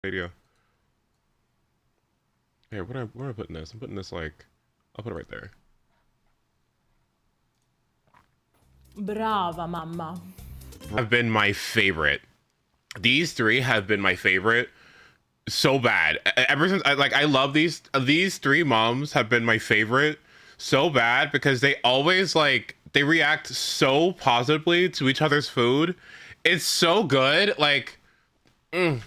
Radio. Here, where am I putting this? I'm putting this like, I'll put it right there. Brava, mamma. Have been my favorite. These three have been my favorite so bad. Ever since I love these three moms have been my favorite so bad because they always like they react so positively to each other's food. It's so good. Like I'm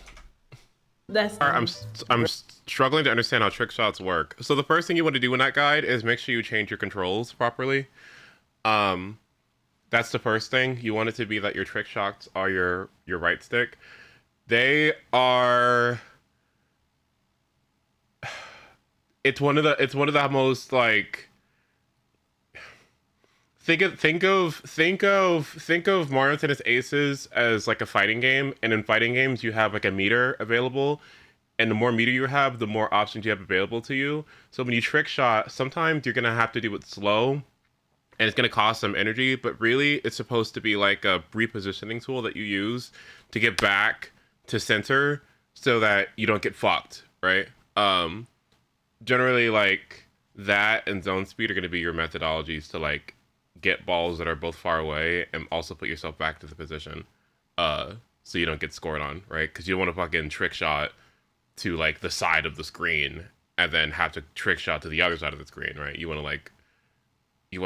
struggling to understand how trick shots work. So the first thing you want to do in that guide is make sure you change your controls properly. That's the first thing. You want it to be that your trick shots are your right stick. They are. It's one of the most like. Think of Mario Tennis Aces as like a fighting game, and in fighting games you have like a meter available, and the more meter you have, the more options you have available to you. So when you trick shot, sometimes you're gonna have to do it slow, and it's gonna cost some energy, but really it's supposed to be like a repositioning tool that you use to get back to center so that you don't get fucked, right? Generally like that and zone speed are gonna be your methodologies to like get balls that are both far away and also put yourself back to the position so you don't get scored on, right? Because you don't want to fucking trick shot to like the side of the screen and then have to trick shot to the other side of the screen, right? You want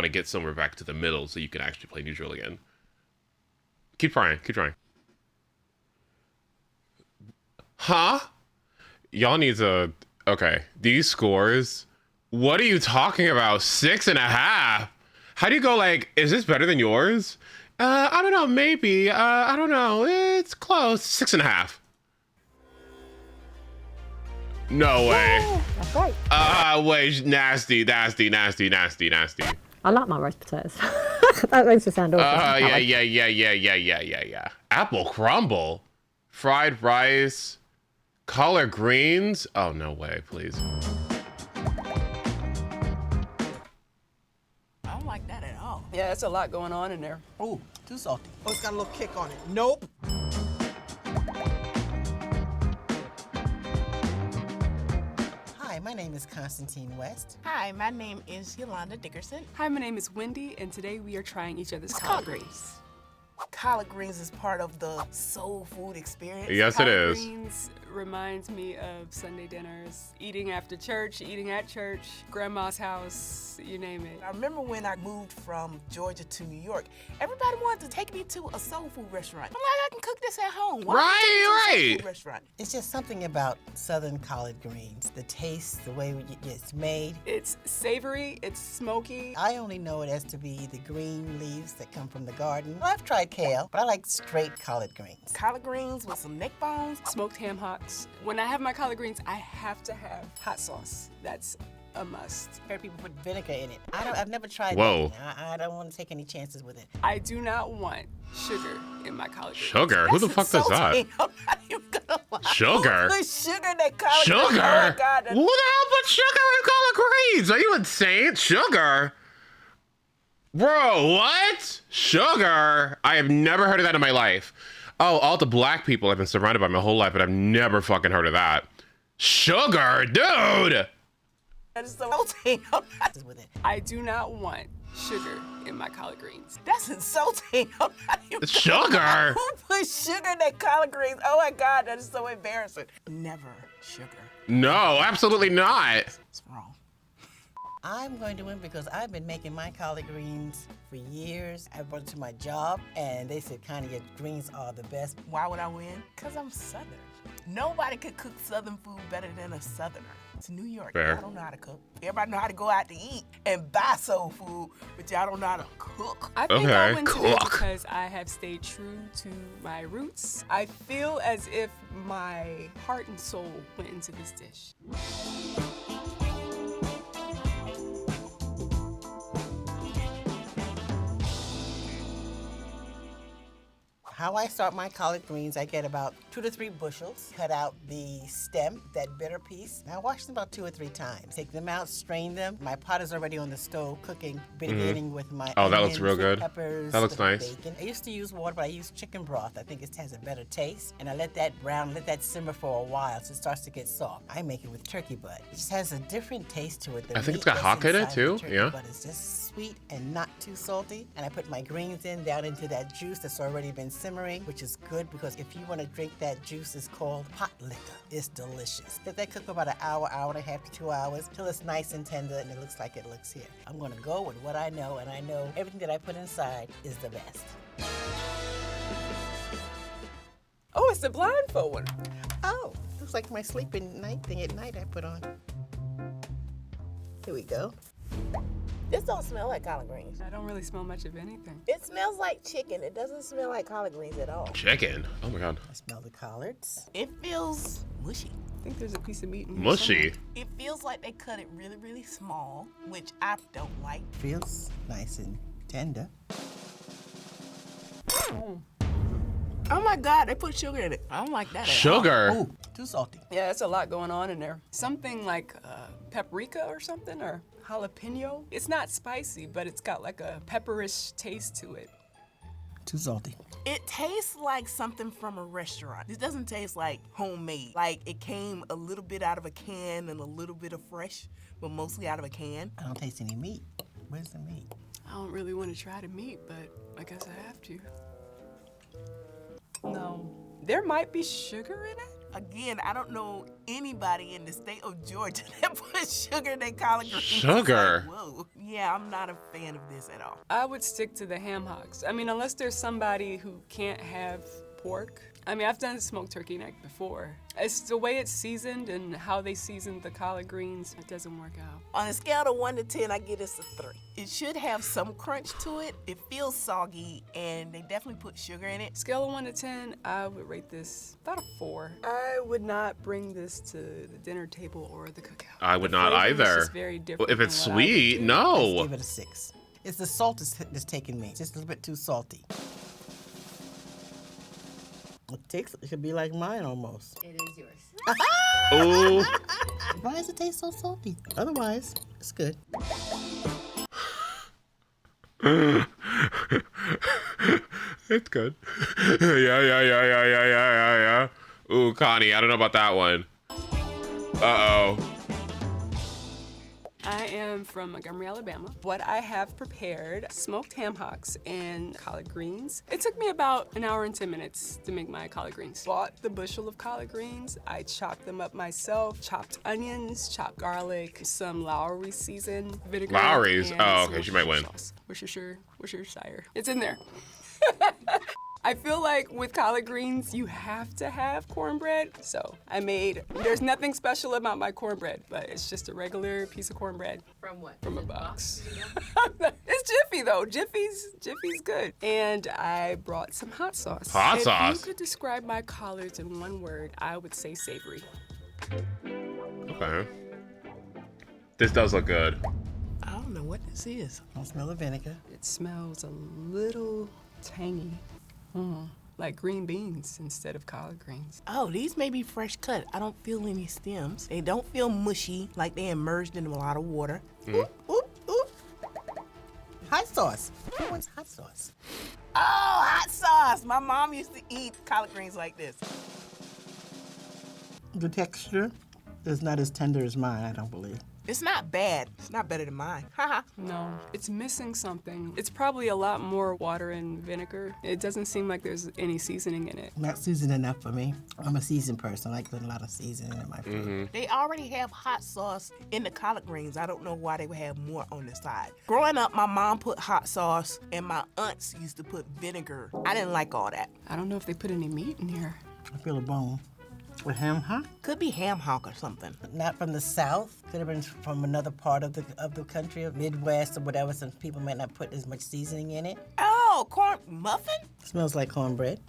to get somewhere back to the middle so you can actually play neutral again. Keep trying. Huh? Y'all need to... Okay, these scores... What are you talking about? 6.5? How do you go like, is this better than yours? I don't know, maybe. I don't know. It's close. 6.5. No way. That's right. Wait, nasty. I like my roast potatoes. That makes me sound awful. Yeah. Apple crumble. Fried rice. Collard greens. Oh, no way, please. Like that at all. Yeah, it's a lot going on in there. Ooh, too salty. Oh, it's got a little kick on it. Nope. Hi, my name is Constantine West. Hi, my name is Yolanda Dickerson. Hi, my name is Wendy, and today we are trying each other's collard greens. Collard greens is part of the soul food experience. Yes, it is. Collard greens reminds me of Sunday dinners, eating after church, eating at church, grandma's house, you name it. I remember when I moved from Georgia to New York, everybody wanted to take me to a soul food restaurant. I'm like, I can cook this at home. Why Right. take me to a soul food restaurant? It's just something about Southern collard greens, the taste, the way it's made. It's savory, it's smoky. I only know it as to be the green leaves that come from the garden. Well, I've tried kale, but I like straight collard greens. Collard greens with some neck bones. Smoked ham hocks. When I have my collard greens, I have to have hot sauce. That's a must. I heard people put vinegar in it. I've never tried Whoa. that. I don't want to take any chances with it. I do not want sugar in my collard greens. Sugar? Who the fuck does that? I'm not even gonna lie. Sugar? Who put sugar in that collard greens? Sugar? Oh my God, Who the hell put sugar in collard greens? Are you insane? Sugar? Bro, what? Sugar? I have never heard of that in my life. Oh, all the black people I've been surrounded by my whole life, but I've never fucking heard of that. Sugar? Dude! That is so insulting. I'm not With it. I do not want sugar in my collard greens. That's insulting. I'm not even Sugar? Who put sugar in that collard greens? Oh my God, that is so embarrassing. Never sugar. No, absolutely not. It's wrong. I'm going to win because I've been making my collard greens for years. I brought it to my job, and they said, Connie, your greens are the best. Why would I win? Because I'm Southern. Nobody could cook Southern food better than a Southerner. It's New York. Fair. Y'all don't know how to cook. Everybody know how to go out to eat and buy soul food, but y'all don't know how to cook. I think I Okay, went today cook. because I have stayed true to my roots. I feel as if my heart and soul went into this dish. How I start my collard greens, I get about 2 to 3 bushels. Cut out the stem, that bitter piece. I wash them about 2 or 3 times. Take them out, strain them. My pot is already on the stove cooking, beginning with my Oh, that looks onions, real good. peppers, That looks little nice. bacon. I used to use water, but I use chicken broth. I think it has a better taste. And I let that brown, let that simmer for a while so it starts to get soft. I make it with turkey butt. It just has a different taste to it. The I think meat it's got that's Honkai in it inside the too, turkey yeah. butt is just sweet and not too salty. And I put my greens in down into that juice that's already been simmering, which is good because if you want to drink that juice, it's called hot liquor. It's delicious. Let that cook for about an hour, hour and a half to 2 hours till it's nice and tender and it looks like it looks here. I'm going to go with what I know, and I know everything that I put inside is the best. Oh, it's the blindfold one. Oh, looks like my sleeping night thing at night I put on. Here we go. This don't smell like collard greens. I don't really smell much of anything. It smells like chicken. It doesn't smell like collard greens at all. Chicken. Oh my god. I smell the collards. It feels mushy. I think there's a piece of meat in here Mushy. It feels like they cut it really, really small, which I don't like. Feels nice and tender. Oh my God, they put sugar in it. I don't like that at all. Sugar. Ooh, too salty. Yeah, that's a lot going on in there. Something like paprika or something, or jalapeno. It's not spicy, but it's got like a pepperish taste to it. Too salty. It tastes like something from a restaurant. It doesn't taste like homemade. Like it came a little bit out of a can and a little bit of fresh, but mostly out of a can. I don't taste any meat. Where's the meat? I don't really want to try the meat, but I guess I have to. No. There might be sugar in it? Again, I don't know anybody in the state of Georgia that puts sugar in their collard greens. Sugar? Like, whoa. Yeah, I'm not a fan of this at all. I would stick to the ham hocks. I mean, unless there's somebody who can't have pork. I mean, I've done smoked turkey neck before. It's the way it's seasoned and how they seasoned the collard greens. It doesn't work out. On a scale of 1 to 10, I give this a 3. It should have some crunch to it. It feels soggy, and they definitely put sugar in it. Scale of 1 to 10, I would rate this about a 4. I would not bring this to the dinner table or the cookout. I would The not flavor is either. just very Well, different if it's than what I would sweet, do. no. Let's give it a 6. It's the salt that's taking me. It's just a little bit too salty. It should be like mine almost. It is yours. Ooh. Why does it taste so salty? Otherwise, it's good. It's good. Yeah. Ooh, Connie, I don't know about that one. Uh-oh. I am from Montgomery, Alabama. What I have prepared, smoked ham hocks and collard greens. It took me about an hour and 10 minutes to make my collard greens. Bought the bushel of collard greens. I chopped them up myself, chopped onions, chopped garlic, some Lowry seasoned vinegar. Lowry's? and Oh, some okay, she might win. Sauce. Worcestershire. It's in there. I feel like with collard greens, you have to have cornbread. So there's nothing special about my cornbread, but it's just a regular piece of cornbread. From what? From a box. It's Jiffy though. Jiffy's good. And I brought some hot sauce. Hot sauce? If you could describe my collards in one word, I would say savory. Okay. This does look good. I don't know what this is. I don't smell the vinegar. It smells a little tangy. Like green beans instead of collard greens. Oh, these may be fresh cut. I don't feel any stems. They don't feel mushy, like they immersed in a lot of water. Oop, oop. Hot sauce. Who wants hot sauce? Oh, hot sauce. My mom used to eat collard greens like this. The texture is not as tender as mine, I don't believe. It's not bad. It's not better than mine. Haha. No, it's missing something. It's probably a lot more water and vinegar. It doesn't seem like there's any seasoning in it. Not seasoned enough for me. I'm a seasoned person. I like putting a lot of seasoning in my food. They already have hot sauce in the collard greens. I don't know why they would have more on the side. Growing up, my mom put hot sauce, and my aunts used to put vinegar. I didn't like all that. I don't know if they put any meat in here. I feel a bone. With ham hock? Could be ham hock or something. Not from the South. Could have been from another part of the country, or Midwest or whatever. Some people might not put as much seasoning in it. Oh, corn muffin? Smells like cornbread.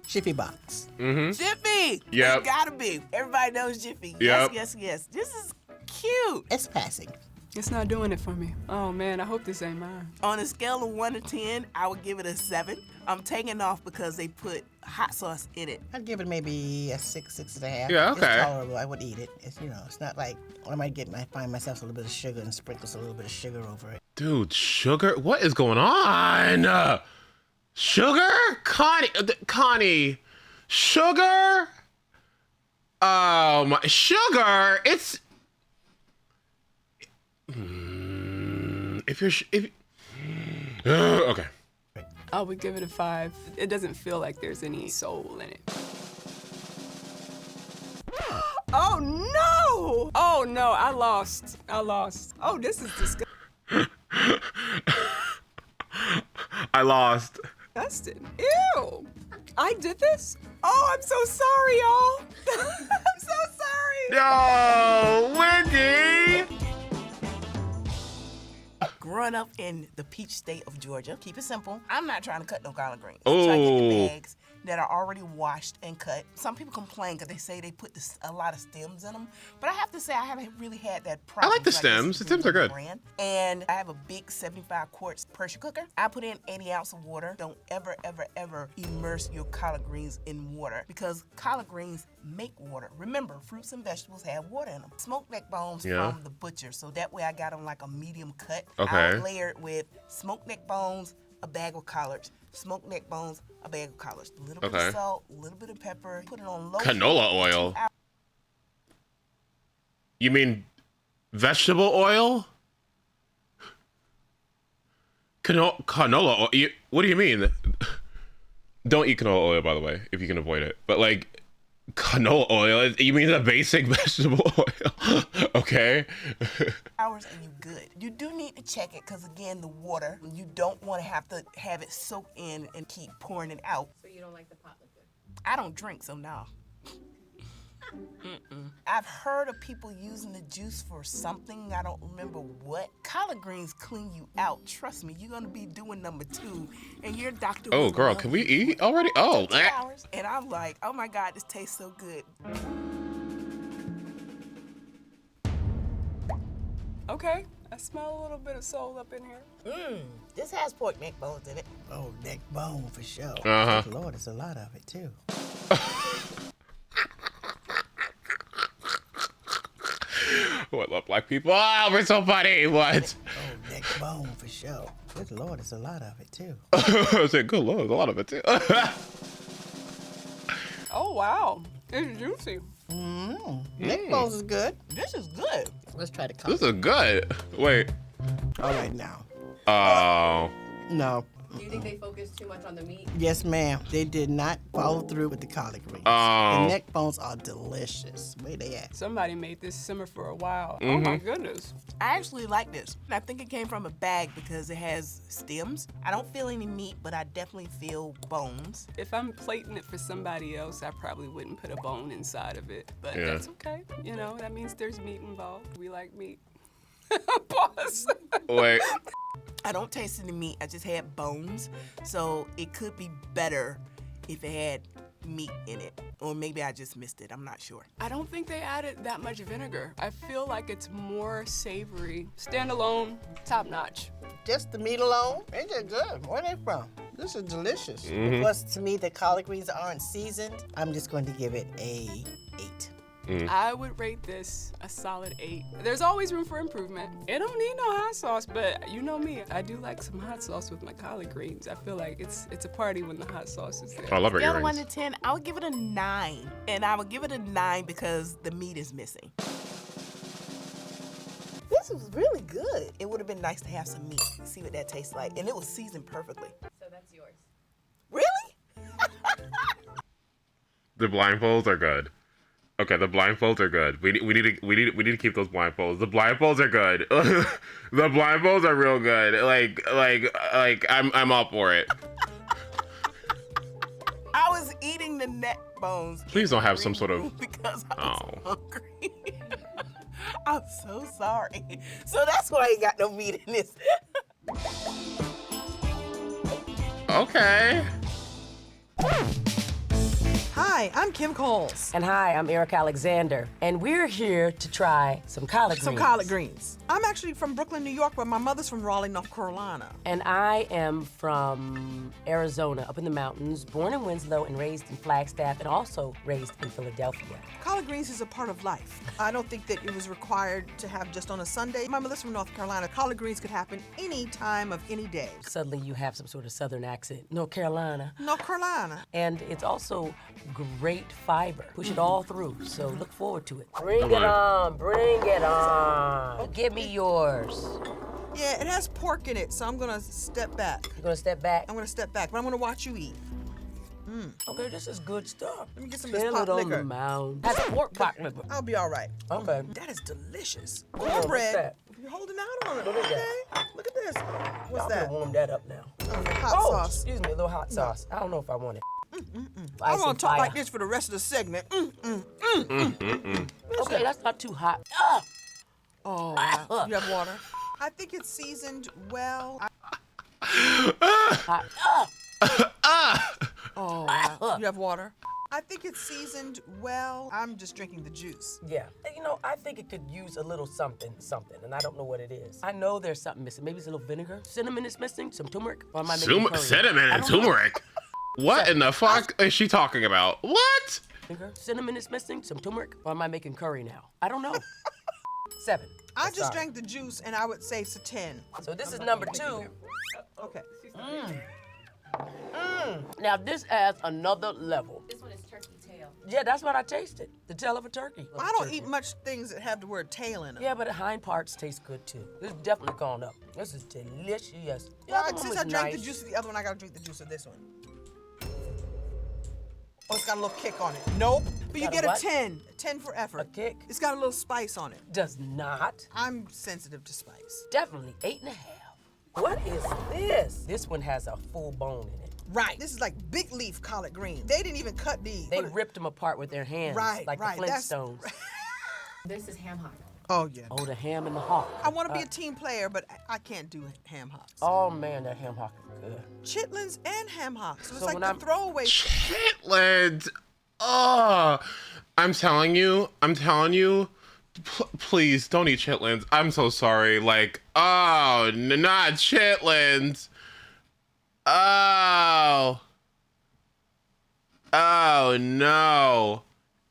Jiffy box. Jiffy! Yep. It gotta be. Everybody knows Jiffy. Yep. Yes. This is cute. It's passing. It's not doing it for me. Oh man, I hope this ain't mine. On a scale of 1 to 10, I would give it a 7. I'm taking off because they put hot sauce in it. I'd give it maybe a 6, 6.5. Yeah, okay. It's tolerable. I would eat it. It's, it's not like I might find myself a little bit of sugar and sprinkles a little bit of sugar over it. Dude, sugar? What is going on? Sugar? Connie, sugar? Sugar? It's... Okay. I would give it a 5. It doesn't feel like there's any soul in it. Oh no! Oh no, I lost. Oh, this is disgusting. I lost. Ew! I did this? Oh, I'm so sorry, y'all. I'm so sorry. No, Wendy! Growing up in the peach state of Georgia, keep it simple. I'm not trying to cut no collard greens. I'm trying to get the bags that are already washed and cut. Some people complain because they say they put a lot of stems in them. But I have to say I haven't really had that problem. I like the stems. The stems are good. And I have a big 75 quarts pressure cooker. I put in 80 ounces of water. Don't ever, ever, ever immerse your collard greens in water because collard greens make water. Remember, fruits and vegetables have water in them. Smoked neck bones from the butcher. So that way I got them like a medium cut. Okay. I layer it with smoked neck bones, a bag of collards, smoked neck bones, a bag of collards, a little bit of salt, a little bit of pepper, put it on low Canola oil? You mean vegetable oil? Canola oil? What do you mean? Don't eat canola oil, by the way, if you can avoid it. But like, canola oil? You mean the basic vegetable oil? Okay. Hours and you good. You do need to check it because again, the water, you don't want to have it soak in and keep pouring it out. So you don't like the pot liquor? I don't drink, so no. I've heard of people using the juice for something, I don't remember what. Collard greens clean you out. Trust me, you're gonna be doing number 2, and your doctor. Oh, girl, can we eat already? Oh, 2 hours, and I'm like, oh my God, this tastes so good. Okay, I smell a little bit of soul up in here. This has pork neck bones in it. Oh, neck bone for sure. Uh-huh. Lord, there's a lot of it too. Oh, I love black people. Oh, we're so funny. What? Oh, neck bone for sure. Good Lord, there's a lot of it too. I said, good Lord, there's a lot of it too. Oh wow, it's juicy. Neck bones is good. This is good. Let's try the This collard. is good. Wait. All right now. Oh. No. Do you think they focus too much on the meat? Yes, ma'am. They did not follow through with the collard greens. Oh. The neck bones are delicious. Where they at? Somebody made this simmer for a while. Oh my goodness. I actually like this. I think it came from a bag because it has stems. I don't feel any meat, but I definitely feel bones. If I'm plating it for somebody else, I probably wouldn't put a bone inside of it. But Yeah. that's okay. You know, that means there's meat involved. We like meat. Pause. Wait. I don't taste any meat. I just had bones. So it could be better if it had meat in it. Or maybe I just missed it. I'm not sure. I don't think they added that much vinegar. I feel like it's more savory. Standalone, top notch. Just the meat alone? Ain't that good? Where they from? This is delicious. Plus, to me, the collard greens aren't seasoned. I'm just going to give it a 8. I would rate this a solid 8. There's always room for improvement. It don't need no hot sauce, but you know me, I do like some hot sauce with my collard greens. I feel like it's a party when the hot sauce is there. I love her Scale of 1 earrings. to 10, I would give it a 9. And I would give it a 9 because the meat is missing. This was really good. It would have been nice to have some meat. See what that tastes like. And it was seasoned perfectly. So that's yours. Really? The blindfolds are good. Okay, the blindfolds are good. We need to keep those blindfolds. The blindfolds are good. The blindfolds are real good. Like I'm up for it. I was eating the neck bones. Please don't have some sort of. Because I was Oh. hungry. I'm so sorry. So that's why I ain't got no meat in this. Okay. Hi, Hi, I'm Kim Coles. And hi, I'm Eric Alexander, and we're here to try some collard greens. Some collard greens. I'm actually from Brooklyn, New York, but my mother's from Raleigh, North Carolina. And I am from Arizona, up in the mountains, born in Winslow and raised in Flagstaff, and also raised in Philadelphia. Collard greens is a part of life. I don't think that it was required to have just on a Sunday. My mother's from North Carolina. Collard greens could happen any time of any day. Suddenly you have some sort of southern accent. North Carolina. North Carolina. And it's also great fiber. Push it all through, so look forward to it. Bring Come it on. on, bring it on. Give me yours. Yeah, it has pork in it, so I'm gonna step back. You gonna step back? I'm gonna step back, but I'm gonna watch you eat. Okay, this is good stuff. Let me get some of this Feel pot it on liquor. the mound. That's pork pot liquor. I'll be all right. Okay. That is delicious. on, what's Cornbread. that? You're holding out on it. What is Okay. that? Look at this. What's I'm that? gonna warm that up now. Hot sauce. Excuse me, a little hot sauce. I don't know if I want it. I'm Ice gonna and talk fire. like this for the rest of the segment. Okay, that's not too hot. Ah! Oh, wow. You have water? I think it's seasoned well. Hot. Ah! Oh, wow. You have water? I think it's seasoned well. I'm just drinking the juice. Yeah. You know, I think it could use a little something, and I don't know what it is. I know there's something missing. Maybe it's a little vinegar. Cinnamon is missing. Some turmeric. Or am I making curry? Cinnamon I and don't know. turmeric? What in the fuck is she talking about? What? Vinegar. Cinnamon is missing. Some turmeric. Or am I making curry now? I don't know. 7. I That's just sorry. drank the juice, and I would say it's a 10. So this is number 2. Okay. Now this adds another level. This one is turkey tail. Yeah, that's what I tasted. The tail of a turkey. I don't eat much things that have the word tail in them. Yeah, but the hind parts taste good too. This is definitely gone up. This is delicious. The Well, other one since was I drank nice. the juice of the other one, I gotta drink the juice of this one. Oh, it's got a little kick on it. Nope. But you Got a get a what? 10. 10 for effort. A kick? It's got a little spice on it. Does not. I'm sensitive to spice. Definitely 8.5. What is this? This one has a full bone in it. Right. This is like big leaf collard greens. They didn't even cut these. They ripped them apart with their hands, Right, like right, the that's- Flintstones. This is ham hock. Oh, yeah. Oh, the ham and the hock. I want to be a team player, but I can't do ham hocks. Oh man, that ham hock is good. Chitlins and ham hocks. So it's So like when the I'm- throwaway. Chitlins. Oh, I'm telling you. Please don't eat chitlins. I'm so sorry. Like, oh, not chitlins. Oh no.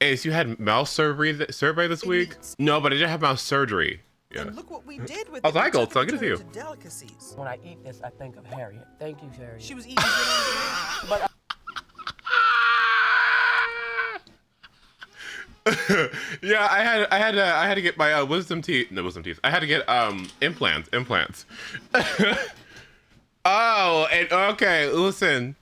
Ace, you had mouth surgery this week? means- No, but I didn't have mouth surgery. Yeah. And look what we did with Oh, it. We hi, Gold. took So it good to and see you. turned it to delicacies. When I eat this, I think of Harriet. Thank you, Harriet. She was eating good on Yeah, I had to get my wisdom teeth. No, wisdom teeth. I had to get implants. Oh, and okay, listen.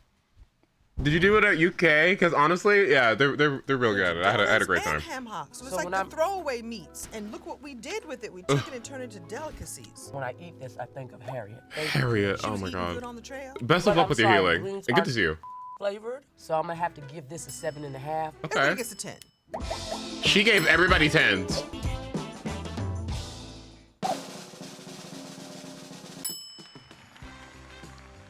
Did you do it at UK? Because honestly, yeah, they're real good. I had a great time. And ham hocks. So it's So like when the I'm- throwaway meats. And look what we did with it. We took it and turned it into delicacies. When I eat this, I think of Harriet. Thank you. Harriet, She oh was my eating god. good on the trail. Best But of luck I'm with your sorry, healing. greens And good are- to see you. Flavored, so I'm gonna have to give this a 7.5. Everybody Okay. gets a 10. She gave everybody tens.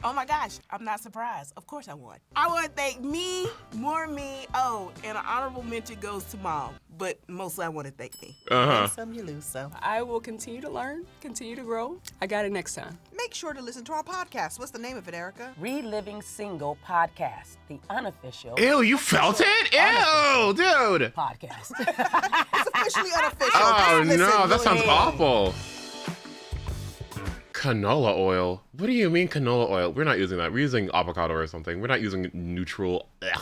Oh my gosh, I'm not surprised. Of course I won. I want to thank me, more me. Oh, and an honorable mention goes to Mom, but mostly I want to thank me. Uh-huh. Some you lose some. I will continue to learn, continue to grow. I got it next time. Make sure to listen to our podcast. What's the name of it, Erica? Reliving Single Podcast, the unofficial Ew, you felt it? Ew, dude. podcast. It's officially unofficial. Oh Just listen, no, that sounds really. awful. Canola oil? What do you mean canola oil? We're not using that. We're using avocado or something. We're not using neutral. Ugh.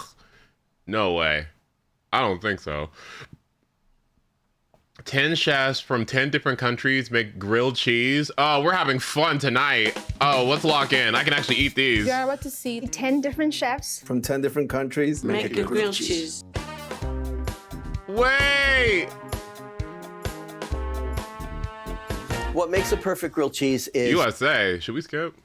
No way. I don't think so. 10 chefs from 10 different countries make grilled cheese. Oh, we're having fun tonight. Oh, let's lock in. I can actually eat these. You're about to see 10 different chefs. From 10 different countries. Make a grilled cheese. Wait! What makes a perfect grilled cheese is USA. Should we skip?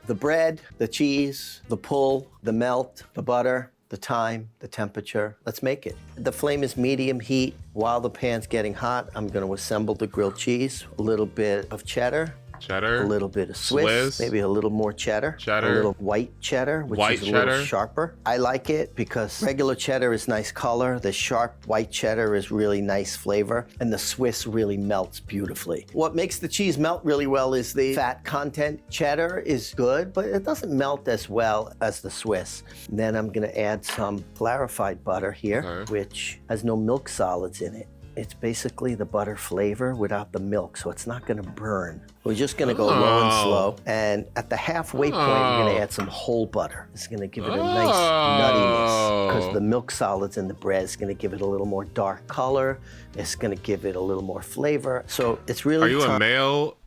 the bread, the cheese, the pull, the melt, the butter, the time, the temperature. Let's make it. The flame is medium heat. While the pan's getting hot, I'm gonna assemble the grilled cheese, a little bit of cheddar, Cheddar. A little bit of Swiss, maybe a little more cheddar. Cheddar. A little white cheddar, which White is a little cheddar. sharper. I like it because regular cheddar is nice color. The sharp white cheddar is really nice flavor. And the Swiss really melts beautifully. What makes the cheese melt really well is the fat content. Cheddar is good, but it doesn't melt as well as the Swiss. And then I'm gonna add some clarified butter here, which has no milk solids in it. It's basically the butter flavor without the milk, so it's not gonna burn. We're just gonna go low and slow. And at the halfway point, you're gonna add some whole butter. It's gonna give it a nice nuttiness, because the milk solids in the bread is gonna give it a little more dark color. It's gonna give it a little more flavor. So it's really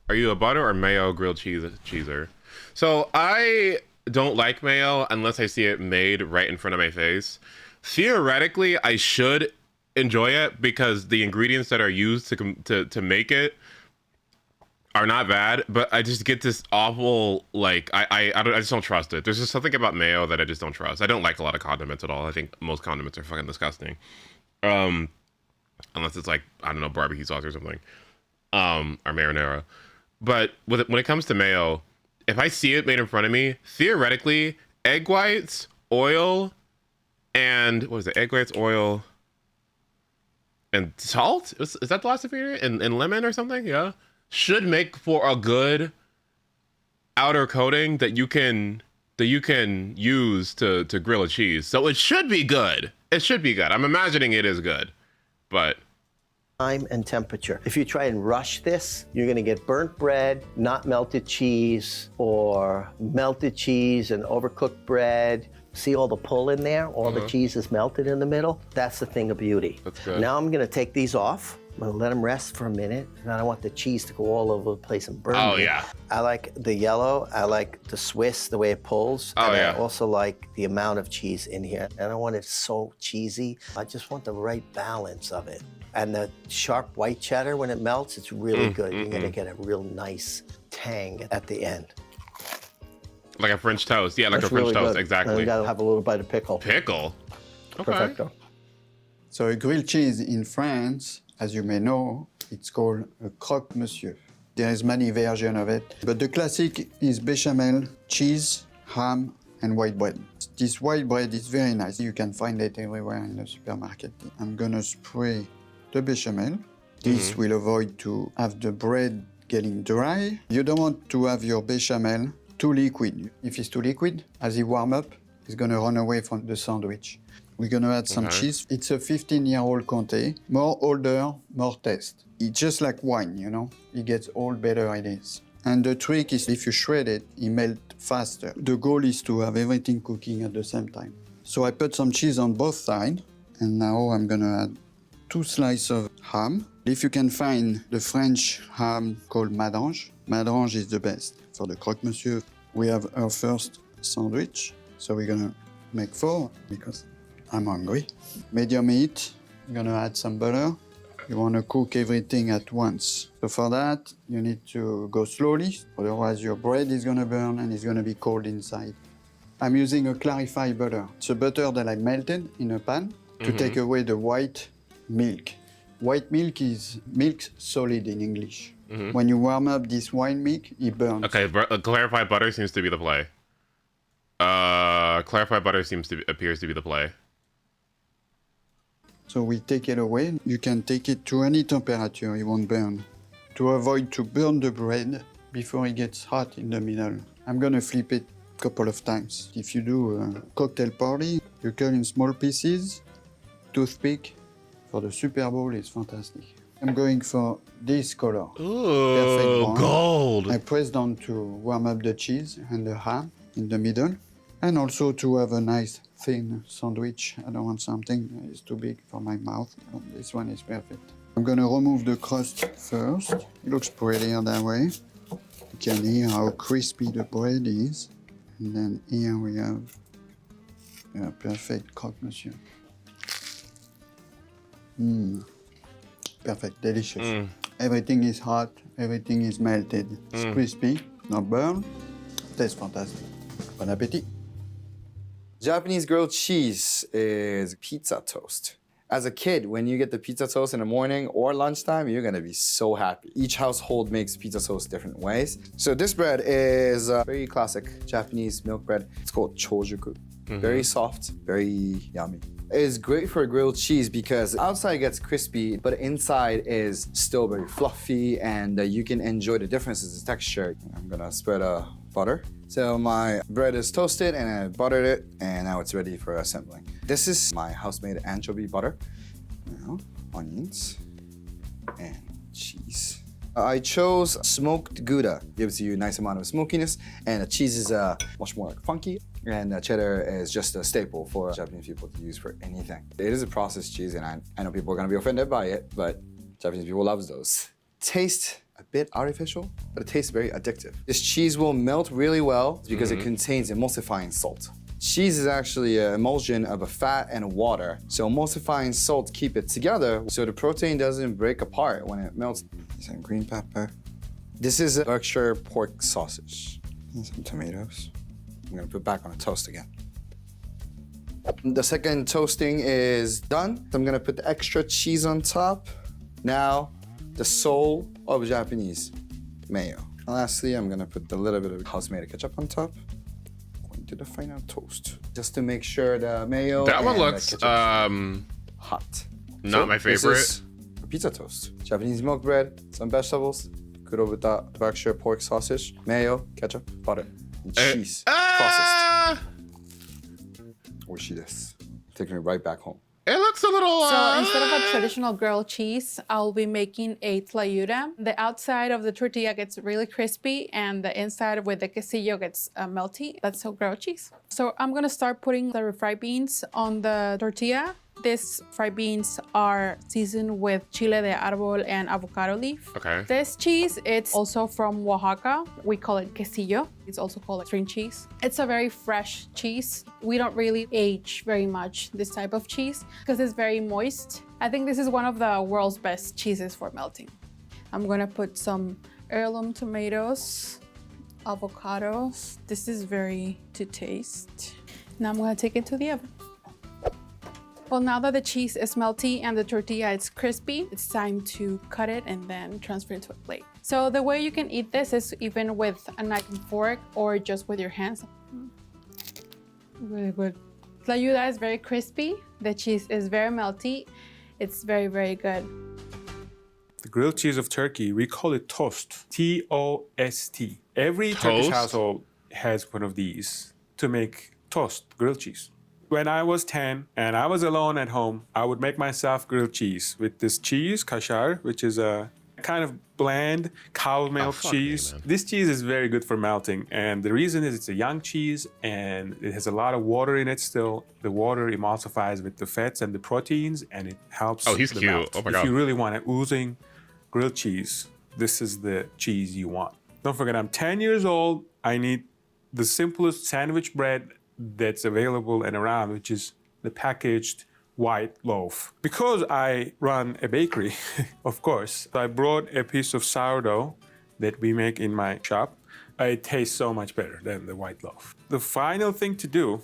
Are you a butter or mayo grilled cheeser? So I don't like mayo unless I see it made right in front of my face. Theoretically, I should enjoy it because the ingredients that are used to make it are not bad, but I just get this awful, like, I just don't trust it. There's just something about mayo that I just don't trust. I don't like a lot of condiments at all. I think most condiments are fucking disgusting. Unless it's like, I don't know, barbecue sauce or something. Or marinara. But when it comes to mayo, if I see it made in front of me, theoretically, egg whites, oil, and what is it? Egg whites, oil, and salt? Is that the last ingredient? And lemon or something? Yeah. Should make for a good outer coating that you can use to grill a cheese. So it should be good. It should be good. I'm imagining it is good. But time and temperature. If you try and rush this, you're gonna get burnt bread, not melted cheese, or melted cheese and overcooked bread. See all the pull in there? All the cheese is melted in the middle? That's the thing of beauty. That's good. Now I'm gonna take these off. I'm gonna let them rest for a minute. And I don't want the cheese to go all over the place and burn me. Yeah. I like the yellow. I like the Swiss, the way it pulls. Oh, and yeah. I also like the amount of cheese in here. I don't want it so cheesy. I just want the right balance of it. And the sharp white cheddar, when it melts, it's really good. You're gonna get a real nice tang at the end. like a French toast. Yeah, like That's a French really toast, good. exactly. And you gotta have a little bite of pickle. Pickle? Okay. Perfecto. So a grilled cheese in France, as you may know, it's called a croque monsieur. There is many versions of it, but the classic is bechamel, cheese, ham, and white bread. This white bread is very nice. You can find it everywhere in the supermarket. I'm gonna spray the bechamel. This will avoid to have the bread getting dry. You don't want to have your bechamel too liquid. If it's too liquid, as it warm up, it's gonna run away from the sandwich. We're gonna add some cheese. It's a 15-year-old Comté. More older, more taste. It's just like wine, you know? It gets old better it is. And the trick is if you shred it, it melts faster. The goal is to have everything cooking at the same time. So I put some cheese on both sides, and now I'm gonna add 2 slices of ham. If you can find the French ham called madrange, madrange is the best. For the croque monsieur, we have our first sandwich. So we're gonna make 4 because I'm hungry. Medium heat, I'm gonna add some butter. You wanna cook everything at once. So for that, you need to go slowly, otherwise your bread is gonna burn and it's gonna be cold inside. I'm using a clarified butter. It's a butter that I melted in a pan to take away the white milk. White milk is milk solid in English. When you warm up this white milk, it burns. Okay, clarified butter seems to be the play. Clarified butter appears to be the play. So we take it away. You can take it to any temperature, it won't burn. To avoid to burn the bread before it gets hot in the middle. I'm gonna flip it a couple of times. If you do a cocktail party, you cut in small pieces, toothpick. For the Super Bowl, it's fantastic. I'm going for this color. Ooh, Perfect brown. gold. I press down to warm up the cheese and the ham in the middle. And also to have a nice thin sandwich. I don't want something that is too big for my mouth. This one is perfect. I'm gonna remove the crust first. It looks prettier that way. You can hear how crispy the bread is. And then here we have a perfect croque monsieur. Perfect, delicious. Everything is hot, everything is melted. It's crispy, not burned. Tastes fantastic. Bon appetit. Japanese grilled cheese is pizza toast. As a kid, when you get the pizza toast in the morning or lunchtime, you're gonna be so happy. Each household makes pizza toast different ways. So this bread is a very classic Japanese milk bread. It's called chojuku. Very soft, very yummy. It's great for grilled cheese because outside gets crispy, but inside is still very fluffy, and you can enjoy the differences in texture. I'm gonna spread butter. So my bread is toasted and I buttered it, and now it's ready for assembling. This is my house-made anchovy butter. Now, onions and cheese. I chose smoked Gouda. Gives you a nice amount of smokiness, and the cheese is much more like funky. And cheddar is just a staple for Japanese people to use for anything. It is a processed cheese, and I know people are gonna be offended by it, but Japanese people love those. Taste a bit artificial, but it tastes very addictive. This cheese will melt really well because it contains emulsifying salt. Cheese is actually an emulsion of a fat and water, so emulsifying salt keep it together so the protein doesn't break apart when it melts. Some green pepper. This is a Berkshire pork sausage. And some tomatoes. I'm gonna put back on a toast again. The second toasting is done. I'm gonna put the extra cheese on top. Now, the soul of Japanese, mayo. And lastly, I'm gonna put a little bit of house-made ketchup on top. Going to the final toast. Just to make sure the mayo That one and looks the ketchup hot. not my This favorite. is a pizza toast. Japanese milk bread, some vegetables, kurobuta, Berkshire pork sausage, mayo, ketchup, butter, and cheese. Processed. Oishi desu. Taking me right back home. It looks a little. So instead of a traditional grilled cheese, I'll be making a tlayuda. The outside of the tortilla gets really crispy, and the inside with the quesillo gets melty. That's so grilled cheese. So I'm gonna start putting the refried beans on the tortilla. These fried beans are seasoned with chile de árbol and avocado leaf. Okay. This cheese, it's also from Oaxaca. We call it quesillo. It's also called string cheese. It's a very fresh cheese. We don't really age very much this type of cheese because it's very moist. I think this is one of the world's best cheeses for melting. I'm gonna put some heirloom tomatoes, avocados. This is very to taste. Now I'm gonna take it to the oven. Well, now that the cheese is melty and the tortilla is crispy, it's time to cut it and then transfer it to a plate. So the way you can eat this is even with a knife and fork or just with your hands. Really good. Tlayuda is very crispy. The cheese is very melty. It's very, very good. The grilled cheese of Turkey, we call it tost. T-O-S-T. Every Turkish Toast? household has one of these to make toast, grilled cheese. When I was 10 and I was alone at home, I would make myself grilled cheese with this cheese, kashar, which is a kind of bland cow milk cheese. This cheese is very good for melting, and the reason is it's a young cheese and it has a lot of water in it still. The water emulsifies with the fats and the proteins, and it helps. Oh, he's the cute. melt. Oh my If God. you really want an oozing grilled cheese, this is the cheese you want. Don't forget, I'm 10 years old. I need the simplest sandwich bread that's available and around, which is the packaged white loaf. Because I run a bakery, of course, I brought a piece of sourdough that we make in my shop. It tastes so much better than the white loaf. The final thing to do,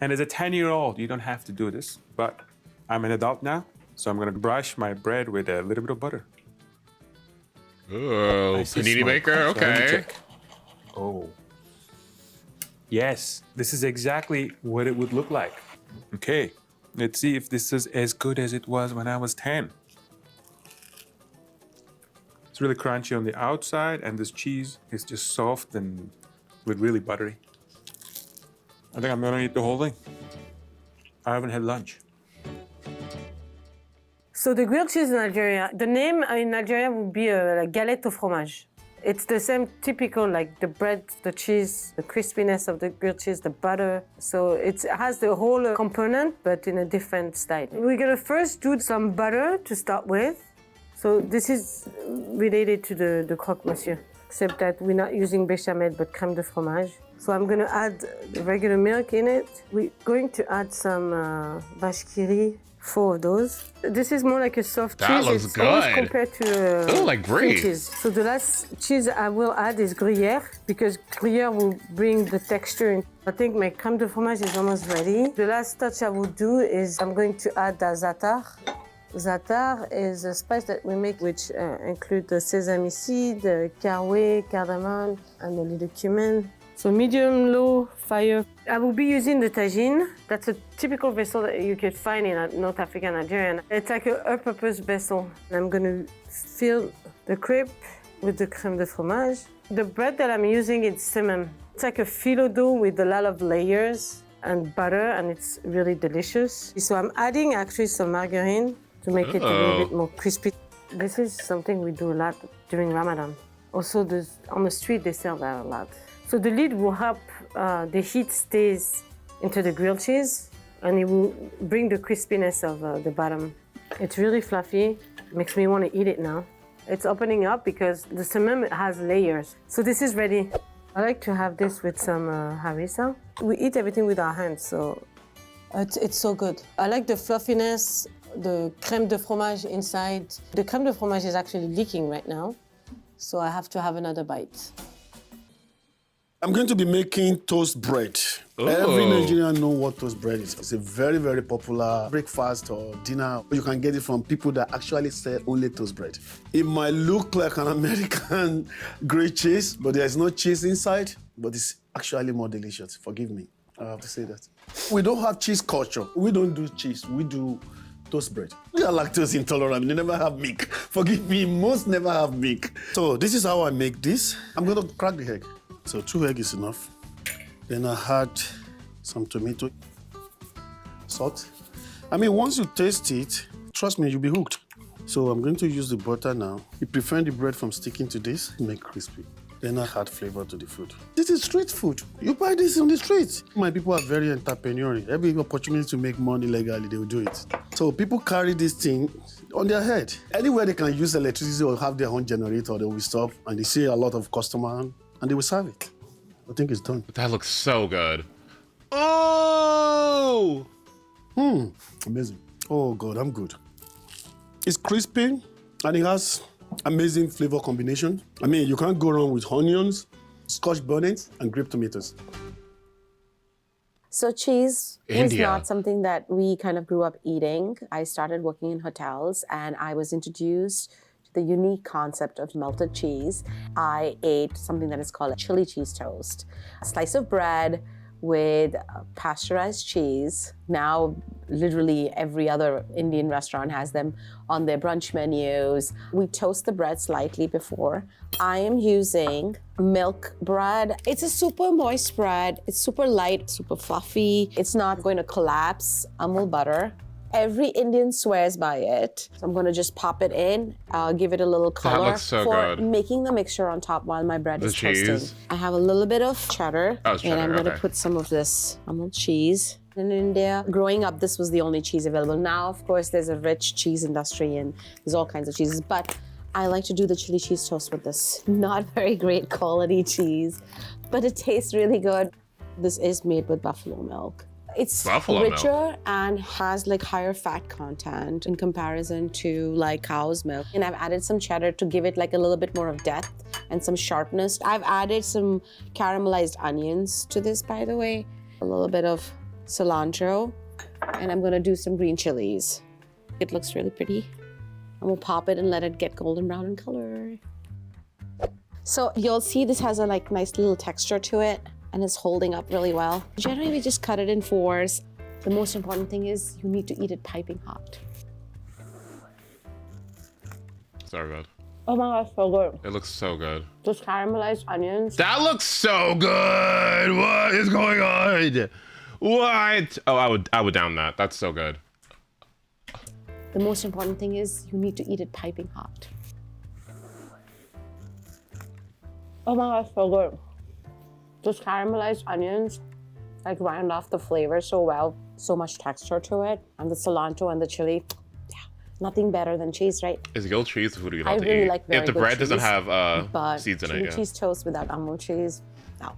and as a 10-year-old, you don't have to do this, but I'm an adult now, so I'm gonna brush my bread with a little bit of butter. Oh, I see panini smoke. maker. So let me Okay. check. Oh. Yes, this is exactly what it would look like. Okay, let's see if this is as good as it was when I was 10. It's really crunchy on the outside, and this cheese is just soft and with really buttery. I think I'm gonna eat the whole thing. I haven't had lunch. So the grilled cheese in Nigeria, the name in Nigeria would be a galette au fromage. It's the same typical, like the bread, the cheese, the crispiness of the grilled cheese, the butter. So it has the whole component, but in a different style. We're gonna first do some butter to start with. So this is related to the croque monsieur, except that we're not using béchamel, but crème de fromage. So I'm gonna add the regular milk in it. We're going to add some vache qui rit 4 of those. This is more like a soft That cheese. looks It's always good. compared to Ooh, like cream brie. cheese. So the last cheese I will add is Gruyere because Gruyere will bring the texture in. I think my crème de fromage is almost ready. The last touch I will do is I'm going to add the za'atar. Za'atar is a spice that we make which include the sesame seed, the caraway, cardamom, and a little cumin. So medium-low fire. I will be using the tagine. That's a typical vessel that you could find in North Africa, Nigeria. It's like a all-purpose vessel. I'm gonna fill the crepe with the crème de fromage. The bread that I'm using is simum. It's like a phyllo dough with a lot of layers and butter, and it's really delicious. So I'm adding actually some margarine to make it a little bit more crispy. This is something we do a lot during Ramadan. Also, on the street, they sell that a lot. So the lid will help the heat stays into the grilled cheese, and it will bring the crispiness of the bottom. It's really fluffy. Makes me want to eat it now. It's opening up because the simum has layers. So this is ready. I like to have this with some harissa. We eat everything with our hands, so it's so good. I like the fluffiness, the crème de fromage inside. The crème de fromage is actually leaking right now, so I have to have another bite. I'm going to be making toast bread. Ooh. Every Nigerian knows what toast bread is. It's a very, very popular breakfast or dinner. You can get it from people that actually sell only toast bread. It might look like an American grilled cheese, but there's no cheese inside, but it's actually more delicious. Forgive me, I have to say that. We don't have cheese culture. We don't do cheese, we do toast bread. We are lactose intolerant, they never have milk. Forgive me, most never have milk. So this is how I make this. I'm gonna crack the egg. So 2 eggs is enough. Then I add some tomato, salt. I mean, once you taste it, trust me, you'll be hooked. So I'm going to use the butter now. You prevent the bread from sticking to this, make crispy. Then I add flavor to the food. This is street food. You buy this on the street. My people are very entrepreneurial. Every opportunity to make money legally, they will do it. So people carry this thing on their head. Anywhere they can use electricity or have their own generator, they will stop and they see a lot of customers and they will serve it. I think it's done. That looks so good. Oh! Amazing. Oh God, I'm good. It's crispy and it has amazing flavor combination. I mean, you can't go wrong with onions, Scotch bonnets, and grape tomatoes. So cheese was India. not something that we kind of grew up eating. I started working in hotels and I was introduced to the unique concept of melted cheese. I ate something that is called a chili cheese toast. A slice of bread with pasteurized cheese. Now, literally every other Indian restaurant has them on their brunch menus. We toast the bread slightly before. I am using milk bread. It's a super moist bread. It's super light, super fluffy. It's not going to collapse. Amul butter. Every Indian swears by it. So I'm gonna just pop it in, give it a little color looks so for good. making the mixture on top while my bread The is cheese. toasting. I have a little bit of cheddar, Oh, it's and I'm cheddar, gonna okay. put some of this Amul cheese. In India, growing up, this was the only cheese available. Now, of course, there's a rich cheese industry and there's all kinds of cheeses, but I like to do the chili cheese toast with this. Not very great quality cheese, but it tastes really good. This is made with buffalo milk. It's Buffalo richer milk. and has like higher fat content in comparison to like cow's milk. And I've added some cheddar to give it like a little bit more of depth and some sharpness. I've added some caramelized onions to this, by the way. A little bit of cilantro, and I'm gonna do some green chilies. It looks really pretty. And we'll pop it and let it get golden brown in color. So you'll see this has a like nice little texture to it and it's holding up really well. Generally, we just cut it in 4s. The most important thing is you need to eat it piping hot. Sorry, bud. Oh my gosh, so good. It looks so good. Just caramelized onions. That looks so good. What is going on? What? Oh, I would down that. That's so good. The most important thing is you need to eat it piping hot. Oh my gosh, so good. Just caramelized onions, like round off the flavor so well. So much texture to it. And the cilantro and the chili. Yeah, nothing better than cheese, right? Is grilled cheese the food you I love to really eat? like very If the good bread doesn't cheese, have but seeds in it, chili yeah. cheese toast without Amul cheese, no.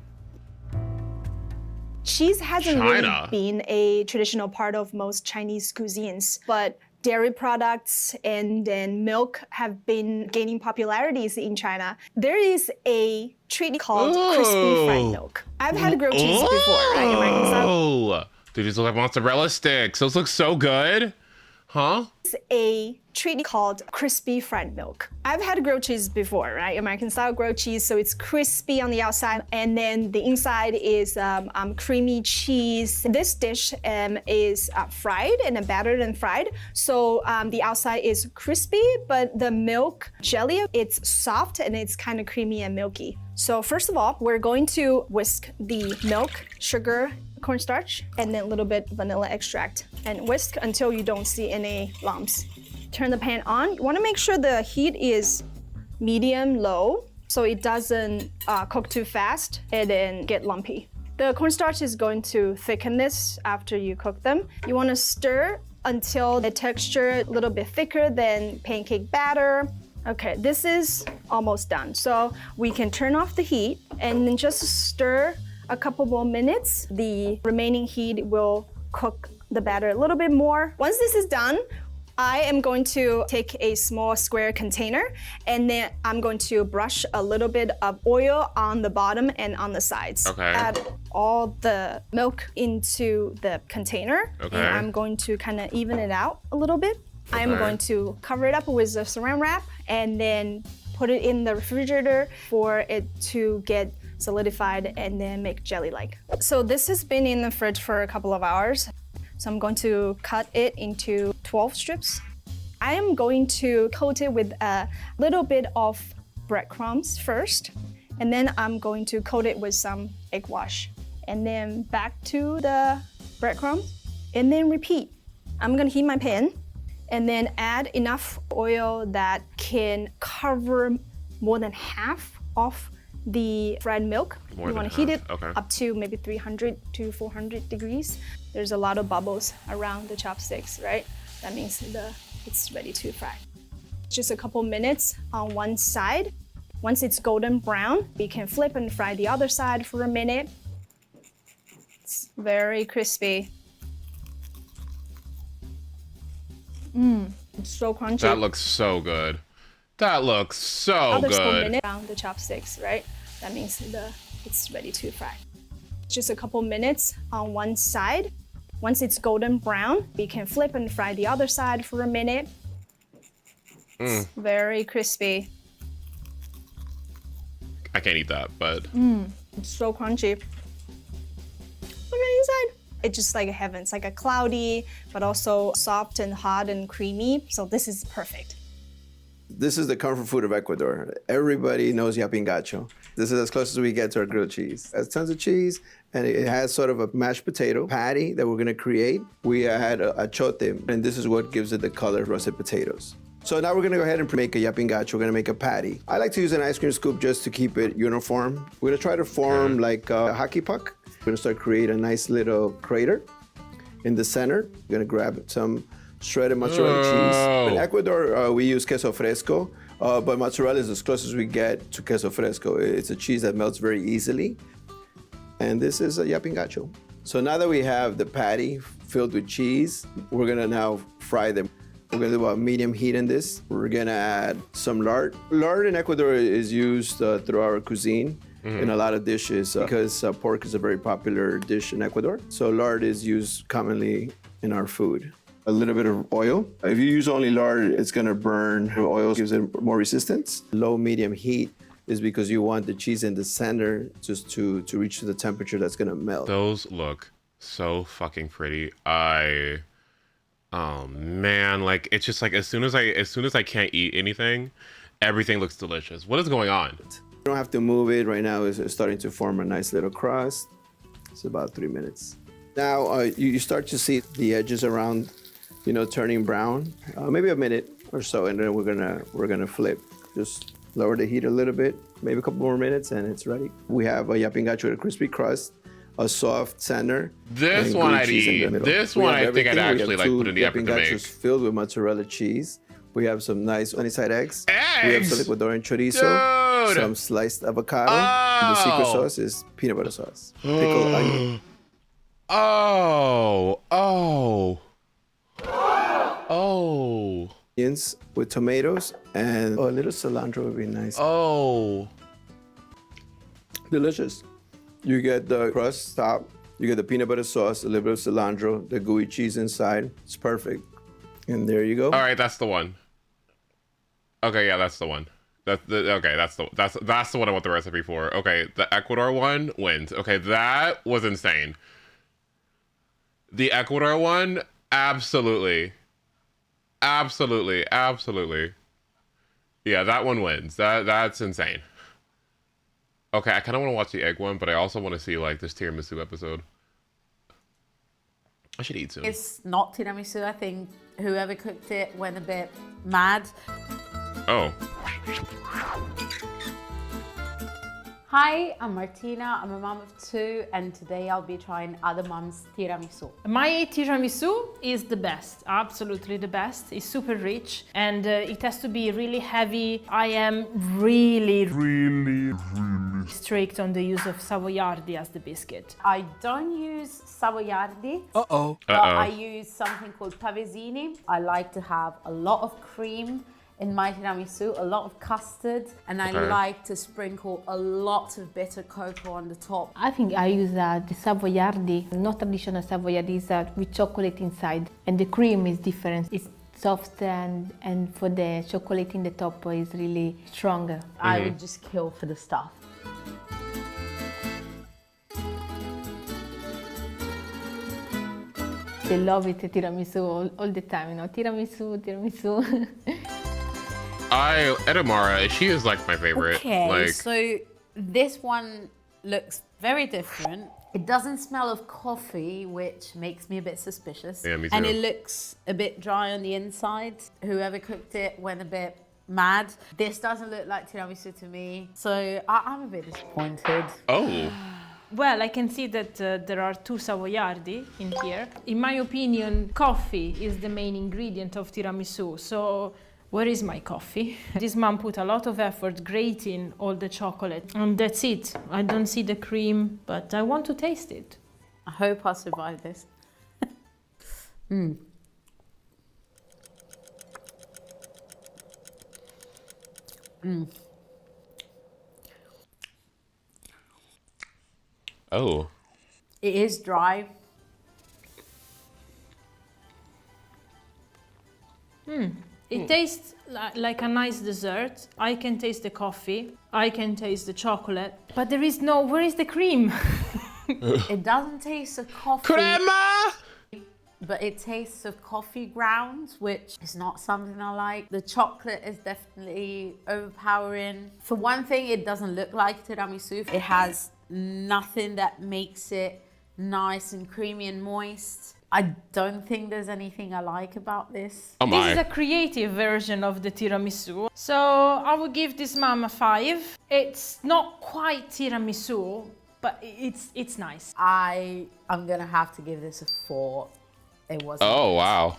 Cheese hasn't China? really been a traditional part of most Chinese cuisines, but dairy products and then milk have been gaining popularities in China. There is a treat called crispy fried milk. I've had grilled cheese before, right? American style. Oh, dude, these look like mozzarella sticks. Those look so good. Huh? It's a treat called crispy fried milk. I've had grilled cheese before, right? American style grilled cheese, so it's crispy on the outside, and then the inside is creamy cheese. This dish is fried and then battered and fried, so the outside is crispy, but the milk jelly, it's soft and it's kind of creamy and milky. So first of all, we're going to whisk the milk, sugar, cornstarch, and then a little bit vanilla extract, and whisk until you don't see any lumps. Turn the pan on. You want to make sure the heat is medium low so it doesn't cook too fast and then get lumpy. The cornstarch is going to thicken this after you cook them. You want to stir until the texture a little bit thicker than pancake batter. Okay, this is almost done. So we can turn off the heat and then just stir a couple more minutes. The remaining heat will cook the batter a little bit more. Once this is done, I am going to take a small square container and then I'm going to brush a little bit of oil on the bottom and on the sides. Okay. Add all the milk into the container. Okay. And I'm going to kind of even it out a little bit. I'm Okay. going to cover it up with a saran wrap and then put it in the refrigerator for it to get solidified and then make jelly-like. So this has been in the fridge for a couple of hours. So I'm going to cut it into 12 strips. I am going to coat it with a little bit of breadcrumbs first, and then I'm going to coat it with some egg wash. And then back to the breadcrumbs, and then repeat. I'm gonna heat my pan, and then add enough oil that can cover more than half of the fried milk. More You than want to heat it half, okay. up to maybe 300 to 400 degrees. There's a lot of bubbles around the chopsticks, right? That means it's ready to fry. Just a couple minutes on one side. Once it's golden brown, we can flip and fry the other side for a minute. It's very crispy. It's so crunchy. That looks so good. That looks so Other small good. minute around the chopsticks, right? That means it's ready to fry. Just a couple minutes on one side. Once it's golden brown, we can flip and fry the other side for a minute. It's very crispy. I can't eat that, but It's so crunchy. Look at the inside. It's just like heaven. It's like a cloudy, but also soft and hot and creamy. So this is perfect. This is the comfort food of Ecuador. Everybody knows yapingacho. This is as close as we get to our grilled cheese. It has tons of cheese, and it has sort of a mashed potato patty that we're gonna create. We add achote, and this is what gives it the color of russet potatoes. So now we're gonna go ahead and make a yapingacho. We're gonna make a patty. I like to use an ice cream scoop just to keep it uniform. We're gonna try to form like a hockey puck. We're gonna start creating a nice little crater in the center. We're gonna grab some shredded mozzarella cheese. In Ecuador, we use queso fresco, but mozzarella is as close as we get to queso fresco. It's a cheese that melts very easily. And this is a yapingacho. So now that we have the patty filled with cheese, we're gonna now fry them. We're gonna do a medium heat in this. We're gonna add some lard. Lard in Ecuador is used through our cuisine in a lot of dishes because pork is a very popular dish in Ecuador. So lard is used commonly in our food. A little bit of oil. If you use only lard, it's gonna burn. The oil gives it more resistance. Low, medium heat is because you want the cheese in the center just to reach to the temperature that's gonna melt. those look so fucking pretty. Oh man, like it's just like as soon as I can't eat anything, everything looks delicious. What is going on? You don't have to move it. Right now it's starting to form a nice little crust. It's about 3 minutes. Now you start to see the edges around, turning brown. Maybe a minute or so, and then we're gonna flip. Just lower the heat a little bit, maybe a couple more minutes, and it's ready. We have a yapingacho with a crispy crust, a soft center. This and one green I'd cheese in the eat. middle. This We one have I think I'd everything. We actually have like two put in the effort to make. yapingachos filled with mozzarella cheese. We have some nice sunny-side eggs. We have some Eggs? Ecuadorian chorizo, Dude! some sliced avocado. The secret sauce is peanut butter sauce, pickled onion. Oh, oh, oh. Onions with tomatoes and a little cilantro would be nice. Oh. Delicious. You get the crust top, you get the peanut butter sauce, a little bit of cilantro, the gooey cheese inside. It's perfect. And there you go. All right, that's the one. Okay, yeah, that's the one. That's the one I want the recipe for. Okay, the Ecuador one wins. Okay, that was insane. The Ecuador one, absolutely. Absolutely, absolutely. Yeah, that one wins. That's insane. Okay, I kind of want to watch the egg one, but I also want to see like this tiramisu episode. I should eat soon. It's not tiramisu. I think whoever cooked it went a bit mad. Oh. Hi, I'm Martina. I'm a mom of 2, and today I'll be trying other mom's tiramisu. My tiramisu is the best, absolutely the best. It's super rich and it has to be really heavy. I am really strict on the use of savoiardi as the biscuit. I don't use savoiardi. Uh-oh. But I use something called pavesini. I like to have a lot of cream in my tiramisu, a lot of custard, and I like to sprinkle a lot of bitter cocoa on the top. I think I use the savoiardi, not traditional savoiardi, is with chocolate inside, and the cream is different. It's soft and for the chocolate in the top is really stronger. I would just kill for the stuff. They love it, tiramisu, all the time, you know, tiramisu. Edamara, she is like my favorite. Okay, like, so this one looks very different. It doesn't smell of coffee, which makes me a bit suspicious. Yeah, me too. And it looks a bit dry on the inside. Whoever cooked it went a bit mad. This doesn't look like tiramisu to me, so I'm a bit disappointed. Oh. Well, I can see that there are 2 savoiardi in here. In my opinion, coffee is the main ingredient of tiramisu, so where is my coffee? This mom put a lot of effort grating all the chocolate, and that's it. I don't see the cream, but I want to taste it. I hope I survive this. Oh. It is dry. It tastes like a nice dessert. I can taste the coffee. I can taste the chocolate. But where is the cream? It doesn't taste of coffee. Crema! But it tastes of coffee grounds, which is not something I like. The chocolate is definitely overpowering. For one thing, it doesn't look like tiramisu. It has nothing that makes it nice and creamy and moist. I don't think there's anything I like about this. Oh my. This is a creative version of the tiramisu. So I will give this mom a 5. It's not quite tiramisu, but it's nice. I'm gonna have to give this a 4. It wasn't. Oh, wow.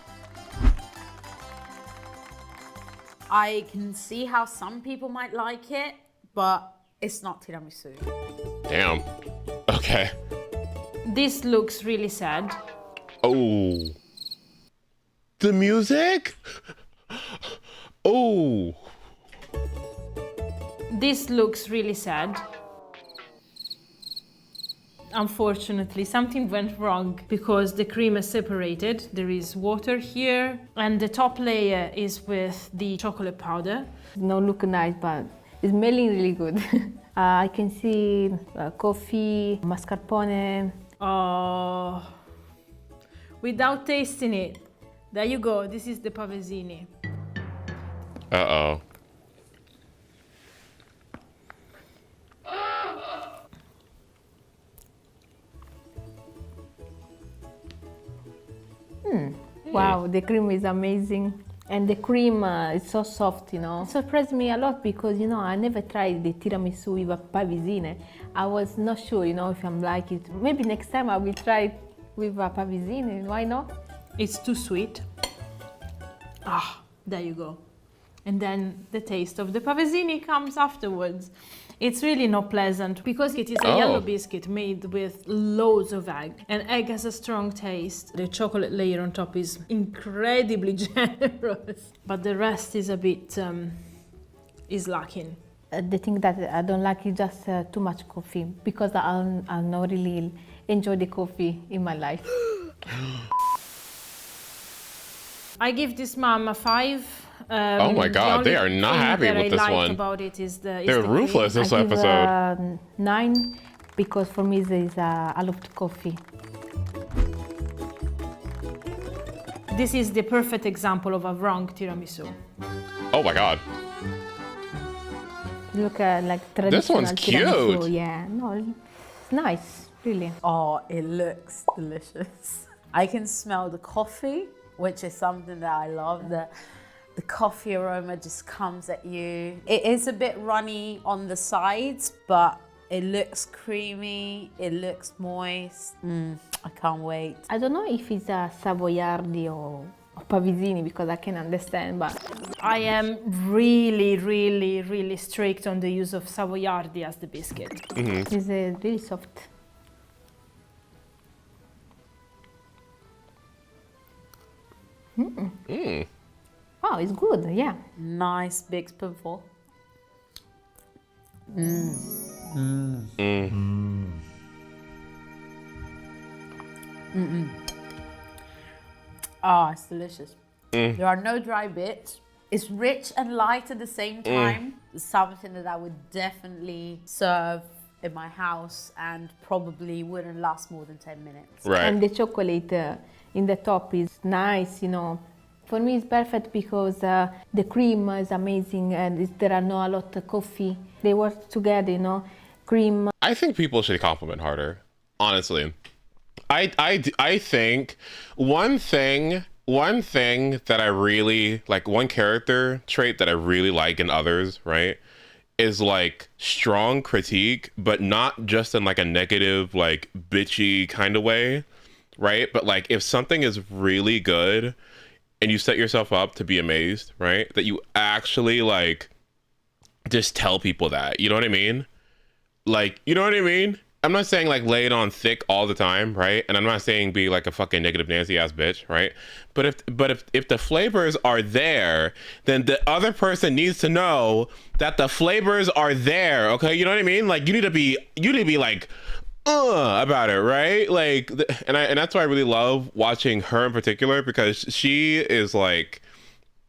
I can see how some people might like it, but it's not tiramisu. Damn. Okay. This looks really sad. Oh. The music? Oh. This looks really sad. Unfortunately, something went wrong because the cream is separated. There is water here, and the top layer is with the chocolate powder. No look nice, but it's smelling really good. I can see coffee, mascarpone. Oh, without tasting it. There you go, this is the pavesini. Uh-oh. Wow, the cream is amazing. And the cream is so soft, you know. It surprised me a lot because, you know, I never tried the tiramisu with a pavesine. I was not sure, you know, if I'm like it. Maybe next time I will try it with a pavesine, why not? It's too sweet. Ah, there you go. and then the taste of the pavesini comes afterwards. It's really not pleasant because it is a yellow biscuit made with loads of egg, and egg has a strong taste. The chocolate layer on top is incredibly generous, but the rest is a bit is lacking. The thing that I don't like is just too much coffee, because I'll not really enjoy the coffee in my life. I give this mom a 5. Oh my God, they are not happy with this one. About it is They're ruthless this I give episode. 9, because for me I love coffee. This is the perfect example of a wrong tiramisu. Oh my God. Look like traditional This one's tiramisu. cute. Yeah, no, it's nice, really. Oh, it looks delicious. I can smell the coffee, which is something that I love. The coffee aroma just comes at you. It is a bit runny on the sides, but it looks creamy, it looks moist. I can't wait. I don't know if it's a Savoiardi or Pavesini, because I can understand, but I am really, really, really strict on the use of Savoiardi as the biscuit. It's really soft. Oh, it's good, yeah. Nice big spoonful. Ah, it's delicious. There are no dry bits. It's rich and light at the same time. It's something that I would definitely serve in my house and probably wouldn't last more than 10 minutes. Right. And the chocolate in the top is nice, you know. For me, it's perfect because the cream is amazing, and there are not a lot of coffee. They work together, you know. Cream. I think people should compliment harder, honestly. I think one thing that I really like, one character trait that I really like in others, right, is like strong critique, but not just in like a negative, like bitchy kind of way, right? But like if something is really good and you set yourself up to be amazed, right, that you actually like just tell people that, you know what I mean? Like, you know what I mean? I'm not saying like lay it on thick all the time, right? And I'm not saying be like a fucking negative Nancy ass bitch, right? But if the flavors are there, then the other person needs to know that the flavors are there, okay? You know what I mean? Like you need to be like about it, right? Like, and that's why I really love watching her in particular, because she is like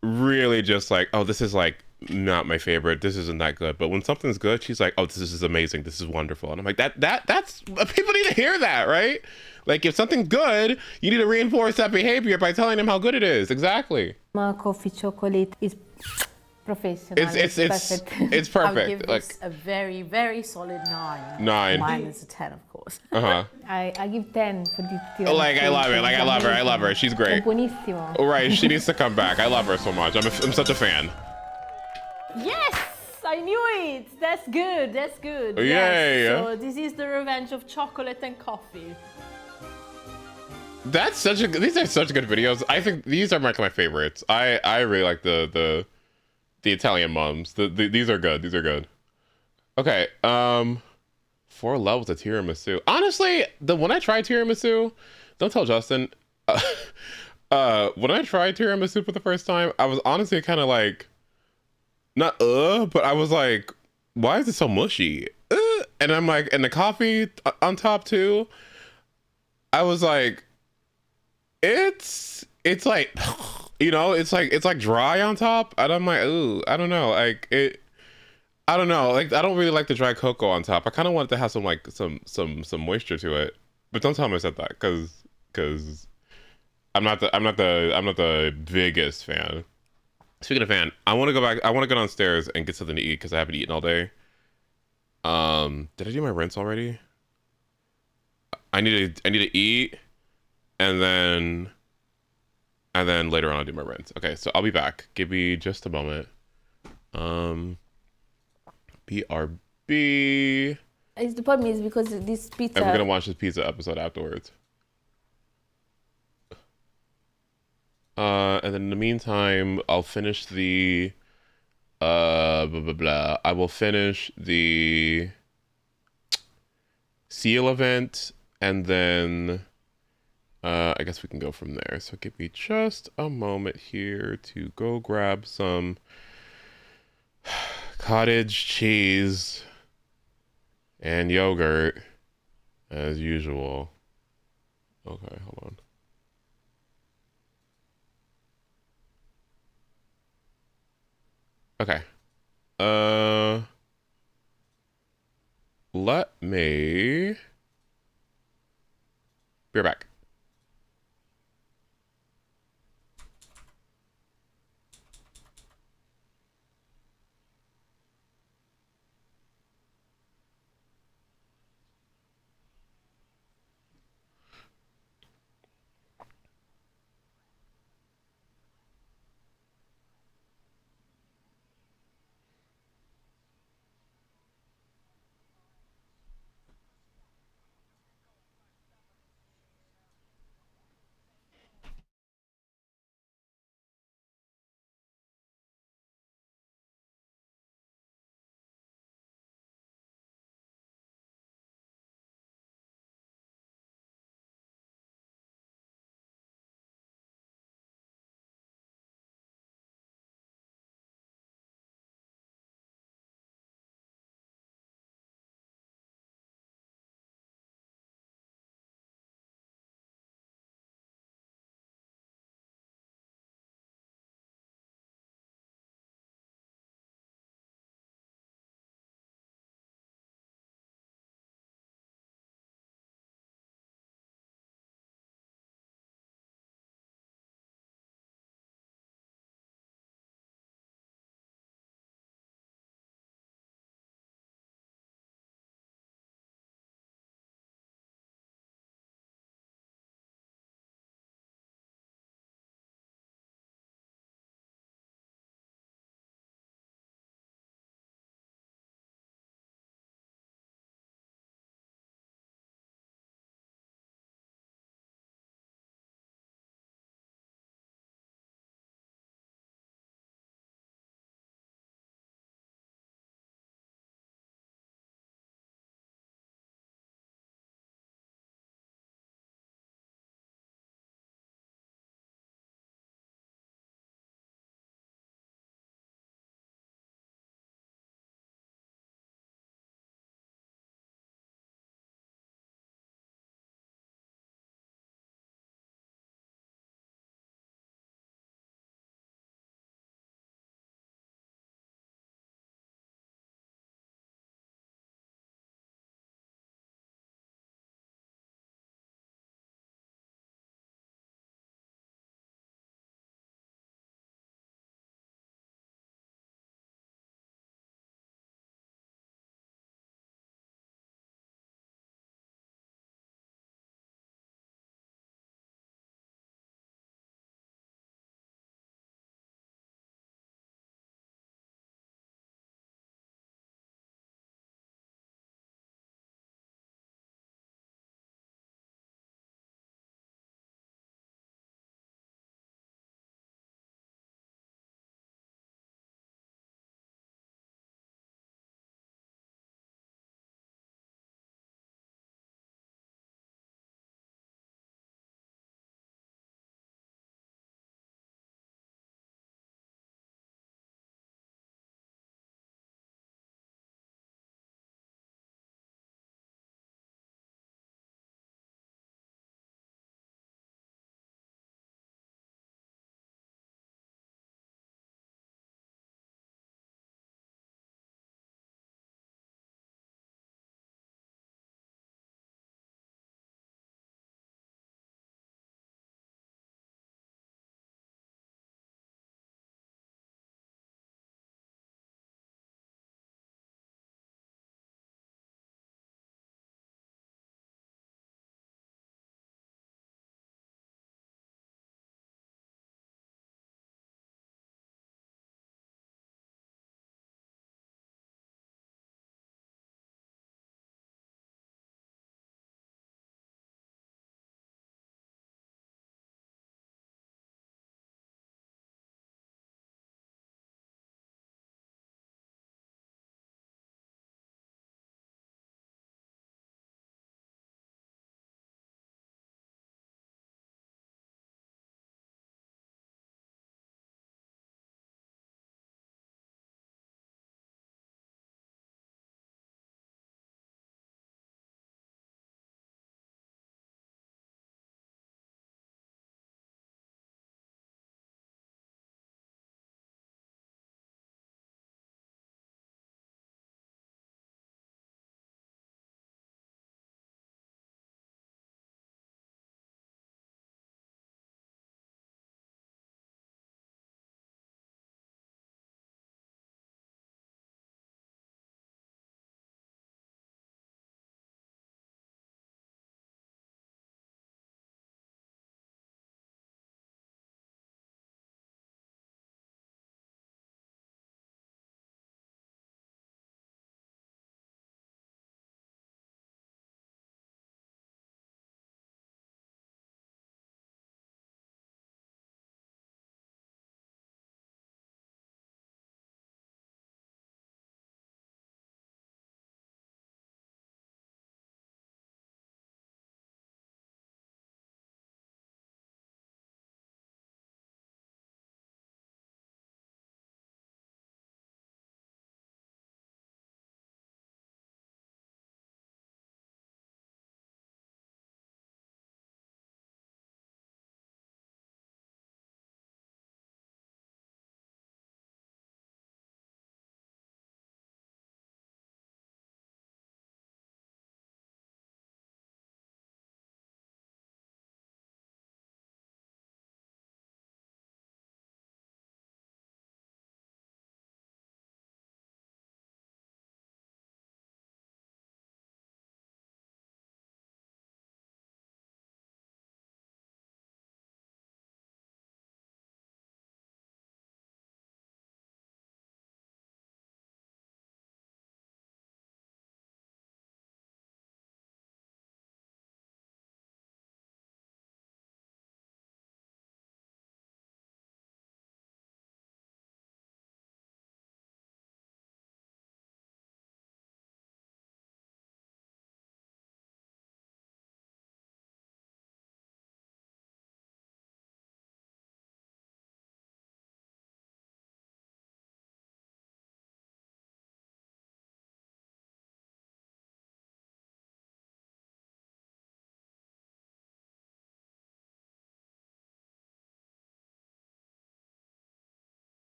really just like, oh, this is like not my favorite, this isn't that good, but when something's good, she's like, oh, this is amazing, this is wonderful. And I'm like, that's people need to hear that, right? Like if something's good, you need to reinforce that behavior by telling them how good it is. Exactly. Coffee chocolate is professional. It's perfect. It's perfect. I'll give like this a very, very solid 9. 9. Mine is a 10, of course. I give 10 for this tiramisu. Like I love it. Like I love her. She's great. Buonissimo. Right, she needs to come back. I love her so much. I'm such a fan. Yes, I knew it. That's good. That's good. Yay. Yes. So this is the revenge of chocolate and coffee. These are such good videos. I think these are my favorites. I really like the Italian mums. These are good. These are good. Okay. 4 levels of tiramisu. Honestly, when I tried tiramisu, don't tell Justin. When I tried tiramisu for the first time, I was honestly kind of like, not but I was like, why is it so mushy? And I'm like, and the coffee on top too. I was like, it's like, you know, it's like dry on top, and I'm like, ooh, I don't know, like I don't know, like I don't really like the dry cocoa on top. I kind of want it to have some like some moisture to it, but don't tell me I said that, because I'm not the biggest fan. Speaking of fan, I want to go downstairs and get something to eat because I haven't eaten all day. Did I do my rinse already? I need to eat, and then later on I'll do my rinse. Okay, so I'll be back. Give me just a moment. BRB. The problem is because this pizza. And we're gonna watch this pizza episode afterwards. And then in the meantime, I'll finish the Blah, blah, blah. I will finish the seal event, and then I guess we can go from there. So give me just a moment here to go grab some cottage cheese and yogurt as usual. Okay, hold on. Okay. Let me be right back.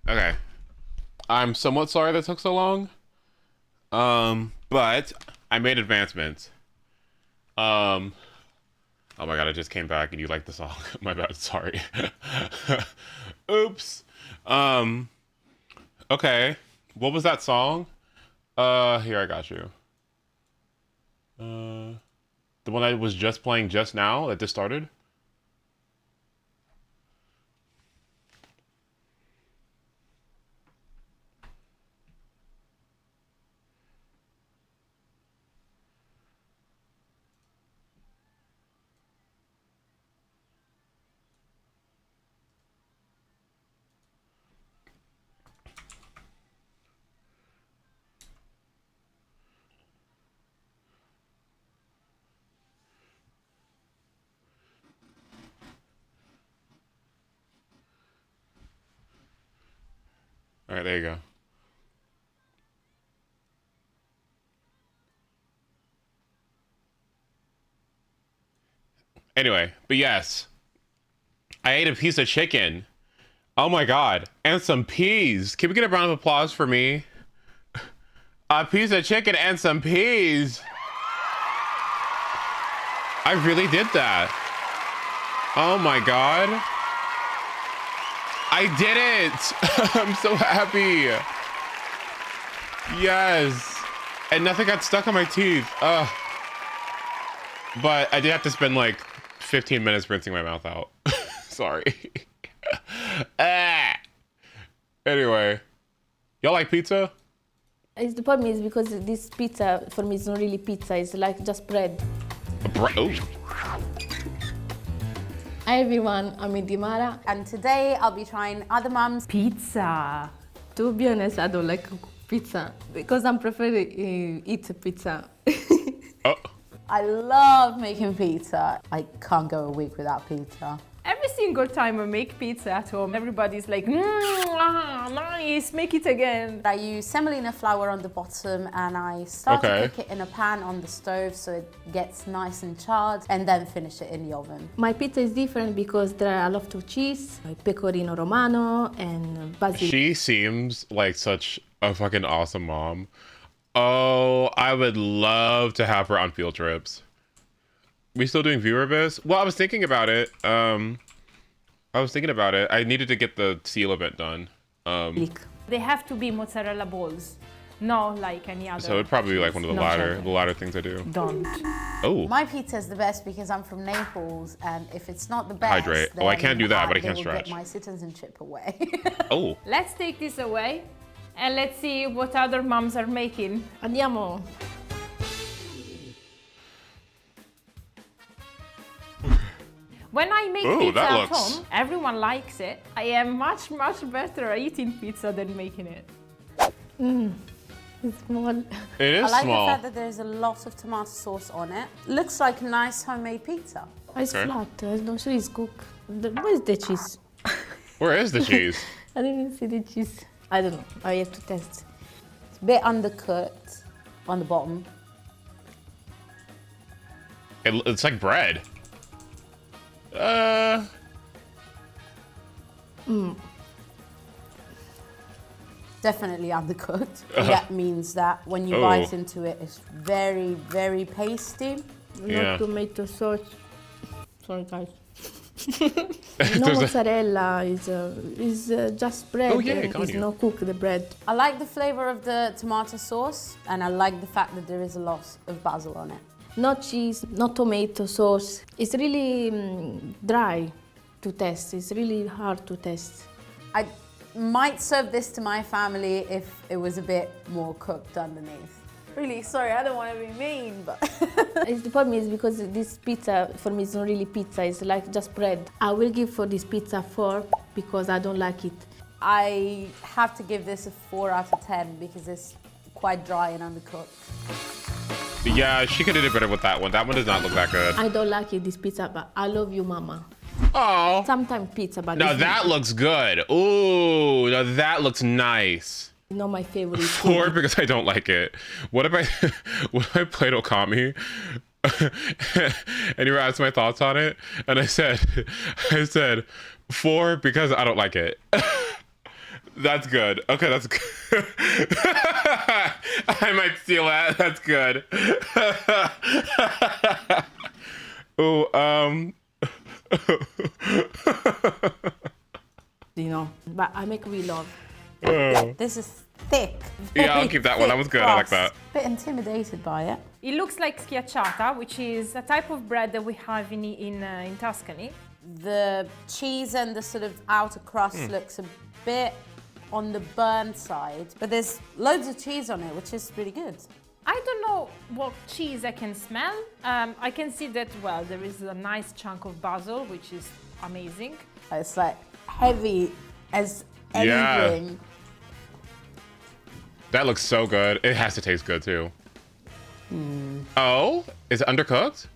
Okay. I'm somewhat sorry that took so long. But I made advancements. Oh my god, I just came back and you liked the song. My bad, sorry. Oops. Okay. What was that song? Here, I got you. The one I was just playing just now that just started? All right, there you go. Anyway, but yes, I ate a piece of chicken. Oh my god, and some peas. Can we get a round of applause for me? A piece of chicken and some peas. I really did that. Oh my god. I did it! I'm so happy. Yes. And nothing got stuck on my teeth. But I did have to spend like 15 minutes rinsing my mouth out. Sorry. Anyway. Y'all like pizza? The problem is because this pizza, for me, is not really pizza. It's like just bread. Oh. Hi everyone, I'm Dimara. And today I'll be trying other mums' Pizza. To be honest, I don't like pizza because I prefer to eat pizza. I love making pizza. I can't go a week without pizza. Every single time I make pizza at home, everybody's like, nice, make it again. I use semolina flour on the bottom and I start to cook it in a pan on the stove so it gets nice and charred and then finish it in the oven. My pizza is different because there are a lot of cheese, like pecorino romano and basil. She seems like such a fucking awesome mom. Oh, I would love to have her on field trips. We still doing viewer biz? Well, I was thinking about it. I needed to get the seal event done. They have to be mozzarella balls, not like any other. So it'd probably be like one of the latter things I do. Don't. Oh. My pizza is the best because I'm from Naples, and if it's not the best, Hydrate. Oh, I can't do that, but I can will stretch. Get my citizenship away. Oh. Let's take this away and let's see what other moms are making. Andiamo. When I make pizza at home, everyone likes it. I am much, much better at eating pizza than making it. It's small. It is I like small. the fact that there's a lot of tomato sauce on it. Looks like a nice homemade pizza. It's flat. I'm not sure it's cooked. Where's the cheese? Where is the cheese? I didn't see the cheese. I don't know. I have to test. It's a bit undercooked on the bottom. It's like bread. Definitely undercooked. That means that when you bite into it, it's very, very pasty. No tomato sauce. Sorry, guys. No mozzarella is just bread. It's not cooked, the bread. I like the flavor of the tomato sauce, and I like the fact that there is a lot of basil on it. No cheese, no tomato sauce. It's really dry to taste. It's really hard to taste. I might serve this to my family if it was a bit more cooked underneath. Really sorry, I don't want to be mean, but... The problem is because this pizza, for me, is not really pizza. It's like just bread. I will give for this pizza 4 because I don't like it. I have to give this a 4 out of 10 because it's quite dry and undercooked. Yeah, she could have did better with that one. That one does not look that good. I don't like it, this pizza, but I love you, Mama. Oh. Sometimes pizza, but Now that looks good. Ooh, now that looks nice. Not my favorite. 4 because I don't like it. What if I played Okami and you were asking my thoughts on it, and I said 4 because I don't like it. That's good. Okay, that's good. I might steal that. That's good. Ooh, You know, but I make real love. Oh. This is thick. Yeah, I'll keep that one. That was good. I like that. Bit intimidated by it. It looks like schiacciata, which is a type of bread that we have in Tuscany. The cheese and the sort of outer crust looks a bit on the burnt side, but there's loads of cheese on it, which is really good. I don't know what cheese I can smell. I can see that, well, there is a nice chunk of basil, which is amazing. It's like heavy as anything. Yeah. That looks so good. It has to taste good too. Oh, is it undercooked?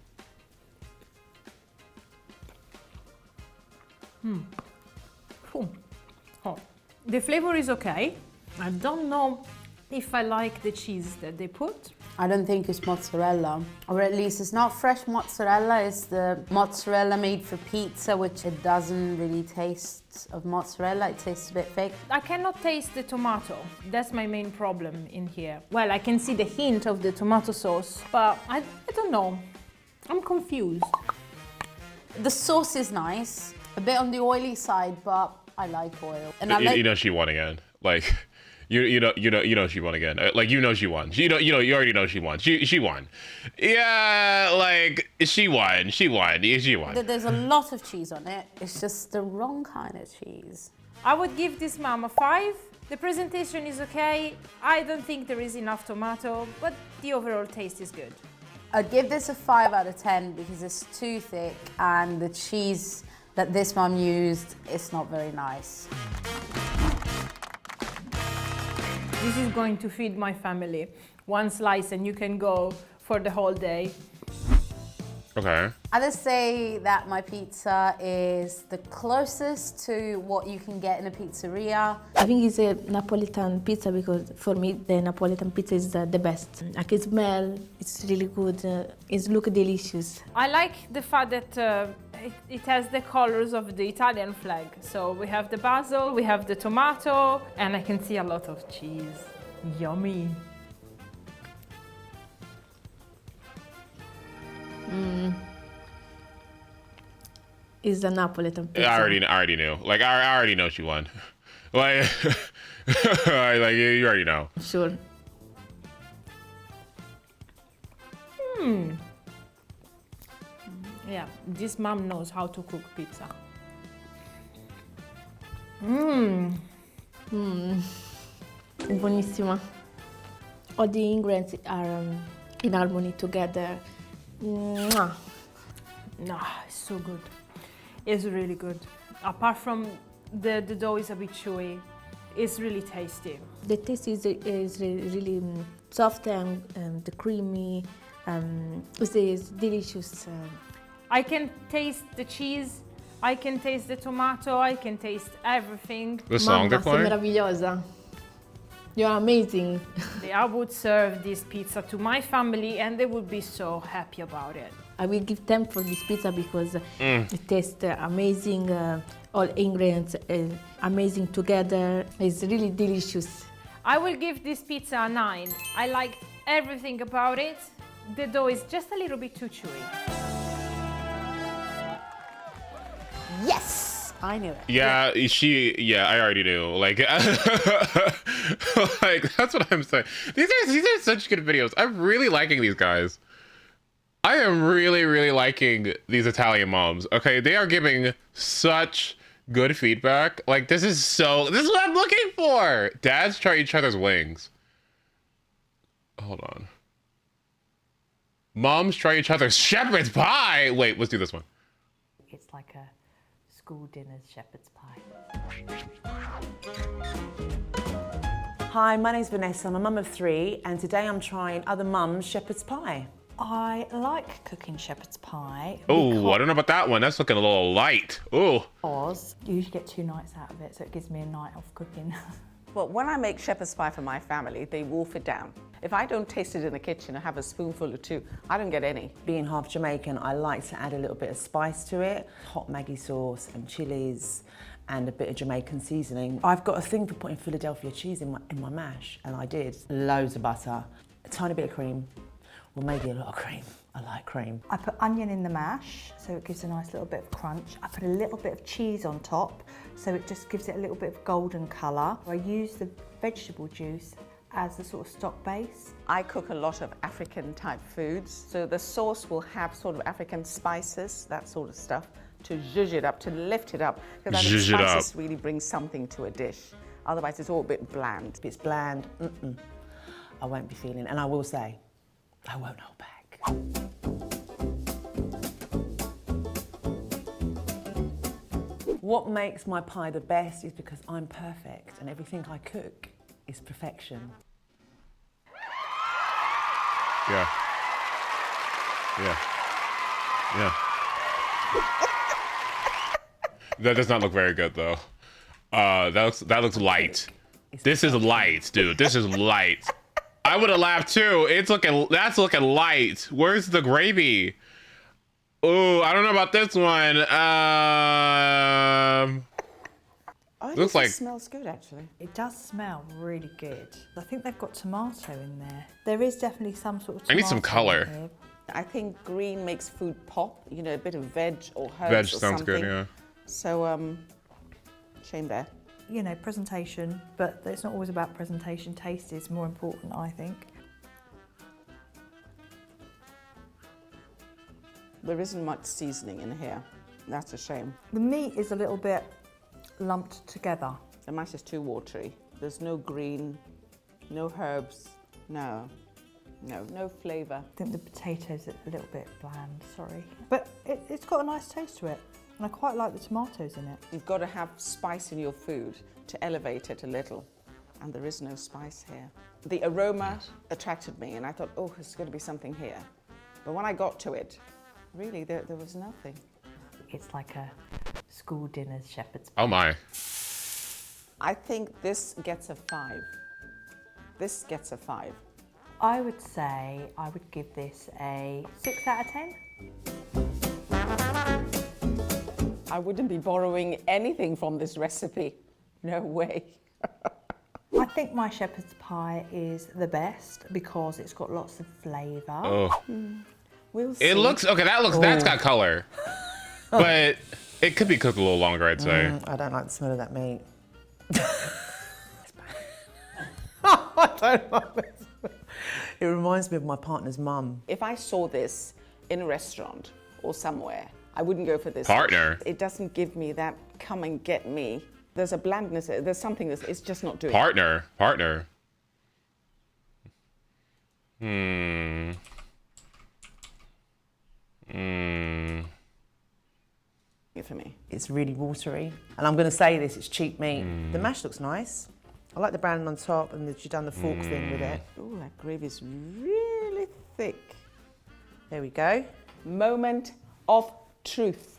Oh. The flavor is okay. I don't know if I like the cheese that they put. I don't think it's mozzarella, or at least it's not fresh mozzarella. It's the mozzarella made for pizza, which it doesn't really taste of mozzarella. It tastes a bit fake. I cannot taste the tomato. That's my main problem in here. Well, I can see the hint of the tomato sauce, but I don't know. I'm confused. The sauce is nice, a bit on the oily side, but I like oil. And I like... You know she won again. Like, you know she won again. Like, you know she won. You already know she won. She won. Yeah, like she won. She won. There's a lot of cheese on it. It's just the wrong kind of cheese. I would give this mom a 5. The presentation is okay. I don't think there is enough tomato, but the overall taste is good. I'd give this a 5 out of 10 because it's too thick and the cheese that this mom used is not very nice. This is going to feed my family. One slice and you can go for the whole day. Okay. I'd just say that my pizza is the closest to what you can get in a pizzeria. I think it's a Napolitan pizza because for me the Napolitan pizza is the best. I can smell, it's really good, it looks delicious. I like the fact that it has the colors of the Italian flag. So we have the basil, we have the tomato, and I can see a lot of cheese. Yummy. It's a Napolitan pizza. I already knew. Like, I already know she won. Like, like you already know. Sure. Yeah, this mom knows how to cook pizza. Buonissima. All the ingredients are in harmony together. Mwah. It's so good. It's really good. Apart from the dough is a bit chewy, it's really tasty. The taste is really soft and creamy. It's delicious. I can taste the cheese, I can taste the tomato, I can taste everything. The song they're Mamma, sei playing? meravigliosa. You're amazing. I would serve this pizza to my family and they would be so happy about it. I will give 10 for this pizza because it tastes amazing. All ingredients amazing together. It's really delicious. I will give this pizza a 9. I liked everything about it. The dough is just a little bit too chewy. Yes! I knew it. Yeah, I already knew. Like, like that's what I'm saying. These are such good videos. I'm really liking these guys. I am really liking these Italian moms. Okay, they are giving such good feedback. Like, this is what I'm looking for. Dads try each other's wings. Hold on. Moms try each other's shepherd's pie. Wait, let's do this one. It's like a school dinner's shepherd's pie. Hi, my name's Vanessa. I'm a mum of 3, and today I'm trying other mums' shepherd's pie. I like cooking shepherd's pie. Oh, I don't know about that one. That's looking a little light. Oh. Because you usually get 2 nights out of it, so it gives me a night of cooking. But when I make shepherd's pie for my family, they wolf it down. If I don't taste it in the kitchen and have a spoonful or 2, I don't get any. Being half Jamaican, I like to add a little bit of spice to it. Hot Maggi sauce and chilies and a bit of Jamaican seasoning. I've got a thing for putting Philadelphia cheese in my mash, and I did. Loads of butter, a tiny bit of cream, or maybe a lot of cream. I like cream. I put onion in the mash, so it gives a nice little bit of crunch. I put a little bit of cheese on top, so it just gives it a little bit of golden colour. I use the vegetable juice as a sort of stock base. I cook a lot of African type foods, so the sauce will have sort of African spices, that sort of stuff, to zhuzh it up, to lift it up, because I think spices really bring something to a dish. Otherwise it's all a bit bland. If it's bland, I won't be feeling, and I will say, I won't hold back. What makes my pie the best is because I'm perfect and everything I cook is perfection. Yeah. Yeah. Yeah. That does not look very good though. That looks light. This is light, dude. This is light. I would have laughed too. That's looking light. Where's the gravy? Ooh, I don't know about this one. Looks like it smells good actually. It does smell really good. I think they've got tomato in there. There is definitely some sort of tomato. I need some color. In here. I think green makes food pop, you know, a bit of veg or herbs Veg or sounds something. good, yeah. So, shame there. You know, presentation, but it's not always about presentation. Taste is more important, I think. There isn't much seasoning in here. That's a shame. The meat is a little bit lumped together. The mash is too watery. There's no green, no herbs, no flavour. I think the potatoes are a little bit bland, sorry. But it's got a nice taste to it. And I quite like the tomatoes in it. You've got to have spice in your food to elevate it a little. And there is no spice here. The aroma attracted me and I thought, oh, there's going to be something here. But when I got to it, really, there was nothing. It's like a school dinner's shepherd's pie. Oh my. I think this gets a 5. This gets a 5. I would say I would give this a 6 out of 10. I wouldn't be borrowing anything from this recipe. No way. I think my shepherd's pie is the best because it's got lots of flavour. Oh. We'll see. It looks okay. That's got color, but it could be cooked a little longer, I'd say. I don't like the smell of that meat. I don't like it. It reminds me of my partner's mum. If I saw this in a restaurant or somewhere, I wouldn't go for this. Partner. It doesn't give me that come and get me. There's a blandness, there's something that's it's just not doing. Partner. For me. It's really watery. And I'm going to say this, it's cheap meat. The mash looks nice. I like the browning on top and that you've done the fork thing with it. Oh, that gravy's really thick. There we go. Moment of truth.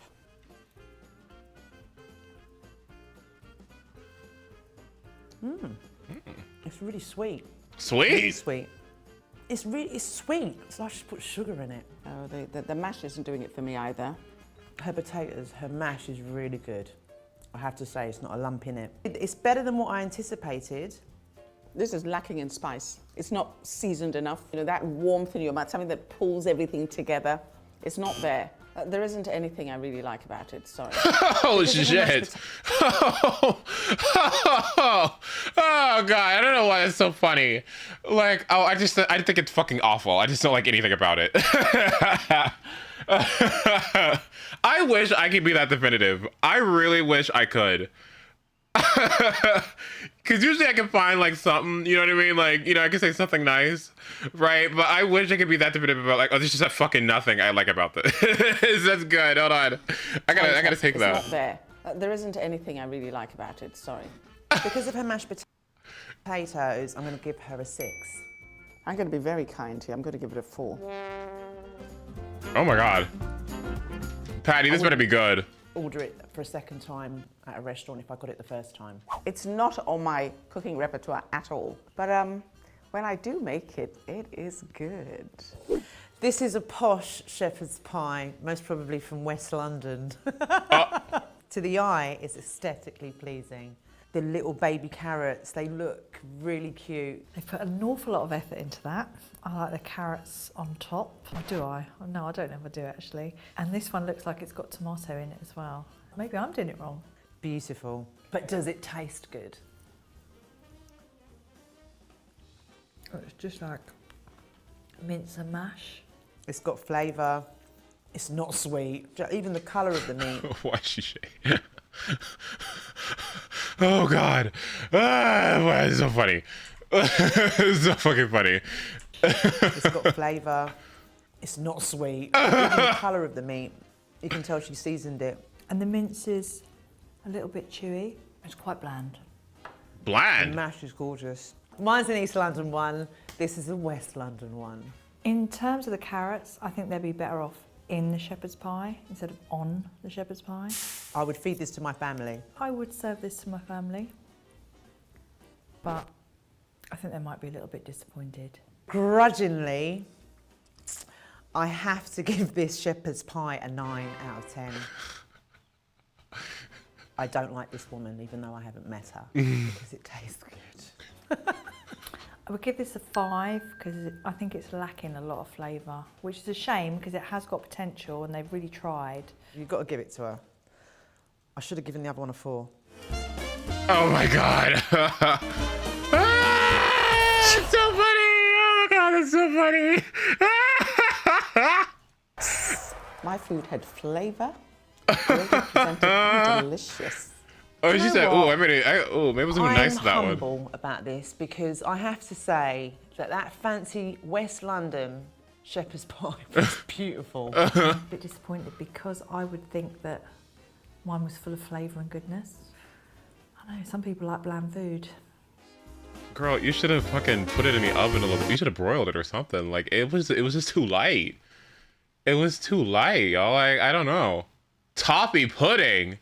It's really sweet. Sweet? Really sweet. It's sweet. It's like she put sugar in it. Oh, the mash isn't doing it for me either. Her potatoes, her mash is really good. I have to say, it's not a lump in it. It's better than what I anticipated. This is lacking in spice. It's not seasoned enough. You know, that warmth in your mouth, something that pulls everything together. It's not there. There isn't anything I really like about it, sorry. Oh shit. Oh god, I don't know why it's so funny. Like, I think it's fucking awful. I just don't like anything about it. I wish I could be that definitive. I really wish I could. Because usually I can find like something, you know what I mean? Like, you know, I can say something nice, right? But I wish I could be that definitive about like, oh, there's just a fucking nothing I like about this. That's good. Hold on. I gotta take that. It's not there. There isn't anything I really like about it, sorry. Because of her mashed potatoes, I'm going to give her a 6. I'm going to be very kind here. I'm going to give it a 4. Oh my god. Patty, this better be good. Order it for a second time at a restaurant if I got it the first time. It's not on my cooking repertoire at all. But when I do make it, it is good. This is a posh shepherd's pie, most probably from West London. To the eye, it's aesthetically pleasing. The little baby carrots, they look really cute. They put an awful lot of effort into that. I like the carrots on top. Or do I? Oh, no, I don't ever do actually. And this one looks like it's got tomato in it as well. Maybe I'm doing it wrong. Beautiful. But does it taste good? Oh, it's just like mince and mash. It's got flavour. It's not sweet. Even the colour of the meat. Why is she shaking? Oh God! Why is it so funny? It's so fucking funny. It's got flavour. It's not sweet. Even the colour of the meat. You can tell she seasoned it. And the mince is a little bit chewy. It's quite bland. Bland? The mash is gorgeous. Mine's an East London one. This is a West London one. In terms of the carrots, I think they'd be better off in the shepherd's pie instead of on the shepherd's pie. I would feed this to my family. I would serve this to my family, but I think they might be a little bit disappointed. Grudgingly, I have to give this shepherd's pie a 9 out of 10. I don't like this woman, even though I haven't met her, because it tastes good. I would give this a 5 because I think it's lacking a lot of flavour, which is a shame because it has got potential and they've really tried. You've got to give it to her. I should have given the other one a 4. Oh my God! It's so funny! Oh my God, it's so funny! My food had flavour, well presented, and delicious. Oh, she said, "Oh, I made it. Maybe it was even nice to that one." I'm humble about this because I have to say that fancy West London shepherd's pie was beautiful. I'm a bit disappointed because I would think that mine was full of flavour and goodness. I know, some people like bland food. Girl, you should have fucking put it in the oven a little bit. You should have broiled it or something. Like, it was just too light. It was too light, y'all. Like, I don't know. Toffee pudding?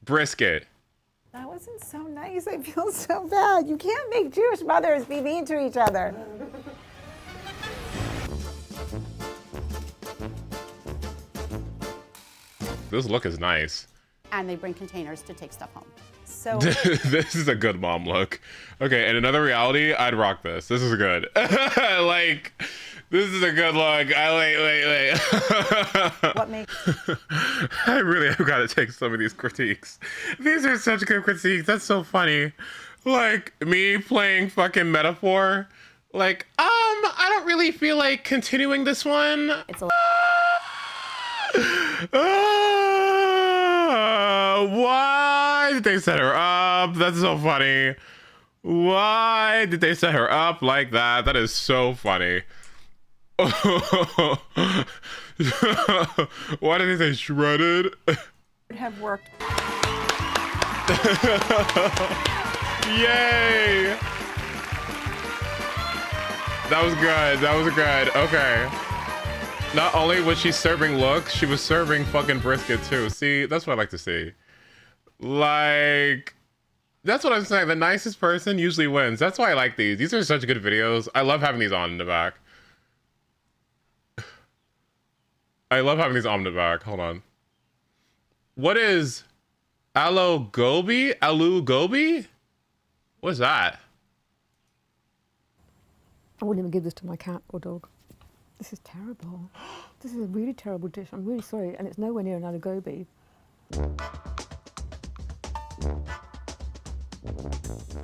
Brisket. That wasn't so nice. I feel so bad. You can't make Jewish mothers be mean to each other. This look is nice. And they bring containers to take stuff home. So This is a good mom look. Okay, in another reality, I'd rock this. This is good. Like, this is a good look. Wait. What makes... I really have got to take some of these critiques. These are such good critiques. That's so funny. Like, me playing fucking Metaphor. Like, I don't really feel like continuing this one. It's a... Why did they set her up? That's so funny. Why did they set her up like that? That is so funny. Why did they say shredded? Would have worked. Yay! That was good. That was good. Okay. Not only was she serving looks, she was serving fucking brisket too. See, that's what I like to see. Like, that's what I'm saying. The nicest person usually wins. That's why I like these. These are such good videos. I love having these on in the back. I love having these on in the back. Hold on. What is Alu Gobi? Alu Gobi? What's that? I wouldn't even give this to my cat or dog. This is terrible. This is a really terrible dish. I'm really sorry, and it's nowhere near an Alu Gobi.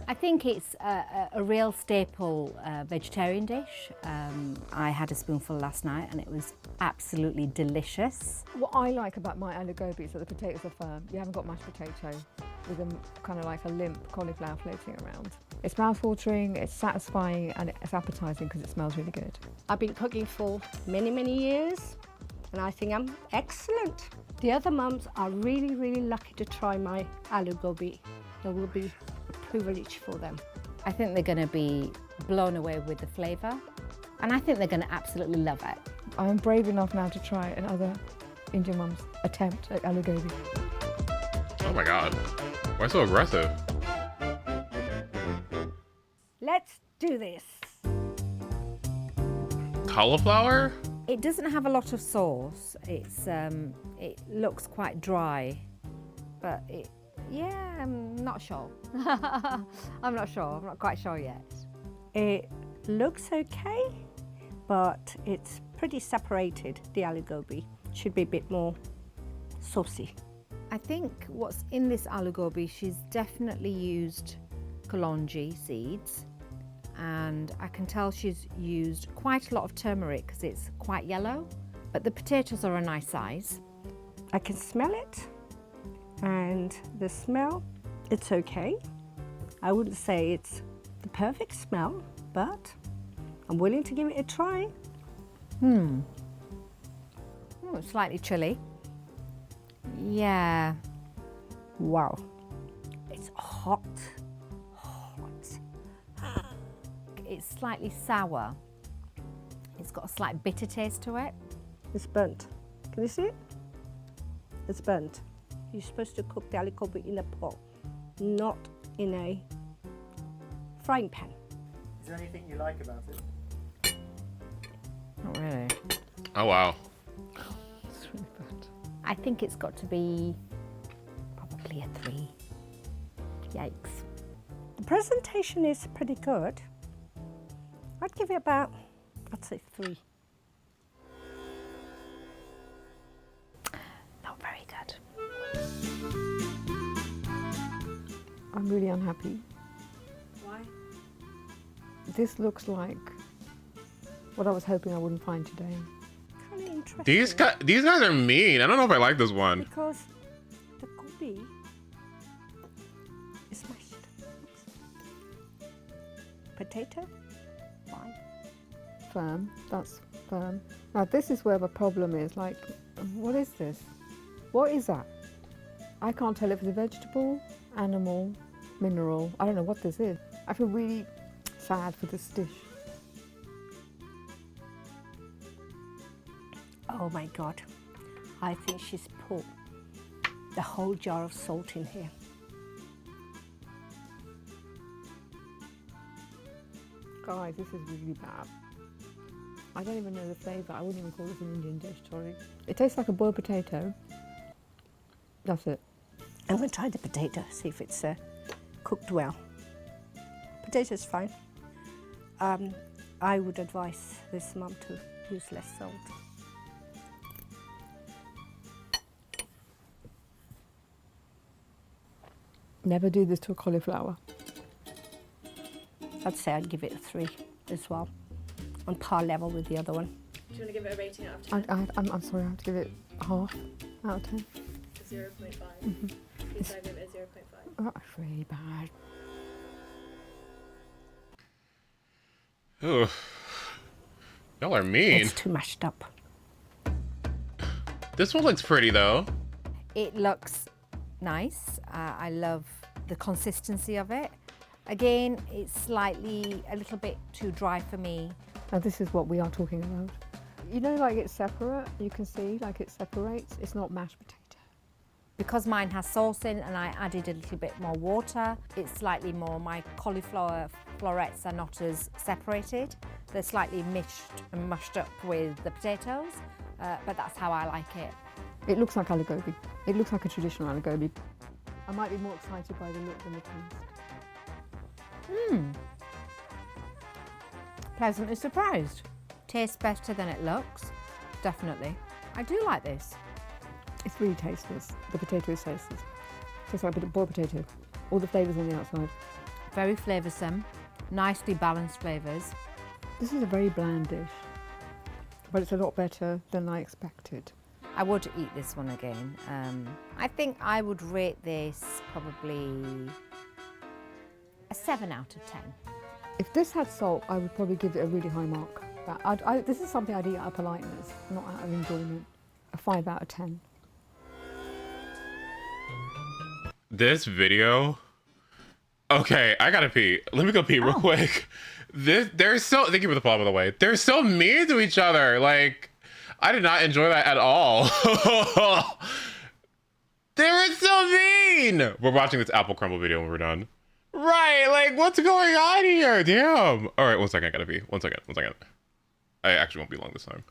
I think it's a real staple vegetarian dish. I had a spoonful last night and it was absolutely delicious. What I like about my Alu Gobi is that the potatoes are firm. You haven't got mashed potato with a kind of like a limp cauliflower floating around. It's mouth-watering, it's satisfying, and it's appetizing because it smells really good. I've been cooking for many, many years, and I think I'm excellent. The other mums are really, really lucky to try my Alu Gobi. It will be a privilege for them. I think they're going to be blown away with the flavour, and I think they're going to absolutely love it. I am brave enough now to try another Indian mum's attempt at Alu Gobi. Oh my god. Why so aggressive? Let's do this. Cauliflower? It doesn't have a lot of sauce. It looks quite dry, but yeah, I'm not sure. I'm not sure. I'm not quite sure yet. It looks okay, but it's pretty separated, the aloo gobi. Should be a bit more saucy. I think what's in this aloo gobi, she's definitely used kalonji seeds, and I can tell she's used quite a lot of turmeric because it's quite yellow, but the potatoes are a nice size. I can smell it, and the smell, it's okay. I wouldn't say it's the perfect smell, but I'm willing to give it a try. Oh, it's slightly chilly. Yeah. Wow. It's hot. It's slightly sour. It's got a slight bitter taste to it. It's burnt. Can you see it? It's burnt. You're supposed to cook the aloo gobi in a pot, not in a frying pan. Is there anything you like about it? Not really. Oh, wow. It's really bad. I think it's got to be probably a 3. Yikes. The presentation is pretty good. I'd give it about, I'd say 3. Not very good. I'm really unhappy. Why? This looks like what I was hoping I wouldn't find today. Kind of interesting. These guys are mean. I don't know if I like this one. Because the gobi is mashed. Potato, fine. Firm, that's firm. Now this is where the problem is, like, what is this? What is that? I can't tell if it's a vegetable, animal, mineral. I don't know what this is. I feel really sad for this dish. Oh my God. I think she's put the whole jar of salt in here. Guys, this is really bad. I don't even know the flavour. I wouldn't even call this an Indian dish, sorry. It tastes like a boiled potato. That's it. I'm going to try the potato, see if it's cooked well. Potato's fine. I would advise this mum to use less salt. Never do this to a cauliflower. I'd say I'd give it a 3 as well, on par level with the other one. Do you want to give it a rating out of 10? I'm sorry, I have to give it half out of 10. 0.5. Please I give it a 0.5. Oh, it's really bad. Ugh. Y'all are mean. It's too mashed up. This one looks pretty though. It looks nice. I love the consistency of it. Again, it's a little bit too dry for me. Now this is what we are talking about. You know, like it's separate, you can see, like it separates. It's not mashed potato. Because mine has sauce in and I added a little bit more water, it's slightly more, my cauliflower florets are not as separated. They're slightly mixed and mushed up with the potatoes, but that's how I like it. It looks like aloo gobi. It looks like a traditional aloo gobi. I might be more excited by the look than the taste. Pleasantly surprised. Tastes better than it looks, definitely. I do like this. It's really tasteless. The potato is tasteless. Tastes like a boiled potato. All the flavours on the outside. Very flavoursome, nicely balanced flavours. This is a very bland dish, but it's a lot better than I expected. I would eat this one again. I think I would rate this probably a 7 out of 10. If this had salt, I would probably give it a really high mark. This is something I'd eat out of politeness, not out of enjoyment. A 5 out of 10. This video. Okay, I gotta pee. Let me go pee real quick. They're so. Thank you for the follow, by the way. They're so mean to each other. Like, I did not enjoy that at all. They were so mean. We're watching this apple crumble video when we're done. Right, like, what's going on here? Damn. All right, 1 second. I gotta pee. 1 second. I actually won't be long this time.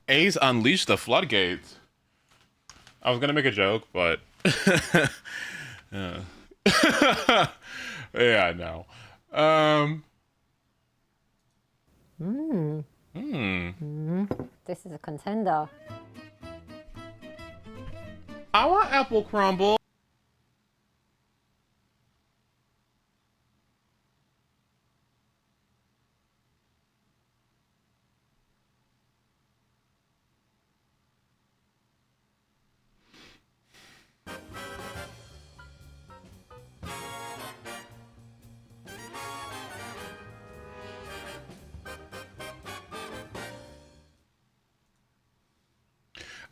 A's unleashed the floodgates. I was gonna make a joke, but yeah, yeah, no. This is a contender. I want apple crumble.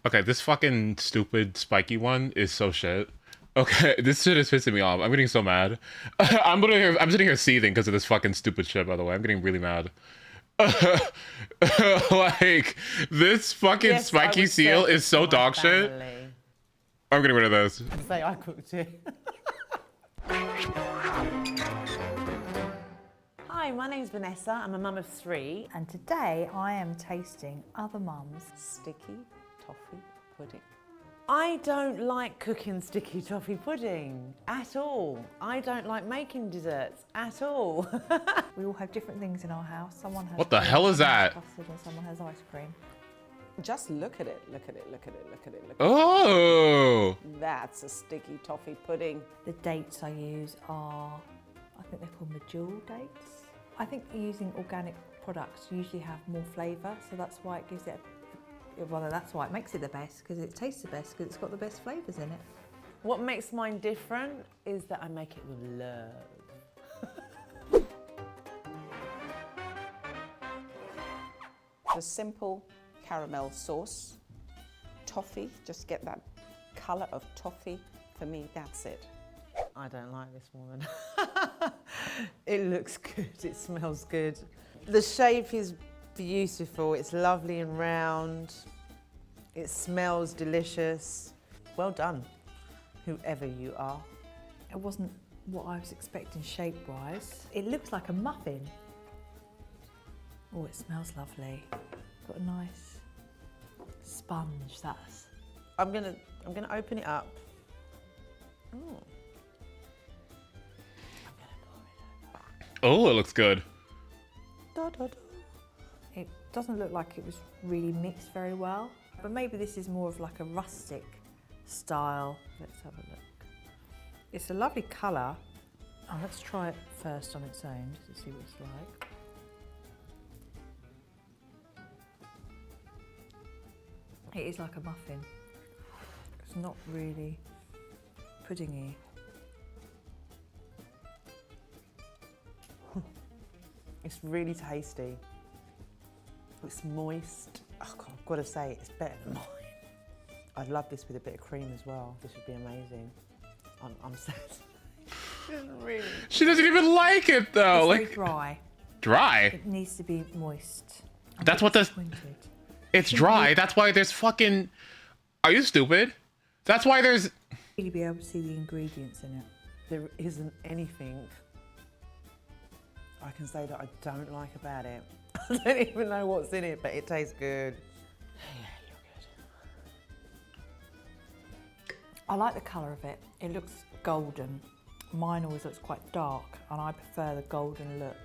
Okay, this fucking stupid spiky one is so shit. Okay, this shit is pissing me off. I'm getting so mad. I'm sitting here seething because of this fucking stupid shit, by the way. I'm getting really mad. Like, this fucking spiky seal is so dog shit. I'm getting rid of this. Say I cooked it. Hi, my name's Vanessa. I'm a mum of 3. And today I am tasting other mums' sticky toffee pudding. I don't like cooking sticky toffee pudding at all. I don't like making desserts at all. We all have different things in our house. Someone has What the hell is that? custard and someone has ice cream. Just look at it, look at it, look at it, look at it, look at Oh! it. That's a sticky toffee pudding. The dates I use are, I think they're called medjool dates. I think using organic products usually have more flavour, so that's why it gives it, well, that's why it makes it the best, because it tastes the best, because it's got the best flavours in it. What makes mine different is that I make it with love. The simple caramel sauce, toffee, just get that colour of toffee. For me, that's it. I don't like this woman. It looks good, it smells good. The shape is beautiful, it's lovely and round. It smells delicious. Well done, whoever you are. It wasn't what I was expecting shape-wise. It looks like a muffin. Oh, it smells lovely. Got a nice sponge, that's. I'm gonna open it up. Ooh. Oh, it looks good. Da, da, da. It doesn't look like it was really mixed very well, but maybe this is more of like a rustic style. Let's have a look. It's a lovely colour. Oh, let's try it first on its own just to see what it's like. It is like a muffin. It's not really puddingy. It's really tasty. It's moist. Oh God, I've got to say, it's better than mine. I'd love this with a bit of cream as well. This would be amazing. I'm sad. Really. She doesn't even like it though. It's Like very dry. Dry. It needs to be moist. That's what this. It's dry. That's why there's fucking. Are you stupid? That's why there's. Really be able to see the ingredients in it. There isn't anything I can say that I don't like about it. I don't even know what's in it, but it tastes good. Yeah, you're good. I like the colour of it. It looks golden. Mine always looks quite dark, and I prefer the golden look.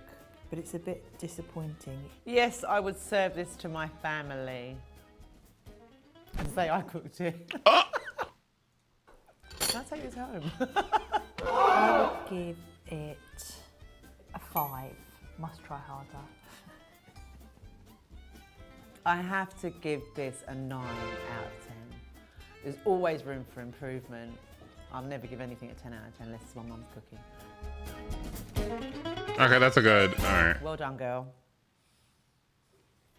But it's a bit disappointing. Yes, I would serve this to my family. And say I cooked it. Can I take this home? I would give it a 5. Must try harder. I have to give this a 9 out of 10. There's always room for improvement. I'll never give anything a 10 out of 10 unless it's my mum's cooking. Okay, that's a good. All right. Well done, girl.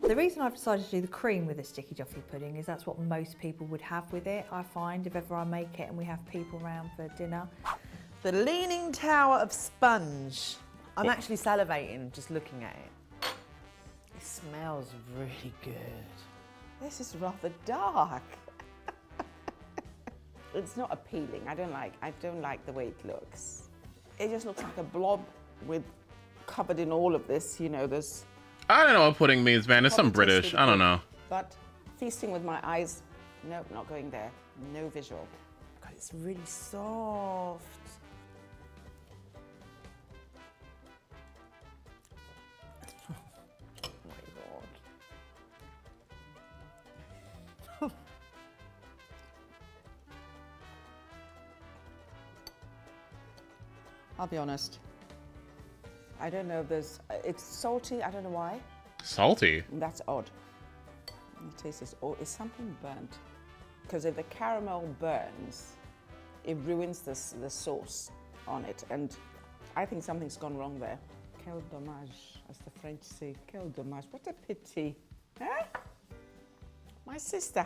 The reason I've decided to do the cream with the sticky toffee pudding is that's what most people would have with it, I find, if ever I make it and we have people around for dinner. The Leaning Tower of Sponge. I'm actually salivating just looking at it. It smells really good. This is rather dark. It's not appealing. I don't like the way it looks. It just looks like a blob with covered in all of this, you know, there's. I don't know what pudding means, man. It's some British. I don't know. But feasting with my eyes. Nope, not going there. No visual. God, it's really soft. Oh my God. I'll be honest. I don't know, it's salty, I don't know why. Salty? That's odd. The taste is odd. Is something burnt? Because if the caramel burns, it ruins the sauce on it. And I think something's gone wrong there. Quel dommage, as the French say. Quel dommage, what a pity. Eh? My sister,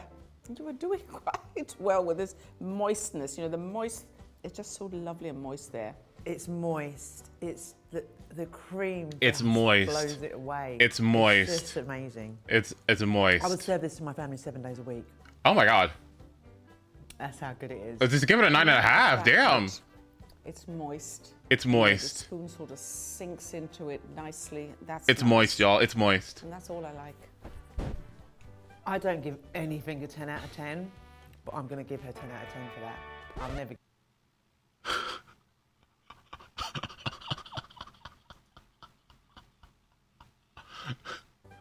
you were doing quite well with this moistness. You know, the moist, it's just so lovely and moist there. It's moist. It's the cream. It's just moist. Blows it away. It's moist. It's just amazing. It's moist. I would serve this to my family 7 days a week. Oh my God. That's how good it is. Just give it a 9.5. Damn. It's moist. It's You know, moist. the spoon sort of sinks into it nicely. That's It's nice. moist, y'all. It's moist. And that's all I like. I don't give anything a 10 out of 10, but I'm going to give her 10 out of 10 for that. I'll never.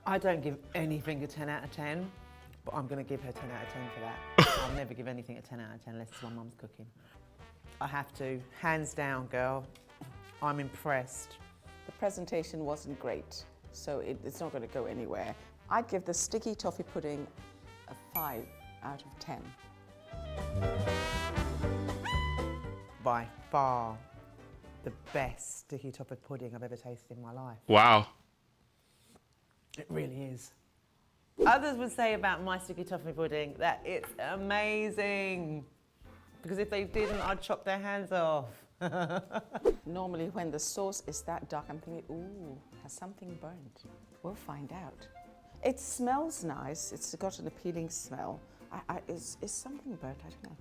I don't give anything a 10 out of 10, but I'm going to give her 10 out of 10 for that. I'll never give anything a 10 out of 10 unless it's my mum's cooking. I have to. Hands down, girl. I'm impressed. The presentation wasn't great, so it's not going to go anywhere. I'd give the sticky toffee pudding a 5 out of 10. By far the best sticky toffee pudding I've ever tasted in my life. Wow. It really is. Others would say about my sticky toffee pudding that it's amazing. Because if they didn't, I'd chop their hands off. Normally when the sauce is that dark, I'm thinking, ooh, has something burnt? We'll find out. It smells nice. It's got an appealing smell. Is something burnt? I don't know.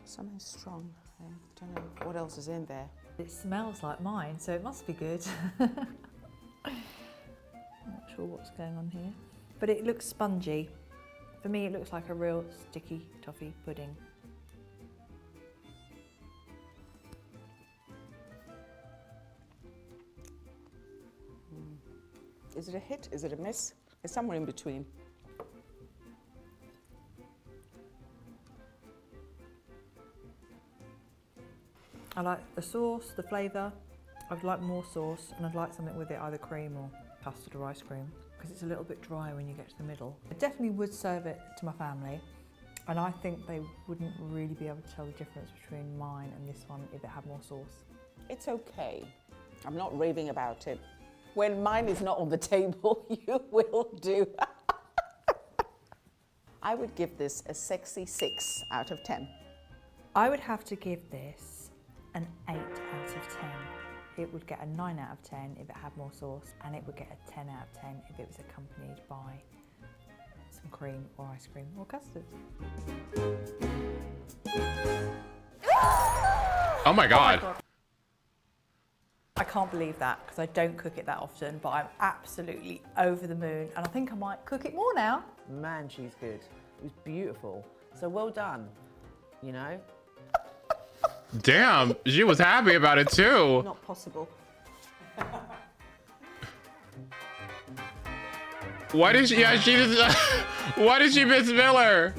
Something strong. I don't know what else is in there. It smells like mine, so it must be good. Not sure what's going on here. But it looks spongy. For me, it looks like a real sticky toffee pudding. Is it a hit? Is it a miss? It's somewhere in between. I like the sauce, the flavour. I'd like more sauce, and I'd like something with it, either cream or custard or ice cream, because it's a little bit dry when you get to the middle. I definitely would serve it to my family, and I think they wouldn't really be able to tell the difference between mine and this one if it had more sauce. It's okay. I'm not raving about it. When mine is not on the table, you will do. I would give this a sexy 6 out of 10. I would have to give this an 8 out of 10. It would get a 9 out of 10 if it had more sauce, and it would get a 10 out of 10 if it was accompanied by some cream or ice cream or custard. Oh my God. I can't believe that, because I don't cook it that often, but I'm absolutely over the moon, and I think I might cook it more now. Man, she's good. It was beautiful. So well done, you know? Damn, she was happy about it too. Not possible. Why did she? Yeah, she just. Why did she miss Miller?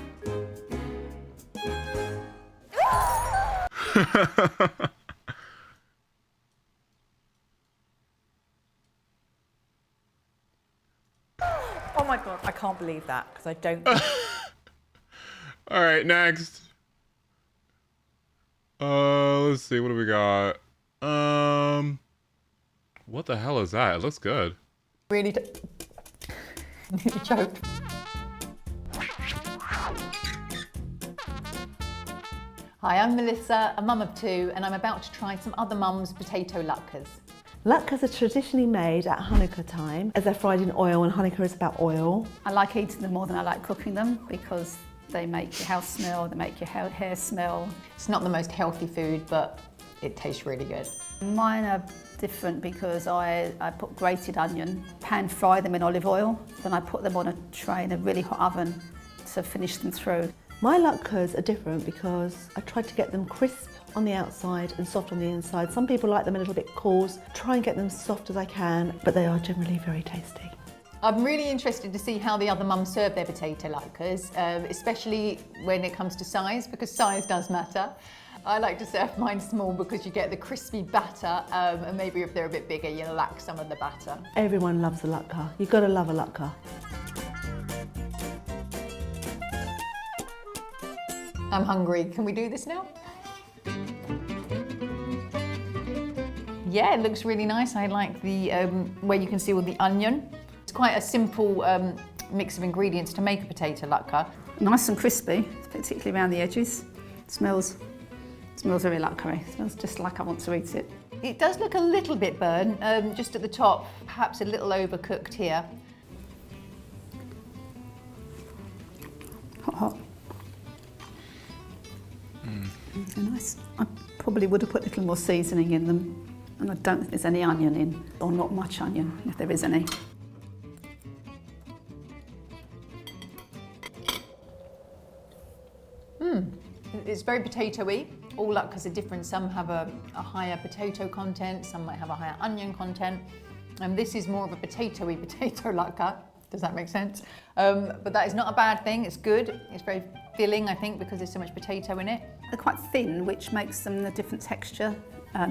Oh my God, I can't believe that, because I don't. All right, next. Let's see. What do we got? What the hell is that? It looks good. Really nearly choked. Hi, I'm Melissa, a mum of 2, and I'm about to try some other mums' potato latkes. Latkes are traditionally made at Hanukkah time, as they're fried in oil, and Hanukkah is about oil. I like eating them more than I like cooking them, because they make your house smell, they make your hair smell. It's not the most healthy food, but it tastes really good. Mine are different because I put grated onion, pan fry them in olive oil, then I put them on a tray in a really hot oven to finish them through. My latkes are different because I tried to get them crisp on the outside and soft on the inside. Some people like them a little bit coarse. Try and get them soft as I can, but they are generally very tasty. I'm really interested to see how the other mums serve their potato latkes, especially when it comes to size, because size does matter. I like to serve mine small because you get the crispy batter, and maybe if they're a bit bigger, you lack some of the batter. Everyone loves a latke. You've got to love a latke. I'm hungry. Can we do this now? Yeah, it looks really nice. I like the where you can see all the onion. It's quite a simple mix of ingredients to make a potato latke. Nice and crispy, particularly around the edges. Smells very latke-y. Smells just like I want to eat it. It does look a little bit burnt, just at the top, perhaps a little overcooked here. Hot, hot. Very nice. I probably would have put a little more seasoning in them, and I don't think there's any onion in, or not much onion, if there is any. It's very potato-y. All latkes are different. Some have a higher potato content, some might have a higher onion content. And this is more of a potato-y potato latke. Does that make sense? But that is not a bad thing. It's good. It's very filling, I think, because there's so much potato in it. They're quite thin, which makes them a different texture.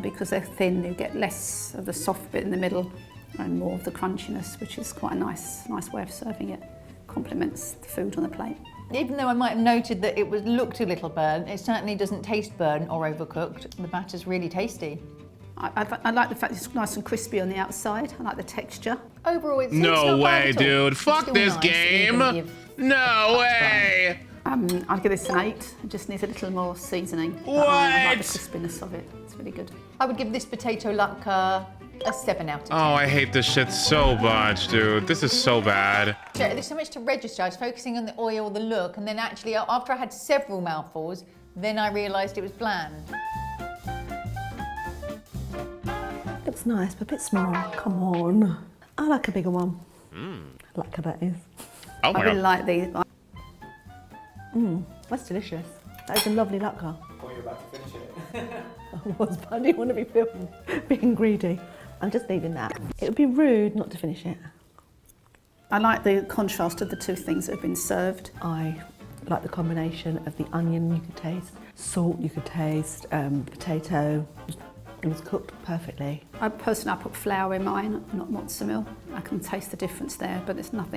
Because they're thin, you get less of the soft bit in the middle and more of the crunchiness, which is quite a nice way of serving it. Complements the food on the plate. Even though I might have noted that it looked a little burnt, it certainly doesn't taste burnt or overcooked. The batter's really tasty. I like the fact it's nice and crispy on the outside. I like the texture. Overall, it's No not bad way, at all. dude. It's Fuck still this nice, game. even if- No way. I'd give this an 8. It just needs a little more seasoning. But What? I like the crispiness of it. It's really good. I would give this potato latke a 7 out of 10. Oh, I hate this shit so much, dude. This is so bad. There's so much to register. I was focusing on the oil, the look, and then actually after I had several mouthfuls, then I realised it was bland. Looks nice, but a bit small. Come on. I like a bigger one. Latke, that is. Oh my I really God. like these. That's delicious. That is a lovely latke. Thought you were about to finish it. I was, but I didn't want to be filmed being greedy. I'm just leaving that. It would be rude not to finish it. I like the contrast of the two things that have been served. I like the combination of the onion you could taste, salt you could taste, potato. It was cooked perfectly. I put flour in mine, not mozzarella. I can taste the difference there, but it's not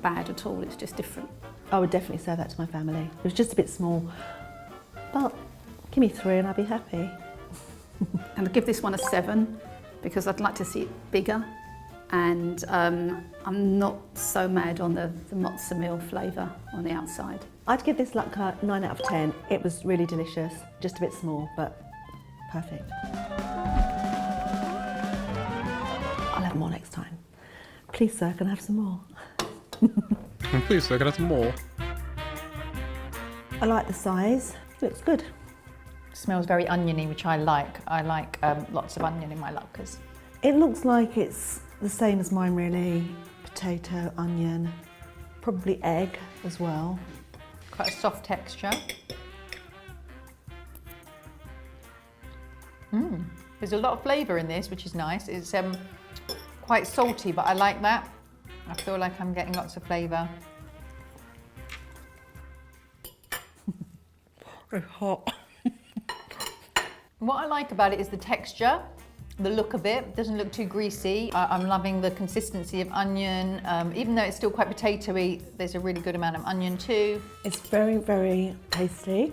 bad at all. It's just different. I would definitely serve that to my family. It was just a bit small, but give me 3 and I'd be happy. And I'd give this one a 7 because I'd like to see it bigger. And I'm not so mad on the mozzarella flavour on the outside. I'd give this latke 9 out of 10. It was really delicious, just a bit small, but perfect. I'll have more next time. Please, sir, can I have some more? Please, sir, can I have some more? I like the size. Looks good. Smells very oniony, which I like. I like lots of onion in my latkes. It looks like it's the same as mine, really. Potato, onion, probably egg as well. Quite a soft texture. There's a lot of flavour in this, which is nice. It's quite salty, but I like that. I feel like I'm getting lots of flavour. Very hot. What I like about it is the texture, the look of it. It doesn't look too greasy. I'm loving the consistency of onion. Even though it's still quite potatoey, there's a really good amount of onion too. It's very, very tasty.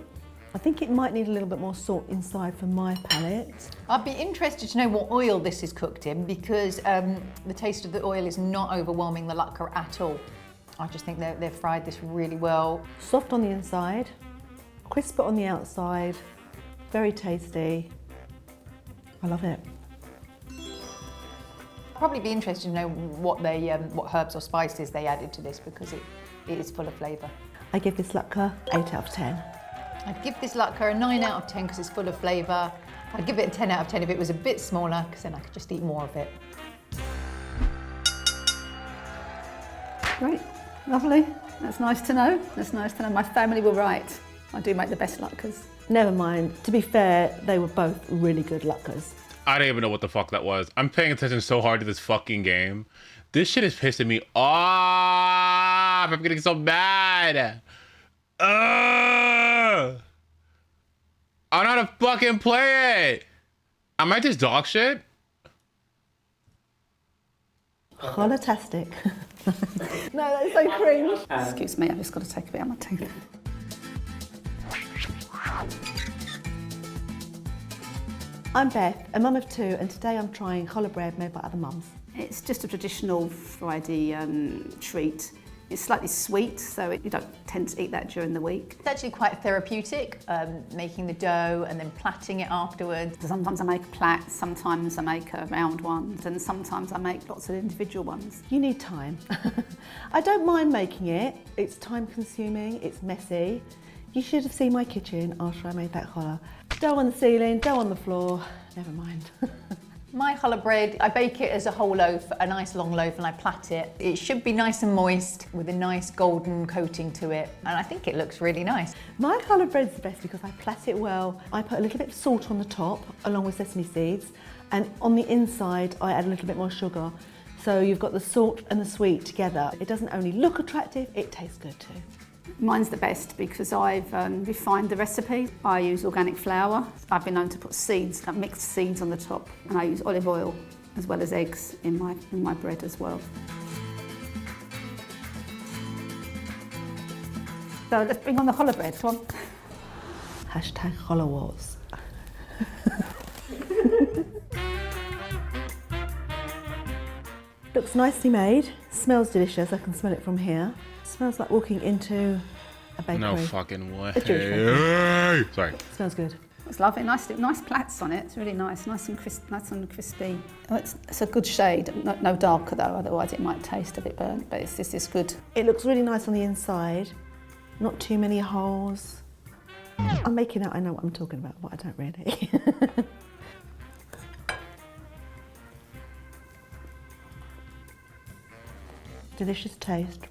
I think it might need a little bit more salt inside for my palate. I'd be interested to know what oil this is cooked in because the taste of the oil is not overwhelming the latke at all. I just think they've fried this really well. Soft on the inside, crisp on the outside, very tasty. I love it. Probably be interested to know what herbs or spices they added to this because it is full of flavour. I give this latke 8 out of 10. I'd give this latke a 9 out of 10 because it's full of flavour. I'd give it a 10 out of 10 if it was a bit smaller, because then I could just eat more of it. Great, lovely. That's nice to know. That's nice to know. My family were right. I do make the best latkes. Never mind. To be fair, they were both really good latkes. I don't even know what the fuck that was. I'm paying attention so hard to this fucking game. This shit is pissing me off. I'm getting so mad. I don't know how to fucking play it. Am I just dog shit? Holotastic. No, that's so cringe. Excuse me, I've just got to take a bit out of my teeth. I'm Beth, a mum of 2, and today I'm trying challah bread made by other mums. It's just a traditional Friday treat. It's slightly sweet, so you don't tend to eat that during the week. It's actually quite therapeutic, making the dough and then plaiting it afterwards. Sometimes I make a plait, sometimes I make a round one, and sometimes I make lots of individual ones. You need time. I don't mind making it. It's time consuming, it's messy. You should have seen my kitchen after I made that challah. Dough on the ceiling, dough on the floor, never mind. My challah bread, I bake it as a whole loaf, a nice long loaf, and I plait it. It should be nice and moist with a nice golden coating to it, and I think it looks really nice. My challah bread's the best because I plait it well. I put a little bit of salt on the top, along with sesame seeds, and on the inside I add a little bit more sugar. So you've got the salt and the sweet together. It doesn't only look attractive, it tastes good too. Mine's the best because I've refined the recipe. I use organic flour. I've been known to put seeds, like mixed seeds on the top, and I use olive oil as well as eggs in my bread as well. So let's bring on the challah bread, come on. Hashtag challah wars. Looks nicely made, smells delicious, I can smell it from here. Smells like walking into a bakery. No fucking way. A Jewish bakery. Sorry. Smells good. It's lovely, nice plaits on it. It's really nice and crispy. Oh, it's a good shade. No darker though, otherwise it might taste a bit burnt. But this is good. It looks really nice on the inside. Not too many holes. I'm making out I know what I'm talking about, but I don't really. Delicious taste.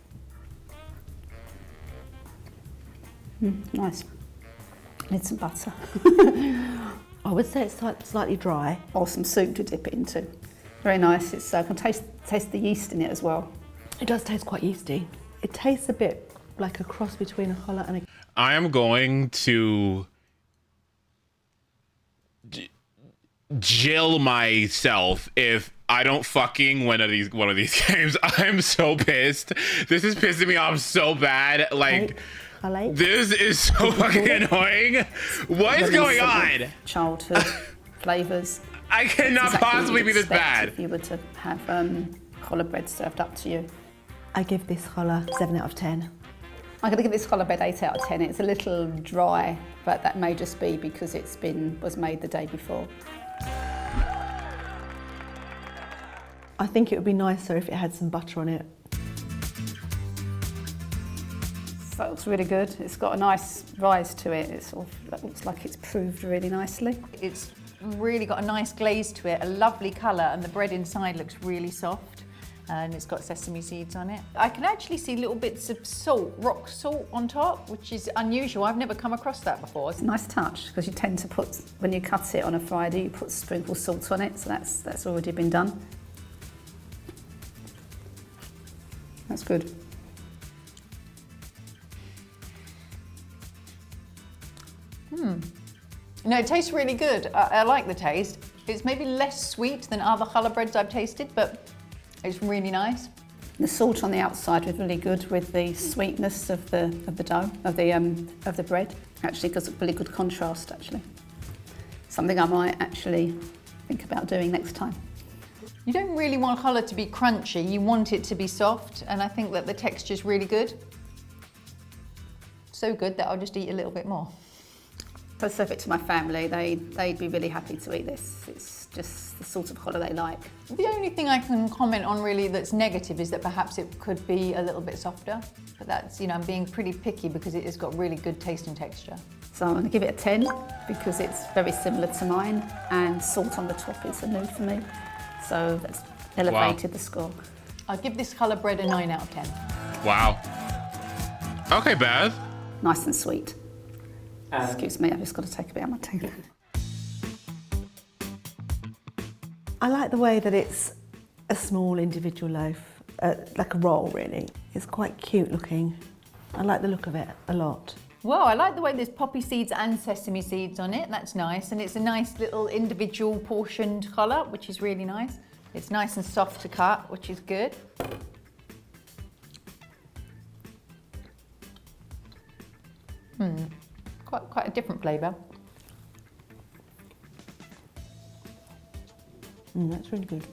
Nice. Need some butter. I would say it's slightly dry. Or some soup to dip it into. Very nice. It's I can taste the yeast in it as well. It does taste quite yeasty. It tastes a bit like a cross between a challah and a... I am going to jill myself if I don't fucking win one of these games. I'm so pissed. This is pissing me off so bad. Like, this is so fucking annoying. What is going on? Childhood flavours. I cannot possibly be this bad. If you were to have challah bread served up to you. I give this challah 7 out of 10. I'm going to give this challah bread 8 out of 10. It's a little dry, but that may just be because was made the day before. I think it would be nicer if it had some butter on it. So it looks really good. It's got a nice rise to it. It looks like it's proved really nicely. It's really got a nice glaze to it, a lovely colour, and the bread inside looks really soft. And it's got sesame seeds on it. I can actually see little bits of salt, rock salt on top, which is unusual. I've never come across that before. It's a nice touch because you tend to put, when you cut it on a Friday, you put sprinkle salt on it. So that's already been done. That's good. No, it tastes really good. I like the taste. It's maybe less sweet than other challah breads I've tasted, but it's really nice. The salt on the outside was really good with the sweetness of the dough, of the bread. Actually gives a really good contrast, actually. Something I might actually think about doing next time. You don't really want challah to be crunchy, you want it to be soft, and I think that the texture's really good. So good that I'll just eat a little bit more. If I serve it to my family, they'd be really happy to eat this. It's just the sort of challah they like. The only thing I can comment on really that's negative is that perhaps it could be a little bit softer, but that's, I'm being pretty picky because it has got really good taste and texture. So I'm going to give it a 10 because it's very similar to mine, and salt on the top is a new for me. So that's elevated the score. I'd give this challah bread a 9 out of 10. Wow. Okay, Beth. Nice and sweet. Excuse me, I've just got to take a bit out of my teeth. I like the way that it's a small individual loaf, like a roll really. It's quite cute looking. I like the look of it a lot. Well, I like the way there's poppy seeds and sesame seeds on it. That's nice. And it's a nice little individual portioned challah, which is really nice. It's nice and soft to cut, which is good. Quite a different flavour. That's really good.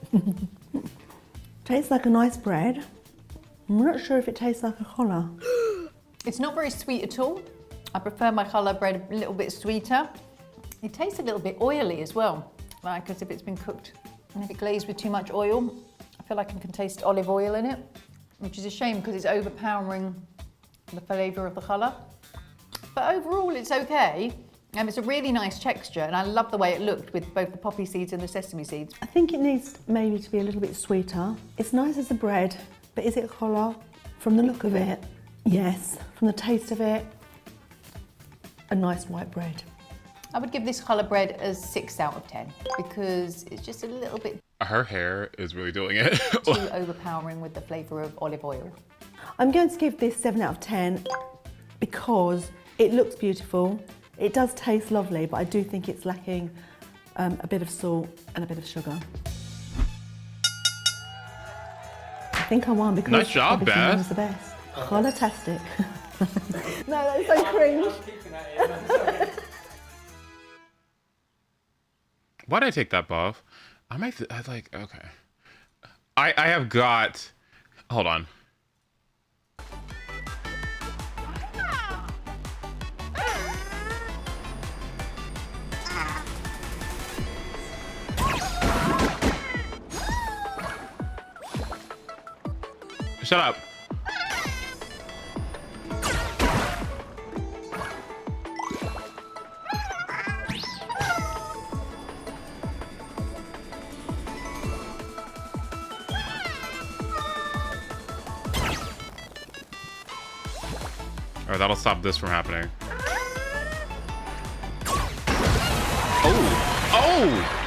Tastes like a nice bread. I'm not sure if it tastes like a challah. It's not very sweet at all. I prefer my challah bread a little bit sweeter. It tastes a little bit oily as well, like as if it's been cooked. And if it glazed with too much oil, I feel like I can taste olive oil in it, which is a shame because it's overpowering the flavour of the challah. But overall, it's okay. And it's a really nice texture, and I love the way it looked with both the poppy seeds and the sesame seeds. I think it needs maybe to be a little bit sweeter. It's nice as a bread, but is it challah? From the look of it, yes. From the taste of it, a nice white bread. I would give this challah bread a 6 out of 10 because it's just a little bit Her hair is really doing it. too overpowering with the flavour of olive oil. I'm going to give this 7 out of 10 because it looks beautiful. It does taste lovely, but I do think it's lacking a bit of salt and a bit of sugar. I think I won because Nice job, obviously Beth. mine was the best. Challah-tastic. No, that's so cringe. Why did I take that buff? I like, okay. I have got, hold on. Shut up. Alright, that'll stop this from happening. Oh! Oh!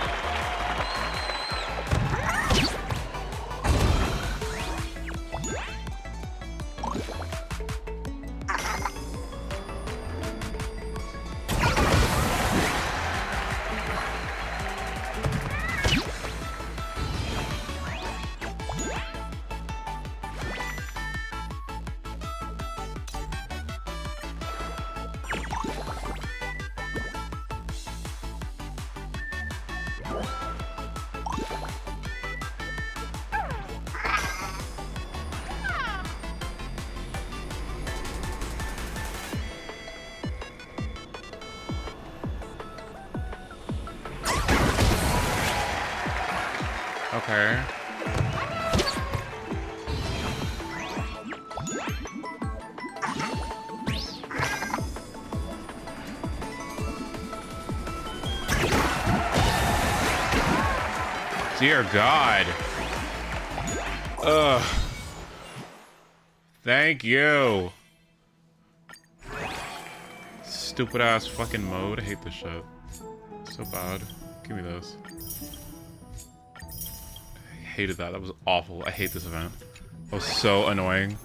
Okay. Dear God. Ugh. Thank you. Stupid ass fucking mode. I hate this shit. So bad. Give me this. I hated that. That was awful. I hate this event. That was so annoying.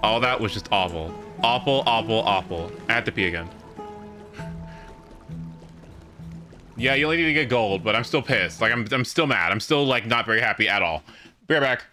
All that was just awful. Awful, awful, awful. I have to pee again. Yeah, you only need to get gold, but I'm still pissed. Like, I'm still mad. I'm still, like, not very happy at all. Be right back.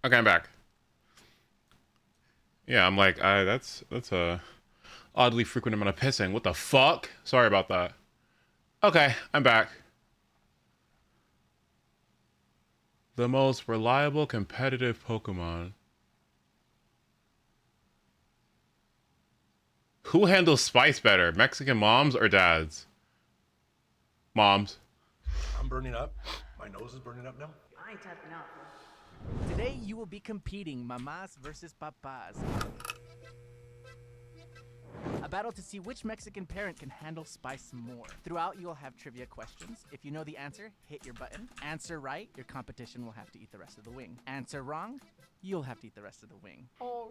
Okay, I'm back. Yeah, I'm like, that's a oddly frequent amount of pissing. What the fuck? Sorry about that. Okay, I'm back. The most reliable competitive Pokemon. Who handles spice better, Mexican moms or dads? Moms. I'm burning up. My nose is burning up now. I ain't tapping out. Today you will be competing mamas versus papas. A battle to see which Mexican parent can handle spice more. Throughout, you'll have trivia questions. If you know the answer, hit your button. Answer right, your competition will have to eat the rest of the wing. Answer wrong, you'll have to eat the rest of the wing. Oh,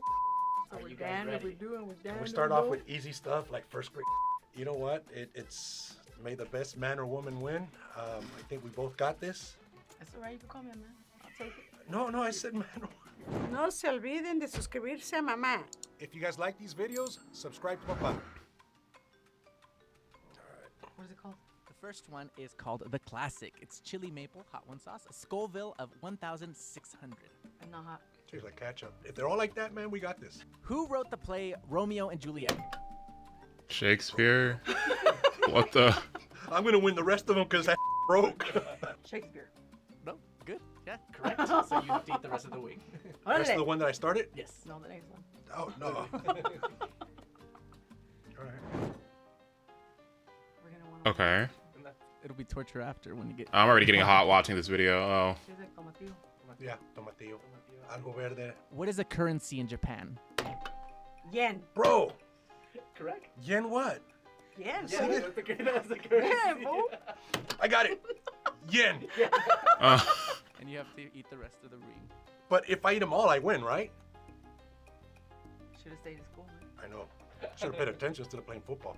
so we're down. What we doing? We're down. Can we start off with easy stuff like first grade? You know what? It's may the best man or woman win. I think we both got this. That's all right. You can call me a man. I'll take it. No, I said man. No se olviden de suscribirse a mamá. If you guys like these videos, subscribe to Papa. What is it called? The first one is called The Classic. It's chili maple hot one sauce, a Scoville of 1,600. And not hot. Tastes like ketchup. If they're all like that, man, we got this. Who wrote the play Romeo and Juliet? Shakespeare. What the? I'm gonna win the rest of them because that broke. Shakespeare. No, good. Yeah, correct. So you have to eat the rest of the wing. That's the one that I started? Yes. No, the next one. Oh, no. All right. Okay. It'll be torture after when you get. I'm already getting hot watching this video. Oh. Yeah, tomatillo. Algo verde. What is a currency in Japan? Yen. Bro. Correct. Yen what? Yen. See it? That's the currency. Yen, fool. I got it. Yen. And you have to eat the rest of the ring. But if I eat them all, I win, right? Should have stayed in school, man. I know. Should have paid attention instead of playing football.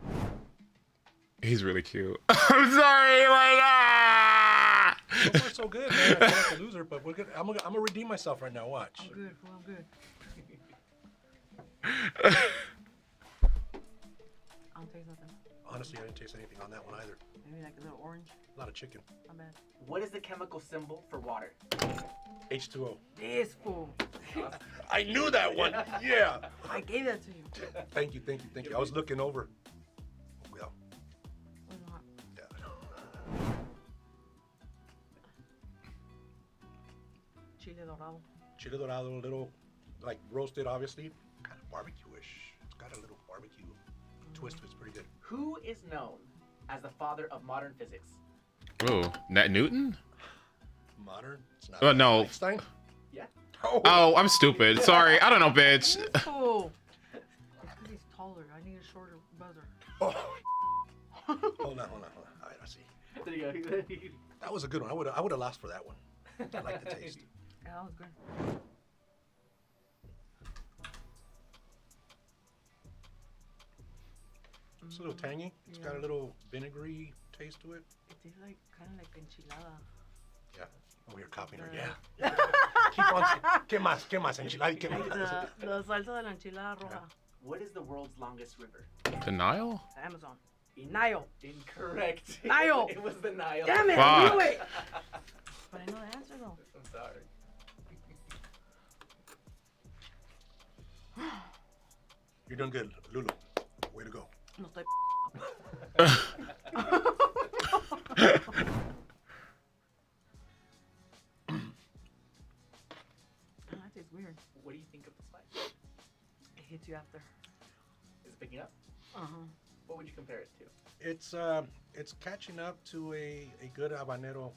He's really cute. I'm sorry, like So far, so good, man. I feel like a loser, but we're good. I'm gonna redeem myself right now. Watch. I'm good, fool. I'm good. I don't taste nothing. Honestly, I didn't taste anything on that one either. Maybe like a little orange. A lot of chicken. Not bad. What is the chemical symbol for water? H2O. This fool. I knew that one. Yeah. I gave that to you. Thank you. I was looking over. Yeah. Chile dorado. Chile dorado, a little like roasted, obviously. Kind of barbecue-ish. It's got a little barbecue twist to it. It's pretty good. Who is known as the father of modern physics? Ooh, Nat Newton? Modern? It's not No. Einstein? Yeah. Oh, I'm stupid. Sorry, I don't know, bitch. Oh. It's because he's taller. I need a shorter buzzer. Oh. Hold on. All right, I see. There you go. That was a good one. I would have lost for that one. I like the taste. Yeah, that was good. It's a little tangy. It's got a little vinegary taste to it. It tastes like kind of like enchilada. Yeah. Oh, you're copying her. Yeah. Keep on. ¿Qué más? Enchilada. ¿Qué más? La salsa de la enchilada roja. What is the world's longest river? The Nile? The Amazon. Nile. Incorrect. Nile. It was the Nile. Damn it! Fuck. I knew it. But I know the answer though. I'm sorry. You're doing good, Lulu. Way to go. No estoy. That tastes weird. What do you think of the spice? It hits you after. Is it picking up? What would you compare it to? It's catching up to a good habanero.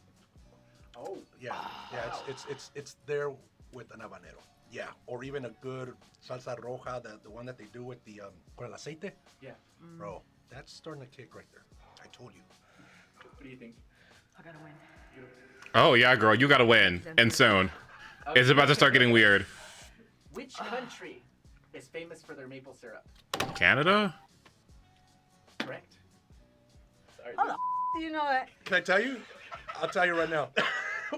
Oh. Yeah. Yeah. It's there with an habanero. Yeah. Or even a good salsa roja, the one that they do with the con el aceite. Yeah. Bro, that's starting to kick right there. I told you. What do you think? I gotta win. Oh, yeah, girl, you gotta win. And soon. It's about to start getting weird. Which country is famous for their maple syrup? Canada? Correct. Sorry. How the do you know that? Can I tell you? I'll tell you right now.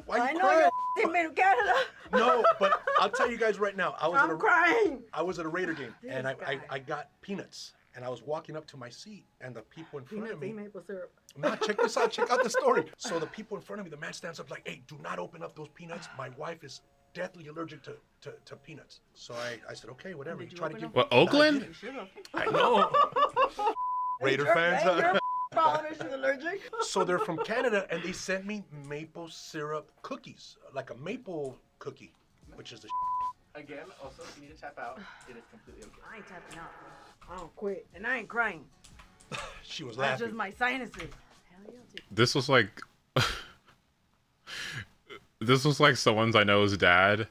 Why I you know crying? you're in Canada. No, but I'll tell you guys right now. I'm crying. I was at a Raider game, and This guy. I got peanuts, and I was walking up to my seat, and the people in front of Peanuts me. and maple syrup. No, check out the story. So the people in front of me, the man stands up like, "Hey, do not open up those peanuts. My wife is deathly allergic to peanuts. So I said, okay, whatever. You try to give. What, Oakland? I know. Raider fans. Huh? She's allergic. So they're from Canada, and they sent me maple syrup cookies, like a maple cookie, which is the. Again, also, if you need to tap out, it is completely okay. I ain't tapping out. I don't quit, and I ain't crying. She was That's laughing. just my sinuses. Hell yeah, I'll take This was like this was like someone's I know's dad,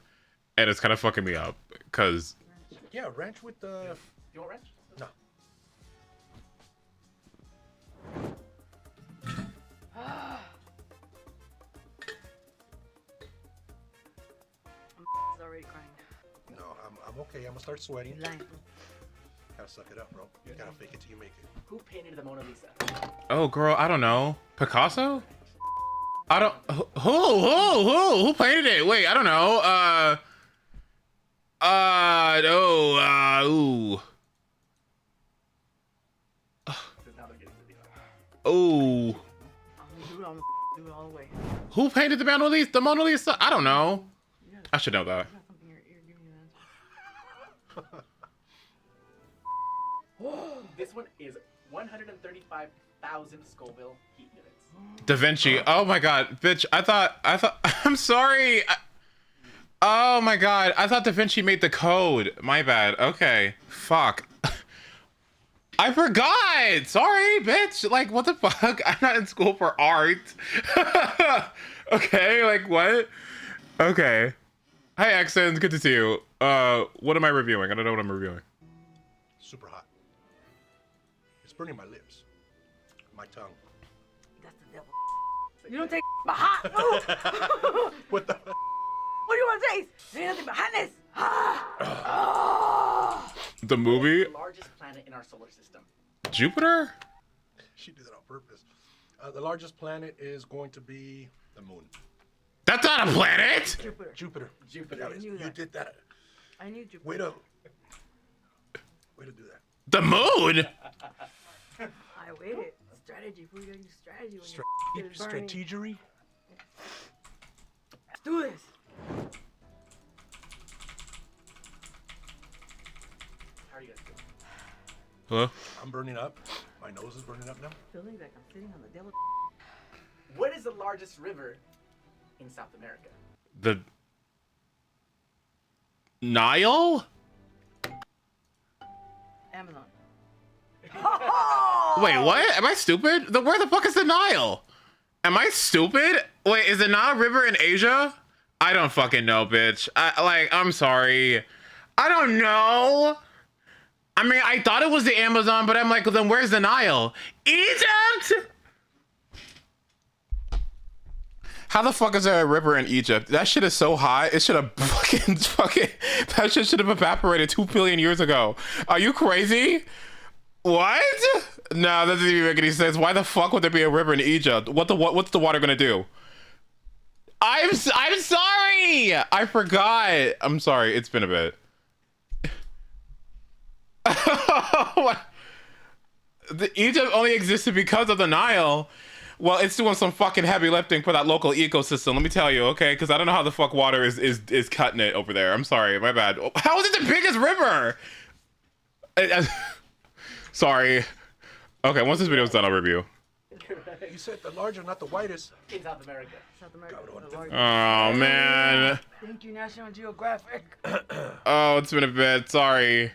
and it's kind of fucking me up because Yeah, ranch with the. You want ranch? No. I'm already crying. No, I'm okay. I'm gonna start sweating. You're lying. Gotta suck it up, bro. You gotta fake it till you make it. Who painted the Mona Lisa? oh girl, I don't know, Picasso. I don't who painted it? Wait, I don't know. Ooh. Oh. Do it all the way. Who painted the Mona Lisa? The Mona Lisa? I don't know. I should know that. This one is 135,000 Scoville heat units. Da Vinci. Oh my god, bitch. I thought I'm sorry. Oh my god. I thought Da Vinci made the code. My bad. Okay. Fuck. I forgot. Sorry, bitch. Like, what the fuck? I'm not in school for art. Okay, like what? Okay. Hi, Accents. Good to see you. What am I reviewing? I don't know what I'm reviewing. Super hot. It's burning my lips, my tongue. That's the devil. You don't take but hot food. What the? What do you want to taste? There ain't nothing but hotness. The movie? The largest planet in our solar system. Jupiter? She did it on purpose. The largest planet is going to be the moon. That's not a planet. Jupiter. Jupiter. Yeah, you did that. I knew Jupiter. Way to do that. The moon? I waited. Strategy. We gotta use strategy when you're burning. Strategery. Let's do this. How are you guys doing? Hello? I'm burning up. My nose is burning up now. Feeling like I'm sitting on the devil. What is the largest river in South America? The Nile? Amazon. Wait, what? Am I stupid? Where the fuck is the Nile? Am I stupid? Wait, is the Nile River in Asia? I don't fucking know, bitch. I'm sorry. I don't know. I mean, I thought it was the Amazon, but I'm like, well, then where's the Nile? Egypt? How the fuck is there a river in Egypt? That shit is so hot. It should have fucking, that shit should have evaporated 2 billion years ago. Are you crazy? What? No, that doesn't even make any sense. Why the fuck would there be a river in Egypt? What's the water gonna do? I'm sorry. I forgot. I'm sorry. It's been a bit. The Egypt only existed because of the Nile. Well, it's doing some fucking heavy lifting for that local ecosystem. Let me tell you, okay? Because I don't know how the fuck water is cutting it over there. I'm sorry. My bad. How is it the biggest river? Sorry. Okay, once this video's done, I'll review. You said the larger, not the whitest. In South America. South America. The largest. Oh, man. Thank you, National Geographic. Oh, it's been a bit. Sorry.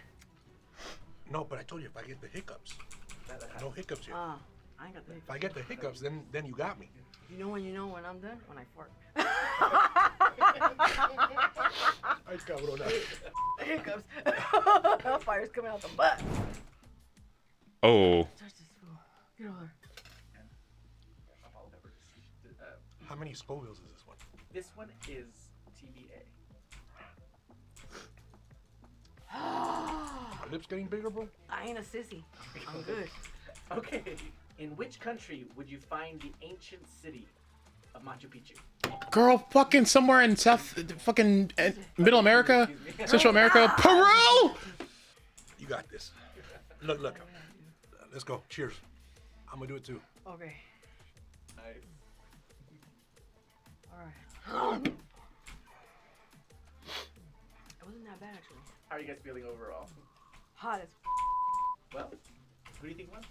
No, but I told you if I get the hiccups. No hiccups here. I ain't got the If I get the hiccups, then you got me. You know when I'm done? When I fart. Ay, cabrona. Hiccups. Fire's coming out the butt. Oh. Touch this fool. Get over there. How many Scovilles is this one? This one is TBA. Your lips getting bigger, bro? I ain't a sissy. I'm good. Okay. In which country would you find the ancient city of Machu Picchu? Girl, fucking somewhere in fucking Middle America, Central America, Peru. You got this. Look. Let's go. Cheers. I'm gonna do it too. Okay. Nice. All right. Not bad actually. How are you guys feeling overall? Hot as Well, who do you think won?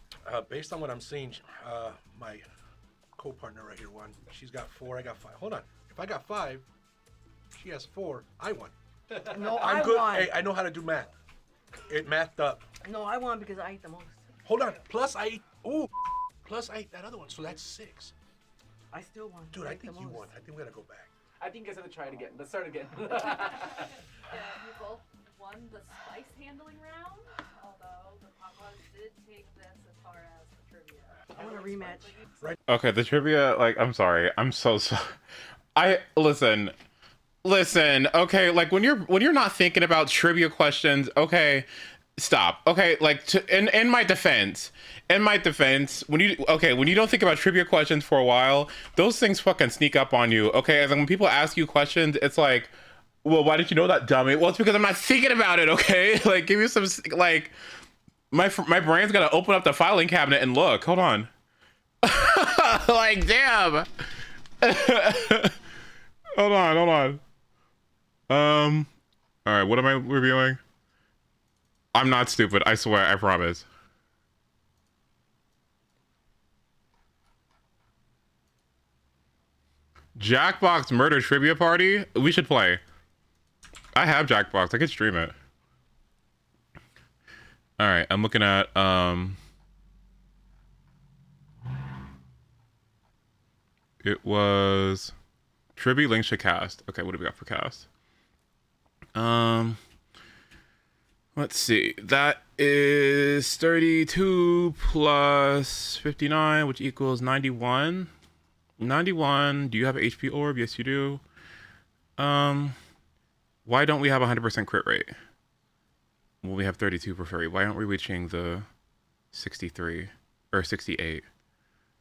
Based on what I'm seeing, my co-partner right here won. She's got 4, I got 5. Hold on. If I got 5, she has 4, I won. No, I'm I good. won. Hey, I know how to do math. It mathed up. No, I won because I ate the most. Hold on. Plus I ate, plus I ate that other one, so that's 6. I still won. Dude, I think you won. I think we gotta go back. I think you guys have to try it again. Let's start again. Yeah, you both won the spice handling round, although the Papas did take this as far as the trivia. I want a rematch. Right. Okay, the trivia, like, I'm sorry. I'm so sorry. Listen, okay, like when you're not thinking about trivia questions, okay, stop. Okay, like in my defense, when you don't think about trivia questions for a while, those things fucking sneak up on you. Okay, and then when people ask you questions, it's like, well, why didn't you know that, dummy? Well, it's because I'm not thinking about it. Okay, like give me some, like my brain's gotta open up the filing cabinet and look. Hold on. Like damn. Hold on. All right, what am I reviewing? I'm not stupid, I swear, I promise. Jackbox Murder Trivia Party? We should play. I have Jackbox, I could stream it. All right, I'm looking at, it was trivia links to cast. Okay, what do we got for cast? Let's see. That is 32 plus 59, which equals 91. 91. Do you have an HP orb? Yes, you do. Why don't we have 100% crit rate? Well, we have 32 for furry. Why aren't we reaching the 63 or 68?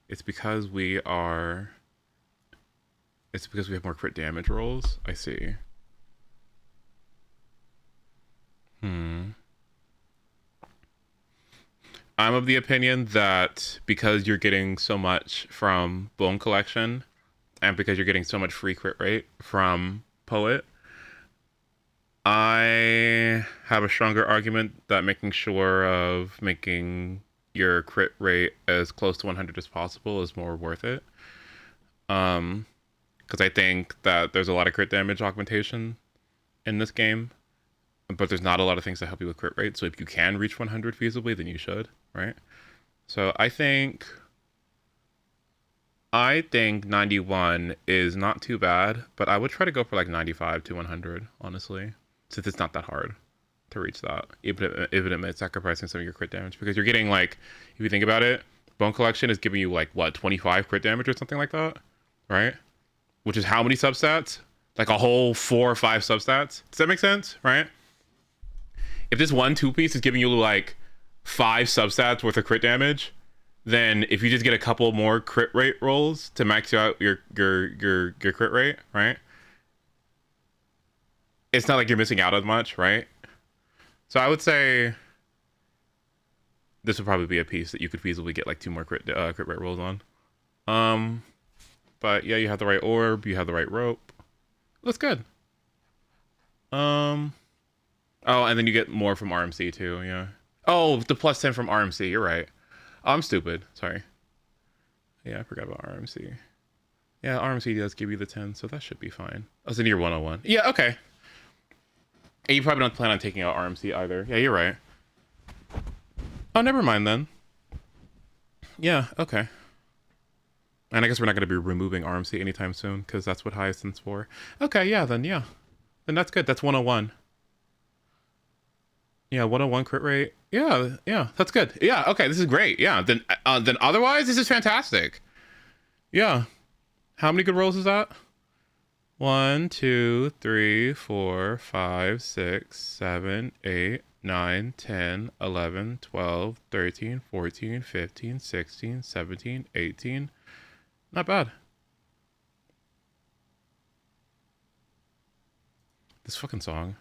It's because we are. It's because we have more crit damage rolls. I see. I'm of the opinion that because you're getting so much from Bone Collection and because you're getting so much free crit rate from Poet, I have a stronger argument that making sure of making your crit rate as close to 100 as possible is more worth it. Because I think that there's a lot of crit damage augmentation in this game, but there's not a lot of things that help you with crit rate. So if you can reach 100 feasibly, then you should, right? So I think 91 is not too bad, but I would try to go for like 95 to 100, honestly, since it's not that hard to reach that, even if it meant sacrificing some of your crit damage. Because you're getting, like, if you think about it, Bone Collection is giving you like, what, 25 crit damage or something like that, right? Which is how many substats? Like a whole 4 or 5 substats. Does that make sense? Right? If this one 2-piece is giving you like 5 substats worth of crit damage, then if you just get a couple more crit rate rolls to max out your crit rate, right? It's not like you're missing out as much, right? So I would say this would probably be a piece that you could feasibly get like 2 more crit rate rolls on. But yeah, you have the right orb, you have the right rope. Looks good. Oh, and then you get more from RMC too, yeah. Oh, the plus 10 from RMC, you're right. I'm stupid, sorry. Yeah, I forgot about RMC. Yeah, RMC does give you the 10, so that should be fine. Oh, it's in your 101. Yeah, okay. And you probably don't plan on taking out RMC either. Yeah, you're right. Oh, never mind then. Yeah, okay. And I guess we're not going to be removing RMC anytime soon, because that's what Hyacinth's for. Okay, yeah, then yeah. Then that's good. That's 101. Yeah, 101 crit rate. Yeah, that's good. Yeah, okay, this is great. Yeah, then otherwise, this is fantastic. Yeah. How many good rolls is that? 1, 2, 3, 4, 5, 6, 7, 8, 9, 10, 11, 12, 13, 14, 15, 16, 17, 18. Not bad. This fucking song.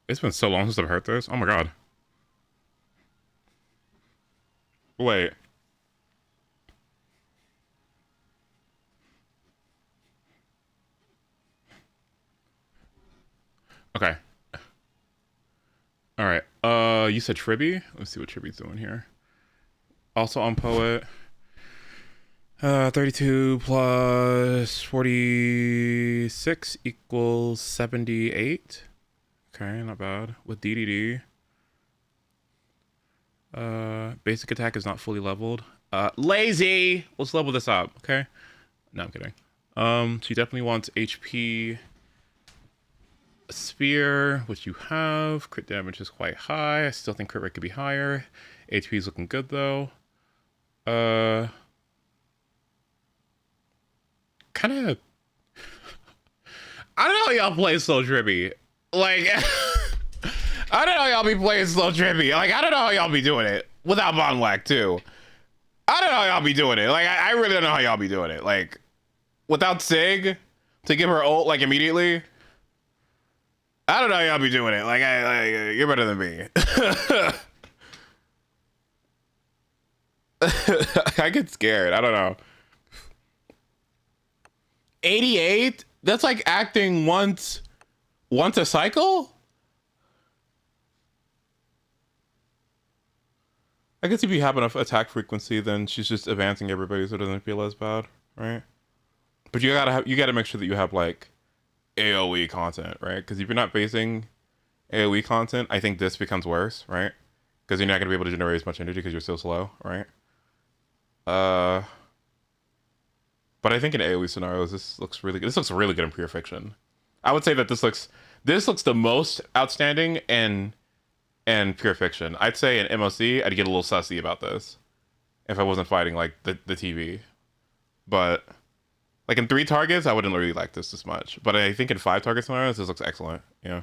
It's been so long since I've heard this. Oh my god. Wait. Okay. All right. You said Tribby? Let's see what Tribby's doing here. Also on Poet. 32 plus 46 equals 78. Okay, not bad. With DDD. Basic attack is not fully leveled. Lazy! Let's level this up, okay? No, I'm kidding. She definitely wants HP Sphere, which you have. Crit damage is quite high. I still think crit rate could be higher. HP is looking good, though. Kind of... I don't know how y'all play Slow Tribby. Like... I don't know how y'all be playing Slow Tribby. Like, I don't know how y'all be doing it. Without Von Lack, too. I don't know how y'all be doing it. Like, I really don't know how y'all be doing it. Like, without Sig, to give her ult, like, immediately. I don't know how y'all be doing it. Like, you're better than me. I get scared. I don't know. 88? That's like acting once a cycle? I guess if you have enough attack frequency, then she's just advancing everybody so it doesn't feel as bad, right? But you gotta make sure that you have like AoE content, right? Because if you're not facing AoE content, I think this becomes worse, right? Because you're not gonna be able to generate as much energy because you're so slow, right? But I think in AoE scenarios, this looks really good. This looks really good in Pure Fiction. I would say that this looks the most outstanding in Pure Fiction. I'd say in MOC, I'd get a little sussy about this if I wasn't fighting like the TV. But like in 3 targets, I wouldn't really like this much. But I think in 5 target scenarios, this looks excellent. Yeah.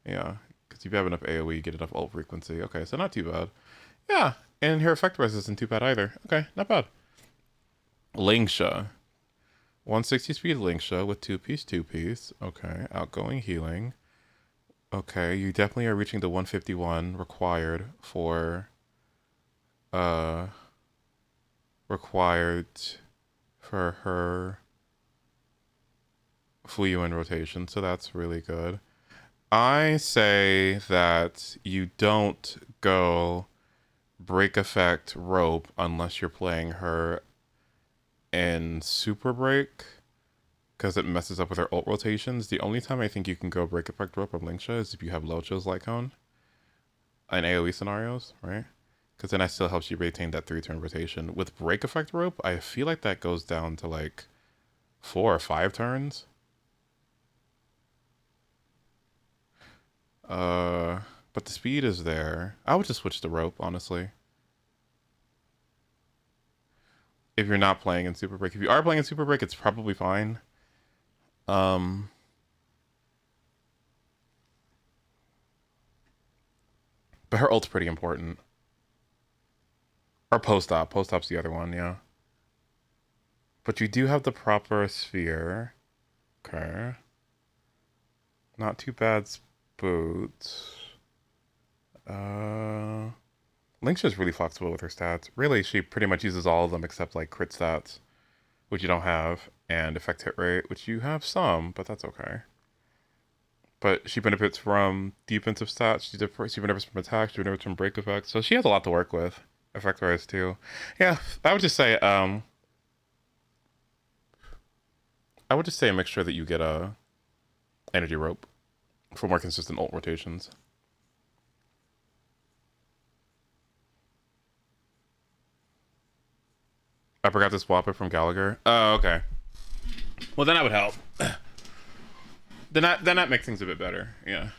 Yeah, because if you have enough AoE, you get enough ult frequency. Okay, so not too bad. Yeah, and her effect res isn't too bad either. Okay, not bad. Lingsha. 160 speed Lingsha with 2-piece. Okay, outgoing healing. Okay, you definitely are reaching the 151 required for her Fuyuan rotation, so that's really good. I say that you don't go break effect rope unless you're playing her in super break because it messes up with her ult rotations. The only time I think you can go break effect rope on Lingsha is if you have Locho's Lycone in AoE scenarios, right? Because then that still helps you retain that 3-turn rotation. With break effect rope, I feel like that goes down to like 4 or 5 turns. But the speed is there. I would just switch to rope, honestly. If you're not playing in Super Break. If you are playing in Super Break, it's probably fine. But her ult's pretty important. Or post-op. Post-op's the other one, yeah. But you do have the proper sphere. Okay. Not too bad boots. Lingsha's really flexible with her stats. Really, she pretty much uses all of them except like crit stats, which you don't have, and effect hit rate, which you have some, but that's okay. But she benefits from defensive stats, she benefits from attack, she benefits from break effects, so she has a lot to work with, effect-wise too. Yeah, I would just say make sure that you get a energy rope for more consistent ult rotations. I forgot to swap it from Gallagher. Oh, okay. Well, then that would help. Then that makes things a bit better. Yeah.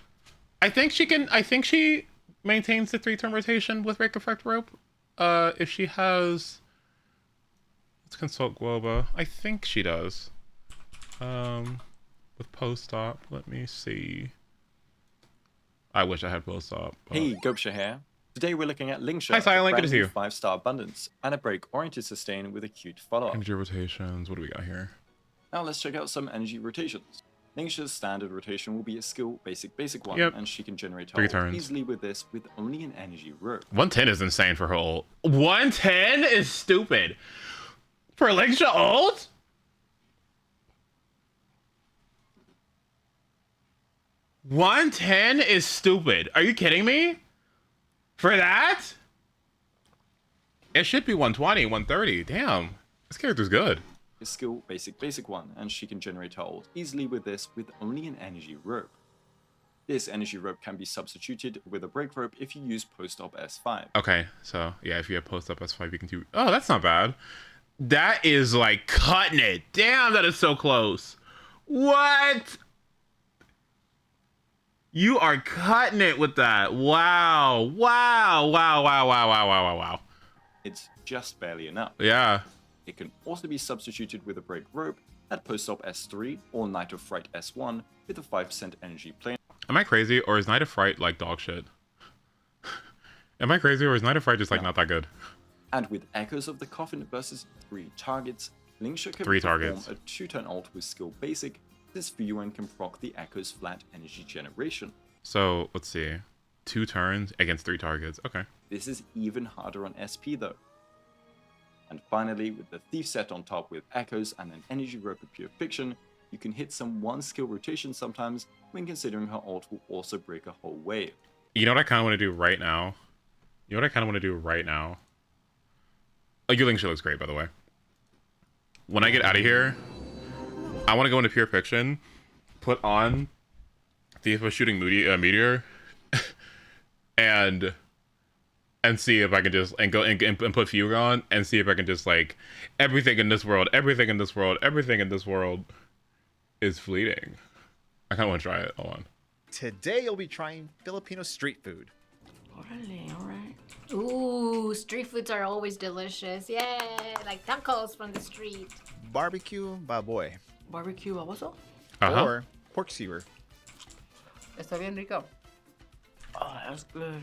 I think she maintains the 3-turn rotation with Break Effect Rope. If she has... Let's consult Guoba. I think she does. With post-op, let me see. I wish I had post-op. Hey, Gopsha here. Today we're looking at Lingsha, Hi, Silent, good to see you. 5-star abundance, and a break-oriented sustain with a cute follow-up. Energy rotations, what do we got here? Now let's check out some energy rotations. Lingsha's standard rotation will be a skill basic one, Yep. and she can generate her 3 ult turns. easily with this with only an energy rope. 110 is insane for her ult. 110 is stupid. For Lingsha ult? $110 is stupid. Are you kidding me? For that? It should be 120, 130. Damn. This character's good. A skill basic one, and she can generate her ult easily with this with only an energy rope. This energy rope can be substituted with a break rope if you use post-op S5. Okay, so yeah, if you have post up S5, you can do. Oh, that's not bad. That is like cutting it. Damn, that is so close. What? You are cutting it with that. Wow. Wow. Wow. Wow. Wow. Wow. Wow. Wow. Wow. It's just barely enough. Yeah. It can also be substituted with a break rope at post-op S3 or Night of Fright S1 with a 5% energy plane. Am I crazy, or is Night of Fright like dog shit? Am I crazy, or is Night of Fright just like not that good? And with Echoes of the Coffin versus 3 targets, Lingsha can 3 perform targets. a 2-turn ult with skill basic. This viewer and can proc the Echoes flat energy generation. So let's see, 2 turns against 3 targets. Okay. This is even harder on SP though. And finally, with the Thief set on top with Echoes and an energy rope of pure fiction, you can hit some 1 skill rotation sometimes when considering her ult will also break a whole wave. You know what I kind of want to do right now? You know what I kind of want to do right now? Oh, your Lingsha looks great, by the way. When I get out of here, I want to go into pure fiction, put on Thief of Shooting Meteor, and see if I can just and put Fugue on and see if I can just like everything in this world is fleeting. I kind of want to try it. Hold on. Today you'll be trying Filipino street food. Alright. Ooh, street foods are always delicious. Yay! Like tacos from the street. Barbecue baboy. Barbecue baboso? Or pork skewer. Está bien rico. Oh, that's good.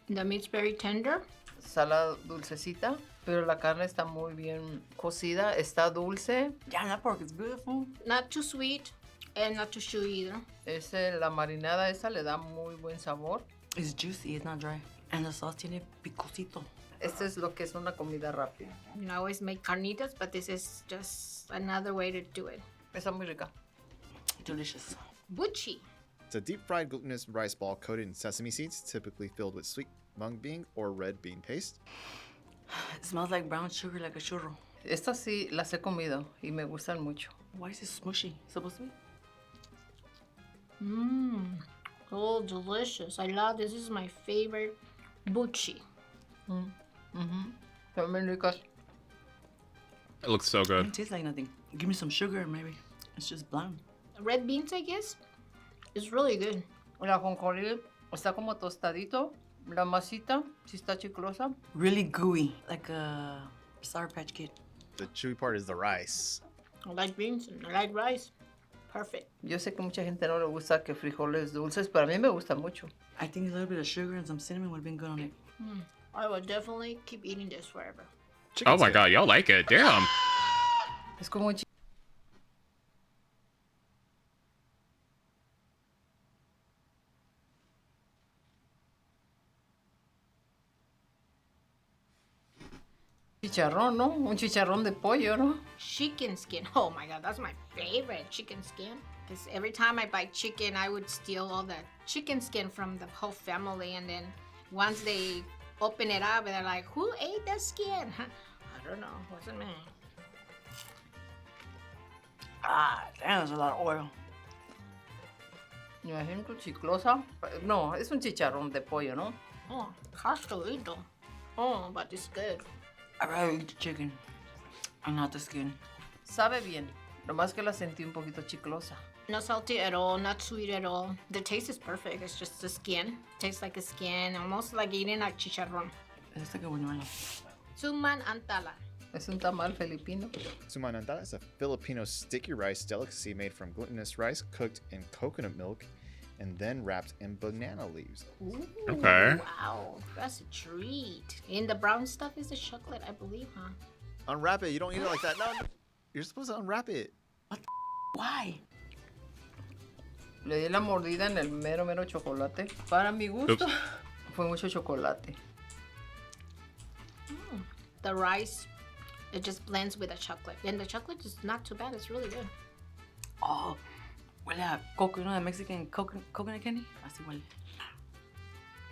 The meat's very tender. Sala dulcecita, pero la carne está muy bien cocida, está dulce. Yeah, that pork is beautiful. Not too sweet and not too chewy either. La marinada esa le da muy buen sabor. It's juicy, it's not dry. And the sauce tiene picosito. Esto es lo que es una comida rápida. You know, I always make carnitas, but this is just another way to do it. Está muy rica. Delicious. Buchi. It's a deep-fried glutinous rice ball coated in sesame seeds, typically filled with sweet mung bean or red bean paste. It smells like brown sugar, like a churro. Estas sí las he comido y me gustan mucho. Why is it smushy? Supposed to be? Oh, delicious. I love this. This is my favorite buchi. Están bien ricas. It looks so It good. don't taste like nothing. Give me some sugar, maybe. It's just bland. Red beans, I guess. It's really good. La ajonjolí está como tostadito. La masita sí está chiclosa. Really gooey, like a Sour Patch Kid. The chewy part is the rice. I like beans and I like rice. Perfect. Yo sé que mucha gente no le gusta que frijoles dulces, pero a mí me gusta mucho. I think a little bit of sugar and some cinnamon would have been good on it. I will definitely keep eating this forever. Oh my god, y'all like it. Damn. Es como un chicharrón, ¿no? Un chicharrón de pollo, ¿no? Chicken skin. Oh my god, that's my favorite chicken skin. Because every time I buy chicken, I would steal all the chicken skin from the whole family. And then once they open it up, they're like, who ate the skin? I don't know. Wasn't me. Ah, damn, that's a lot of oil. Me imagino chiclosa. No, es un chicharrón de pollo, ¿no? Oh, castorito. Oh, but it's good. I'd rather eat the chicken and not the skin. Sabe bien. Nomás que la sentí un poquito chiclosa. Not salty at all, not sweet at all. The taste is perfect. It's just the skin. Tastes like a skin, almost like eating a chicharrón. It's like a buñuelo. Suman antala. Es un tamal filipino. Sumanandala is a Filipino sticky rice delicacy made from glutinous rice cooked in coconut milk and then wrapped in banana leaves. Ooh, Okay. Wow, that's a treat. And the brown stuff is the chocolate, I believe, huh? Unwrap it. You don't eat it like that. No, you're supposed to unwrap it. Why? Le di la mordida en el mero chocolate. Para mi gusto, fue mucho chocolate. The rice, it just blends with the chocolate. And the chocolate is not too bad. It's really good. Oh, huele a coconut, you know, the Mexican coconut candy? Así huele.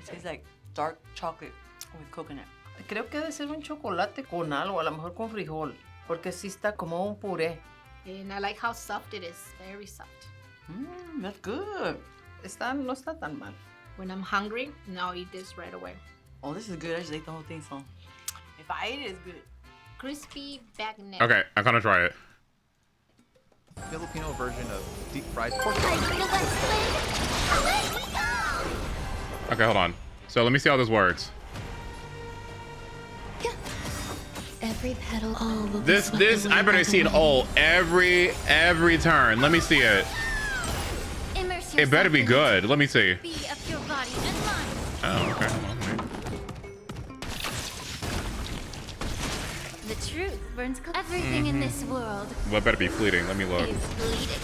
It tastes like dark chocolate with coconut. Creo que debe ser un chocolate con algo, a lo mejor con frijol, porque sí está como un puré. And I like how soft it is. Very soft. That's good. No está tan mal. When I'm hungry, now I'll eat this right away. Oh, this is good. I just ate the whole thing, so if I ate it, it's good. Crispy bagnet. Okay, I'm gonna try it. Filipino version of deep fried pork. Okay, hold on. So let me see how this works. Every petal, all will This I better see it all every turn. Let me see it. It better be good. Let me see. Oh, okay. Hold on. The truth burns everything in this world. Well, it better be fleeting. Let me look. Is bleeding.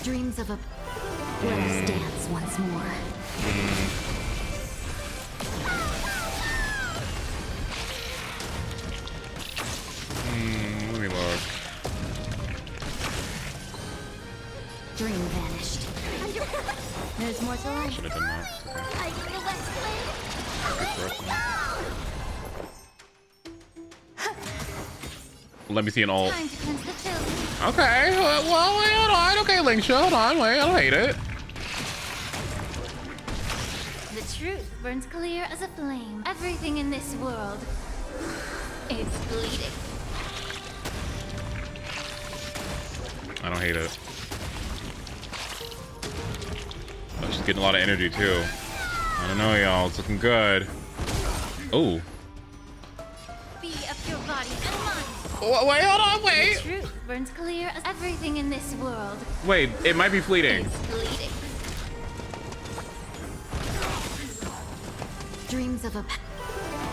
Dreams of a let us dance once more. Let me look. Dream vanished. There's more to life. Should have done that. Okay. Let me see an ult. Time to cleanse the filth. Okay, well, wait, hold on. Okay, Lingsha, hold on. Wait, I don't hate it. The truth burns clear as a flame. Everything in this world is bleeding. I don't hate it. Oh, she's getting a lot of energy, too. I don't know, y'all. It's looking good. Oh. Be of your body and mind. Wait, hold on, wait. The truth burns clear as everything in this world Wait, it might be fleeting. is bleeding. Dreams of a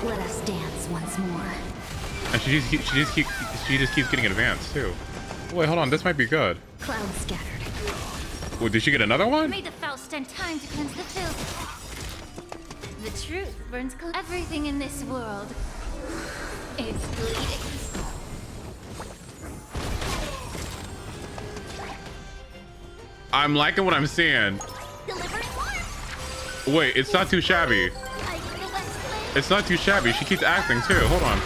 let us dance once more. And she just keeps getting advanced, too. Wait, hold on. This might be good. Clouds scattered. Wait, did she get another one? May the Faust stand time to cleanse the filth. The truth burns everything in this world is bleeding. I'm liking what I'm seeing. Wait, it's not too shabby. It's not too shabby. She keeps acting, too. Hold on.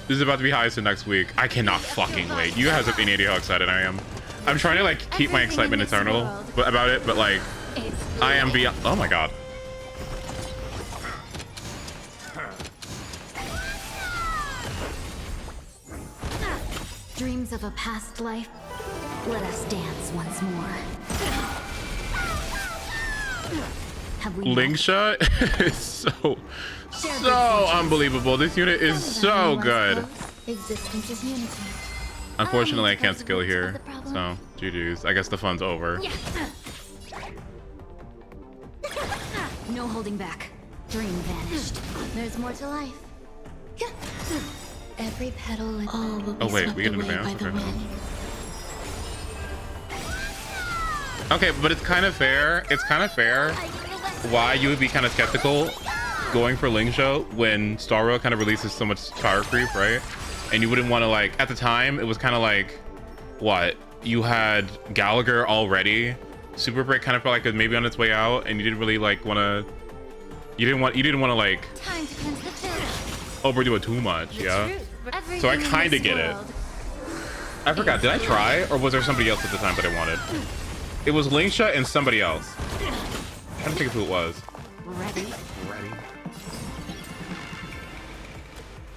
This is about to be highest in next week. I cannot fucking wait. You guys have any idea how excited I am. I'm trying to like keep my excitement eternal about it, but like I am beyond. Oh my god. Dreams of a past life. Let us dance once more. Have we Lingsha is so unbelievable. This unit is so good. Existence is unity. Unfortunately, I can't skill here, so GG's. I guess the fun's over. No holding back. Dream vanished. There's more to life. Every petal and all will be Oh wait, swept we get an away advance. by the Okay. wind. Okay, but it's kind of fair. It's kind of fair why you would be kind of skeptical going for Lingsha when Star Rail kind of releases so much power creep, right? And you wouldn't want to like, at the time, it was kind of like, what? You had Gallagher already. Super Break kind of felt like it was maybe on its way out, and you didn't really like want to. You didn't want to like Time to cleanse the filth. overdo it too much, yeah. Everything So I in kind this of get it. world I forgot. Did I try, or was there somebody else at the time that I wanted? It was Lingsha and somebody else. I'm trying to think of who it was. Ready.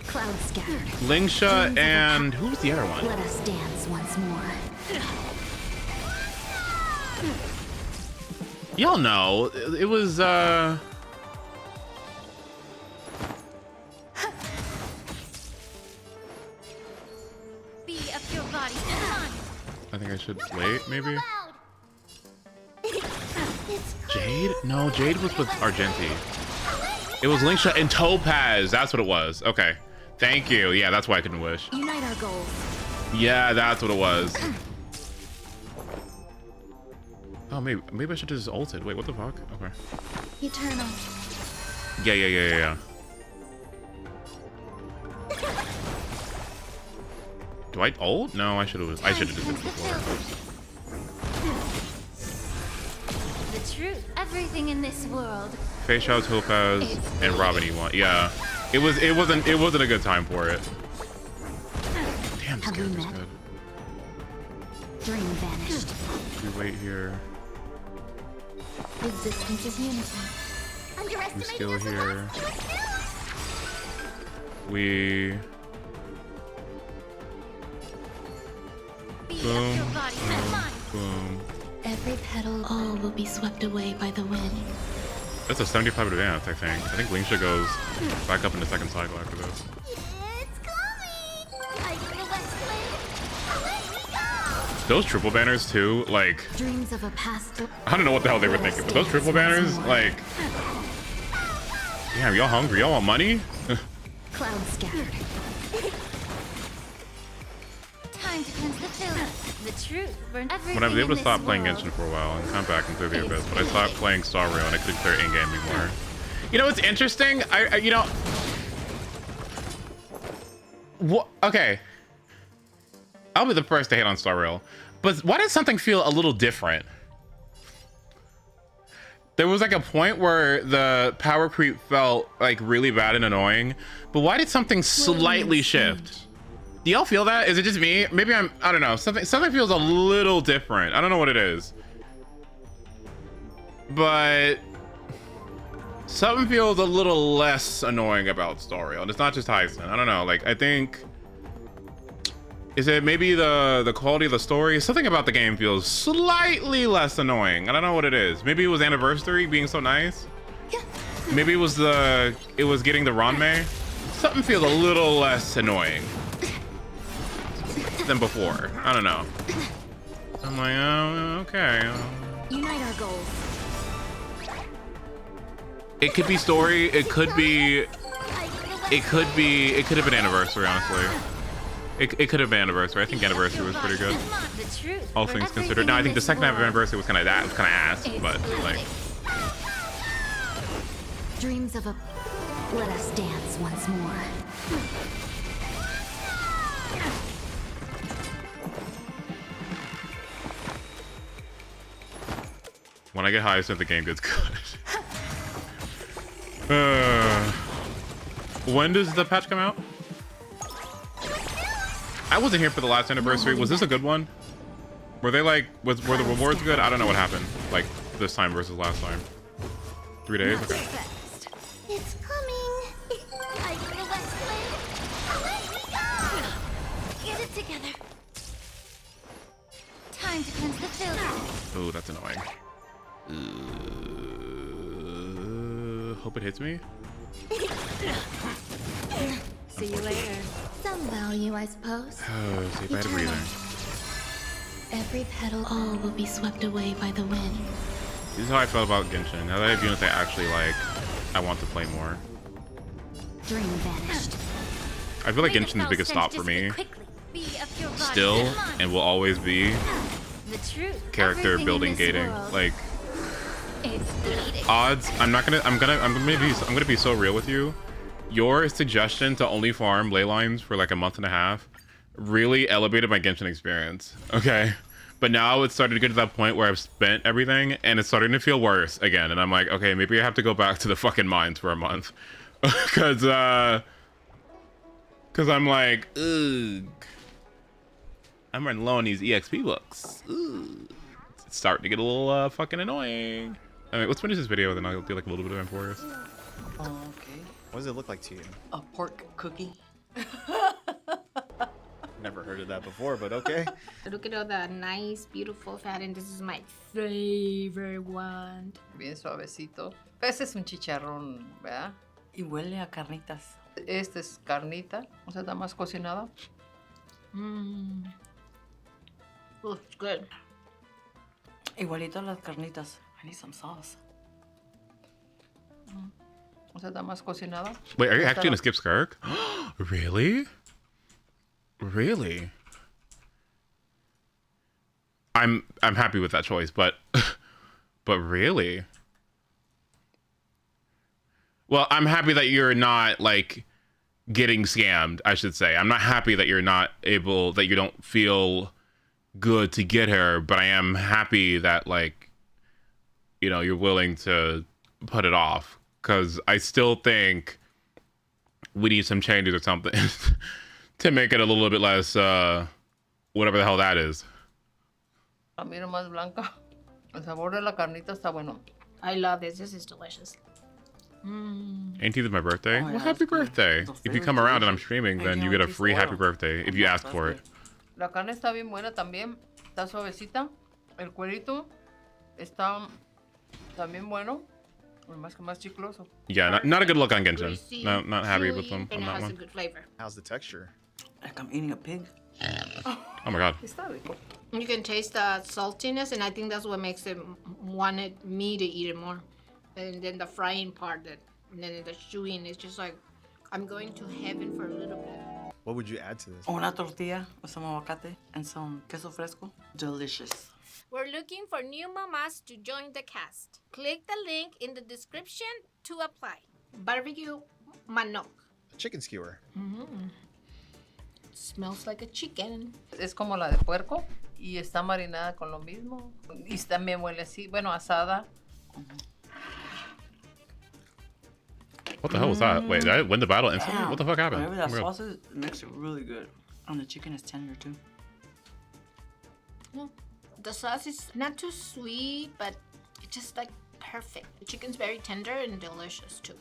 Clouds scattered. Lingsha and who was the other one? Let us dance once more. Y'all know it was Be of your body and mind. I think I should wait maybe. Jade? No, Jade was with Argenti. It was Linkshot and Topaz. That's what it was. Okay. Thank you. Yeah, that's why I couldn't wish. Unite our goals. Yeah, that's what it was. Oh, maybe I should have just ulted. Wait, what the fuck? Okay. Eternal. Yeah. Do I ult? No, I should have just did this before. The truth. Everything in this world. Face Shao, Topaz, and Robin E1. Yeah. It wasn't a good time for it. Damn, this character's good. Dream vanished. We wait here. Resistance is unity. We skill here. We boom, boom. Every petal, all will be swept away by the wind. That's a 75 advance, I think. I think Linkshot goes back up in the second cycle after this. Those triple banners too, like, Dreams of a past. I don't know what the hell they were thinking, but those triple banners, like, damn, y'all hungry? Y'all want money? Cloud scattered. Time to cleanse the filth. The truth burn everything. When I was able to stop playing world. Genshin for a while and come back and clear the abyss, but I stopped playing Star Rail and I couldn't clear in-game anymore. You know what's interesting? You know, what? Okay, I'll be the first to hate on Star Rail, but why did something feel a little different? There was like a point where the power creep felt like really bad and annoying, but why did something slightly shift? Do y'all feel that? Is it just me? Maybe I don't know. Something feels a little different. I don't know what it is. But something feels a little less annoying about Star Rail. And it's not just Heisen. I don't know. Like, I think, is it maybe the quality of the story? Something about the game feels slightly less annoying. I don't know what it is. Maybe it was Anniversary being so nice. Maybe it was getting the Ranmei. Something feels a little less annoying than before. I don't know. I'm like, oh, okay. Unite our goals. It could be story. It could have been Anniversary, honestly. It could have been Anniversary. I think Anniversary was pretty good. All things considered. No, I think the second half of Anniversary was kind of ass, but like. Dreams of a. Let us dance once more. When I get high, so the game gets good. When does the patch come out? I wasn't here for the last Anniversary. Was this a good one? Were they like, were the rewards good? I don't know what happened. Like this time versus last time. 3 days? Okay. It's coming. Get it together. Time to cleanse the filth. Oh, that's annoying. Hope it hits me. See you later. Some value, I suppose. Oh, see if I had a breather. Every petal, all will be swept away by the wind. This is how I felt about Genshin. Now that I have units I actually like, I want to play more. Dream vanished. I feel like Genshin's the biggest stop for me. Still, and will always be character building gating. Like odds. I'm gonna be so real with you. Your suggestion to only farm ley lines for like a month and a half really elevated my Genshin experience. Okay. But now it's starting to get to that point where I've spent everything and it's starting to feel worse again. And I'm like, okay, maybe I have to go back to the fucking mines for a month. Cause I'm like, ugh. I'm running low on these EXP books. Ugh. It's starting to get a little fucking annoying. I mean, let's finish this video, then I'll do like a little bit of AMPHOREUS. Okay. What does it look like to you? A pork cookie. Never heard of that before, but okay. Look at all the nice, beautiful fat, and this is my favorite one. Bien suavecito. Este es un chicharrón, ¿verdad? Y huele a carnitas. Este es carnita, o sea, está más cocinada. Oh, it's good. Igualito a las carnitas. I need some sauce. O sea, está más cocinada. Wait, are you Está actually la- gonna skip Skirk? Really? Really? I'm happy with that choice, but but really? Well, I'm happy that you're not like getting scammed, I should say. I'm not happy that you're not able, that you don't feel good to get her, but I am happy that like, you know, you're willing to put it off, because I still think we need some changes or something to make it a little bit less whatever the hell that is. La miro más blanca. El sabor de la carnita está bueno. I love this. This is delicious. Ain't either my birthday? Oh, Well, yeah, happy birthday. If you come around and I'm streaming, then you get a free happy birthday if you ask for it. La carne está bien buena también. Está suavecita. El cuerito está también bueno. Más que más chicloso. Yeah, not a good look on Genshin. Greasy, Not happy with chewy, them and on it that has a one. good flavor. How's the texture? Like I'm eating a pig. Oh my god. Está rico. You can taste the saltiness, and I think that's what makes it wanted me to eat it more. And then the frying part, and then the chewing is just like I'm going to heaven for a little bit. What would you add to this? Una tortilla with some aguacate and some queso fresco. Delicious. We're looking for new mamas to join the cast. Click the link in the description to apply. Barbecue manok. Chicken skewer. Smells like a chicken. Es como la de puerco y está marinada con lo mismo. Y también huele así, bueno, asada. What the hell was that? Wait, did I win the battle instantly? Damn. What the fuck happened? Whatever that Oh my God. sauce is, it makes it really good. And the chicken is tender too. The sauce is not too sweet, but it's just like perfect. The chicken's very tender and delicious too.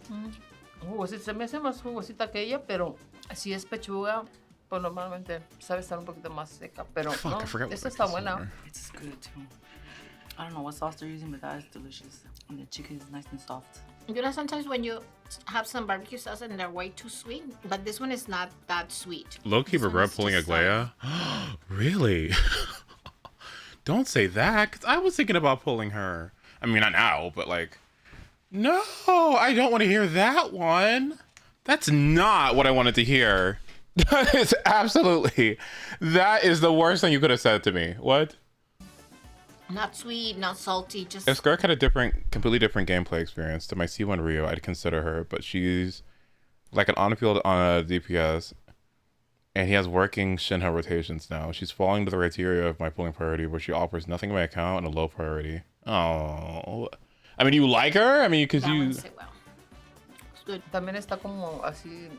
Se me hace más jugosita que ella, pero si es pechuga, pues normalmente sabe estar un poquito más seca. Pero Fuck, no, I forgot what esta that está is buena. there. It's good too. I don't know what sauce they're using, but that is delicious. And the chicken is nice and soft. You know, sometimes when you have some barbecue sauce and they're way too sweet, but this one is not that sweet. Low-key This one regret is pulling just Aglaya? Really? Don't say that, because I was thinking about pulling her. I mean, not now, but like... No, I don't want to hear that one. That's not what I wanted to hear. That is absolutely... That is the worst thing you could have said to me. What? Not sweet, not salty, just If Skirk had a completely different gameplay experience to my C1 Rio, I'd consider her, but she's like an on-field on a DPS, and he has working Shinha rotations now. She's falling to the criteria of my pulling priority, where she offers nothing in my account and a low priority. Oh, I mean, you like her? I mean, because you... sit well. It's good. También está como así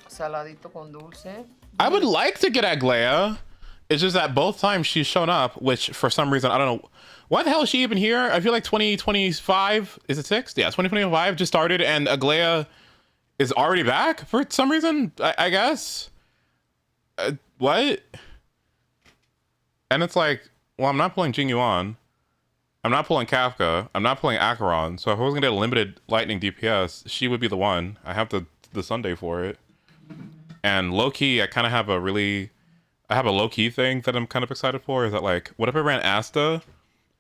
saladito con dulce. I would like to get Aglaya. It's just that both times she's shown up, which for some reason, I don't know. Why the hell is she even here? I feel like 2025, is it 6? Yeah, 2025 just started and Aglaya is already back for some reason, I guess. What? And it's like, well, I'm not pulling Jing Yuan. I'm not pulling Kafka. I'm not pulling Acheron. So if I was going to get a limited lightning DPS, she would be the one. I have the Sunday for it. And low-key, I kind of have I have a low-key thing that I'm kind of excited for, is that like, what if I ran Asta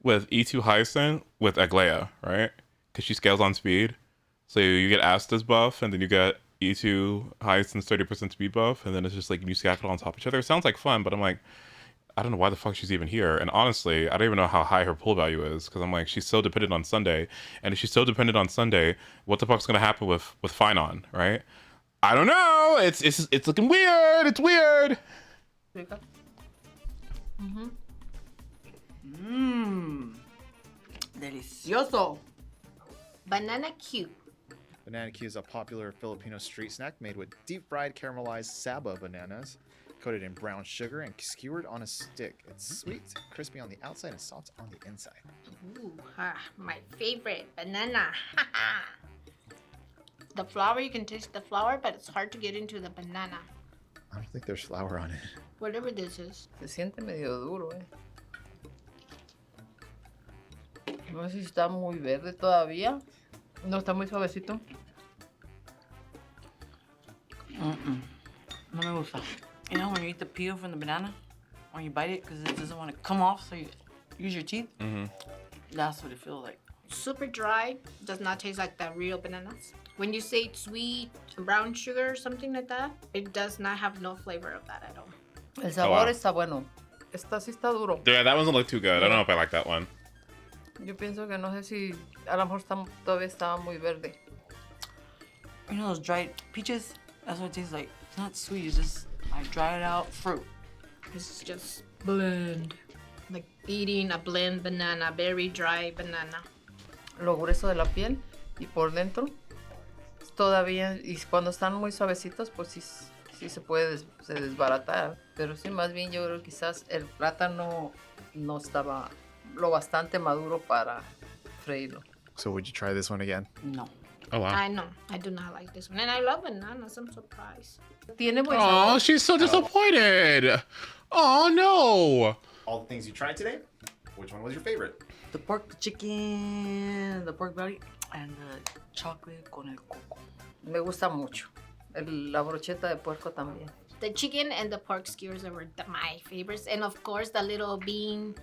with E2 Hyacinth with Aglaya, right? Because she scales on speed. So you get Asta's buff, and then you get E2 Hyacinth's 30% speed buff, and then it's just like you stack it on top of each other. It sounds like fun, but I'm like, I don't know why the fuck she's even here. And honestly, I don't even know how high her pull value is, because I'm like, she's so dependent on Sunday. And if she's so dependent on Sunday, what the fuck's going to happen with Finon, right? I don't know. It's looking weird. It's weird. Delicioso. Banana cube. Banana Q is a popular Filipino street snack made with deep-fried caramelized Saba bananas, coated in brown sugar and skewered on a stick. It's sweet, crispy on the outside, and soft on the inside. Ooh, my favorite, banana. The flour, you can taste the flour, but it's hard to get into the banana. I don't think there's flour on it. Whatever this is. Se siente medio duro, No sé si está muy verde todavía. No está muy suavecito. No me gusta. You know when you eat the peel from the banana, when you bite it, because it doesn't want to come off, so you use your teeth. That's what it feels like. Super dry, does not taste like the real bananas. When you say sweet brown sugar or something like that, it does not have no flavor of that at all. El sabor wow. está bueno. Esta sí está duro. Yeah, that one doesn't look too good. I don't know if I like that one. Yo pienso que no sé si a lo mejor todavía estaba muy verde. You know those dried peaches? That's what it tastes like. It's not sweet, it's just like dried out fruit. It's just blend. Like eating a blend banana, very dry banana. Lo grueso de la piel y por dentro todavía, y cuando están muy suavecitos, pues sí se puede se desbaratar. Pero sí, más bien yo creo que quizás el plátano no estaba lo bastante maduro para freírlo. So would you try this one again? No. Oh wow. I know, I do not like this one. And I love bananas, I'm surprised. Tiene buen Oh, sabor. she's so disappointed. Oh no. All the things you tried today, which one was your favorite? The pork, the chicken, the pork belly, and the chocolate con el coco. Me gusta mucho. La brocheta de puerco también. The chicken and the pork skewers were my favorites. And of course, the little bean,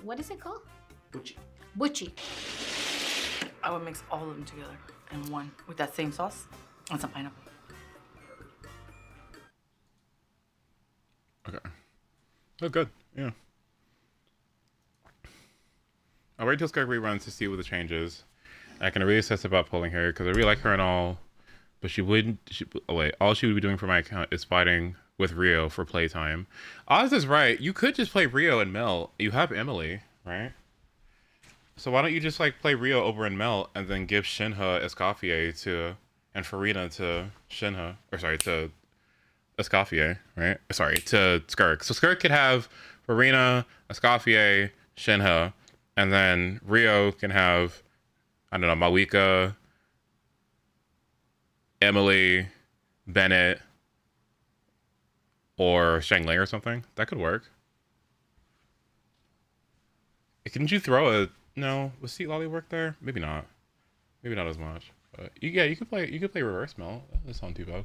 what is it called? Buchi. Buchi. I would mix all of them together in one with that same sauce and some pineapple. Okay. Oh, good. Yeah. I'll wait till Sky reruns to see what the changes. I can reassess about pulling her because I really like her and all, but she wouldn't. Oh wait, all she would be doing for my account is fighting with Rio for playtime. Oz is right. You could just play Rio and Mel. You have Emily, right? So why don't you just like play Rio over in Mel and then give Shinha Escoffier to and Farina to Shinha, or sorry, to Escoffier, right? Sorry, to Skirk. So Skirk could have Farina, Escoffier, Shinha, and then Rio can have, I don't know, Malika, Emily, Bennett, or Shangling or something. That could work. Couldn't you throw a... No, was Seat Lolly work there? Maybe not. Maybe not as much. But yeah, you could play reverse Mel. That doesn't sound too bad.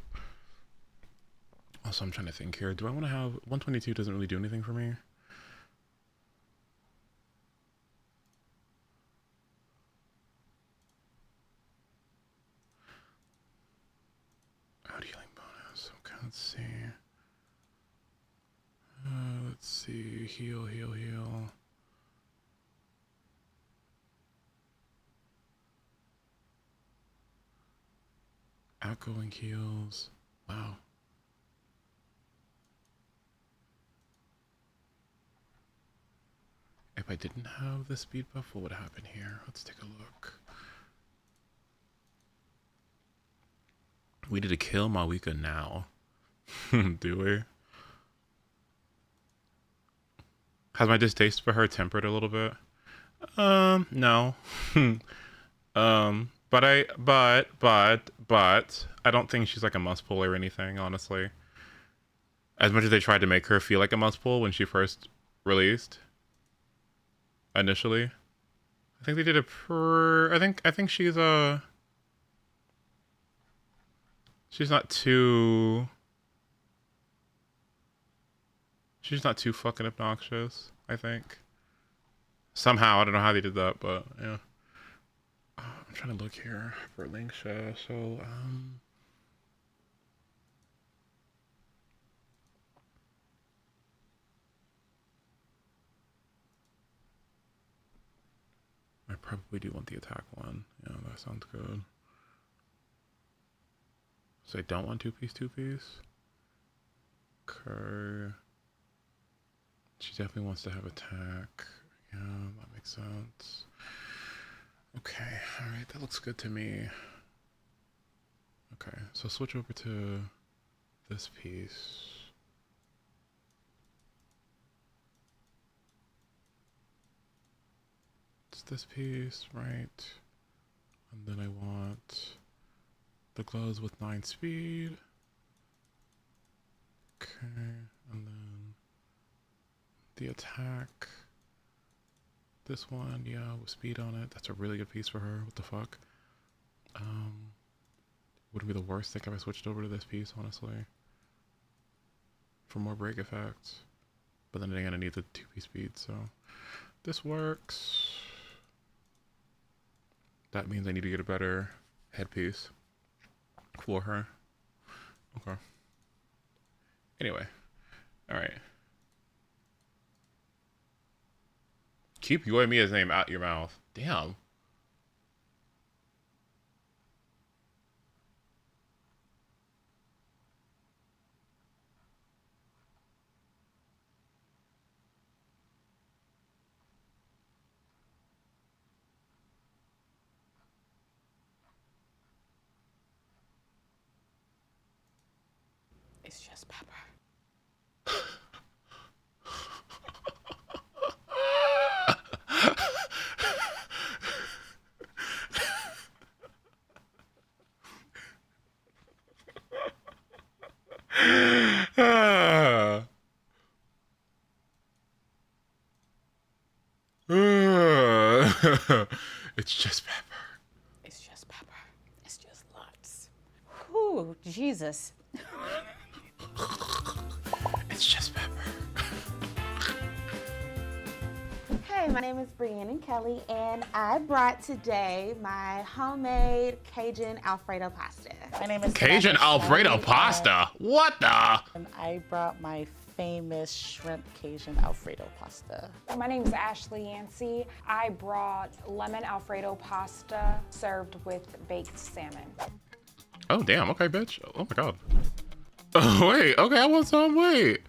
Also, I'm trying to think here. Do I want to have... 122 doesn't really do anything for me. Out healing bonus. Okay, let's see. Let's see. Heal, heal, heal. Outgoing heals. Wow. If I didn't have the speed buff, what would happen here? Let's take a look. We need to kill Mawika now. Do we? Has my distaste for her tempered a little bit? No. But I don't think she's like a must pull or anything, honestly. As much as they tried to make her feel like a must pull when she first released. Initially. I think they did I think she's not too fucking obnoxious, I think. Somehow, I don't know how they did that, but yeah. I'm trying to look here for Linksha, so I probably do want the attack one. Yeah, that sounds good. So I don't want two-piece. Okay. She definitely wants to have attack. Yeah, that makes sense. Okay, alright, that looks good to me. Okay, so switch over to this piece. It's this piece, right? And then I want the gloves with 9 speed. Okay, and then the attack. This one, yeah, with speed on it. That's a really good piece for her. What the fuck? Wouldn't be the worst thing if I switched over to this piece, honestly. For more break effects. But then again, I need the 2-piece speed, so this works. That means I need to get a better headpiece for her. Okay. Anyway. Alright. Keep Yoimiya's name out your mouth. Damn. It's just pepper. It's just pepper. It's just pepper. It's just lots. Ooh, Jesus. It's just pepper. Hey, my name is Brianna Kelly, and I brought today my homemade Cajun Alfredo pasta. My name is Cajun Alfredo pasta? What the? And I brought my famous shrimp Cajun Alfredo pasta. My name is Ashley Yancey. I brought lemon Alfredo pasta served with baked salmon. Oh, damn. Okay, bitch. Oh, my God. Oh, wait. Okay, I want some. Wait.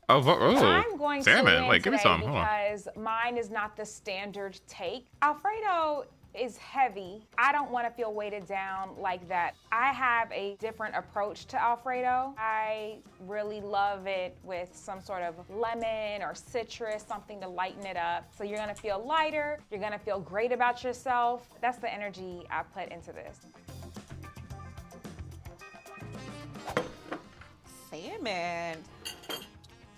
Oh, I'm going salmon. to win Wait, give me today some. Hold on. because mine is not the standard take. Alfredo is heavy. I don't want to feel weighted down like that. I have a different approach to Alfredo. I really love it with some sort of lemon or citrus, something to lighten it up. So you're gonna feel lighter, you're gonna feel great about yourself. That's the energy I put into this. Salmon.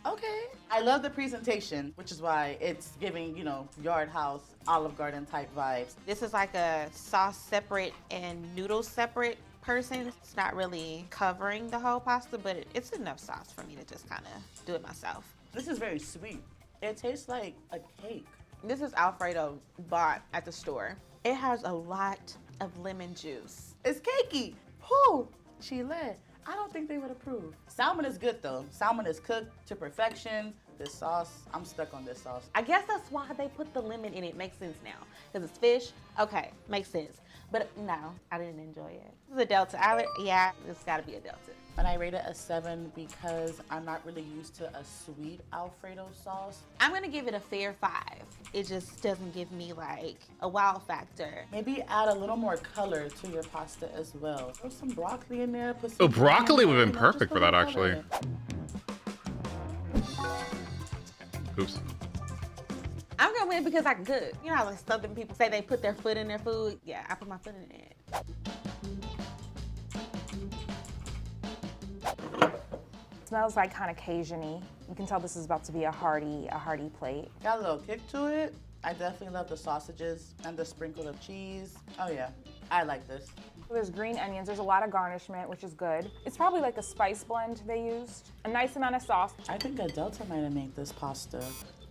Okay. I love the presentation, which is why it's giving, you know, Yard House, Olive Garden type vibes. This is like a sauce separate and noodle separate person. It's not really covering the whole pasta, but it's enough sauce for me to just kind of do it myself. This is very sweet. It tastes like a cake. This is Alfredo bought at the store. It has a lot of lemon juice. It's cakey. Whew, Chile. I don't think they would approve. Salmon is good though. Salmon is cooked to perfection. This sauce, I'm stuck on this sauce. I guess that's why they put the lemon in it. Makes sense now. Because it's fish. Okay, makes sense. But no, I didn't enjoy it. This is a Delta. Yeah, it's gotta be a Delta. And I rate it a 7 because I'm not really used to a sweet Alfredo sauce. I'm gonna give it a fair 5. It just doesn't give me like a wow factor. Maybe add a little more color to your pasta as well. Throw some broccoli in there. Put some Oh, broccoli would have been you know, perfect just for a that, little actually. color. Oops. I'm gonna win because I can cook. You know how like Southern people say they put their foot in their food? Yeah, I put my foot in it. It smells like kind of Cajun-y. You can tell this is about to be a hearty plate. Got a little kick to it. I definitely love the sausages and the sprinkle of cheese. Oh yeah, I like this. There's green onions, there's a lot of garnishment, which is good. It's probably like a spice blend they used. A nice amount of sauce. I think a Delta might have made this pasta.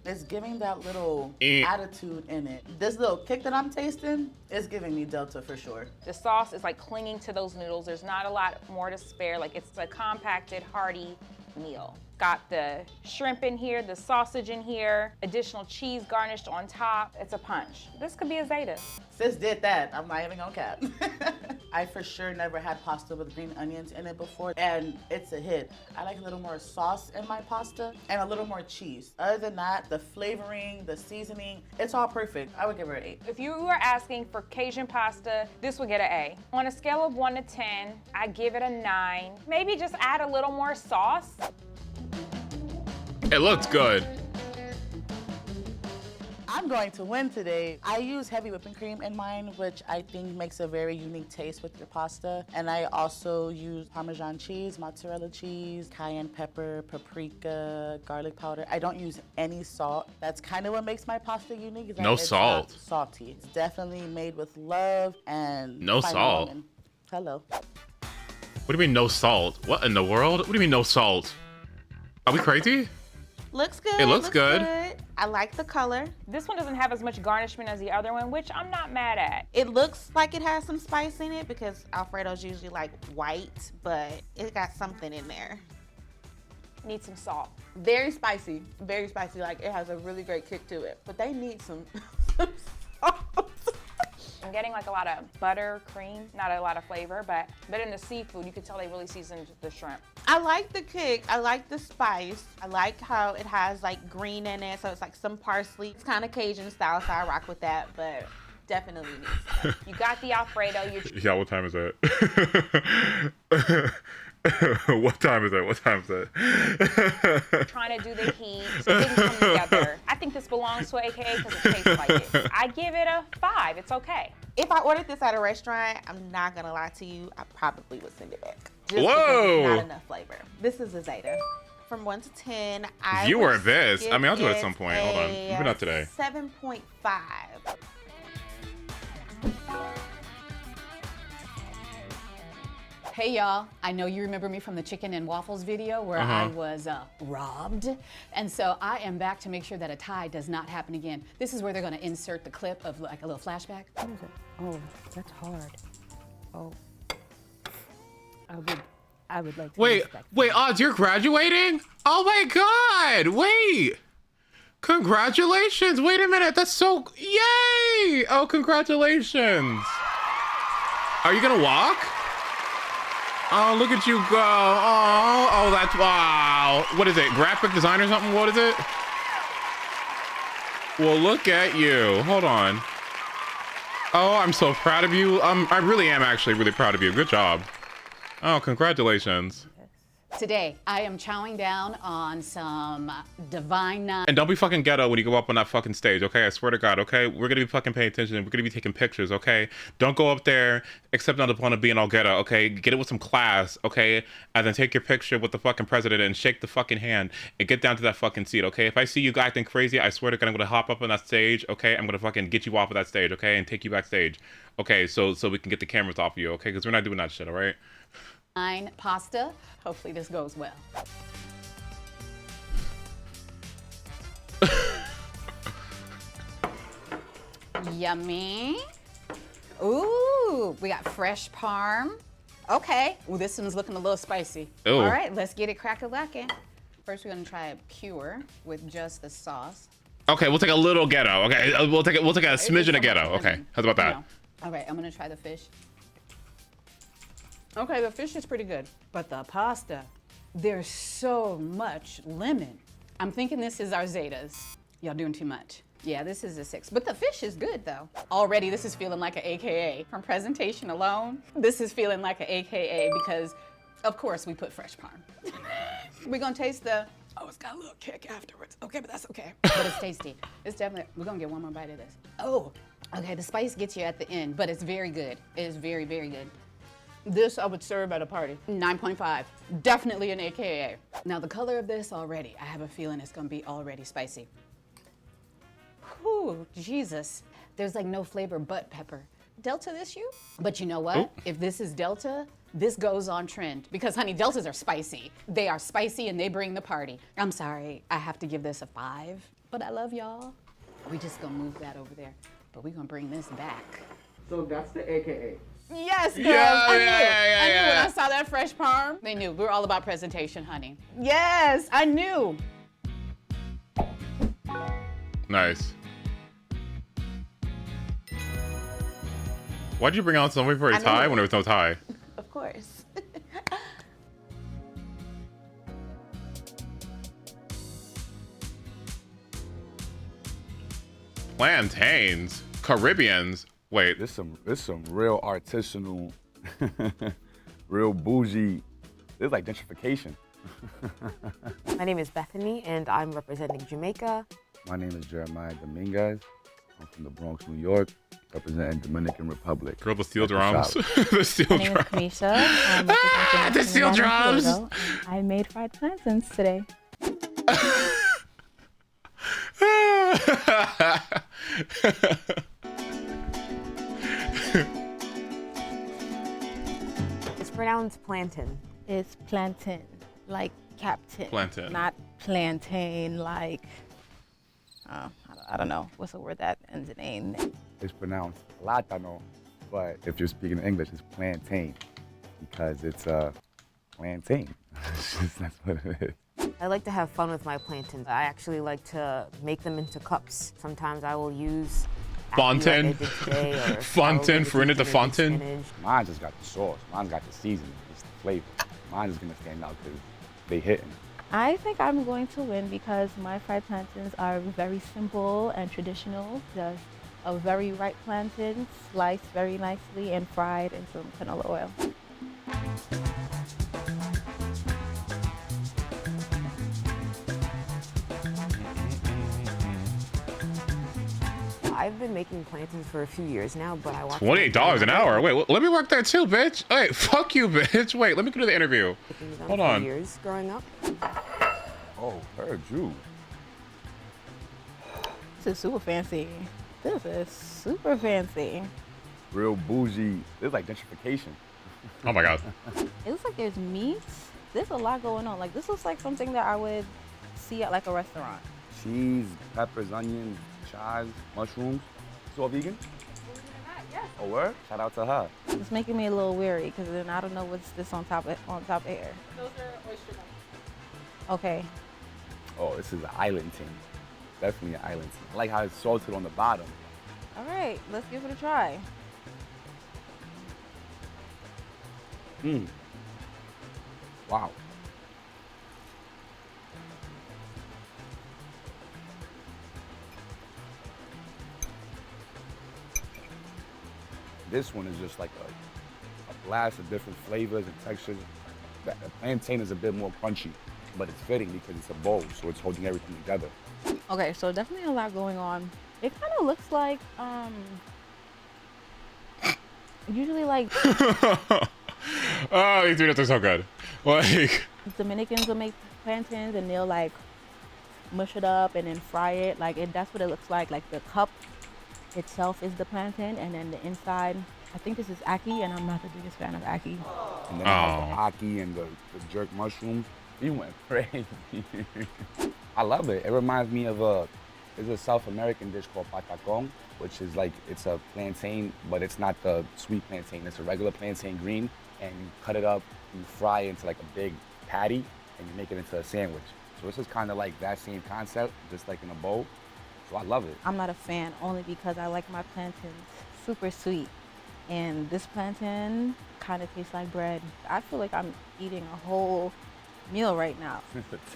It's giving that little Eh. attitude in it. This little kick that I'm tasting is giving me Delta for sure. The sauce is like clinging to those noodles. There's not a lot more to spare. Like it's a compacted, hearty meal. Got the shrimp in here, the sausage in here, additional cheese garnished on top. It's a punch. This could be a Zeta. Sis did that. I'm not even gonna cap. I for sure never had pasta with green onions in it before, and it's a hit. I like a little more sauce in my pasta and a little more cheese. Other than that, the flavoring, the seasoning, it's all perfect. I would give her an 8. If you were asking for Cajun pasta, this would get an A. On a scale of 1 to 10, I give it a 9. Maybe just add a little more sauce. It looks good. I'm going to win today. I use heavy whipping cream in mine, which I think makes a very unique taste with your pasta. And I also use Parmesan cheese, mozzarella cheese, cayenne pepper, paprika, garlic powder. I don't use any salt. That's kind of what makes my pasta unique. Is that No it's salt. not salty. It's definitely made with love and No fine salt. woman. Hello. What do you mean no salt? What in the world? What do you mean no salt? Are we crazy? Looks good. It looks good. I like the color. This one doesn't have as much garnishment as the other one, which I'm not mad at. It looks like it has some spice in it because Alfredo's usually like white, but it got something in there. Need some salt. Very spicy, very spicy. Like it has a really great kick to it, but they need some. I'm getting like a lot of butter, cream, not a lot of flavor, but in the seafood, you can tell they really seasoned the shrimp. I like the kick. I like the spice. I like how it has like green in it, so it's like some parsley. It's kind of Cajun style, so I rock with that, but definitely needs some. You got the Alfredo. Yeah, what time is it? What time is it? What time is it? Trying to do the heat, so it didn't come together. I think this belongs to AKA because it tastes like it. I give it a 5. It's okay. If I ordered this at a restaurant, I'm not gonna lie to you, I probably would send it back. Just Whoa! Because it's not enough flavor. This is a Zeta. From 1 to 10, I You would are this. I mean, I'll do it at give some point. Hold on. Maybe not today. 7.5. Hey y'all, I know you remember me from the chicken and waffles video where I was robbed. And so I am back to make sure that a tie does not happen again. This is where they're gonna insert the clip of like a little flashback. What is it? Oh, that's hard. Oh. I would like to Wait, respect Oz, you're graduating? Oh my God, wait. Congratulations. Wait a minute, that's so, yay. Oh, congratulations. Are you gonna walk? Oh, look at you go. Oh, that's, wow. What is it, graphic design or something? What is it? Well, look at you. Hold on. Oh, I'm so proud of you. I really am actually really proud of you. Good job. Oh, congratulations. Today, I am chowing down on some Divine Nine. And don't be fucking ghetto when you go up on that fucking stage, okay? I swear to God, okay? We're gonna be fucking paying attention. We're gonna be taking pictures, okay? Don't go up there, except not upon being all ghetto, okay? Get it with some class, okay? And then take your picture with the fucking president and shake the fucking hand and get down to that fucking seat, okay? If I see you acting crazy, I swear to God, I'm gonna hop up on that stage, okay? I'm gonna fucking get you off of that stage, okay? And take you backstage, okay? So we can get the cameras off of you, okay? Because we're not doing that shit, all right? Pasta. Hopefully this goes well. Yummy. Ooh, we got fresh parm. Okay. Well, this one's looking a little spicy. Ooh. All right, let's get it crack-a-lackin'. First, we're gonna try it pure with just the sauce. Okay, we'll take a little ghetto, okay? We'll take a smidgen of ghetto, okay? How's about that? Okay, I'm gonna try the fish. Okay, the fish is pretty good, but the pasta, there's so much lemon. I'm thinking this is our Zetas. Y'all doing too much. Yeah, this is a 6, but the fish is good though. Already, this is feeling like an AKA. From presentation alone, this is feeling like an AKA because, of course, we put fresh parm. We're gonna taste the, oh, it's got a little kick afterwards. Okay, but that's okay. But it's tasty. It's definitely, we're gonna get one more bite of this. Oh, okay, the spice gets you at the end, but it's very good. It is very, very good. This I would serve at a party. 9.5, definitely an AKA. Now the color of this already, I have a feeling it's gonna be already spicy. Whew, Jesus. There's like no flavor but pepper. Delta this you? But you know what? Ooh. If this is Delta, this goes on trend because honey, Deltas are spicy. They are spicy and they bring the party. I'm sorry, I have to give this a 5, but I love y'all. We just gonna move that over there, but we gonna bring this back. So that's the AKA. Yes, girls. Yeah, I knew. yeah, I knew yeah. when I saw that fresh parm. They knew. We're all about presentation, honey. Yes, I knew. Nice. Why'd you bring out somebody for a tie when there was no tie? Of course. Plantains? Caribbeans? Wait. This some real artisanal, real bougie. This is like gentrification. My name is Bethany, and I'm representing Jamaica. My name is Jeremiah Dominguez. I'm from the Bronx, New York, representing Dominican Republic. Girl, the steel drums. The steel My name drums. is Kamisha. I'm representing the steel Trinidad and drums. Tobago. I made fried plantains today. It's pronounced plantain. It's plantain, like captain. Plantain. Not plantain, like I don't know what's the word that ends in A. It's pronounced plátano, but if you're speaking English, it's plantain because it's a plantain. That's what it is. I like to have fun with my plantains. I actually like to make them into cups. Sometimes I will use Fontaine. Fontaine, Farina de Fontaine. Mine just got the sauce. Mine's got the seasoning. It's the flavor. Mine is gonna stand out because they hitting. I think I'm going to win because my fried plantains are very simple and traditional. Just a very ripe plantain, sliced very nicely and fried in some canola oil. I've been making plantains for a few years now, but I watch $28 an hour. Wait, let me work that too, bitch. Wait, fuck you, bitch. Wait, let me go to the interview. Hold on. Years growing up. Oh, heard you. This is super fancy. This is super fancy. Real bougie. This is like gentrification. Oh my God. It looks like there's meat. There's a lot going on. Like this looks like something that I would see at like a restaurant. Cheese, peppers, onions, chives, mushrooms. It's all vegan? Yes. Oh, word? Shout out to her. It's making me a little weary because then I don't know what's this on top here. Those are oyster nuts. Okay. Oh, this is an island thing. Definitely an island thing. I like how it's salted on the bottom. All right, let's give it a try. Mmm. Wow. This one is just like a blast of different flavors and textures. The plantain is a bit more crunchy, but it's fitting because it's a bowl, so it's holding everything together. Okay, so definitely a lot going on. It kind of looks like, usually like... Oh, these donuts are so good. Like... Dominicans will make plantains and they'll like mush it up and then fry it. Like that's what it looks like. Like the cup itself is the plantain and then the inside, I think this is ackee and I'm not the biggest fan of ackee. And then it has the ackee and the jerk mushrooms. You went crazy. I love it. It reminds me of there's a South American dish called patacón, which is like, it's a plantain, but it's not the sweet plantain. It's a regular plantain green, and you cut it up, you fry it into like a big patty, and you make it into a sandwich. So this is kind of like that same concept, just like in a bowl. So I love it. I'm not a fan only because I like my plantains super sweet. And this plantain kind of tastes like bread. I feel like I'm eating a whole meal right now.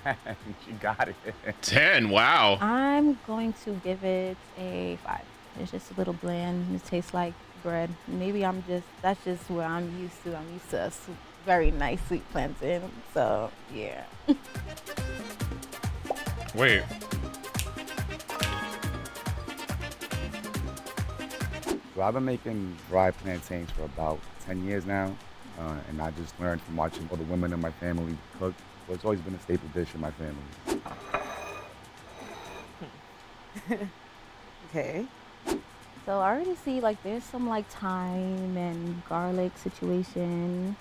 10, you got it. 10, wow. I'm going to give it a 5. It's just a little bland. It tastes like bread. Maybe that's just where I'm used to. I'm used to a very nice sweet plantain. So, yeah. Wait. So I've been making fried plantains for about 10 years now. And I just learned from watching all the women in my family cook. So it's always been a staple dish in my family. Okay. So I already see like there's some like thyme and garlic situation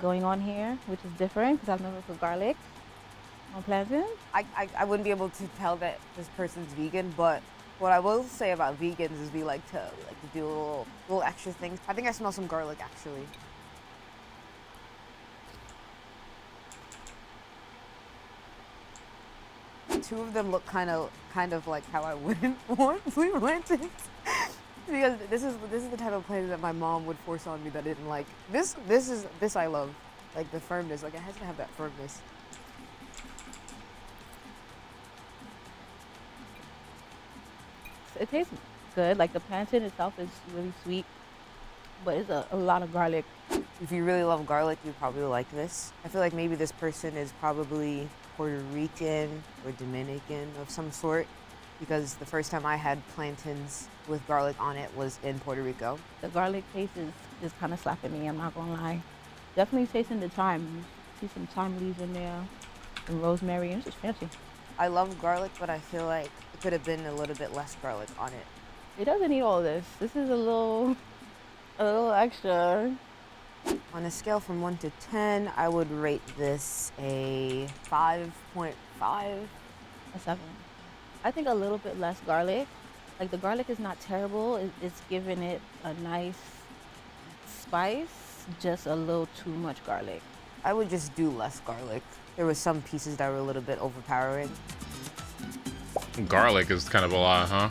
going on here, which is different because I've never put garlic on plantain. I wouldn't be able to tell that this person's vegan, but what I will say about vegans is we like to do little extra things. I think I smell some garlic actually. Two of them look kind of like how I wouldn't want sweet plantains. Because this is the type of plantain that my mom would force on me that I didn't like. This I love. Like the firmness, like it has to have that firmness. It tastes good. Like the plantain itself is really sweet, but it's a lot of garlic. If you really love garlic, you probably like this. I feel like maybe this person is probably Puerto Rican or Dominican of some sort, because the first time I had plantains with garlic on it was in Puerto Rico. The garlic taste is kind of slapping me, I'm not gonna lie. Definitely tasting the thyme. See some thyme leaves in there, and rosemary, and it's just fancy. I love garlic, but I feel like it could have been a little bit less garlic on it. It doesn't need all this. This is a little extra. On a scale from 1 to 10, I would rate this a 5.5. A 7. I think a little bit less garlic. Like the garlic is not terrible. It's giving it a nice spice, just a little too much garlic. I would just do less garlic. There were some pieces that were a little bit overpowering. Garlic is kind of a lot, huh?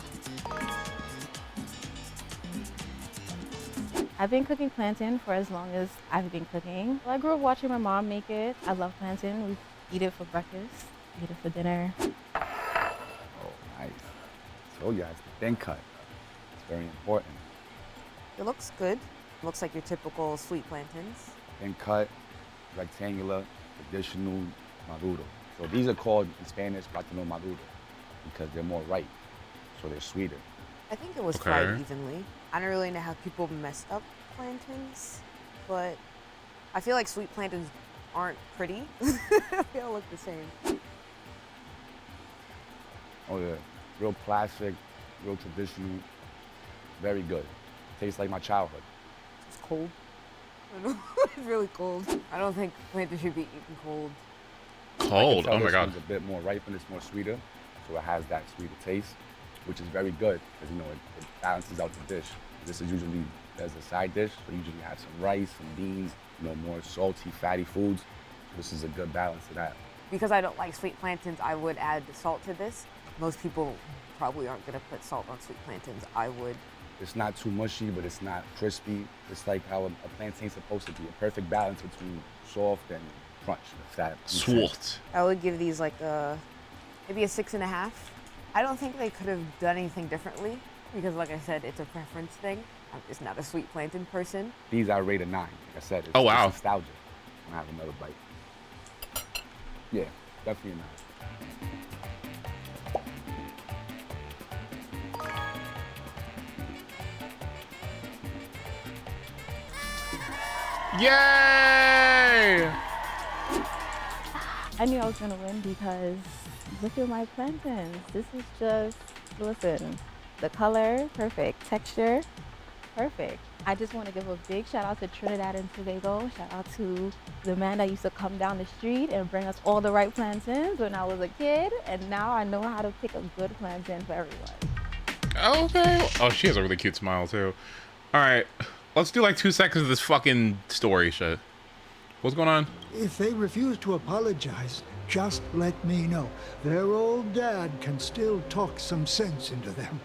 I've been cooking plantain for as long as I've been cooking. I grew up watching my mom make it. I love plantain. We eat it for breakfast, eat it for dinner. Oh, nice. So yeah, it's the thin cut. It's very important. It looks good. Looks like your typical sweet plantains. Thin cut, rectangular, traditional maduro. So these are called in Spanish plátano maduro because they're more ripe, so they're sweeter. I think it was fried evenly. I don't really know how people mess up plantains, but I feel like sweet plantains aren't pretty. They all look the same. Oh yeah, real classic, real traditional, very good. Tastes like my childhood. It's cold. It's really cold. I don't think plantains should be eaten cold. Cold? Oh my god. It's a bit more ripe and it's more sweeter, so it has that sweeter taste, which is very good because you know it balances out the dish. This is usually as a side dish, so you usually have some rice, some beans, you know, more salty, fatty foods. This is a good balance of that. Because I don't like sweet plantains, I would add salt to this. Most people probably aren't gonna put salt on sweet plantains. I would. It's not too mushy, but it's not crispy. It's like how a plantain's supposed to be, a perfect balance between soft and crunch. If that makes sense. I would give these like maybe a 6.5. I don't think they could have done anything differently because, like I said, it's a preference thing. I'm just not a sweet plantain person. These are rated 9. Like I said, it's, oh wow, it's nostalgia. I'm gonna have another bite. Yeah, definitely a 9. Yay! I knew I was gonna win because look at my plantains. This is just, listen, the color, perfect. Texture, perfect. I just want to give a big shout out to Trinidad and Tobago. Shout out to the man that used to come down the street and bring us all the right plantains when I was a kid. And now I know how to pick a good plantain for everyone. Okay. Oh, she has a really cute smile too. All right, let's do like 2 seconds of this fucking story shit. What's going on? If they refuse to apologize, just let me know. Their old dad can still talk some sense into them.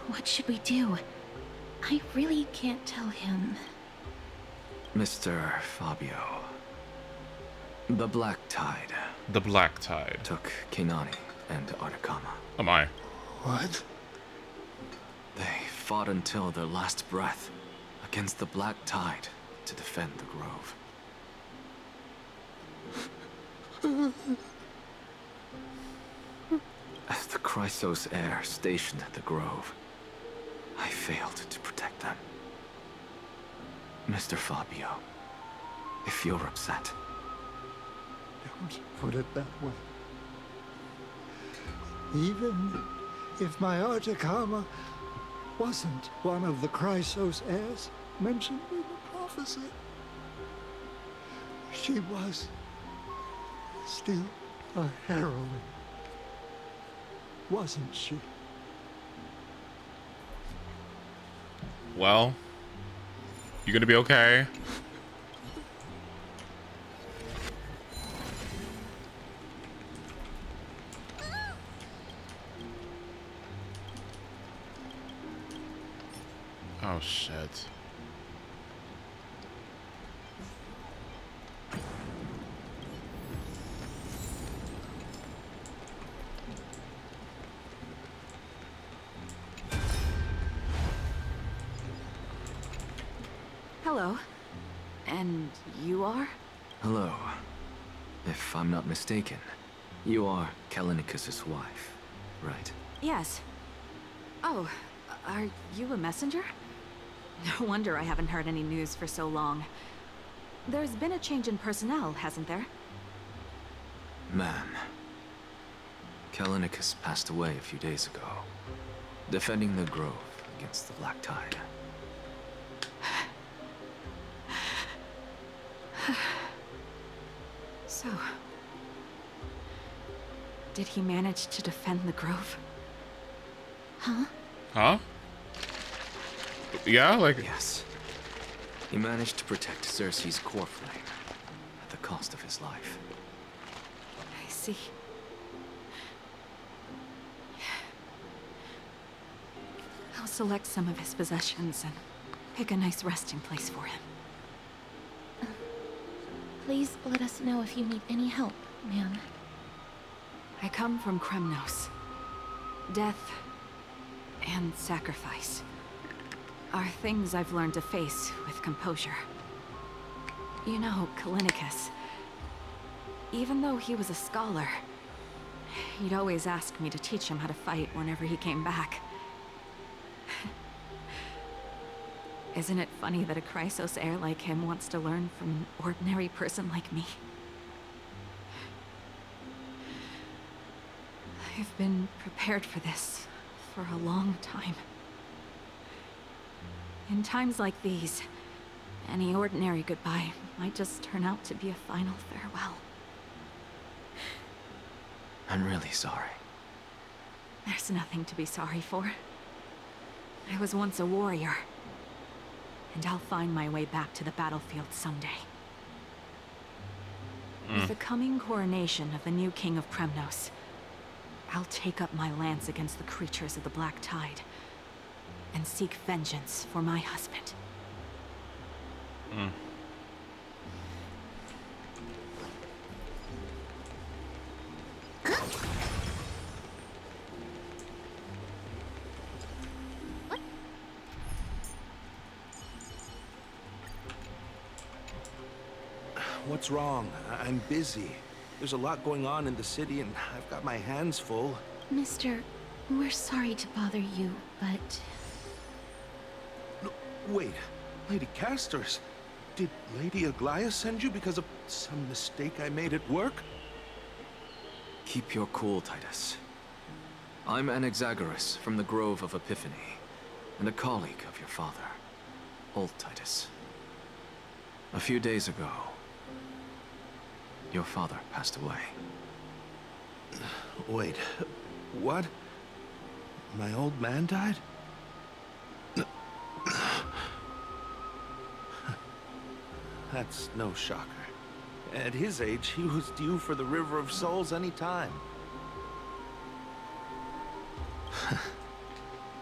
What should we do? I really can't tell him. Mr. Fabio, the Black Tide. The Black Tide took Kinani and Artakama. Oh my. What? They fought until their last breath against the Black Tide to defend the Grove. As the Chrysos heir stationed at the Grove, I failed to protect them. Mr. Fabio, if you're upset... Don't put it that way. Even if my Artakama wasn't one of the Chrysos heirs mentioned in the prophecy, she was still a heroine, wasn't she? Well, you gonna be okay? Oh shit. Hello. And you are? Hello. If I'm not mistaken, you are Kallinicus' wife, right? Yes. Oh, are you a messenger? No wonder I haven't heard any news for so long. There's been a change in personnel, hasn't there? Ma'am, Kallinicus passed away a few days ago, defending the Grove against the Black Tide. So... Did he manage to defend the grove? Huh? Huh? Yeah, like... Yes. He managed to protect Cersei's core flame at the cost of his life. I see. I'll select some of his possessions and pick a nice resting place for him. Please let us know if you need any help, ma'am. I come from Kremnos. Death and sacrifice are things I've learned to face with composure. You know, Kalinicus, even though he was a scholar, he'd always ask me to teach him how to fight whenever he came back. Isn't it funny that a Chrysos heir like him wants to learn from an ordinary person like me? I've been prepared for this for a long time. In times like these, any ordinary goodbye might just turn out to be a final farewell. I'm really sorry. There's nothing to be sorry for. I was once a warrior, and I'll find my way back to the battlefield someday. With the coming coronation of the new king of Kremnos, I'll take up my lance against the creatures of the Black Tide and seek vengeance for my husband. What's wrong? I'm busy. There's a lot going on in the city, and I've got my hands full. Mister, we're sorry to bother you, but... Wait, Lady Castors, did Lady Aglaia send you because of some mistake I made at work? Keep your cool, Titus. I'm Anaxagoras from the Grove of Epiphany, and a colleague of your father, old Titus. A few days ago, your father passed away. Wait, what? My old man died? That's no shocker. At his age, he was due for the River of Souls any time.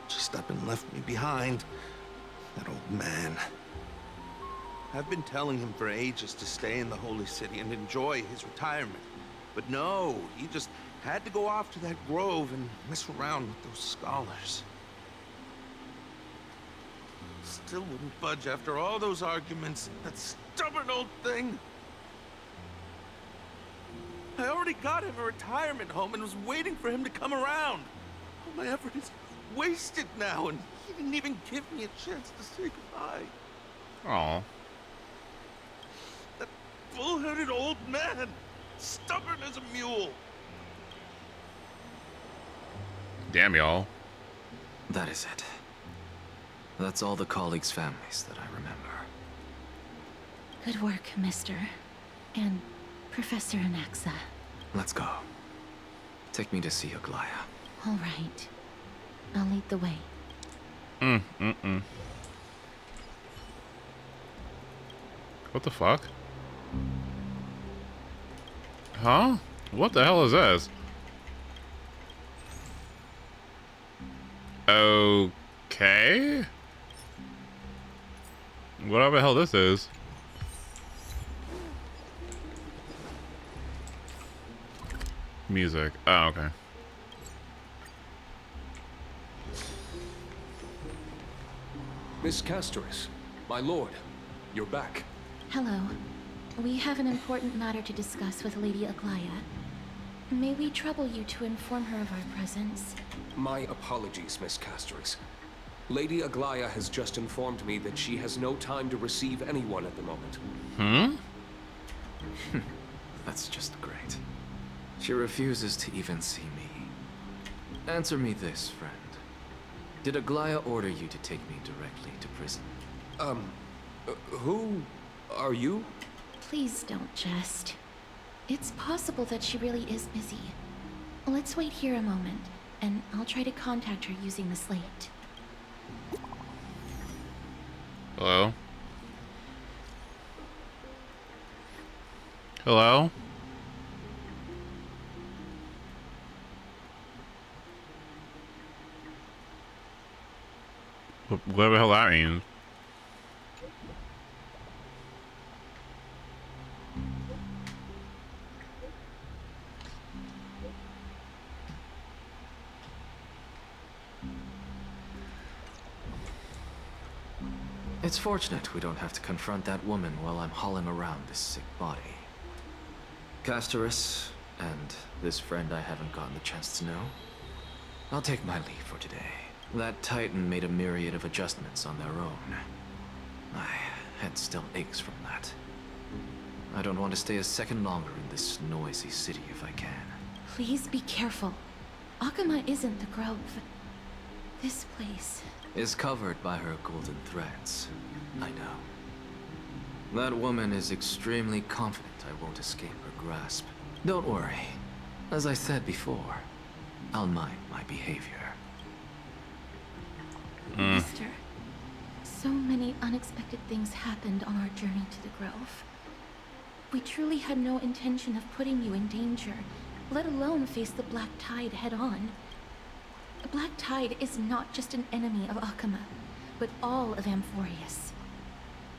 Just up and left me behind. That old man. I've been telling him for ages to stay in the Holy City and enjoy his retirement. But no, he just had to go off to that grove and mess around with those scholars. Still wouldn't budge after all those arguments. That stubborn old thing. I already got him a retirement home and was waiting for him to come around. All my effort is wasted now, and he didn't even give me a chance to say goodbye. Aw. That bull-headed old man, stubborn as a mule. Damn, y'all. That is it. That's all the colleagues' families that I remember. Good work, Mister. And Professor Anaxa. Let's go. Take me to see Aglaia. All right. I'll lead the way. What the fuck? Huh? What the hell is this? Okay. Whatever the hell this is. Music. Oh, okay. Miss Castors, my lord, you're back. Hello. We have an important matter to discuss with Lady Aglaia. May we trouble you to inform her of our presence? My apologies, Miss Castors. Lady Aglaia has just informed me that she has no time to receive anyone at the moment. That's just great. She refuses to even see me. Answer me this, friend. Did Aglaia order you to take me directly to prison? Who are you? Please don't jest. It's possible that she really is busy. Let's wait here a moment, and I'll try to contact her using the slate. Hello? Hello? Whatever the hell that means. It's fortunate we don't have to confront that woman while I'm hauling around this sick body. Castorus, and this friend I haven't gotten the chance to know, I'll take my leave for today. That Titan made a myriad of adjustments on their own. My head still aches from that. I don't want to stay a second longer in this noisy city if I can. Please be careful. Akama isn't the Grove. This place Is covered by her golden threads. I know. That woman is extremely confident I won't escape her grasp. Don't worry. As I said before, I'll mind my behavior. Mister, so many unexpected things happened on our journey to the Grove. We truly had no intention of putting you in danger, let alone face the Black Tide head-on. The Black Tide is not just an enemy of Akama, but all of AMPHOREUS.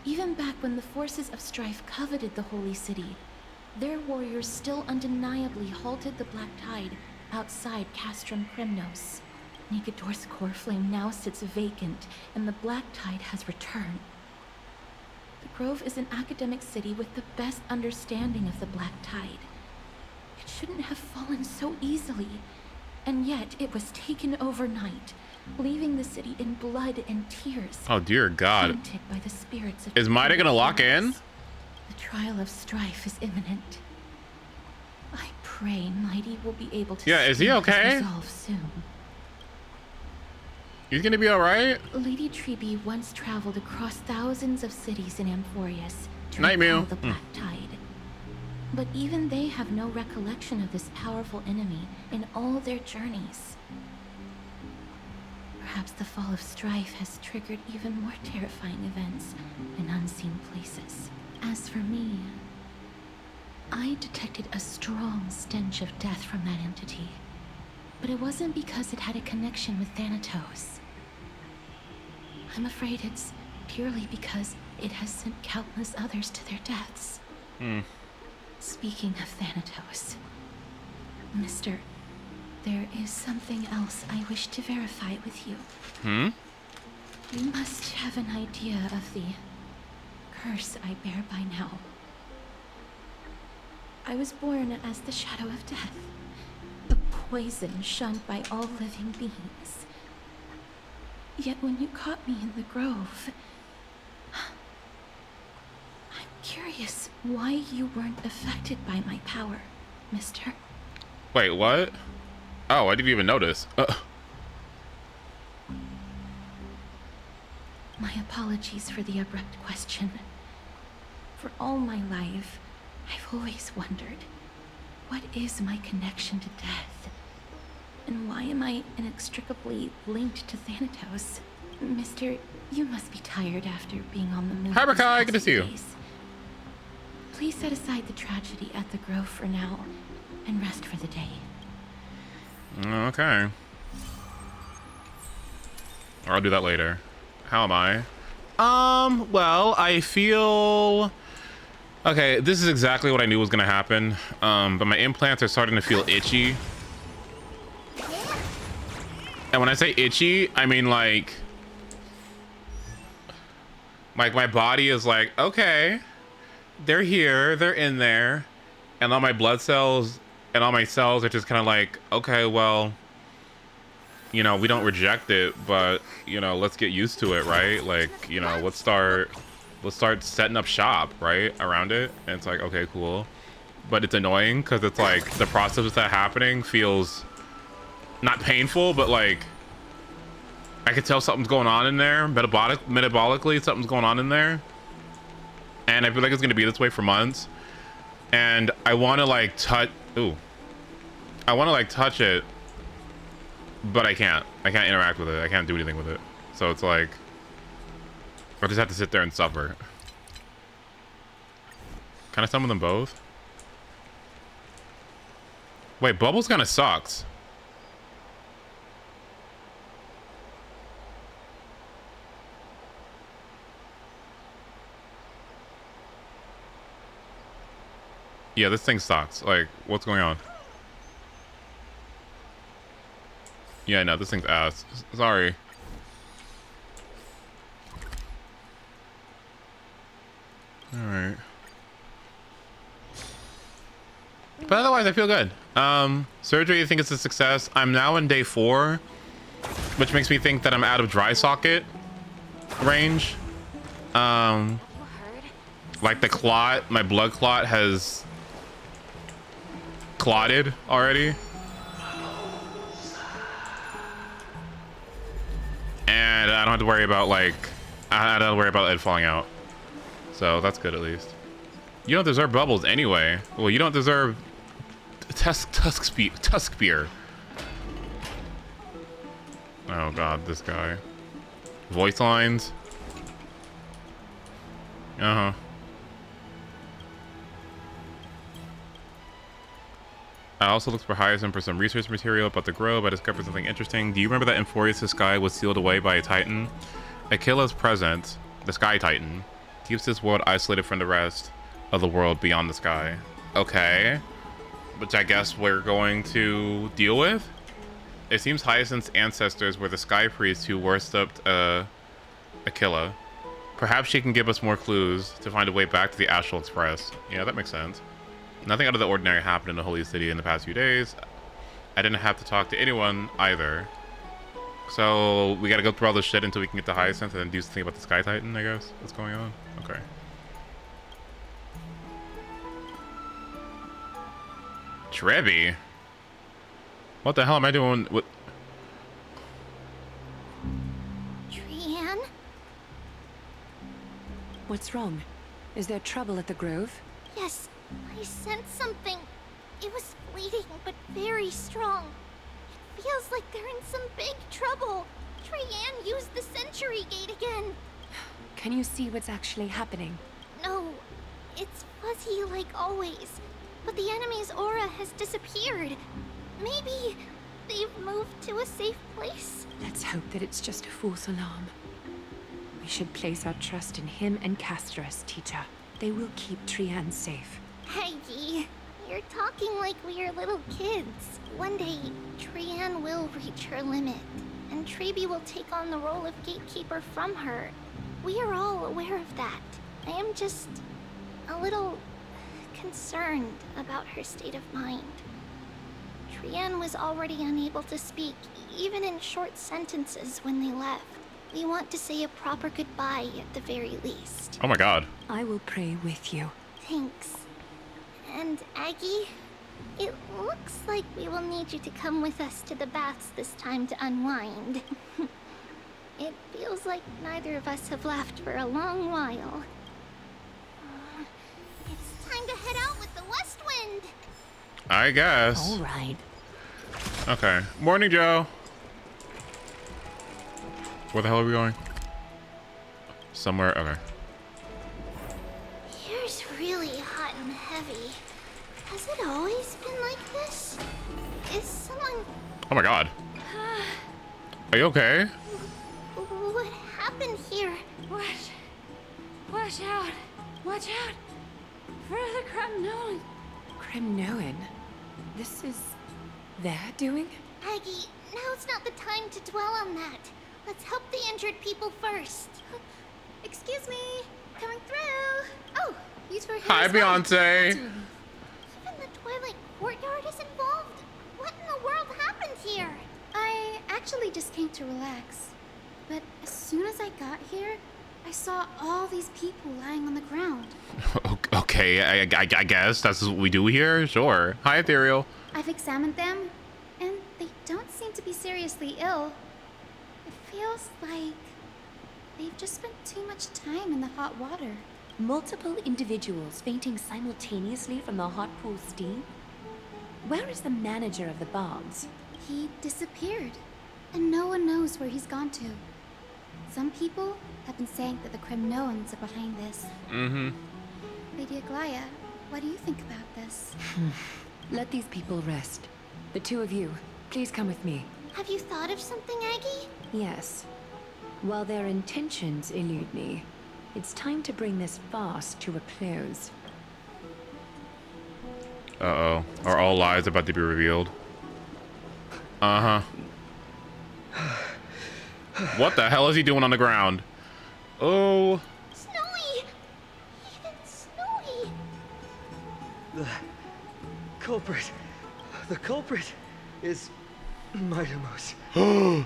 Even back when the forces of strife coveted the Holy City, their warriors still undeniably halted the Black Tide outside Castrum Kremnos. Nigador's core flame now sits vacant, and the Black Tide has returned. The Grove is an academic city with the best understanding of the Black Tide. It shouldn't have fallen so easily, and yet it was taken overnight, leaving the city in blood and tears. Oh dear God. Haunted by the spirits of Is Maida gonna lock in? The trial of strife is imminent. I pray Mighty will be able to Yeah, is he speak okay? his resolve soon. He's gonna be alright? Lady Treeby once traveled across thousands of cities in AMPHOREUS to Night, repel Mew. the Black Tide. But even they have no recollection of this powerful enemy in all their journeys. Perhaps the fall of strife has triggered even more terrifying events in unseen places. As for me, I detected a strong stench of death from that entity. But it wasn't because it had a connection with Thanatos. I'm afraid it's purely because it has sent countless others to their deaths. Speaking of Thanatos, Mister, there is something else I wish to verify with you. You must have an idea of the curse I bear by now. I was born as the shadow of death, a poison shunned by all living beings. Yet when you caught me in the Grove, I'm curious why you weren't affected by my power, Mister. Wait, what? Oh, I didn't even notice. My apologies for the abrupt question. For all my life, I've always wondered, what is my connection to death? And why am I inextricably linked to Thanatos? Mister, you must be tired after being on the move. Hi, these Rakai, past good to see few you. days. Please set aside the tragedy at the Grove for now, and rest for the day. Okay. Or I'll do that later. How am I? Well, I feel... Okay, this is exactly what I knew was gonna happen. But my implants are starting to feel itchy. And when I say itchy, I mean like my body is like, okay, they're here, they're in there. And all my blood cells and all my cells are just kind of like, okay, well, you know, we don't reject it, but, you know, let's get used to it, right? Like, you know, let's start setting up shop, right, around it. And it's like, okay, cool. But it's annoying because it's like the process of that happening feels not painful, but like I could tell something's going on in there. Metabolically, something's going on in there. And I feel like it's going to be this way for months. And I want to like touch... Ooh. I want to like touch it, but I can't. I can't interact with it. I can't do anything with it. So it's like, I just have to sit there and suffer. Can I summon them both? Wait, Bubbles kind of sucks. Yeah, this thing sucks. Like, what's going on? Yeah, no, this thing's ass. Sorry. Alright. But otherwise, I feel good. Surgery, I think it's a success. I'm now in day 4, which makes me think that I'm out of dry socket range. Like the clot, my blood clot has clotted already. And I don't have to worry about like, I don't have to worry about it falling out. So that's good at least. You don't deserve Bubbles anyway. Well, you don't deserve Tusk Spear. Oh god, this guy. Voice lines. Uh-huh. I also looked for Hyacinth for some research material about the Grove. I discovered something interesting. Do you remember that AMPHOREUS' sky was sealed away by a Titan? Aquila's presence, the Sky Titan, keeps this world isolated from the rest of the world beyond the sky. Okay. Which I guess we're going to deal with? It seems Hyacinth's ancestors were the Sky Priests who worshipped Aquila. Perhaps she can give us more clues to find a way back to the Astral Express. Yeah, that makes sense. Nothing out of the ordinary happened in the Holy City in the past few days. I didn't have to talk to anyone either. So we gotta go through all this shit until we can get to Hyacinth and then do something about the Sky Titan, I guess. What's going on? Okay. Trevi? What the hell am I doing with... Trianne? What's wrong? Is there trouble at the Grove? Yes, I sensed something. It was fleeting, but very strong. It feels like they're in some big trouble. Trianne used the Century Gate again. Can you see what's actually happening? No, it's fuzzy like always. But the enemy's aura has disappeared. Maybe they've moved to a safe place? Let's hope that it's just a false alarm. We should place our trust in him and Castorus, teacher. They will keep Trianne safe. Peggy, you're talking like we are little kids. One day, Trianne will reach her limit, and Trebi will take on the role of gatekeeper from her. We are all aware of that. I am just a little concerned about her state of mind. Trianne was already unable to speak, even in short sentences when they left. We want to say a proper goodbye at the very least. Oh my god. I will pray with you. Thanks. And Aggie, it looks like we will need you to come with us to the baths this time to unwind. It feels like neither of us have laughed for a long while. It's time to head out with the West Wind! I guess. All right. Okay. Morning, Joe. Where the hell are we going? Somewhere. Okay. Here's really hot and heavy. Has it always been like this? Is someone... Oh my god. Are you okay? What happened here? Watch out! Watch out! For the Cremnoan! Cremnoan? This is their doing? Aggie, now's not the time to dwell on that. Let's help the injured people first. Excuse me, coming through. Oh, these were Hi, Beyonce. Even the Twilight Courtyard is involved? What in the world happened here? I actually just came to relax. But as soon as I got here, I saw all these people lying on the ground. Okay, I guess that's what we do here. Sure. Hi, Ethereal. I've examined them, and they don't seem to be seriously ill. It feels like they've just spent too much time in the hot water. Multiple individuals fainting simultaneously from the hot pool steam? Where is the manager of the Bards? He disappeared, and no one knows where he's gone to. Some people have been saying that the Kremnoans are behind this. Mm-hmm. Lady Aglaya, what do you think about this? Let these people rest. The two of you, please come with me. Have you thought of something, Aggie? Yes. While their intentions elude me, it's time to bring this farce to a close. Uh-oh. Are all lies about to be revealed? Uh-huh. What the hell is he doing on the ground? Oh. Snowy! Even Snowy! The culprit is Mightimos. Dee,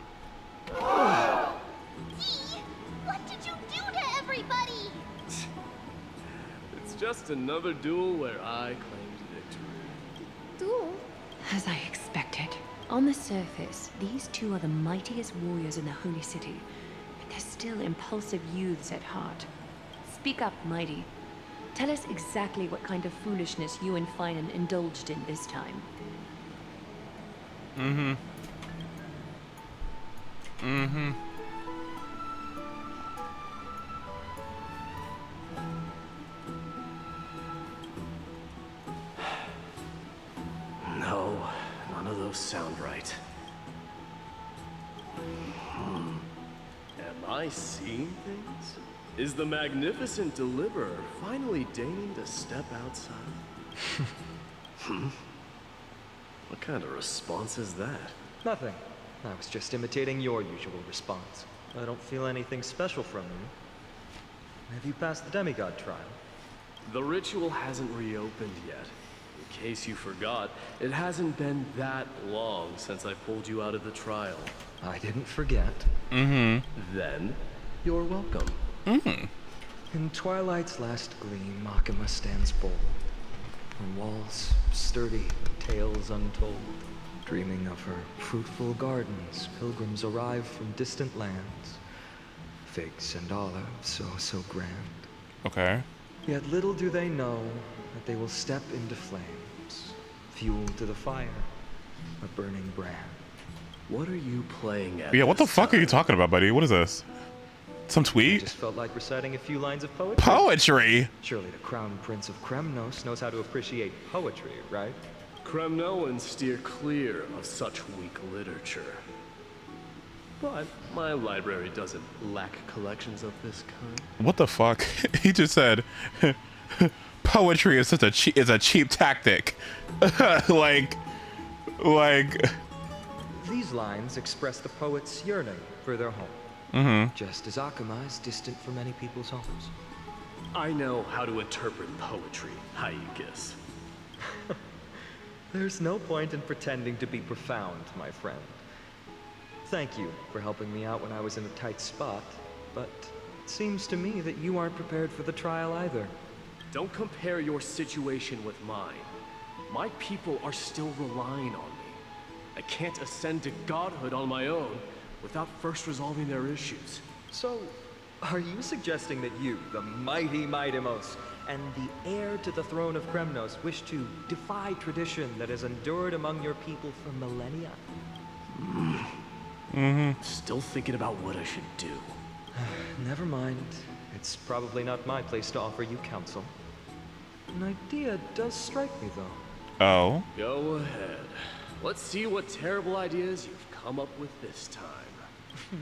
what did you do to everybody? It's just another duel where I claimed victory. Duel? As I expected. On the surface, these two are the mightiest warriors in the Holy City, but they're still impulsive youths at heart. Speak up, Mighty. Tell us exactly what kind of foolishness you and Finan indulged in this time. Mm-hmm. Mm-hmm. No, none of those sound right. Am I seeing things? Is the magnificent deliverer finally deigning to step outside? What kind of response is that? Nothing. I was just imitating your usual response. I don't feel anything special from you. Have you passed the demigod trial? The ritual hasn't reopened yet. In case you forgot, it hasn't been that long since I pulled you out of the trial. I didn't forget. Mm-hmm. Then, you're welcome. Mm-hmm. In twilight's last gleam, Makima stands bold. Her walls sturdy, tales untold. Dreaming of her fruitful gardens, pilgrims arrive from distant lands. Figs and olives, so grand. Okay. Yet little do they know that they will step into flames, fuel to the fire, a burning brand. What are you playing at? Yeah, what the fuck are you talking about, buddy? What is this? Some I tweet? just felt like reciting a few lines of poetry. Poetry? Surely the Crown Prince of Kremnos knows how to appreciate poetry, right? Kremnoans steer clear of such weak literature. But my library doesn't lack collections of this kind. What the fuck? He just said poetry is such a cheap tactic. like These lines express the poet's yearning for their home. Mm-hmm. Just as Akuma is distant from many people's homes. I know how to interpret poetry, Hyugas. There's no point in pretending to be profound, my friend. Thank you for helping me out when I was in a tight spot, but it seems to me that you aren't prepared for the trial either. Don't compare your situation with mine. My people are still relying on me. I can't ascend to godhood on my own without first resolving their issues. So, are you suggesting that you, the mighty Mightimos, and the heir to the throne of Kremnos, wish to defy tradition that has endured among your people for millennia? Mm-hmm. Still thinking about what I should do. Never mind. It's probably not my place to offer you counsel. An idea does strike me, though. Oh? Go ahead. Let's see what terrible ideas you've come up with this time.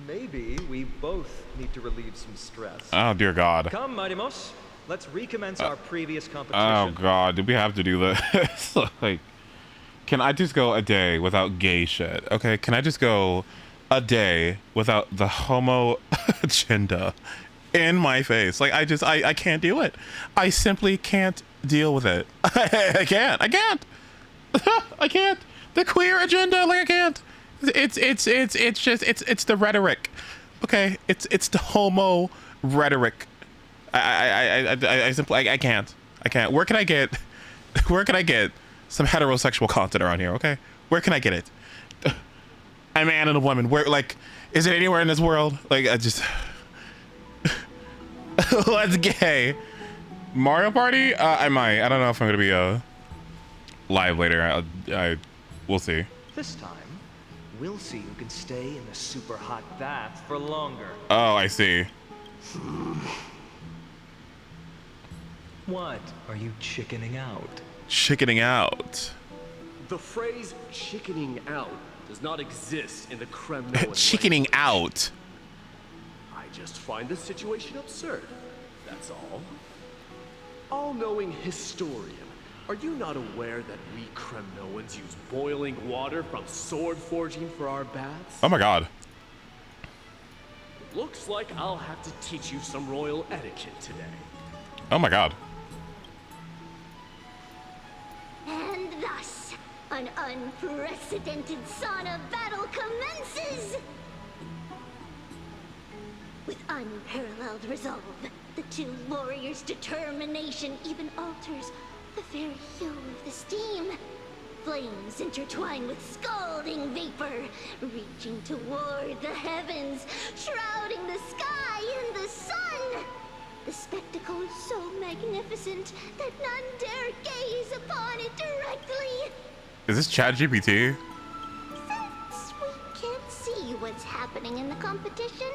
Maybe we both need to relieve some stress. Oh, dear God. Come, Mightimos. Let's recommence our previous competition. Oh, God. Do we have to do this? Like, can I just go a day without gay shit? Okay, can I just go a day without the homo agenda in my face? Like, I can't do it. I simply can't deal with it. I can't. I can't. The queer agenda, like, I can't. It's the rhetoric. Okay, it's the homo rhetoric. I simply I can't. Where can I get some heterosexual content around here? Okay, where can I get it? A man and a woman. Where, like, is it anywhere in this world? Like, I just let's gay. Mario Party? I might. I don't know if I'm gonna be live later. We'll see. This time, we'll see who can stay in the super hot bath for longer. Oh, I see. What? Are you chickening out? Chickening out. The phrase chickening out does not exist in the Kremlin. Chickening out. I just find the situation absurd. That's all. All-knowing historian, are you not aware that we Kremnoans use boiling water from sword forging for our baths? Oh my god. Looks like I'll have to teach you some royal etiquette today. Oh my god. And thus, an unprecedented sauna battle commences! With unparalleled resolve, the two warriors' determination even alters the very hue of the steam. Flames intertwine with scalding vapor, reaching toward the heavens, shrouding the sky in the sun. The spectacle is so magnificent that none dare gaze upon it directly. Is this ChatGPT? Since we can't see what's happening in the competition,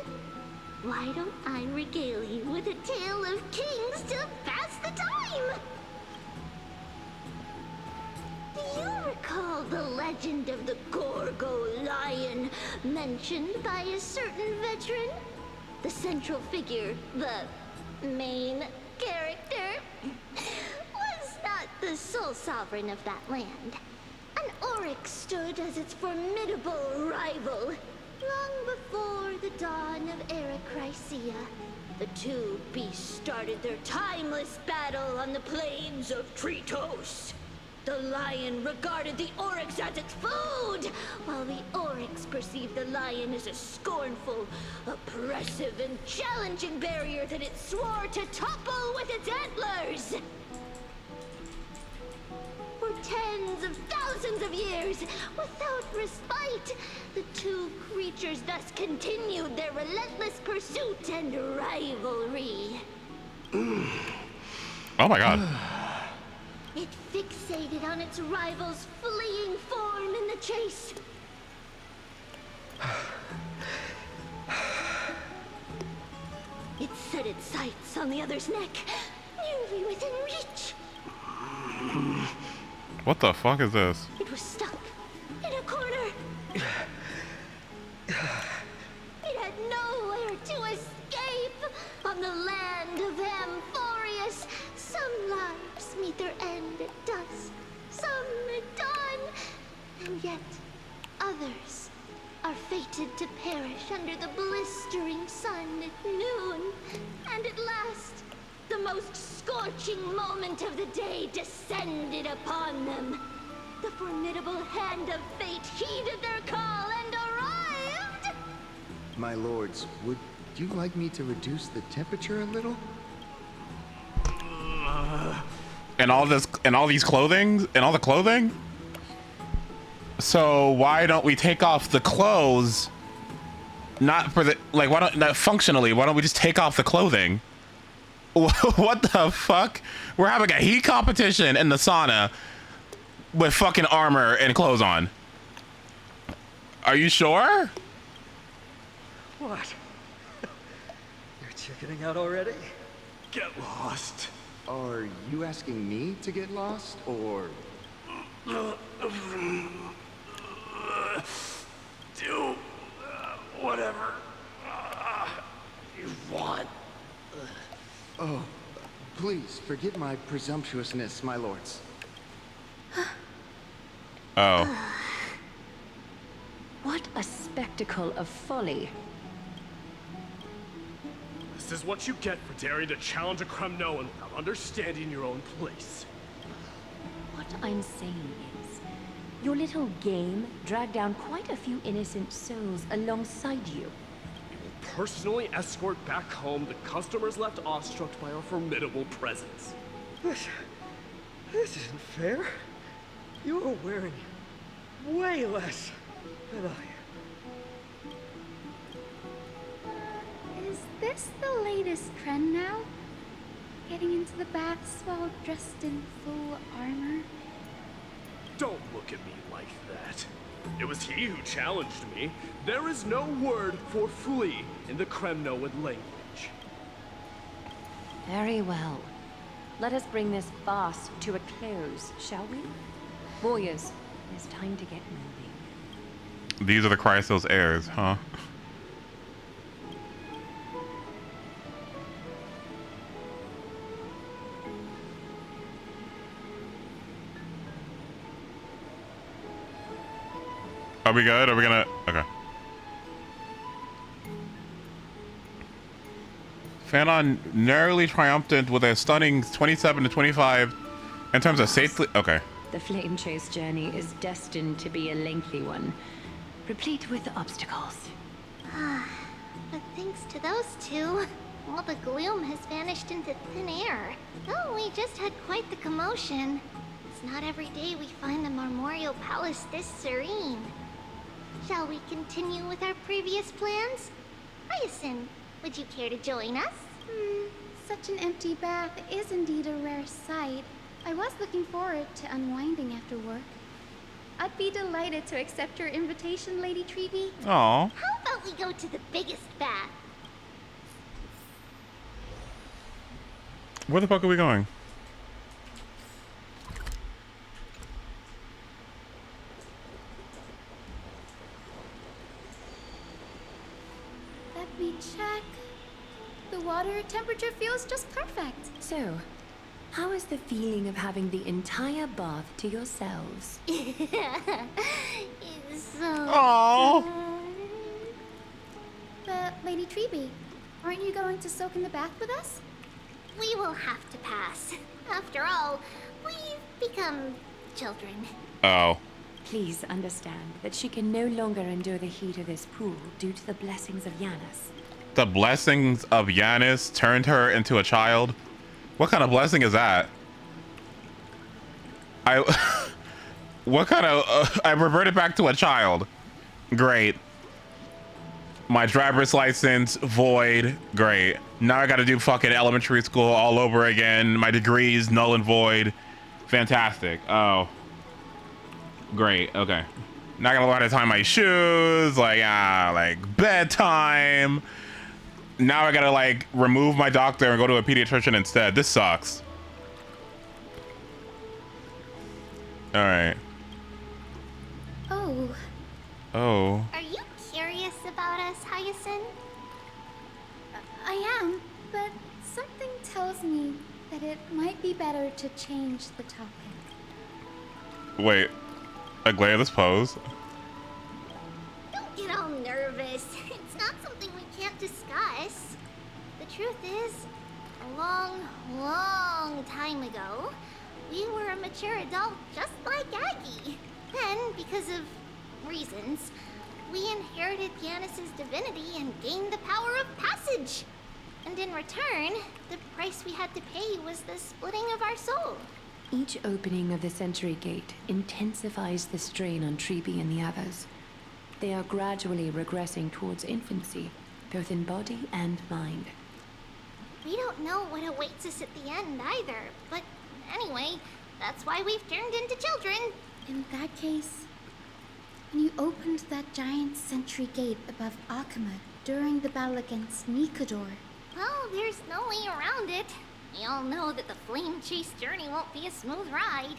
why don't I regale you with a tale of kings to pass the time? Do you recall the legend of the Gorgo lion mentioned by a certain veteran? The central figure, the main character, was not the sole sovereign of that land. An oryx stood as its formidable rival. Long before the dawn of Erechrysia, the two beasts started their timeless battle on the plains of Tritos. The lion regarded the oryx as its food, while the oryx perceived the lion as a scornful, oppressive, and challenging barrier that it swore to topple with its antlers. For tens of thousands of years, without respite, the two creatures thus continued their relentless pursuit and rivalry. Oh my god. It fixated on its rival's fleeing form in the chase. It set its sights on the other's neck, nearly within reach. What the fuck is this? It was stuck in a corner. It had nowhere to escape. On the land of AMPHOREUS, some lives meet their end at dusk, some at dawn, and yet others are fated to perish under the blistering sun at noon. And at last, the most scorching moment of the day descended upon them. The formidable hand of fate heeded their call and arrived! My lords, would you like me to reduce the temperature a little? And all this, and all these clothing, and all the clothing? So why don't we take off the clothes? Not for the, like, why don't, not functionally, why don't we just take off the clothing? What the fuck? We're having a heat competition in the sauna with fucking armor and clothes on. Are you sure? What? You're chickening out already? Get lost. Are you asking me to get lost, or? Do whatever you want. Oh, please forgive my presumptuousness, my lords. Oh. What a spectacle of folly. This is what you get for daring to challenge a Kremnoan without understanding your own place. What I'm saying is, your little game dragged down quite a few innocent souls alongside you. Personally escort back home the customers left awestruck by our formidable presence. This isn't fair. You are wearing way less than I am. Is this the latest trend now? Getting into the baths while dressed in full armor? Don't look at me like that. It was he who challenged me. There is no word for flee in the Kremnoid language. Very well. Let us bring this farce to a close, shall we? Warriors, it's time to get moving. These are the Chrysos heirs, huh? Are we good? Are we gonna... Okay. Fanon narrowly triumphant with a stunning 27 to 25 in terms of safely... Okay. The flame chase journey is destined to be a lengthy one, replete with obstacles. But thanks to those two, all the gloom has vanished into thin air. Oh, we just had quite the commotion. It's not every day we find the Memorial Palace this serene. Shall we continue with our previous plans? Hyacinth, would you care to join us? Such an empty bath is indeed a rare sight. I was looking forward to unwinding after work. I'd be delighted to accept your invitation, Lady Treeby. Aw. How about we go to the biggest bath? Where the fuck are we going? Let me check. The water temperature feels just perfect. So, how is the feeling of having the entire bath to yourselves? It's so Aww. But, Lady Treeby, aren't you going to soak in the bath with us? We will have to pass. After all, we've become children. Oh. Please understand that she can no longer endure the heat of this pool due to the blessings of Yanis. The blessings of Yanis turned her into a child? What kind of blessing is that? What kind of... I reverted back to a child. Great. My driver's license, void. Great. Now I gotta do fucking elementary school all over again. My degree's null and void. Fantastic. Oh. Great. Okay. Not gonna learn how to tie my shoes. Like bedtime. Now I gotta like remove my doctor and go to a pediatrician instead. This sucks. All right. Oh. Oh. Are you curious about us, Hyacinth? I am, but something tells me that it might be better to change the topic. Wait. Aglaya, this pose. Don't get all nervous. It's not something we can't discuss. The truth is, a long, long time ago, we were a mature adult just like Aggie. Then, because of reasons, we inherited Yanis's divinity and gained the power of passage. And in return, the price we had to pay was the splitting of our soul. Each opening of the Century Gate intensifies the strain on Treeby and the others. They are gradually regressing towards infancy, both in body and mind. We don't know what awaits us at the end either, but anyway, that's why we've turned into children. In that case, when you opened that giant Sentry Gate above Akama during the battle against Nikador, well, there's no way around it. We all know that the flame chase journey won't be a smooth ride.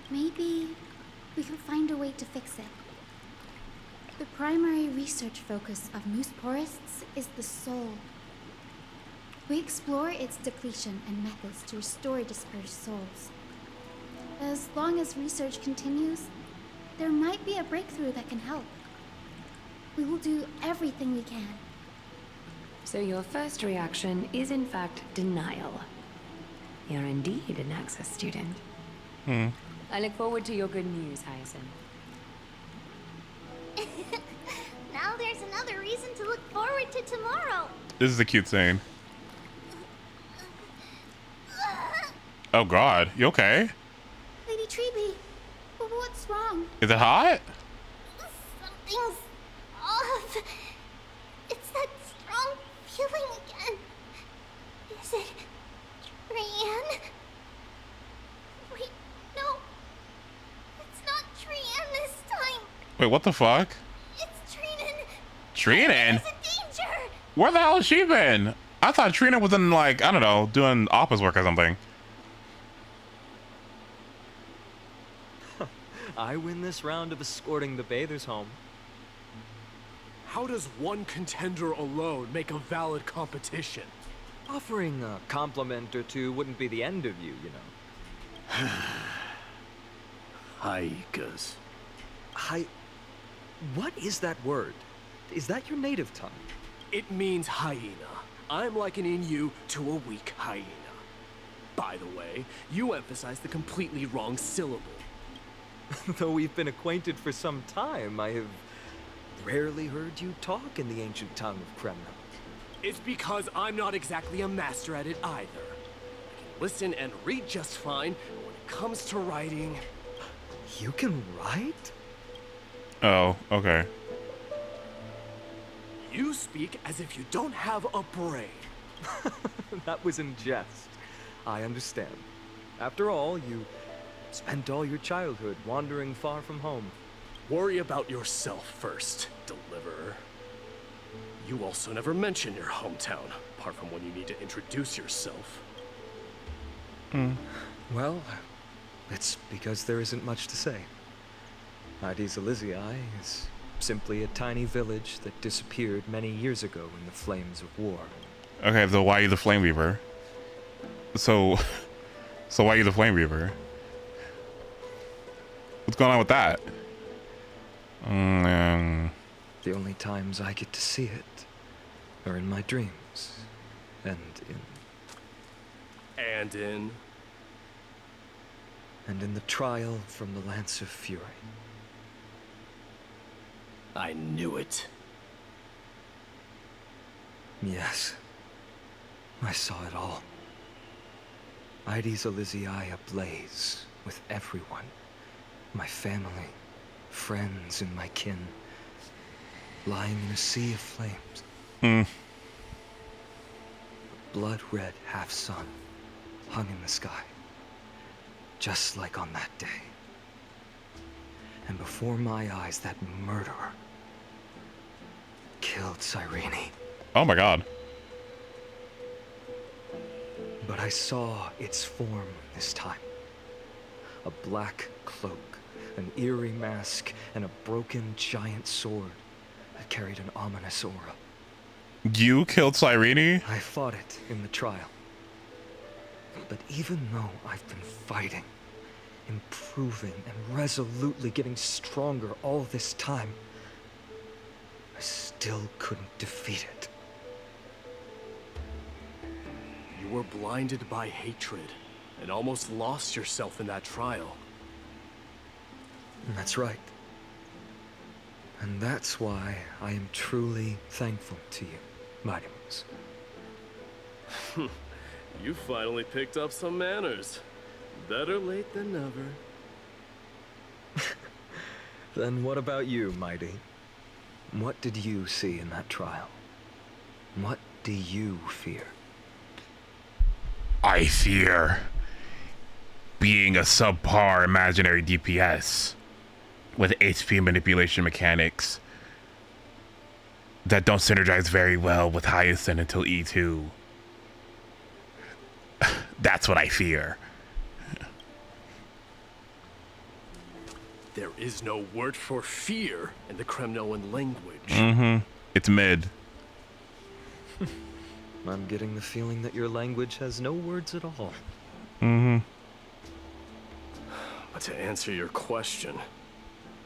Maybe we can find a way to fix it. The primary research focus of Mooseporists is the soul. We explore its depletion and methods to restore dispersed souls. As long as research continues, there might be a breakthrough that can help. We will do everything we can. So your first reaction is in fact denial. You're indeed an Access student. I look forward to your good news, Hyacinth. Now there's another reason to look forward to tomorrow. This is a cute scene. Oh god, you okay? Lady Treeby, what's wrong? Is it hot? Something's off. It's that strong feeling again. Is it Rayanne? Wait, no. Wait, what the fuck? It's Trina. Trina? She's in danger. Where the hell has she been? I thought Trina was in, like, I don't know, doing office work or something. I win this round of escorting the bathers home. How does one contender alone make a valid competition? Offering a compliment or two wouldn't be the end of you, you know. Haikas. What is that word? Is that your native tongue? It means hyena. I'm likening you to a weak hyena. By the way, you emphasize the completely wrong syllable. Though we've been acquainted for some time, I have rarely heard you talk in the ancient tongue of Kremna. It's because I'm not exactly a master at it either. I can listen and read just fine, but when it comes to writing... You can write? Oh, okay. You speak as if you don't have a brain. That was in jest. I understand. After all, you spent all your childhood wandering far from home. Worry about yourself first, Deliverer. You also never mention your hometown, apart from when you need to introduce yourself. Well, it's because there isn't much to say. Ides Elysiae is simply a tiny village that disappeared many years ago in the flames of war. Okay, so why are you the Flame Weaver? So why are you the Flame Weaver? What's going on with that? The only times I get to see it are in my dreams, and in the trial from the Lance of Fury. I knew it. Yes, I saw it all. Ides Elysiae ablaze with everyone. My family, friends, and my kin, lying in a sea of flames. A blood-red half-sun hung in the sky, just like on that day. And before my eyes, that murderer killed Cyrene. Oh my god. But I saw its form this time. A black cloak, an eerie mask, and a broken giant sword that carried an ominous aura. You killed Cyrene? I fought it in the trial. But even though I've been fighting, improving, and resolutely getting stronger all this time, I still couldn't defeat it. You were blinded by hatred and almost lost yourself in that trial. That's right. And that's why I am truly thankful to you, Mighty Moose. You finally picked up some manners. Better late than never. Then what about you, Mighty? What did you see in that trial? What do you fear? I fear being a subpar imaginary DPS with HP manipulation mechanics that don't synergize very well with Hyacinth until E2. That's what I fear. There is no word for fear in the Kremnoan language. It's mid. I'm getting the feeling that your language has no words at all. But to answer your question,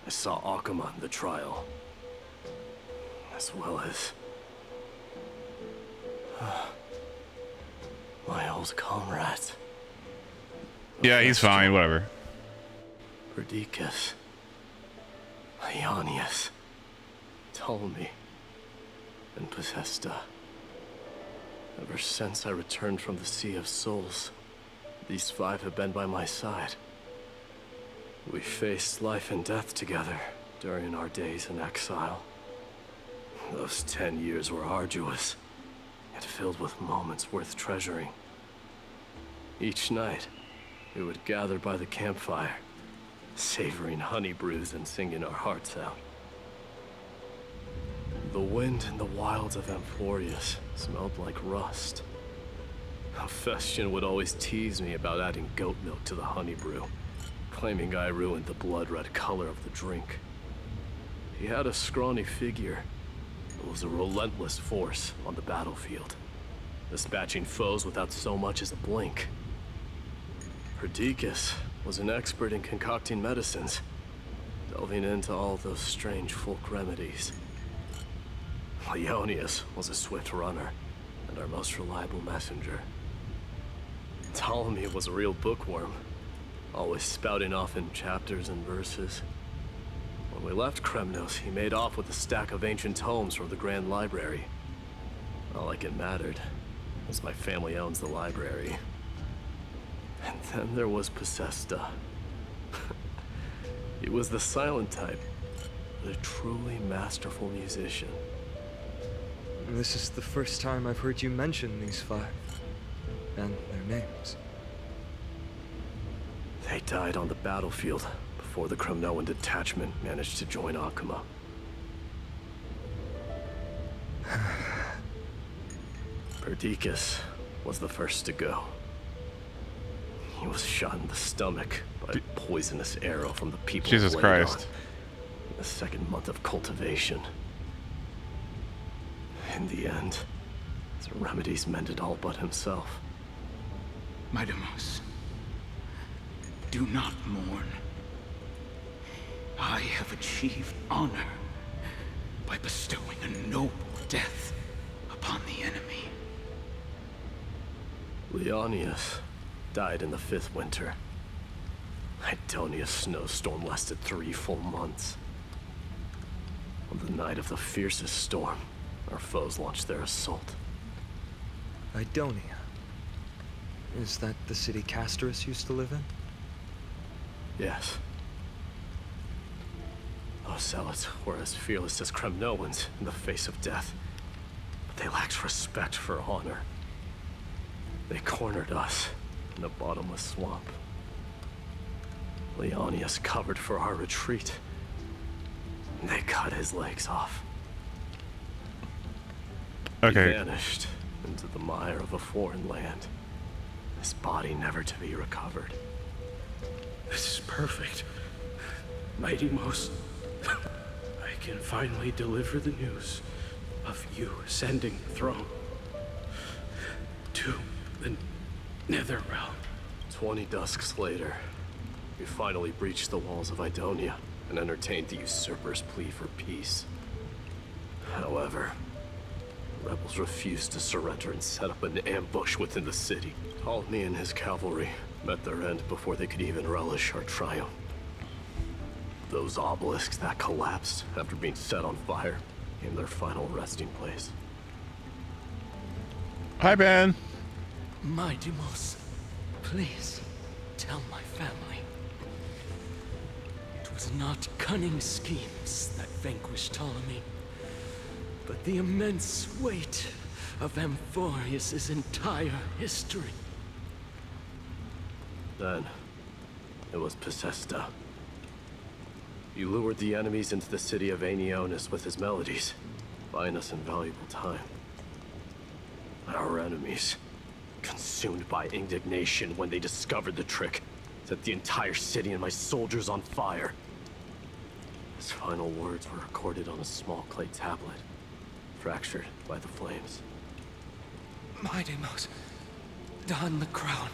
I saw Akuma in the trial. As well as... my old comrades. Yeah, he's fine, whatever. Perdiccas, Ionius, Ptolemy, and Possesta. Ever since I returned from the Sea of Souls, these five have been by my side. We faced life and death together during our days in exile. Those 10 years were arduous, yet filled with moments worth treasuring. Each night, we would gather by the campfire, savoring honey brews and singing our hearts out. The wind in the wilds of AMPHOREUS smelled like rust. Hephaestion would always tease me about adding goat milk to the honey brew, claiming I ruined the blood-red color of the drink. He had a scrawny figure, but was a relentless force on the battlefield, dispatching foes without so much as a blink. Perdiccas was an expert in concocting medicines, delving into all those strange folk remedies. Leonius was a swift runner, and our most reliable messenger. Ptolemy was a real bookworm, always spouting off in chapters and verses. When we left Kremnos, he made off with a stack of ancient tomes from the Grand Library. Not like it mattered, as my family owns the library. And then there was Possesta. He was the silent type, but a truly masterful musician. This is the first time I've heard you mention these 5, and their names. They died on the battlefield before the Kremnoan detachment managed to join Akuma. Perdiccas was the first to go. He was shot in the stomach by a poisonous arrow from the people Jesus of Christ. in the second month of cultivation. In the end, his remedies mended all but himself. Midamos, do not mourn. I have achieved honor by bestowing a noble death upon the enemy. Leonius died in the 5th winter. Idonia's snowstorm lasted 3 full months. On the night of the fiercest storm, our foes launched their assault. Idonia. Is that the city Castorus used to live in? Yes. Those zealots were as fearless as Kremnoans in the face of death, but they lacked respect for honor. They cornered us in a bottomless swamp. Leonius covered for our retreat, and they cut his legs off. Okay. He vanished into the mire of a foreign land, his body never to be recovered. This is perfect. Mighty Most, I can finally deliver the news of you ascending the throne to the Nether Realm. 20 dusks later, we finally breached the walls of Idonia and entertained the usurper's plea for peace. However, the rebels refused to surrender and set up an ambush within the city. Ptolemy and his cavalry met their end before they could even relish our triumph. Those obelisks that collapsed after being set on fire became their final resting place. Hi, Ben. Mighty Most, please tell my family. It was not cunning schemes that vanquished Ptolemy, but the immense weight of AMPHOREUS' entire history. Then, it was Possesta. He lured the enemies into the city of Aenionis with his melodies, buying us invaluable time. Our enemies, consumed by indignation when they discovered the trick, set the entire city and my soldiers on fire. His final words were recorded on a small clay tablet, fractured by the flames. Mighty Most, don the crown.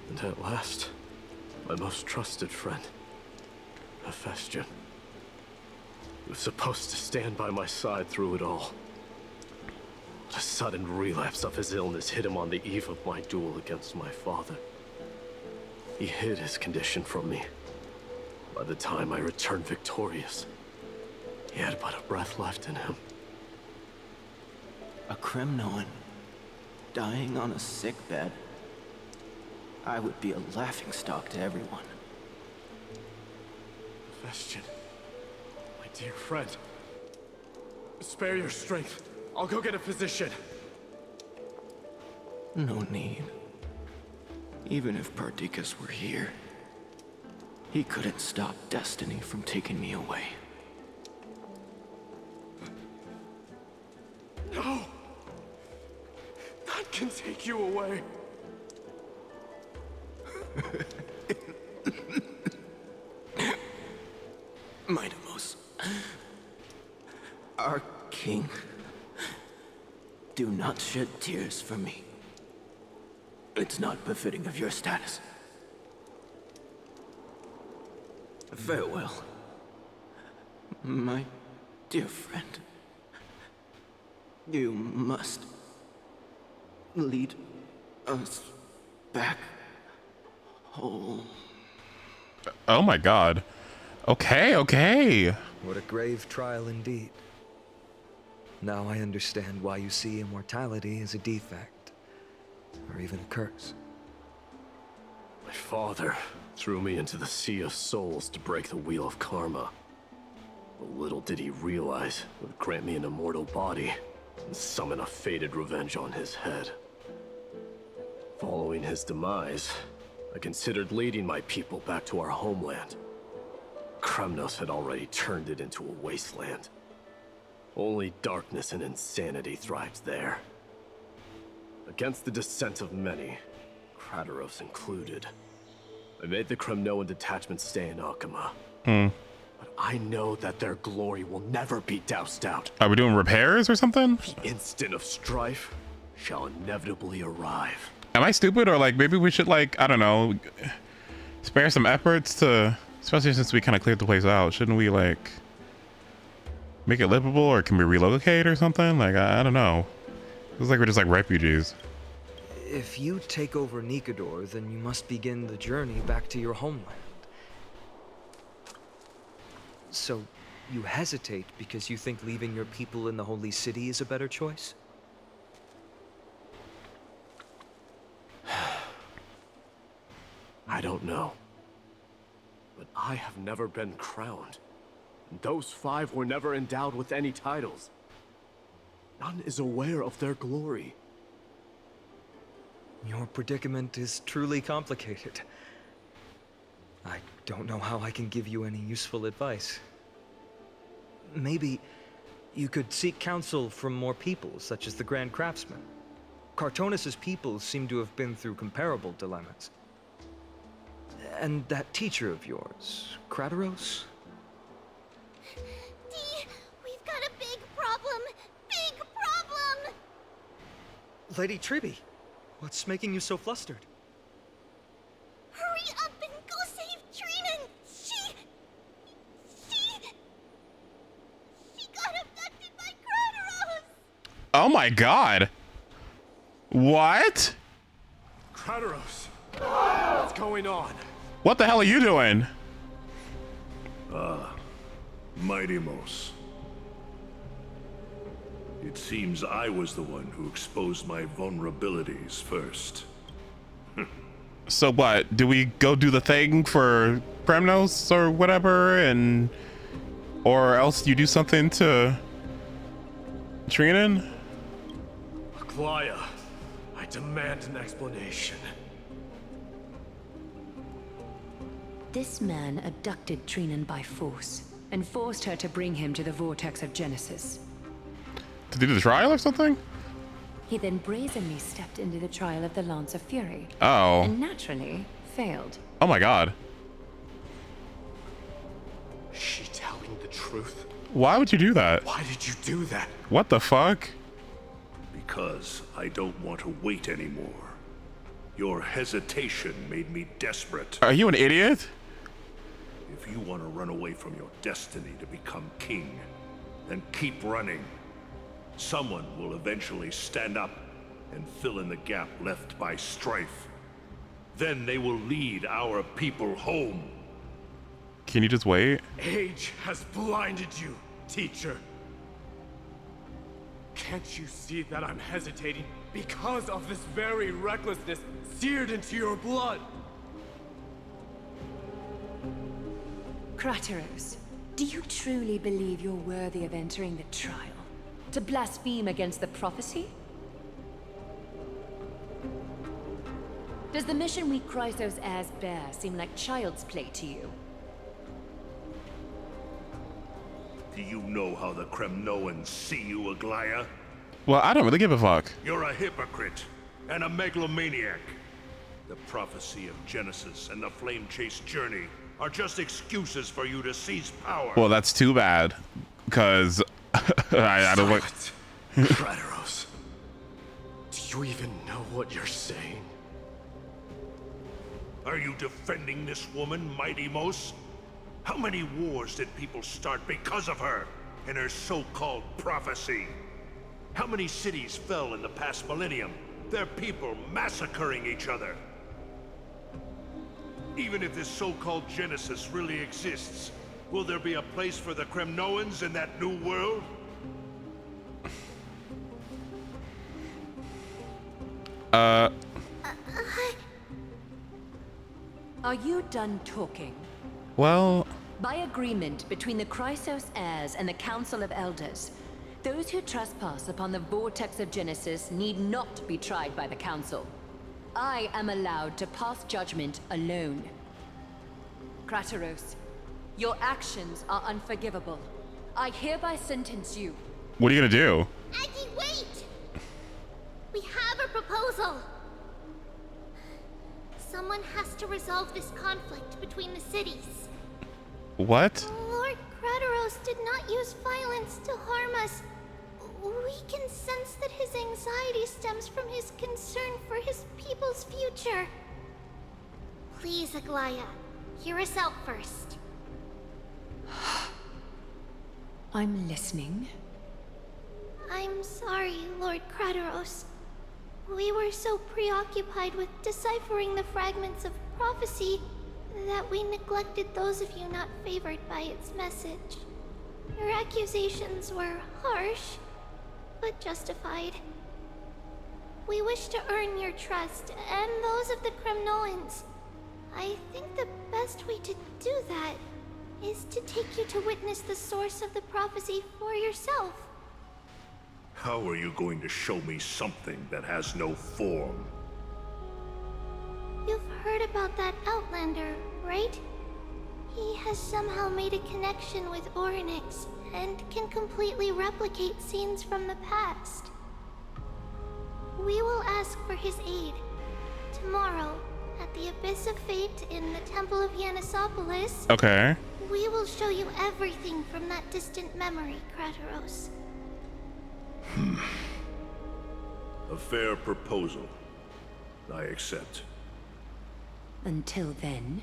And at last, my most trusted friend, Hephaestion. He was supposed to stand by my side through it all. But a sudden relapse of his illness hit him on the eve of my duel against my father. He hid his condition from me. By the time I returned victorious, he had but a breath left in him. A Kremnoan, dying on a sick bed. I would be a laughingstock to everyone. Hephaestion, my dear friend. Spare your strength. I'll go get a physician. No need. Even if Perdiccas were here, he couldn't stop destiny from taking me away. No! That can take you away. Mightimos, our king, do not shed tears for me. It's not befitting of your status. Farewell, my dear friend. You must lead us back home. Oh my god. Okay, okay. What a grave trial indeed. Now I understand why you see immortality as a defect, or even a curse. My father threw me into the Sea of Souls to break the wheel of karma. But little did he realize it would grant me an immortal body and summon a fated revenge on his head. Following his demise, I considered leading my people back to our homeland. Kremnos had already turned it into a wasteland. Only darkness and insanity thrives there. Against the dissent of many, Krateros included, I made the Kremnoan detachment stay in Akama. But I know that their glory will never be doused out. Are we doing repairs or something? The instant of strife shall inevitably arrive. Am I stupid, or like maybe we should, like, I don't know, spare some efforts to, especially since we kind of cleared the place out, shouldn't we like make it livable, or can we relocate or something? Like, I don't know. It feels like we're just like refugees. If you take over Nikador, then you must begin the journey back to your homeland. So, you hesitate because you think leaving your people in the Holy City is a better choice? I don't know. But I have never been crowned. And those 5 were never endowed with any titles. None is aware of their glory. Your predicament is truly complicated. I don't know how I can give you any useful advice. Maybe you could seek counsel from more people, such as the Grand Craftsman. Cartonis' people seem to have been through comparable dilemmas. And that teacher of yours, Krateros? Dee, we've got a big problem! Big problem! Lady Tribby, what's making you so flustered? Hurry up and go save Trinan! She got abducted by Krateros! Oh my god. What? Krateros! What's going on? What the hell are you doing? Mightimos. It seems I was the one who exposed my vulnerabilities first. So what? Do we go do the thing for Kremnos or whatever, and or else you do something to Trinan? Aglaya, I demand an explanation. This man abducted Trinan by force and forced her to bring him to the vortex of Genesis. Did he do the trial or something? He then brazenly stepped into the trial of the Lance of Fury. Oh. And naturally failed. Oh my god. Is she telling the truth? Why would you do that? Why did you do that? What the fuck? Because I don't want to wait anymore. Your hesitation made me desperate. Are you an idiot? If you want to run away from your destiny to become king, then keep running. Someone will eventually stand up and fill in the gap left by strife. Then they will lead our people home. Can you just wait? Age has blinded you, teacher. Can't you see that I'm hesitating because of this very recklessness seared into your blood? Krateros, do you truly believe you're worthy of entering the trial? To blaspheme against the prophecy? Does the mission we Chrysos heirs bear seem like child's play to you? Do you know how the Kremnoans see you, Aglaya? Well, I don't really give a fuck. You're a hypocrite and a megalomaniac. The prophecy of Genesis and the flame chase journey are just excuses for you to seize power. Well, that's too bad, because I don't like. Kratos, do you even know what you're saying? Are you defending this woman, Mighty Mos? How many wars did people start because of her and her so-called prophecy? How many cities fell in the past millennium? Their people massacring each other. Even if this so-called Genesis really exists, will there be a place for the Kremnoans in that new world? Are you done talking? Well, By agreement between the Chrysos heirs and the Council of Elders, those who trespass upon the vortex of Genesis need not be tried by the Council. I am allowed to pass judgment alone. Kratos, your actions are unforgivable. I hereby sentence you. what are you gonna do? Aggie, wait! We have a proposal. Someone has to resolve this conflict between the cities. What? Lord Kratos did not use violence to harm us. We can sense that his anxiety stems from his concern for his people's future. Please, Aglaya, hear us out first. I'm listening. I'm sorry, Lord Kratos. We were so preoccupied with deciphering the fragments of prophecy that we neglected those of you not favored by its message. Your accusations were harsh, but justified. We wish to earn your trust and those of the Kremnoans. I think the best way to do that is to take you to witness the source of the prophecy for yourself. How are you going to show me something that has no form? You've heard about that Outlander, right? He has somehow made a connection with Orynyx and can completely replicate scenes from the past. We will ask for his aid. Tomorrow, at the Abyss of Fate in the Temple of Yanisopolis, Okay. we will show you everything from that distant memory, Kratos. A fair proposal. I accept. Until then,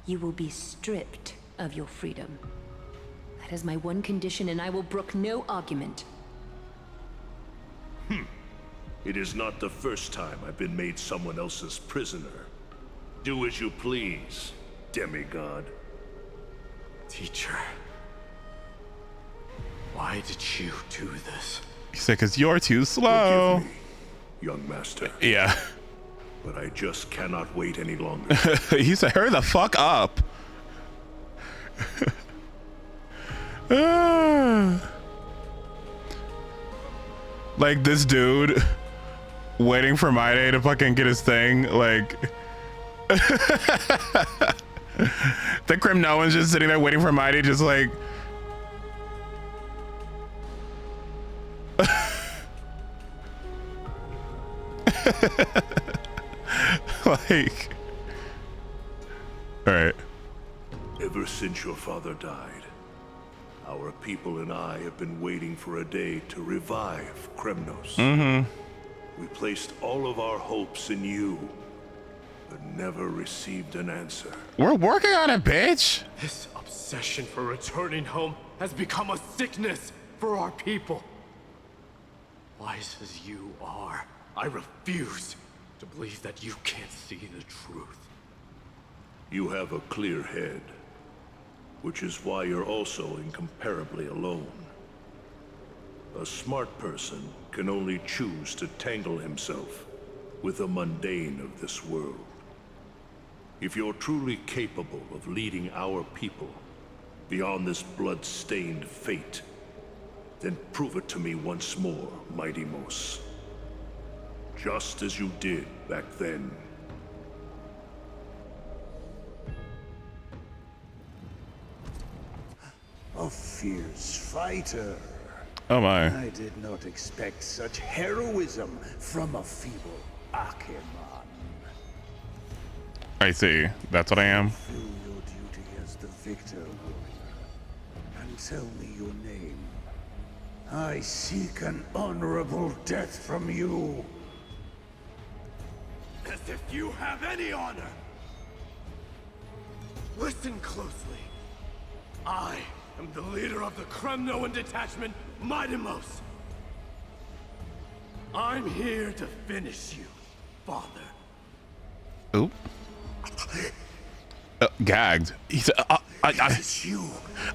you will be stripped of your freedom. That is my one condition, and I will brook no argument. It is not the first time I've been made someone else's prisoner. Do as you please, demigod. Teacher, why did you do this? He said, "Cause you're too slow." Forgive me, young master. Yeah. But I just cannot wait any longer. He said, "Hurry the fuck up." Like this dude waiting for my day to fucking get his thing. Like the Kremnoan's just sitting there waiting for my day, just like. Like, all right. Ever since your father died, our people and I have been waiting for a day to revive Kremnos. Mm-hmm. We placed all of our hopes in you, but never received an answer. We're working on it, bitch. This obsession for returning home has become a sickness for our people. Wise as you are, I refuse to believe that you can't see the truth. You have a clear head, which is why you're also incomparably alone. A smart person can only choose to tangle himself with the mundane of this world. If you're truly capable of leading our people beyond this blood-stained fate, then prove it to me once more, Mighty Mos. Just as you did back then. A fierce fighter. Oh my. I did not expect such heroism from a feeble Akeman. I see. That's what I am. Fulfill your duty as the victor, warrior, and tell me your name. I seek an honorable death from you. As if you have any honor! Listen closely. I am the leader of the Kremnoan detachment, Midimos. I'm here to finish you, father. Oop. Gagged. He said, It's you,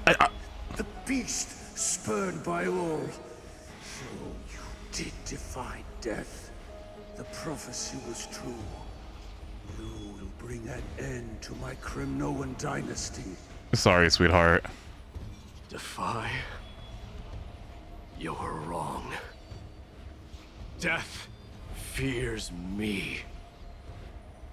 the beast spurned by all. So you did defy death. The prophecy was true. You will bring an end to my Kremnoan dynasty. Sorry, sweetheart. Defy? You're wrong. Death fears me.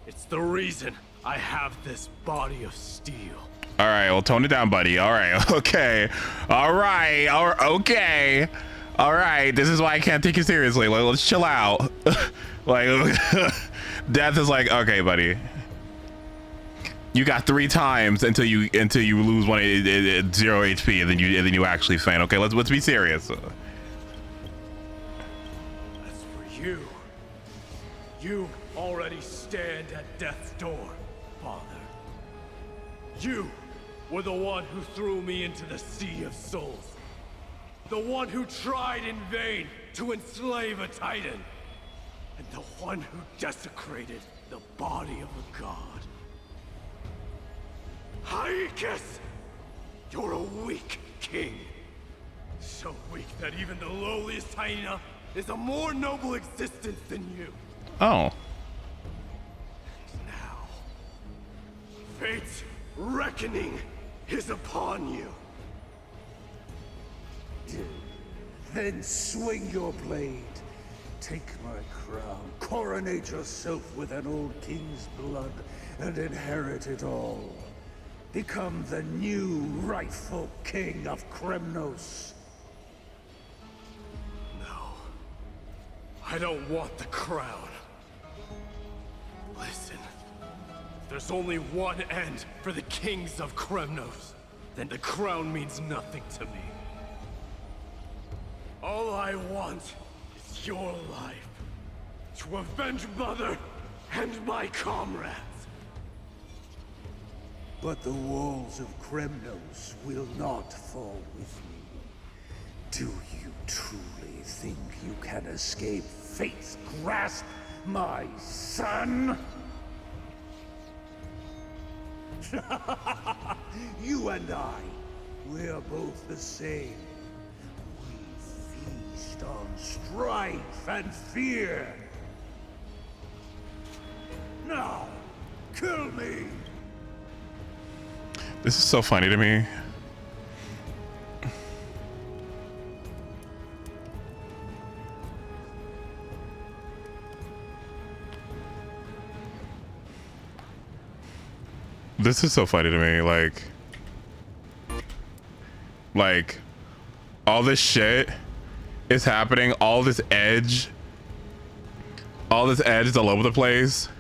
It's the reason I have this body of steel. All right, well, tone it down, buddy. All right, okay. All right, okay. All right, this is why I can't take you seriously. Like, let's chill out. Like, death is like, okay, buddy. You got 3 times until you lose 0 HP, and then you actually faint. Okay, let's be serious. As for you, you already stand at death's door, father. You were the one who threw me into the Sea of Souls. The one who tried in vain to enslave a Titan. And the one who desecrated the body of a god. Hyakis! You're a weak king. So weak that even the lowliest hyena is a more noble existence than you. Oh. Now, fate's reckoning is upon you. Then swing your blade. Take my crown. Coronate yourself with an old king's blood and inherit it all. Become the new rightful king of Kremnos. No. I don't want the crown. Listen. There's only one end for the kings of Kremnos. Then the crown means nothing to me. All I want is your life. To avenge Mother and my comrades. But the walls of Kremnos will not fall with me. Do you truly think you can escape fate's grasp, my son? You and I, we're both the same. We feast on strife and fear. Now, kill me! This is so funny to me. This is so funny to me. Like all this shit is happening. All this edge is all over the place.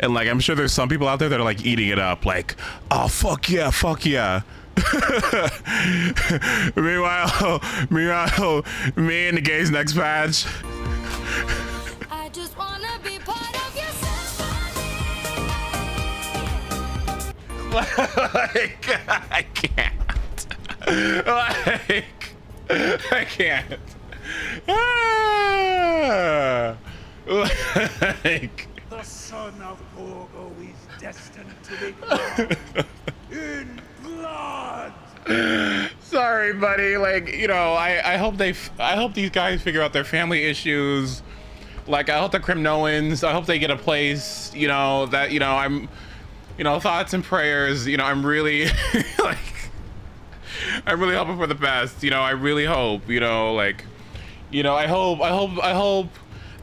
And like, I'm sure there's some people out there that are like eating it up, like, oh, fuck yeah, fuck yeah. meanwhile, me and the gays next patch. I just wanna be part of your symphony. Like, I can't. Like, I can't. Ah. Like. The son of Gorgo is destined to be crowned in blood. Sorry, buddy. Like, you know, I hope these guys figure out their family issues. Like, I hope the Kremnoans, I hope they get a place. You know that. You know, I'm. You know, thoughts and prayers. You know, I'm really like. I'm really hoping for the best. You know, I really hope. You know, like. You know, I hope.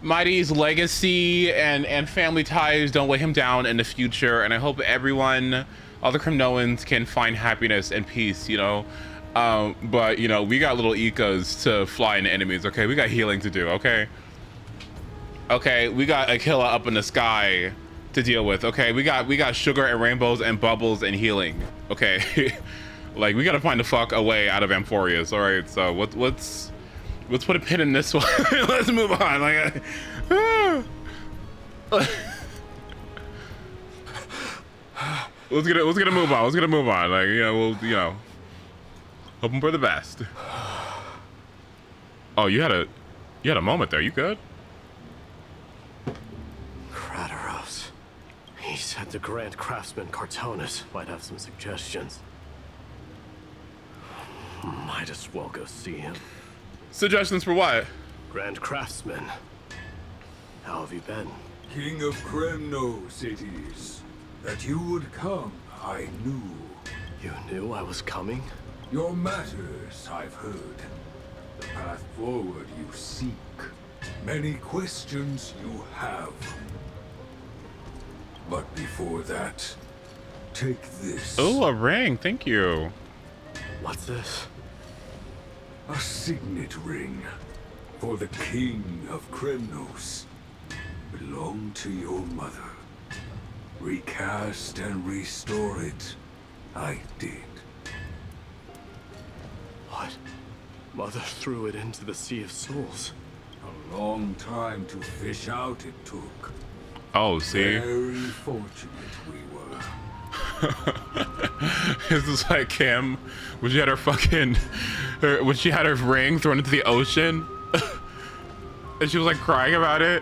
Mighty's legacy and family ties don't weigh him down in the future, and I hope everyone, all the Kremnoans, can find happiness and peace, you know. But you know, we got little ecos to fly into enemies. Okay, we got healing to do. Okay. Okay, we got a killer up in the sky to deal with. Okay, we got sugar and rainbows and bubbles and healing. Okay, like we gotta find the fuck a way out of AMPHOREUS. All right, so let's put a pin in this one. Let's move on. Like, let's get move on. Let's get move on. Like, you know, we'll hoping for the best. Oh, you had a moment there. You good? He said the Grand Craftsman Cartonus might have some suggestions. Might as well go see him. Suggestions for what? Grand Craftsman. How have you been? King of Kremnos it is. That you would come, I knew. You knew I was coming? Your matters, I've heard. The path forward you seek. Many questions you have. But before that, take this. Oh, a ring. Thank you. What's this? A signet ring for the King of Kremnos. Belonged to your mother. Recast and restore it. I did. What? Mother threw it into the Sea of Souls. A long time to fish out it took. Oh, see? Very fortunate we were. This is like Kim when she had when she had her ring thrown into the ocean and she was like crying about it.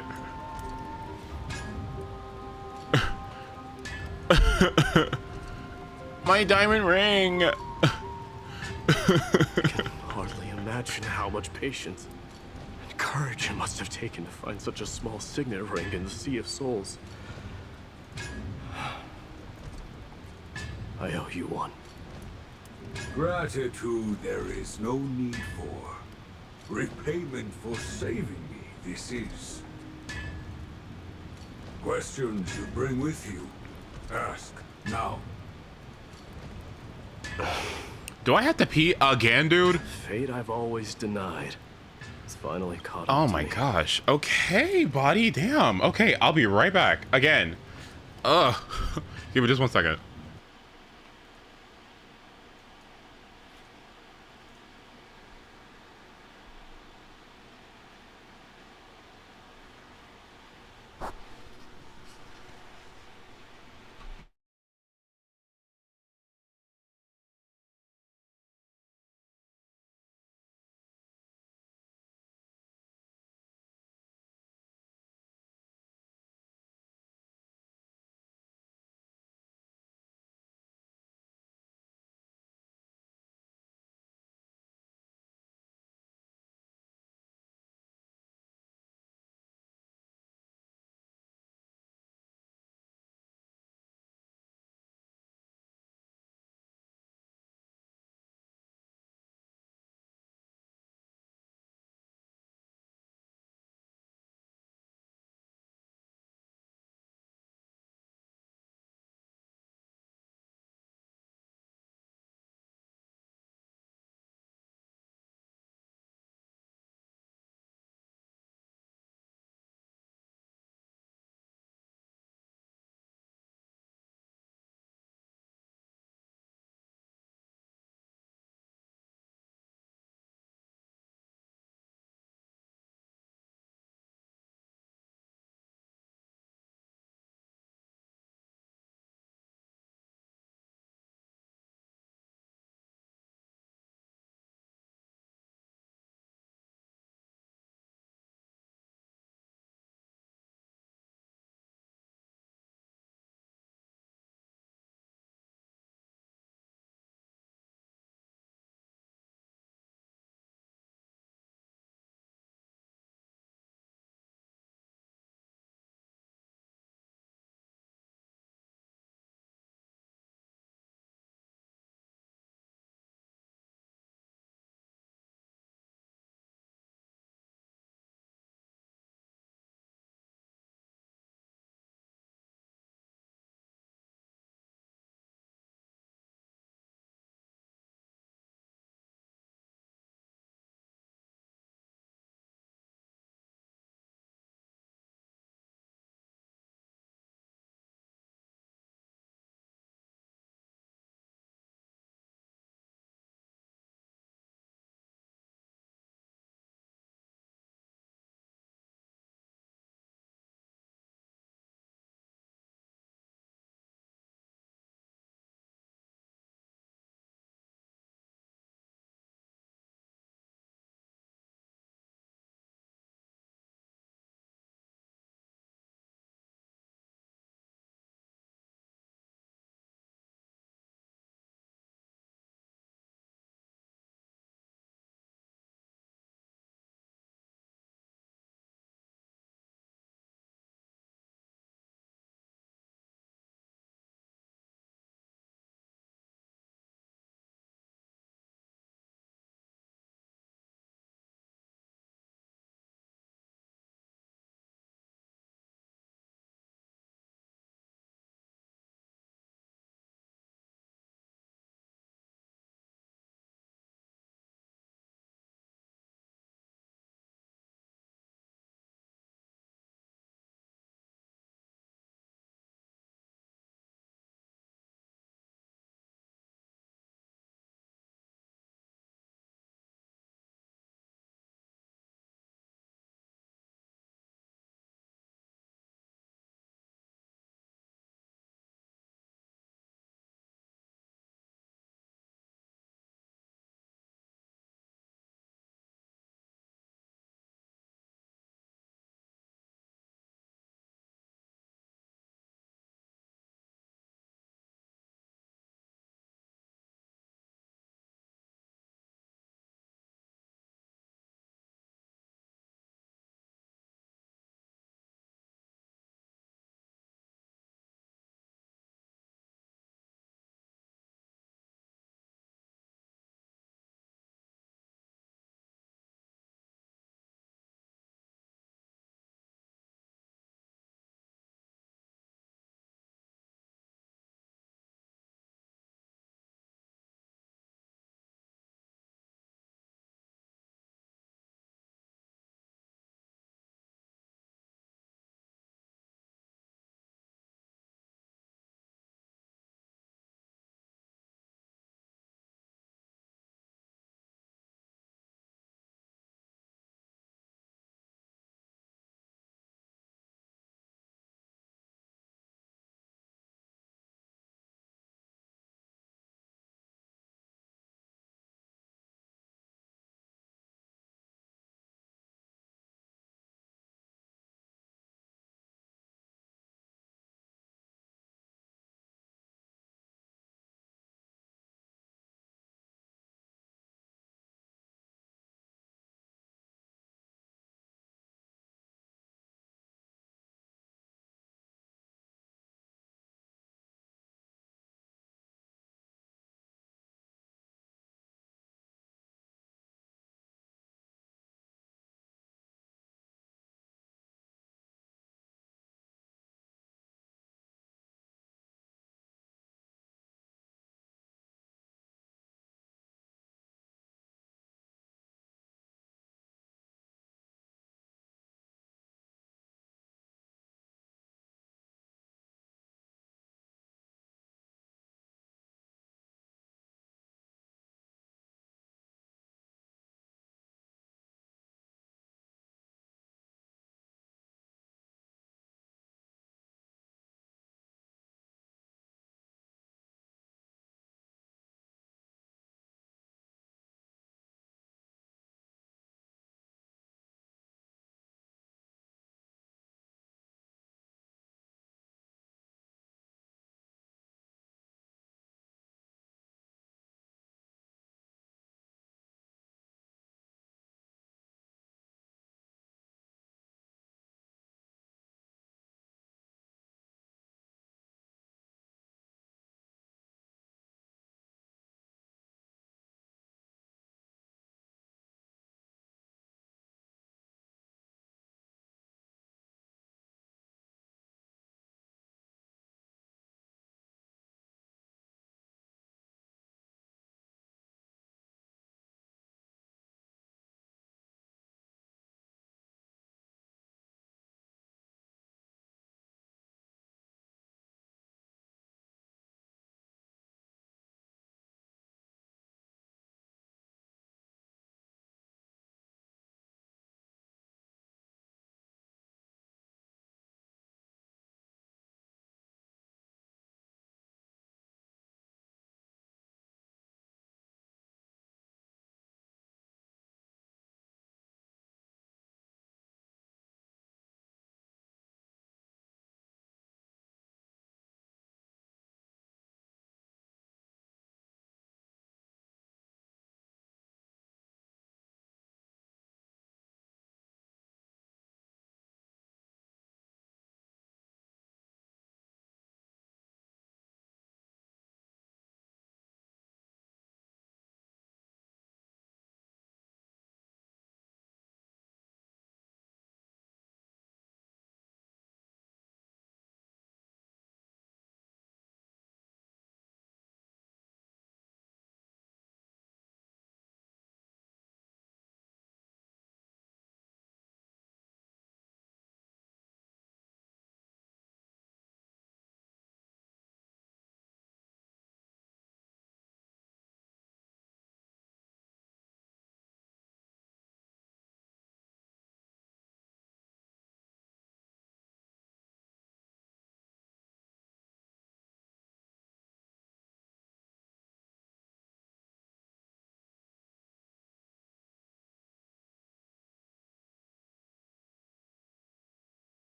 My diamond ring. I can hardly imagine how much patience and courage it must have taken to find such a small signet ring in the Sea of Souls. I owe you one. Gratitude there is no need for. Repayment for saving me, this is. Questions you bring with you, ask now. Do I have to pee again, dude? Fate I've always denied. It's finally caught up Oh to my me. gosh. Okay, buddy. Damn. Okay, I'll be right back. Again. Ugh. Give me just 1 second.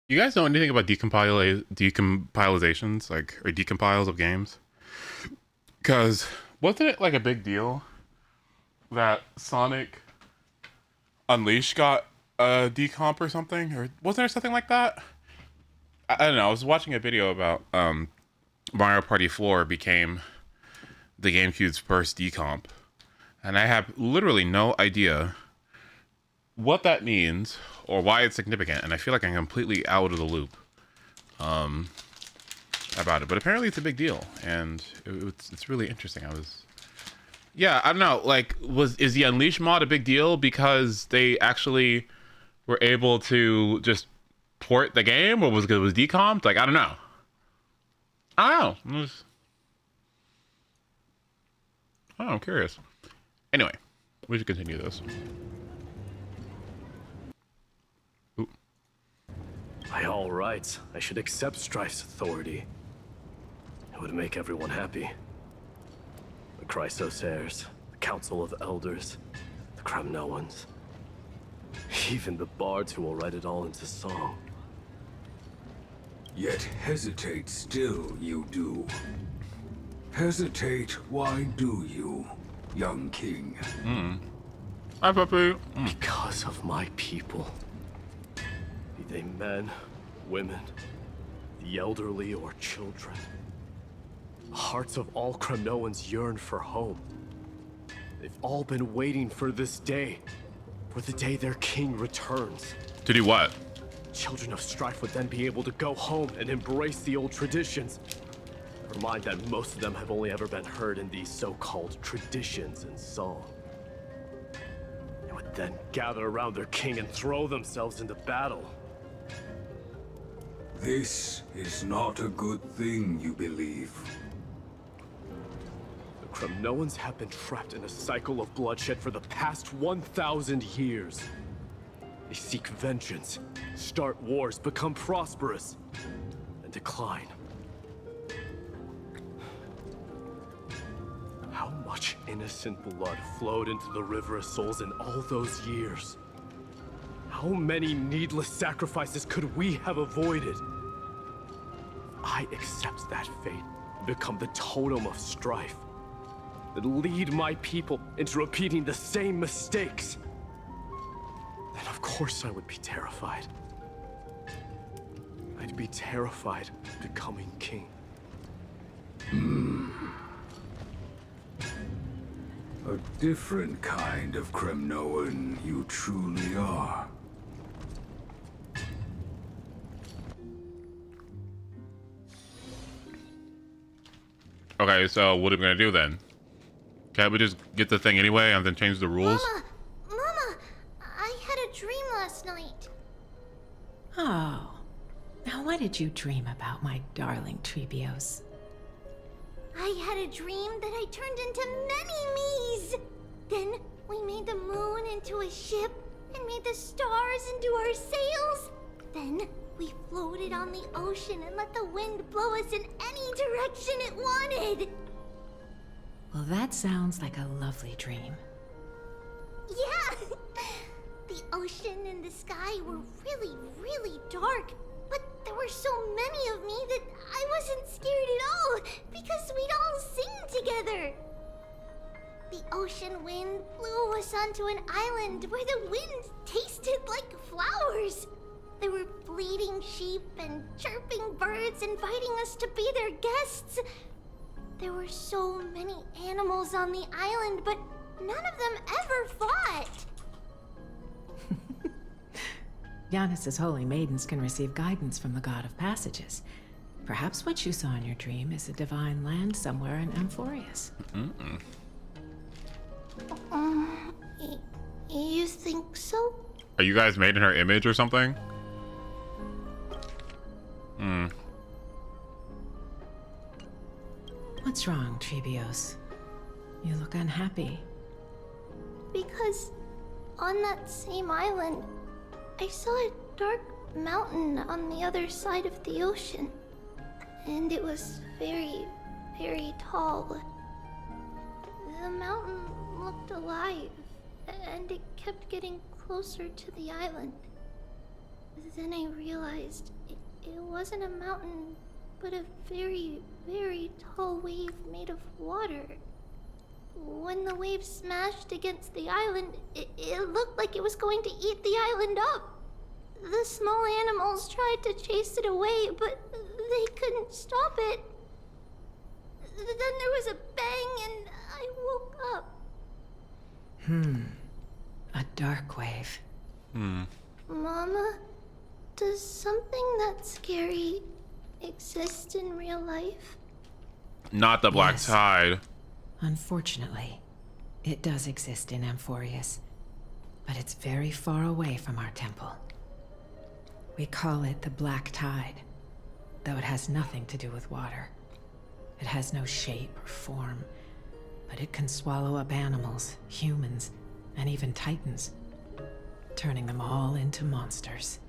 You guys know anything about decompilations, like, or decompiles of games? Because wasn't it like a big deal that Sonic Unleashed got a decomp or something? Or wasn't there something like that? I don't know. I was watching a video about Mario Party 4 became the GameCube's first decomp. And I have literally no idea what that means or why it's significant. And I feel like I'm completely out of the loop about it. But apparently it's a big deal. And it's really interesting. Yeah, I don't know. Like, is the Unleash mod a big deal because they actually were able to just port the game, or was it decomped? Like, I don't know. I'm curious. Anyway, we should continue this. Ooh. By all rights, I should accept Strife's authority. It would make everyone happy. The Chrysos heirs, the Council of Elders, the Kremnoans. Even the bards who will write it all into song. Yet hesitate still you do. Hesitate, why do you, young king? Hi, puppy. Because of my people. Be they men, women, the elderly, or children. The hearts of all Kremnoans yearn for home. They've all been waiting for this day. For the day their king returns. To do what? Children of Strife would then be able to go home and embrace the old traditions. Never mind that most of them have only ever been heard in these so-called traditions and song. They would then gather around their king and throw themselves into battle. This is not a good thing, you believe. The Kremnoans have been trapped in a cycle of bloodshed for the past 1,000 years. They seek vengeance, start wars, become prosperous, and decline. How much innocent blood flowed into the River of Souls in all those years? How many needless sacrifices could we have avoided? I accept that fate and become the totem of strife that lead my people into repeating the same mistakes. Then of course I would be terrified. I'd be terrified of becoming king. A different kind of Kremnoan you truly are. Okay, so what are we gonna do then? Can't we just get the thing anyway and then change the rules? Mama, I had a dream last night. Oh. Now what did you dream about, my darling Trebios? I had a dream that I turned into many me's. Then we made the moon into a ship and made the stars into our sails. Then we floated on the ocean and let the wind blow us in any direction it wanted. Well, that sounds like a lovely dream. Yeah! The ocean and the sky were really, really dark. But there were so many of me that I wasn't scared at all because we'd all sing together. The ocean wind blew us onto an island where the wind tasted like flowers. There were bleating sheep and chirping birds inviting us to be their guests. There were so many animals on the island, but none of them ever fought. Giannis's holy maidens can receive guidance from the god of passages. Perhaps what you saw in your dream is a divine land somewhere in AMPHOREUS. You think so? Are you guys made in her image or something? What's wrong, Trebios? You look unhappy. Because on that same island, I saw a dark mountain on the other side of the ocean. And it was very, very tall. The mountain looked alive, and it kept getting closer to the island. Then I realized it wasn't a mountain, but a very, very tall wave made of water. When the wave smashed against the island, it looked like it was going to eat the island up. The small animals tried to chase it away, but they couldn't stop it. Then there was a bang and I woke up. A dark wave. Mama, does something that scary exist in real life? Not the Black Yes. Tide. Unfortunately, it does exist in AMPHOREUS, but it's very far away from our temple. We call it the Black Tide, though it has nothing to do with water. It has no shape or form, but it can swallow up animals, humans, and even titans, turning them all into monsters.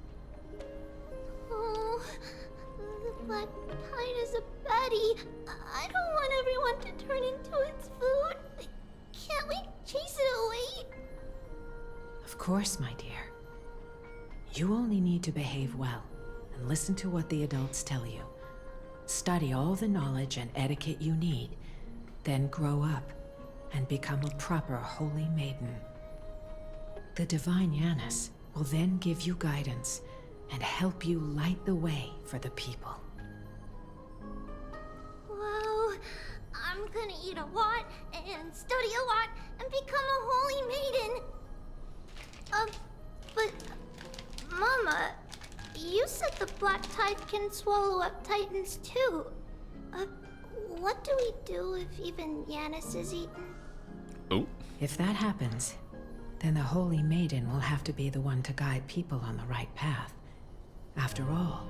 Oh, the black tide is a baddie. I don't want everyone to turn into its food. Can't we chase it away? Of course, my dear. You only need to behave well and listen to what the adults tell you. Study all the knowledge and etiquette you need, then grow up and become a proper holy maiden. The divine Yanis will then give you guidance and help you light the way for the people. Wow, I'm gonna eat a lot and study a lot and become a holy maiden. But Mama, you said the black tide can swallow up titans too. What do we do if even Yanis is eaten? Oh. If that happens, then the holy maiden will have to be the one to guide people on the right path. After all,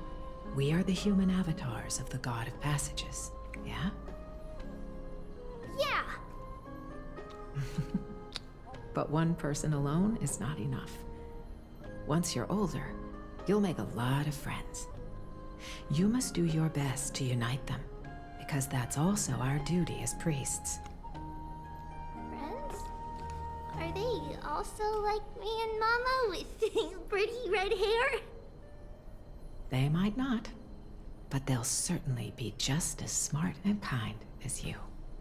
we are the human avatars of the God of Passages, yeah? Yeah. But one person alone is not enough. Once you're older, you'll make a lot of friends. You must do your best to unite them, because that's also our duty as priests. Friends? Are they also like me and Mama with pretty red hair? They might not, but they'll certainly be just as smart and kind as you.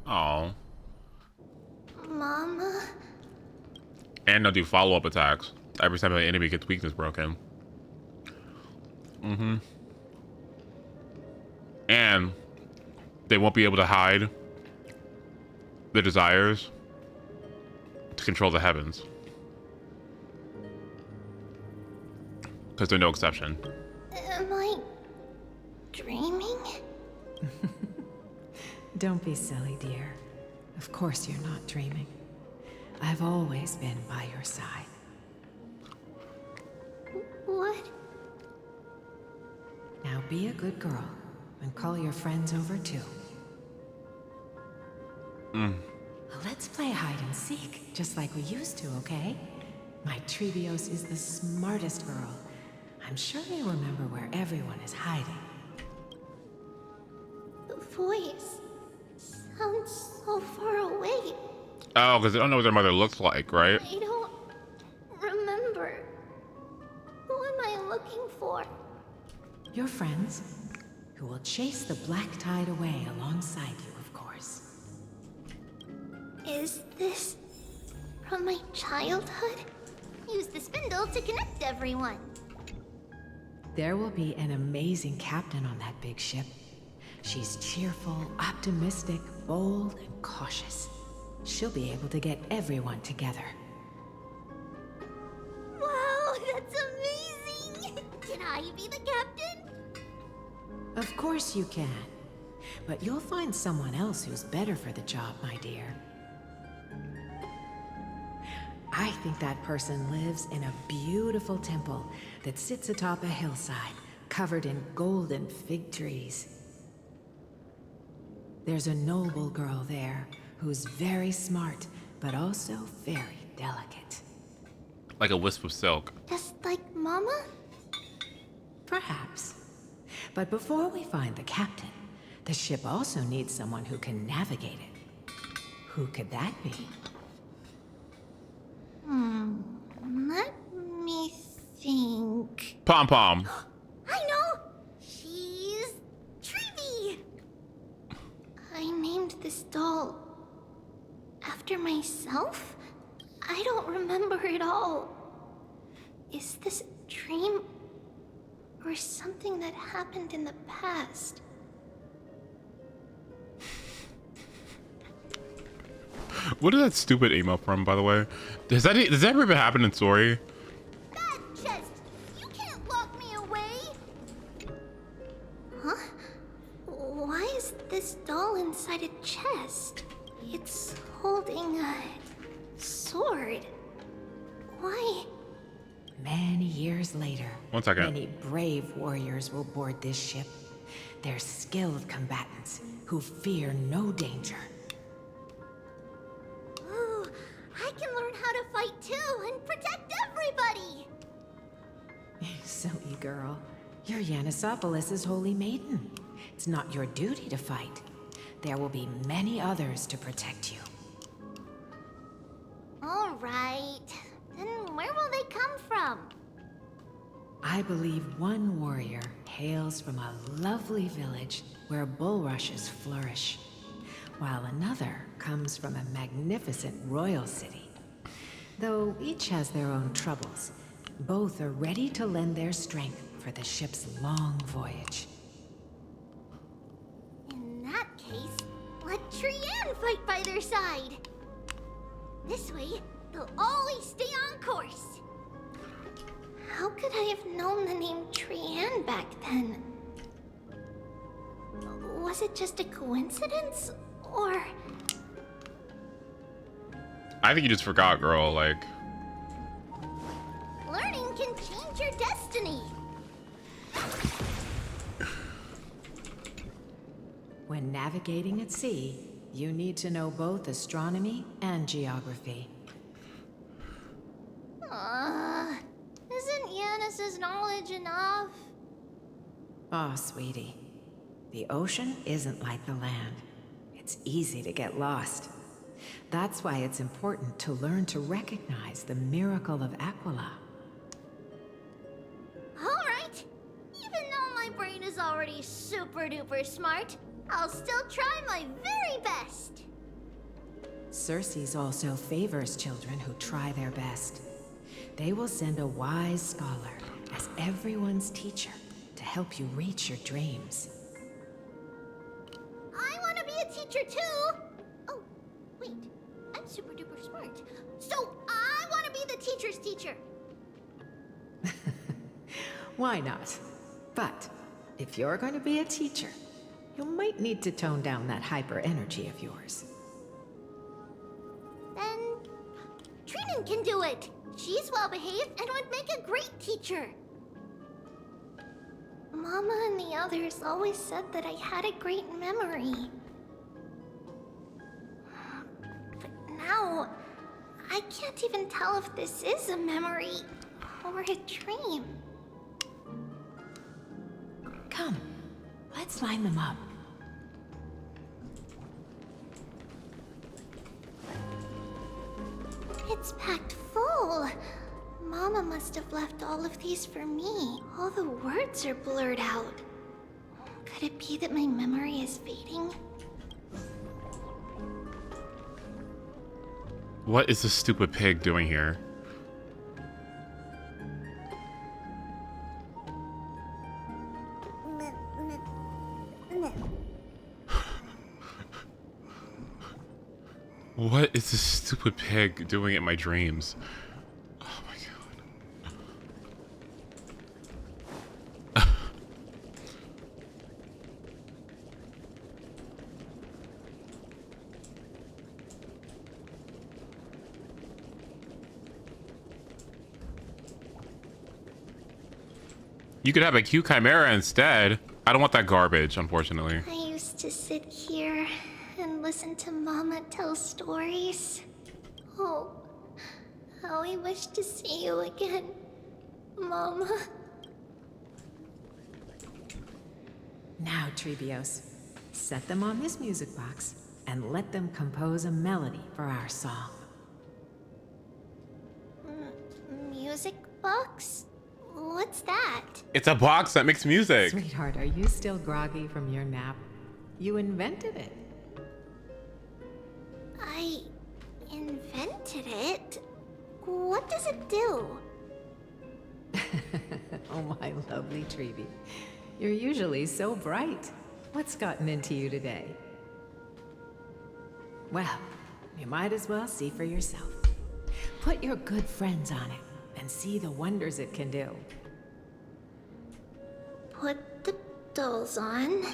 Oh. Mama? And they'll do follow-up attacks every time an enemy gets weakness broken. And they won't be able to hide their desires to control the heavens. Because they're no exception. Am I dreaming? Don't be silly, dear. Of course you're not dreaming. I've always been by your side. What? Now be a good girl and call your friends over too. Let's play hide and seek, just like we used to, okay? My Trebios is the smartest girl. I'm sure you remember where everyone is hiding. The voice sounds so far away. Oh, because they don't know what their mother looks like, right? I don't remember. Who am I looking for? Your friends, who will chase the black tide away alongside you, of course. Is this from my childhood? Use the spindle to connect everyone. There will be an amazing captain on that big ship. She's cheerful, optimistic, bold, and cautious. She'll be able to get everyone together. Wow, that's amazing! Can I be the captain? Of course you can. But you'll find someone else who's better for the job, my dear. I think that person lives in a beautiful temple that sits atop a hillside, covered in golden fig trees. There's a noble girl there who's very smart, but also very delicate. Like a wisp of silk. Just like Mama? Perhaps. But before we find the captain, the ship also needs someone who can navigate it. Who could that be? Let me think. Pom Pom. I know! She's Treevee! I named this doll after myself? I don't remember it all. Is this a dream or something that happened in the past? What is that stupid email from, by the way? Does that ever even happen in story? That chest! You can't lock me away! Huh? Why is this doll inside a chest? It's holding a sword. Why? Many years later, One second. many brave warriors will board this ship. They're skilled combatants who fear no danger. Ooh, I can learn how to fight too and protect everybody! Silly girl. You're Yanisopoulos' holy maiden. It's not your duty to fight. There will be many others to protect you. Alright. Then where will they come from? I believe one warrior hails from a lovely village where bulrushes flourish, while another comes from a magnificent royal city. Though each has their own troubles, both are ready to lend their strength for the ship's long voyage. In that case, let Trian fight by their side. This way, they'll always stay on course. How could I have known the name Trian back then? Was it just a coincidence, or... I think you just forgot, girl. Like, Learning can change your destiny. When navigating at sea, you need to know both astronomy and geography. Isn't Yanis's knowledge enough? Oh, sweetie. The ocean isn't like the land. It's easy to get lost. That's why it's important to learn to recognize the miracle of Aquila. Alright. Even though my brain is already super duper smart, I'll still try my very best. Circe also favors children who try their best. They will send a wise scholar as everyone's teacher to help you reach your dreams. I want to be a teacher too. Oh, wait. I'm super duper smart. So I want to be the teacher's teacher. Why not? But if you're going to be a teacher, you might need to tone down that hyper energy of yours. Then Trinan can do it. She's well behaved and would make a great teacher. Mama and the others always said that I had a great memory. But now, I can't even tell if this is a memory or a dream. Come, let's line them up. It's packed full. Mama must have left all of these for me. All the words are blurred out. Could it be that my memory is fading? what is this stupid pig doing here? What is this stupid pig doing in my dreams? Oh my god. You could have a Q Chimera instead. I don't want that garbage, unfortunately. I used to sit here and listen to Mama tell stories. Oh, how I wish to see you again, Mama. Now, Treebios, set them on this music box and let them compose a melody for our song. Music box? What's that? It's a box that makes music. Sweetheart, are you still groggy from your nap? You invented it. I invented it? What does it do? Oh, my lovely Treeby. You're usually so bright. What's gotten into you today? Well, you might as well see for yourself. Put your good friends on it and see the wonders it can do. Put the dolls on.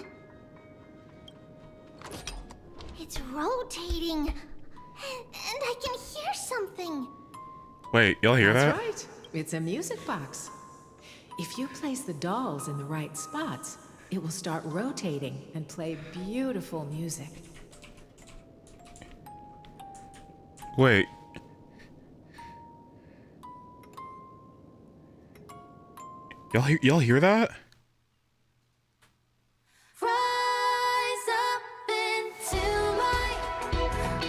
It's rotating. And I can hear something. Wait, y'all hear that? That's right. It's a music box. If you place the dolls in the right spots, it will start rotating and play beautiful music. Wait. Y'all hear that? Rise up into my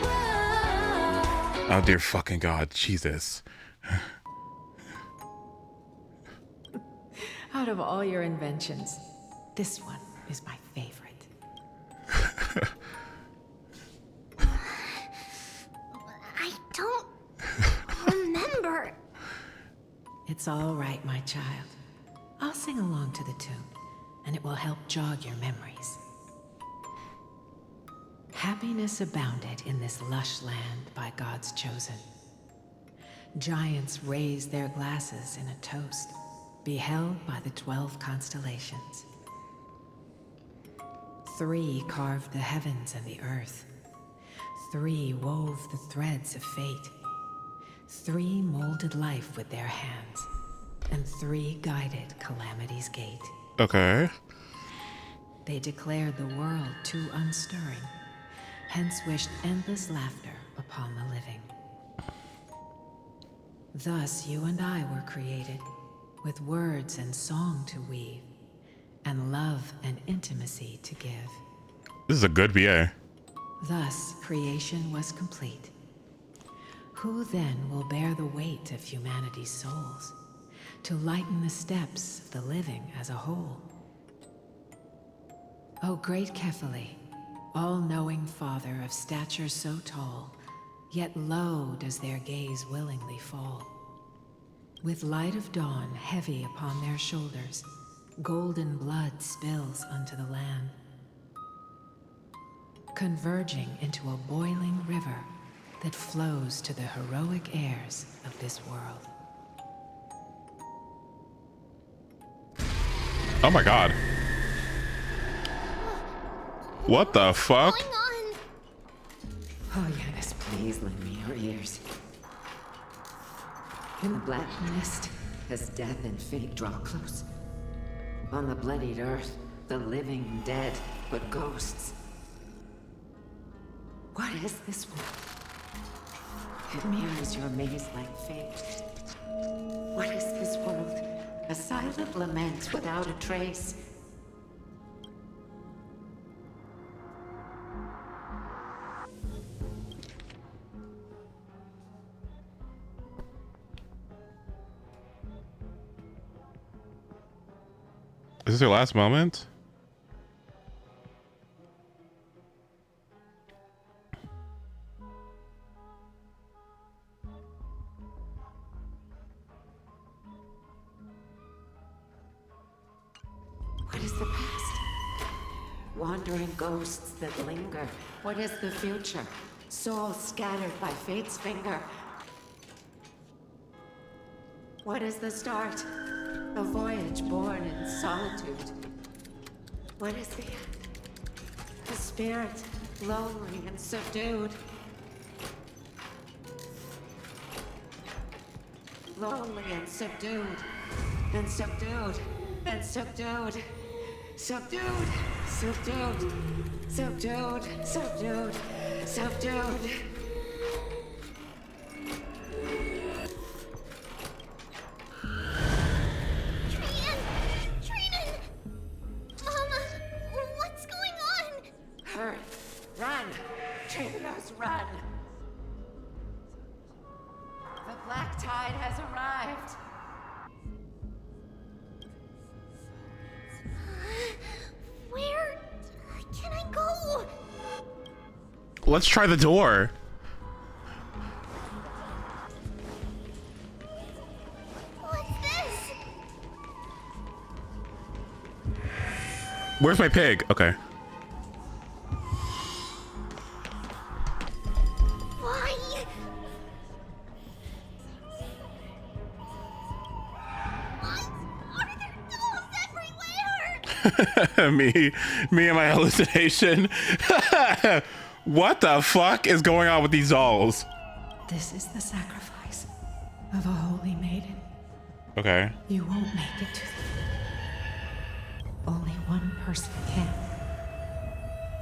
world. Oh dear fucking God, Jesus. Out of all your inventions, this one is my favorite. I don't remember. It's all right, my child. I'll sing along to the tune, and it will help jog your memories. Happiness abounded in this lush land by God's chosen. Giants raised their glasses in a toast, beheld by the 12 constellations. 3 carved the heavens and the earth. 3 wove the threads of fate. 3 molded life with their hands. And 3 guided calamity's gate. Okay. They declared the world too unstirring, hence wished endless laughter upon the living. Thus you and I were created, with words and song to weave, and love and intimacy to give. This is a good BA. Thus creation was complete. Who then will bear the weight of humanity's souls, to lighten the steps of the living as a whole? O great Kephale, all-knowing Father of stature so tall, yet low does their gaze willingly fall. With light of dawn heavy upon their shoulders, golden blood spills unto the land, converging into a boiling river that flows to the heroic heirs of this world. Oh my God. What the fuck? Oh, Yanis, please lend me your ears. In the black mist, as death and fate draw close, on the bloodied earth, the living dead, but ghosts. What is this world? It mirrors your maze-like fate. What is this world? A silent lament without a trace. Is this your last moment? What is the past? Wandering ghosts that linger. What is the future? Souls scattered by fate's finger. What is the start? A voyage born in solitude. What is the end? A spirit, lonely and subdued. Lonely and subdued. And subdued. And subdued. Subdued. Subdued. Subdued. Subdued. Subdued. Mama, what's going on? Hurry. Run. Trainers, run. The black tide has arrived. Where can I go? Let's try the door. What's this? Where's my pig? Okay. Why? Are there dolls everywhere? me and my hallucination. What the fuck is going on with these dolls? This is the sacrifice of a holy maiden. Okay. You won't make it to the... Only one person can.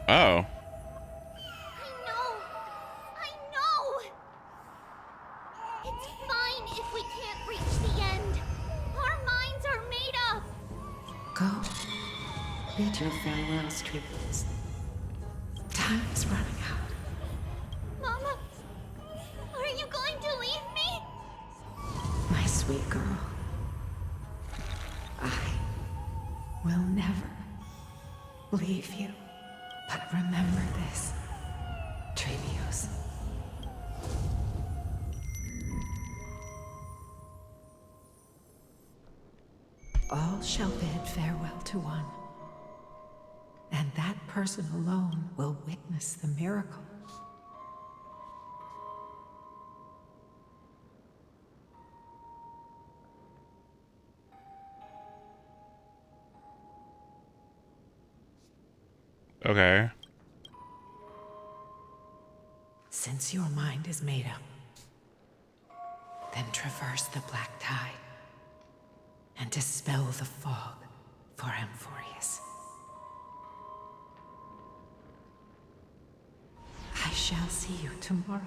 Oh. I know. It's fine if we can't reach the end. Our minds are made up. Go. Bid your farewells, Trivius. Time is running out. Mama, are you going to leave me? My sweet girl. I will never leave you. But remember this, Trevius. All shall bid farewell to one, and that person alone will witness the miracle. Okay. Since your mind is made up, then traverse the black tide and dispel the fog for AMPHOREUS. I shall see you tomorrow,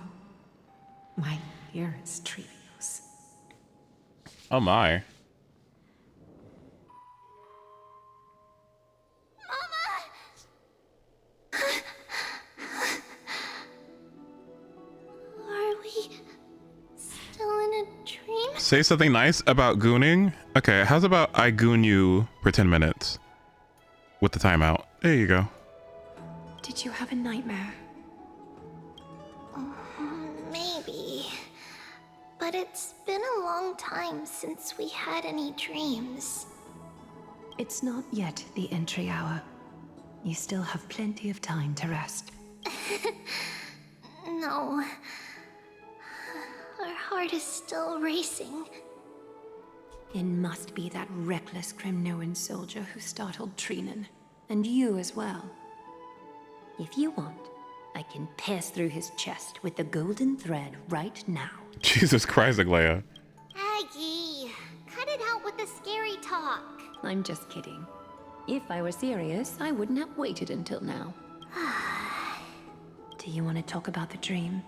my dearest Trevius. Oh my. Are we still in a dream? Say something nice about gooning. Okay, how's about I goon you for 10 minutes with the timeout? There you go. Did you have a nightmare? Maybe. But it's been a long time since we had any dreams. It's not yet the entry hour. You still have plenty of time to rest. No. Our heart is still racing. It must be that reckless Kremnoan soldier who startled Trinan. And you as well. If you want, I can pierce through his chest with the golden thread right now. Jesus Christ, Aglaya. Aggie, cut it out with the scary talk. I'm just kidding. If I were serious, I wouldn't have waited until now. Do you want to talk about the dream?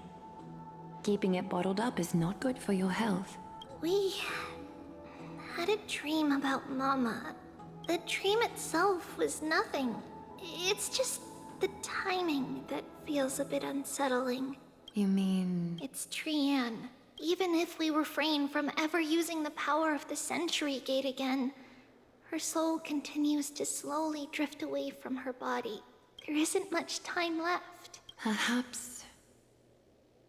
Keeping it bottled up is not good for your health. We had a dream about Mama. The dream itself was nothing. It's just the timing that feels a bit unsettling. You mean... It's Trian. Even if we refrain from ever using the power of the Century Gate again, her soul continues to slowly drift away from her body. There isn't much time left. Perhaps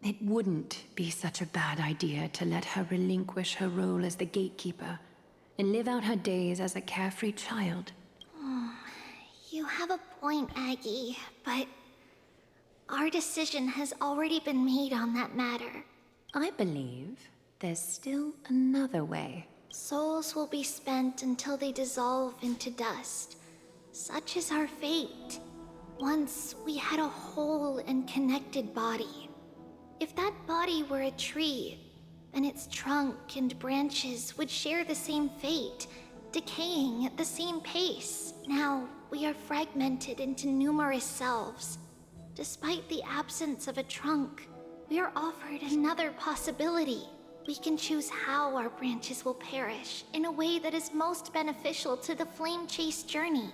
it wouldn't be such a bad idea to let her relinquish her role as the gatekeeper and live out her days as a carefree child. You have a point, Aggie, but our decision has already been made on that matter. I believe there's still another way. Souls will be spent until they dissolve into dust. Such is our fate. Once we had a whole and connected body. If that body were a tree, then its trunk and branches would share the same fate, decaying at the same pace. Now, we are fragmented into numerous selves. Despite the absence of a trunk, we are offered another possibility. We can choose how our branches will perish in a way that is most beneficial to the Flame Chase journey.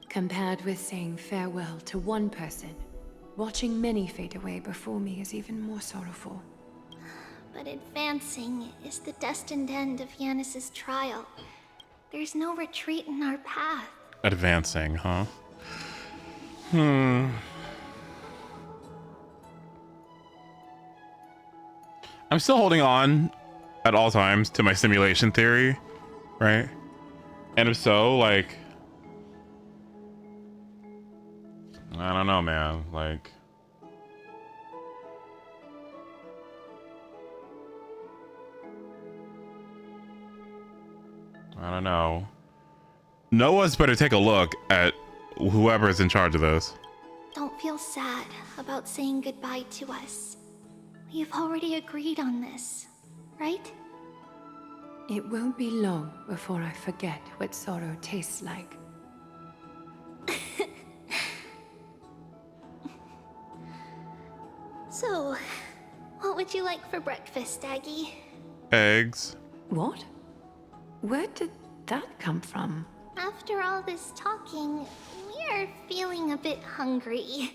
Compared with saying farewell to one person, watching many fade away before me is even more sorrowful. But advancing is the destined end of Yanis's trial. There's no retreat in our path. Advancing, huh? I'm still holding on at all times to my simulation theory, right? And if so, like, I don't know, man. Like, I don't know. Noah's better take a look at whoever's in charge of this. Don't feel sad about saying goodbye to us. We've already agreed on this, right? It won't be long before I forget what sorrow tastes like. So, what would you like for breakfast, Aggie? Eggs. What? Where did that come from? After all this talking, we're feeling a bit hungry.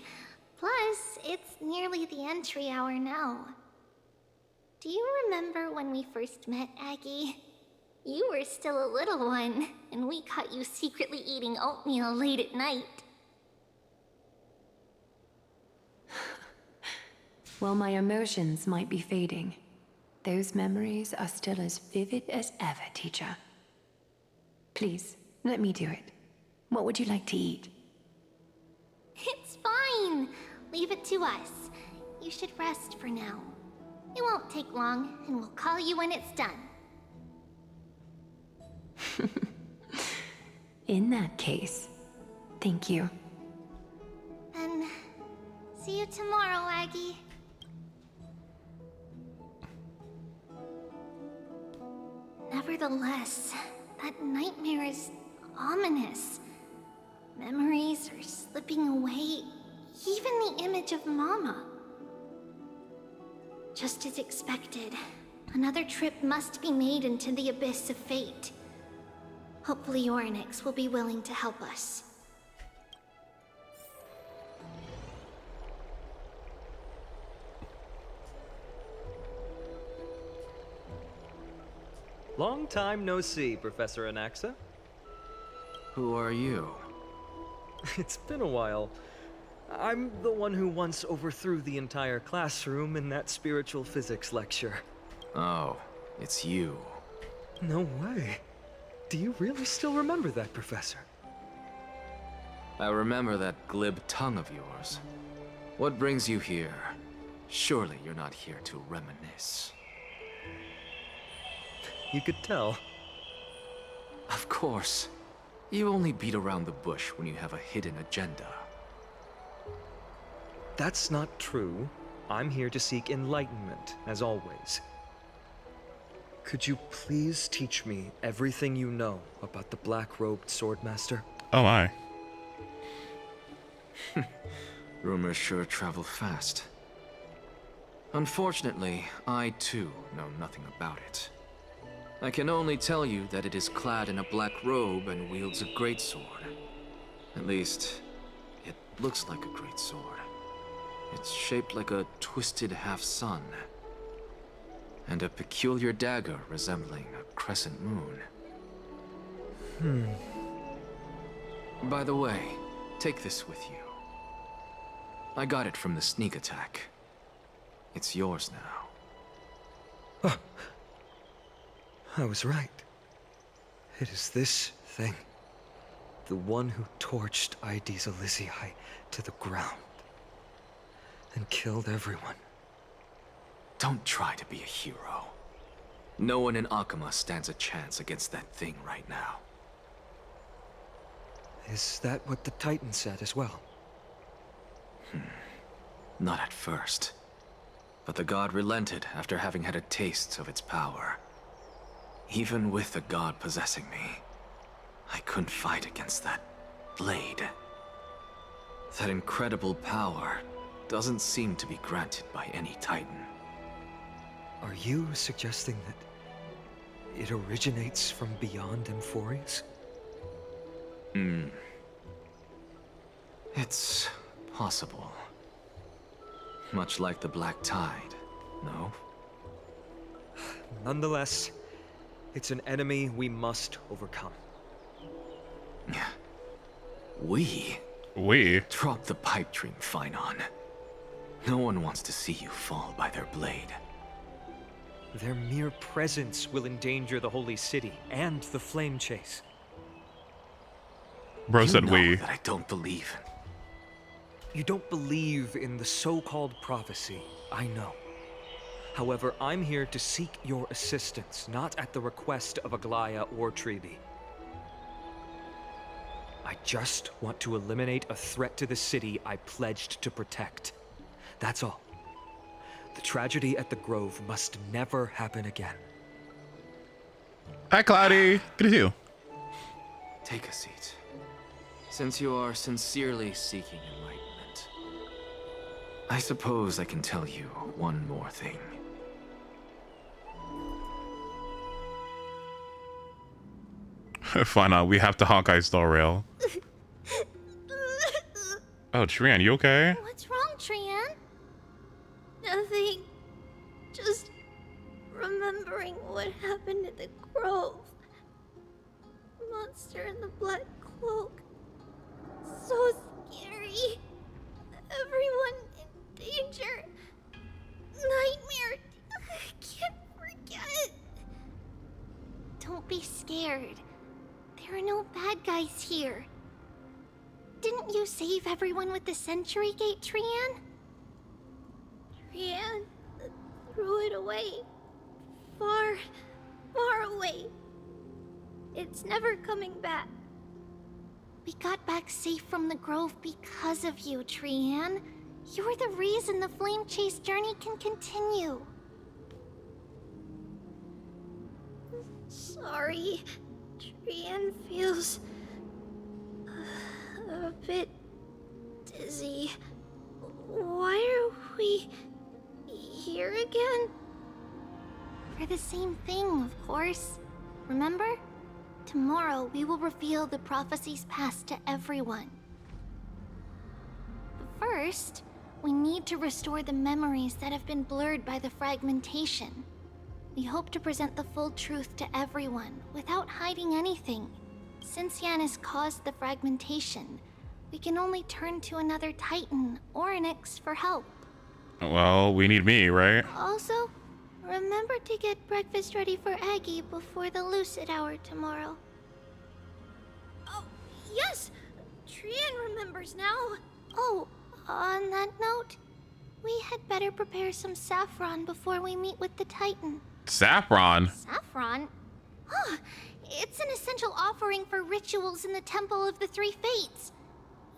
Plus, it's nearly the entry hour now. Do you remember when we first met, Aggie? You were still a little one, and we caught you secretly eating oatmeal late at night. While my emotions might be fading, those memories are still as vivid as ever, teacher. Please, let me do it. What would you like to eat? It's fine. Leave it to us. You should rest for now. It won't take long, and we'll call you when it's done. In that case, thank you. Then, see you tomorrow, Aggie. Nevertheless, that nightmare is ominous. Memories are slipping away, even the image of Mama. Just as expected, another trip must be made into the abyss of fate. Hopefully Orynyx will be willing to help us. Long time no see, Professor Anaxa. Who are you? It's been a while. I'm the one who once overthrew the entire classroom in that spiritual physics lecture. Oh, it's you. No way. Do you really still remember that, Professor? I remember that glib tongue of yours. What brings you here? Surely you're not here to reminisce. You could tell. Of course. You only beat around the bush when you have a hidden agenda. That's not true. I'm here to seek enlightenment, as always. Could you please teach me everything you know about the black-robed swordmaster? Oh my. Rumors sure travel fast. Unfortunately, I too know nothing about it. I can only tell you that it is clad in a black robe and wields a greatsword. At least, it looks like a greatsword. It's shaped like a twisted half-sun, and a peculiar dagger resembling a crescent moon. By the way, take this with you. I got it from the sneak attack. It's yours now. I was right. It is this thing. The one who torched Aedes Elysiae to the ground. And killed everyone. Don't try to be a hero. No one in Akama stands a chance against that thing right now. Is that what the Titan said as well? Not at first. But the god relented after having had a taste of its power. Even with the god possessing me, I couldn't fight against that blade. That incredible power doesn't seem to be granted by any Titan. Are you suggesting that it originates from beyond AMPHOREUS? It's possible. Much like the Black Tide, no? Nonetheless, it's an enemy we must overcome. We? We? Drop the pipe dream, Finon. No one wants to see you fall by their blade. Their mere presence will endanger the Holy City and the Flame Chase. Bro said we. That I don't believe. You don't believe in the so-called prophecy, I know. However, I'm here to seek your assistance, not at the request of Aglaya or Treeby. I just want to eliminate a threat to the city I pledged to protect. That's all. The tragedy at the Grove must never happen again. Hi, Cloudy. Good to see you. Take a seat. Since you are sincerely seeking enlightenment, I suppose I can tell you one more thing. Fine, we have to Honkai Star Rail. Oh, Trian, you okay? What's wrong, Trian? Nothing. Just remembering what happened at the Grove. Monster in the black cloak. So scary. Everyone in danger. Nightmare. I can't forget. Don't be scared. There are no bad guys here. Didn't you save everyone with the Century Gate, Trian? Trian threw it away. Far, far away. It's never coming back. We got back safe from the Grove because of you, Trian. You're the reason the Flame Chase journey can continue. Sorry. Trian feels a bit dizzy. Why are we here again? For the same thing, of course. Remember? Tomorrow we will reveal the prophecies past to everyone. But first, we need to restore the memories that have been blurred by the fragmentation. We hope to present the full truth to everyone without hiding anything. Since Yanis caused the fragmentation, we can only turn to another Titan or Onyx for help. Well, we need me, right? Also, remember to get breakfast ready for Aggie before the Lucid Hour tomorrow. Oh, yes! Trian remembers now. Oh, on that note, we had better prepare some saffron before we meet with the Titan. Saffron? Saffron? Huh, it's an essential offering for rituals in the Temple of the Three Fates.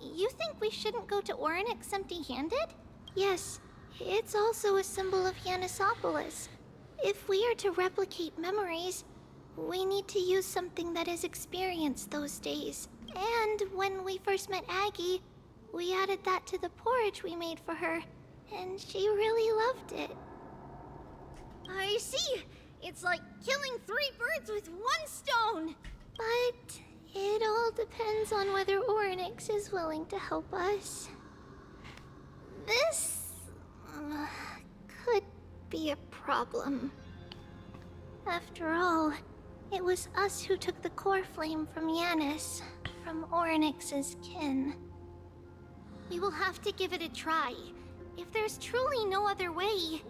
You think we shouldn't go to Orynyx empty-handed? Yes, it's also a symbol of Yanisopolis. If we are to replicate memories, we need to use something that has experienced those days. And when we first met Aggie, we added that to the porridge we made for her, and she really loved it. I see! It's like killing 3 birds with 1 stone! But it all depends on whether Orynyx is willing to help us. This could be a problem. After all, it was us who took the core flame from Yanis, from Orynyx's kin. We will have to give it a try. If there's truly no other way...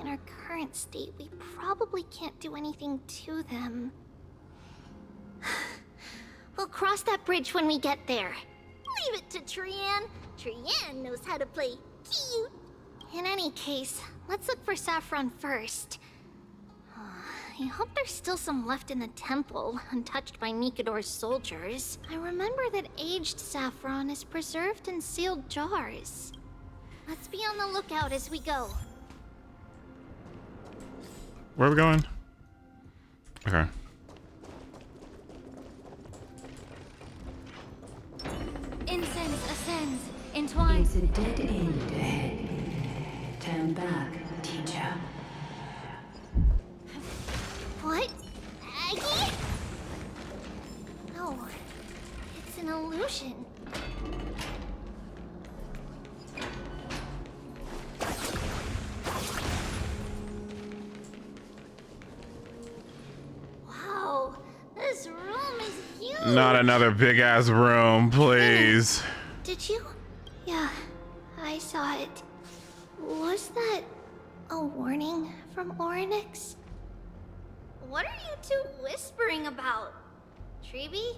In our current state, we probably can't do anything to them. We'll cross that bridge when we get there. Leave it to Trian. Trian knows how to play cute. In any case, let's look for saffron first. I hope there's still some left in the temple, untouched by Mikador's soldiers. I remember that aged saffron is preserved in sealed jars. Let's be on the lookout as we go. Where are we going? Okay. Incense ascends, entwined. It's a dead end ahead. Turn back, teacher. What? Aggie? No, it's an illusion. Wow, this room is huge! Not another big ass room, please. Did you? Yeah, I saw it. Was that a warning from Orynyx? What are you two whispering about? Treeby?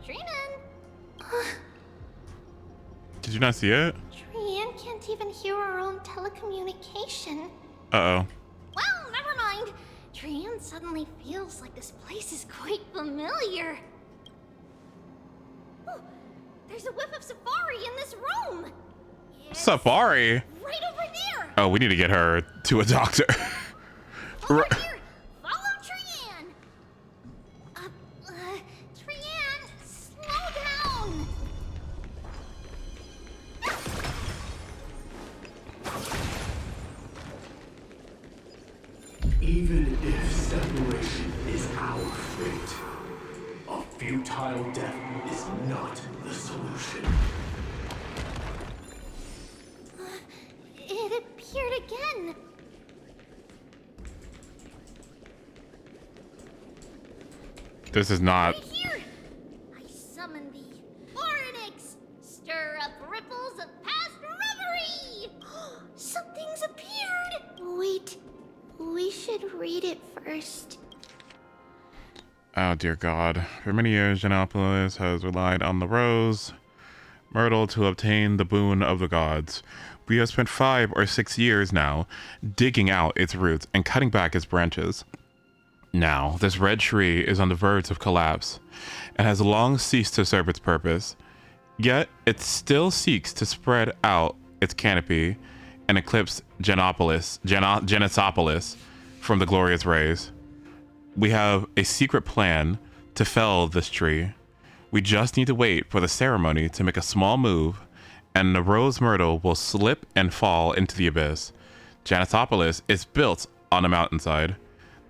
Treenan? Did you not see it? Trian can't even hear our own telecommunication. Uh-oh. Well, never mind. Trian suddenly feels like this place is quite familiar. Oh, there's a whiff of safari in this room. Safari? Right over there. Oh, we need to get her to a doctor. Over here. Follow Trian. Trian, slow down. Even if separation is our fate, a futile death is not the solution. It appeared again. This is not. Right here. I summon thee, Orynyx. Stir up ripples of past reverie. Something's appeared. Wait, we should read it first. Oh, dear God. For many years, Genopolis has relied on the rose myrtle to obtain the boon of the gods. We have spent 5 or 6 years now digging out its roots and cutting back its branches. Now, this red tree is on the verge of collapse and has long ceased to serve its purpose. Yet, it still seeks to spread out its canopy and eclipse Genopolis from the glorious rays. We have a secret plan to fell this tree. We just need to wait for the ceremony to make a small move, and the rose myrtle will slip and fall into the abyss. Genopolis is built on a mountainside.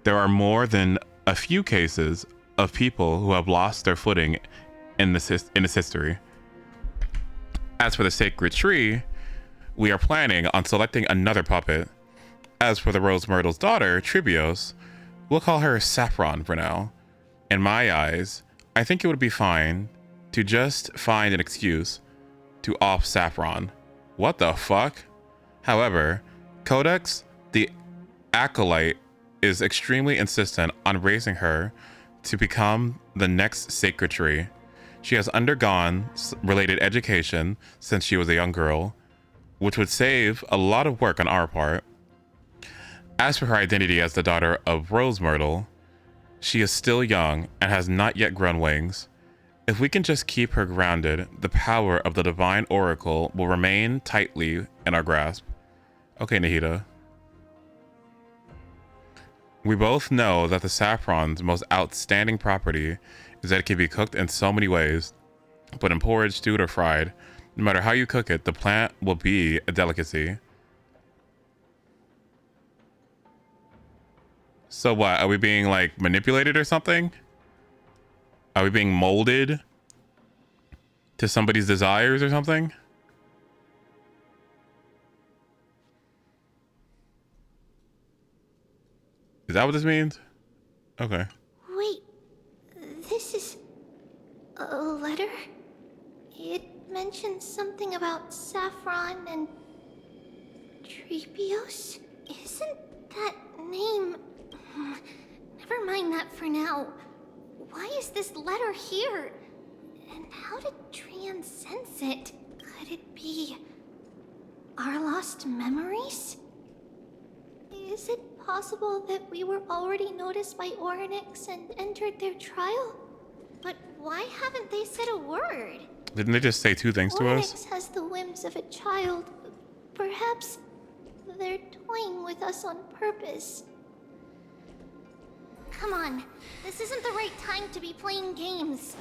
There are more than a few cases of people who have lost their footing in its history. As for the sacred tree, we are planning on selecting another puppet. As for the rose myrtle's daughter, Tribios, we'll call her Saffron for now. In my eyes, I think it would be fine to just find an excuse to off Saffron. What the fuck? However, Codex, the acolyte, is extremely insistent on raising her to become the next sacred tree. She has undergone related education since she was a young girl, which would save a lot of work on our part. As for her identity as the daughter of Rose Myrtle, she is still young and has not yet grown wings. If we can just keep her grounded, the power of the divine oracle will remain tightly in our grasp. Okay, Nahida. We both know that the saffron's most outstanding property is that it can be cooked in so many ways, but in porridge, stewed, or fried, no matter how you cook it, the plant will be a delicacy. So what? Are we being like manipulated or something? Are we being molded to somebody's desires or something? Is that what this means? Okay. Wait, this is a letter? It mentions something about Saffron and Trebios? Isn't that name... Never mind that for now. Why is this letter here? And how did Trian sense it? Could it be our lost memories? Is it possible that we were already noticed by Orynyx and entered their trial? But why haven't they said a word? Didn't they just say 2 things to us? Orynyx has the whims of a child. Perhaps they're toying with us on purpose. Come on, this isn't the right time to be playing games.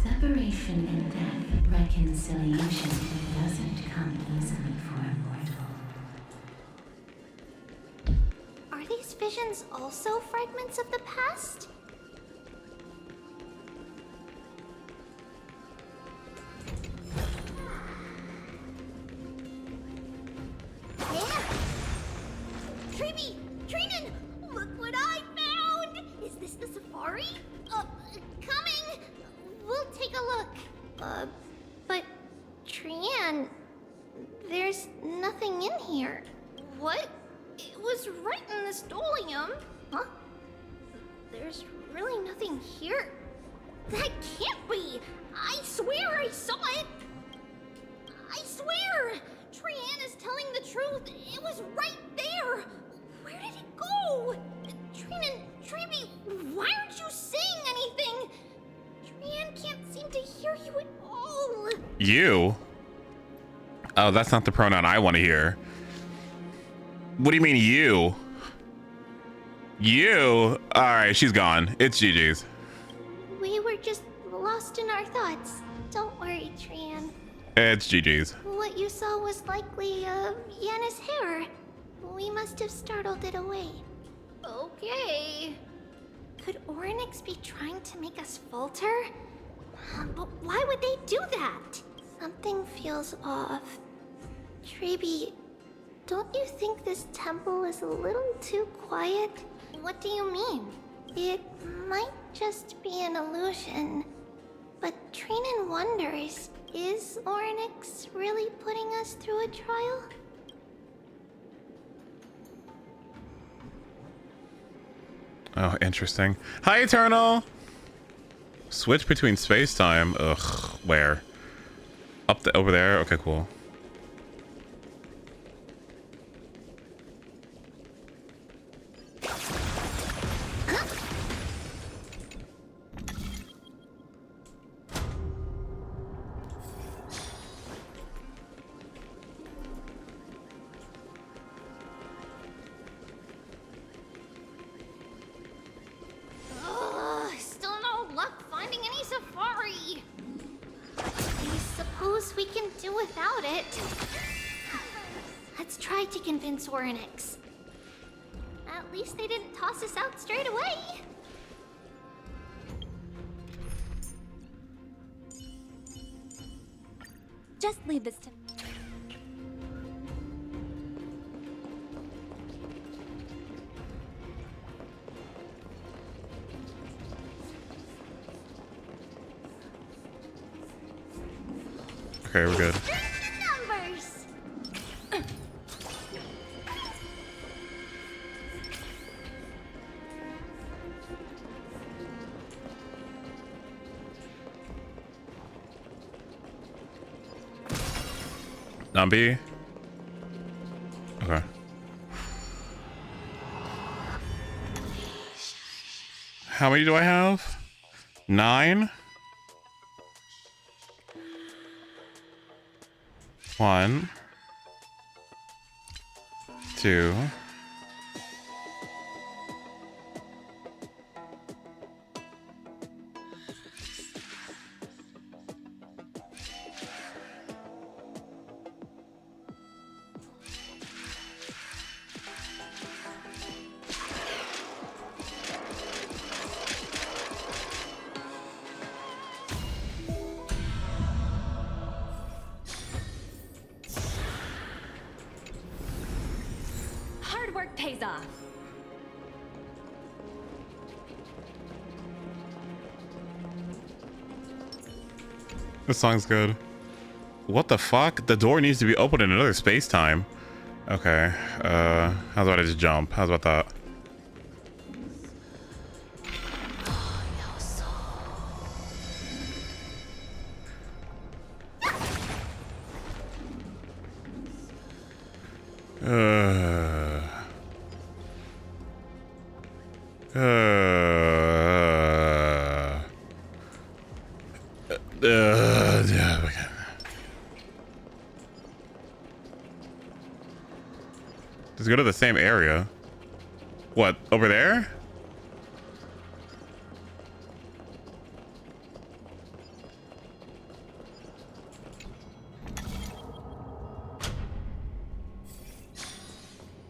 Separation and death, reconciliation doesn't come easily for a mortal. Are these visions also fragments of the past? Yeah! Treeby! Treenan! Trian, there's nothing in here. What? It was right in the stolium. Huh? There's really nothing here. That can't be! I swear I saw it! I swear! Trian is telling the truth. It was right there. Where did it go? Trian, Treeby, why aren't you saying anything? Trian can't seem to hear you at all. You? Oh, that's not the pronoun I want to hear. What do you mean you? You? Alright, she's gone. It's GG's. We were just lost in our thoughts. Don't worry, Trian. It's GG's. What you saw was likely, Yanna's hair. We must have startled it away. Okay. Could Oryx be trying to make us falter? But why would they do that? Something feels off. Treeby, don't you think this temple is a little too quiet? What do you mean? It might just be an illusion. But Trinan wonders, is Oryx really putting us through a trial? Oh, interesting. Hi, Eternal! Switch between space-time. Ugh, where? Over there? Okay, cool. Still no luck finding any safari. I suppose we can do without it. Let's try to convince Oryx. At least they didn't toss us out straight away. Just leave this to Okay, we're good. Numbers. Nambi? Okay. How many do I have? 9? 1, 2. hard work pays off. This song's good. What the fuck? The door needs to be open in another space-time. Okay. How about I just jump? How's about that? Let's go to the same area. What, over there?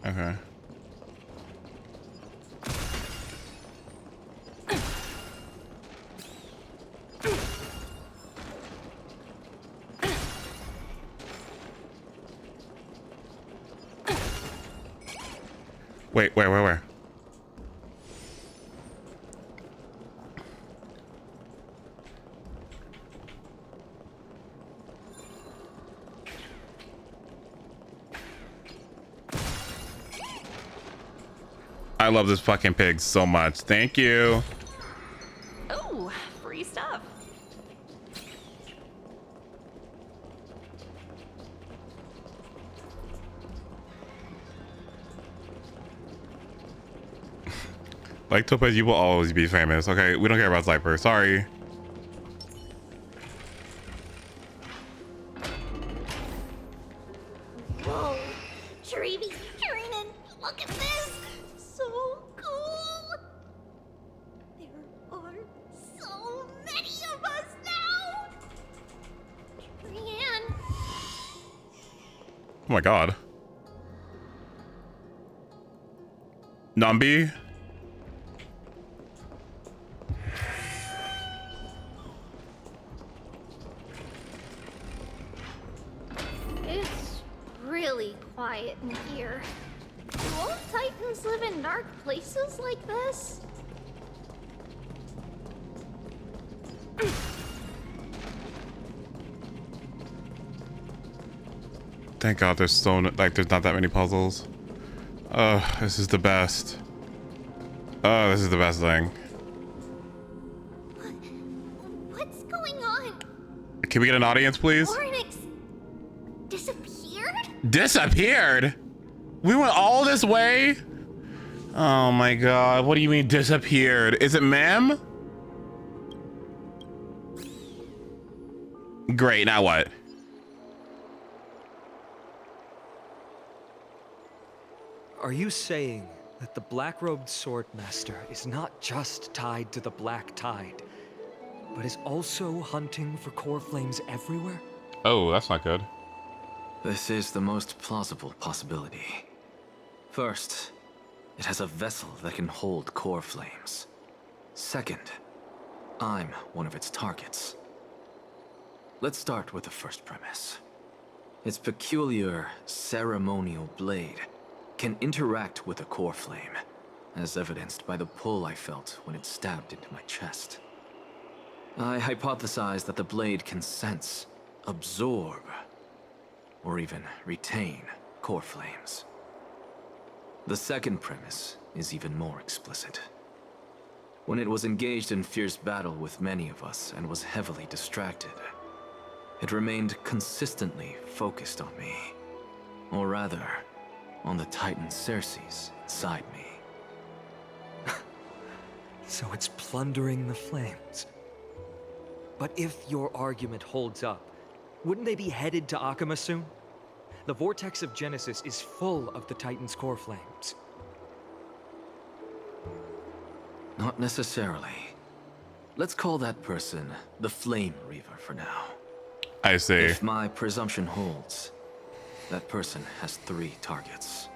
Okay. Wait, where? I love this fucking pig so much. Thank you. Oh, free stuff. Like Topaz, you will always be famous. Okay, we don't care about Cypher. Sorry. Whoa, Dreamy, Trinan, look at this! So cool! There are so many of us now! Brienne! Oh my god. Nambi? It's really quiet in here. Do all Titans live in dark places like this? Thank god there's so like there's not that many puzzles. Oh, this is the best. Oh, this is the best thing. What's going on? Can we get an audience, please? Oryx disappeared? Disappeared? We went all this way? Oh my god, what do you mean disappeared? Is it ma'am? Great, now what? Are you saying that the black-robed swordmaster is not just tied to the Black Tide, but is also hunting for core flames everywhere? Oh, that's not good. This is the most plausible possibility. First, it has a vessel that can hold core flames. Second, I'm one of its targets. Let's start with the first premise. Its peculiar ceremonial blade can interact with a core flame, as evidenced by the pull I felt when it stabbed into my chest. I hypothesized that the blade can sense, absorb, or even retain core flames. The second premise is even more explicit. When it was engaged in fierce battle with many of us and was heavily distracted, it remained consistently focused on me. Or rather, on the Titan Cersei's inside me. So it's plundering the flames. But if your argument holds up, wouldn't they be headed to Akama soon? The vortex of Genesis is full of the Titan's core flames. Not necessarily. Let's call that person the Flame Reaver for now. I see. If my presumption holds, that person has 3 targets.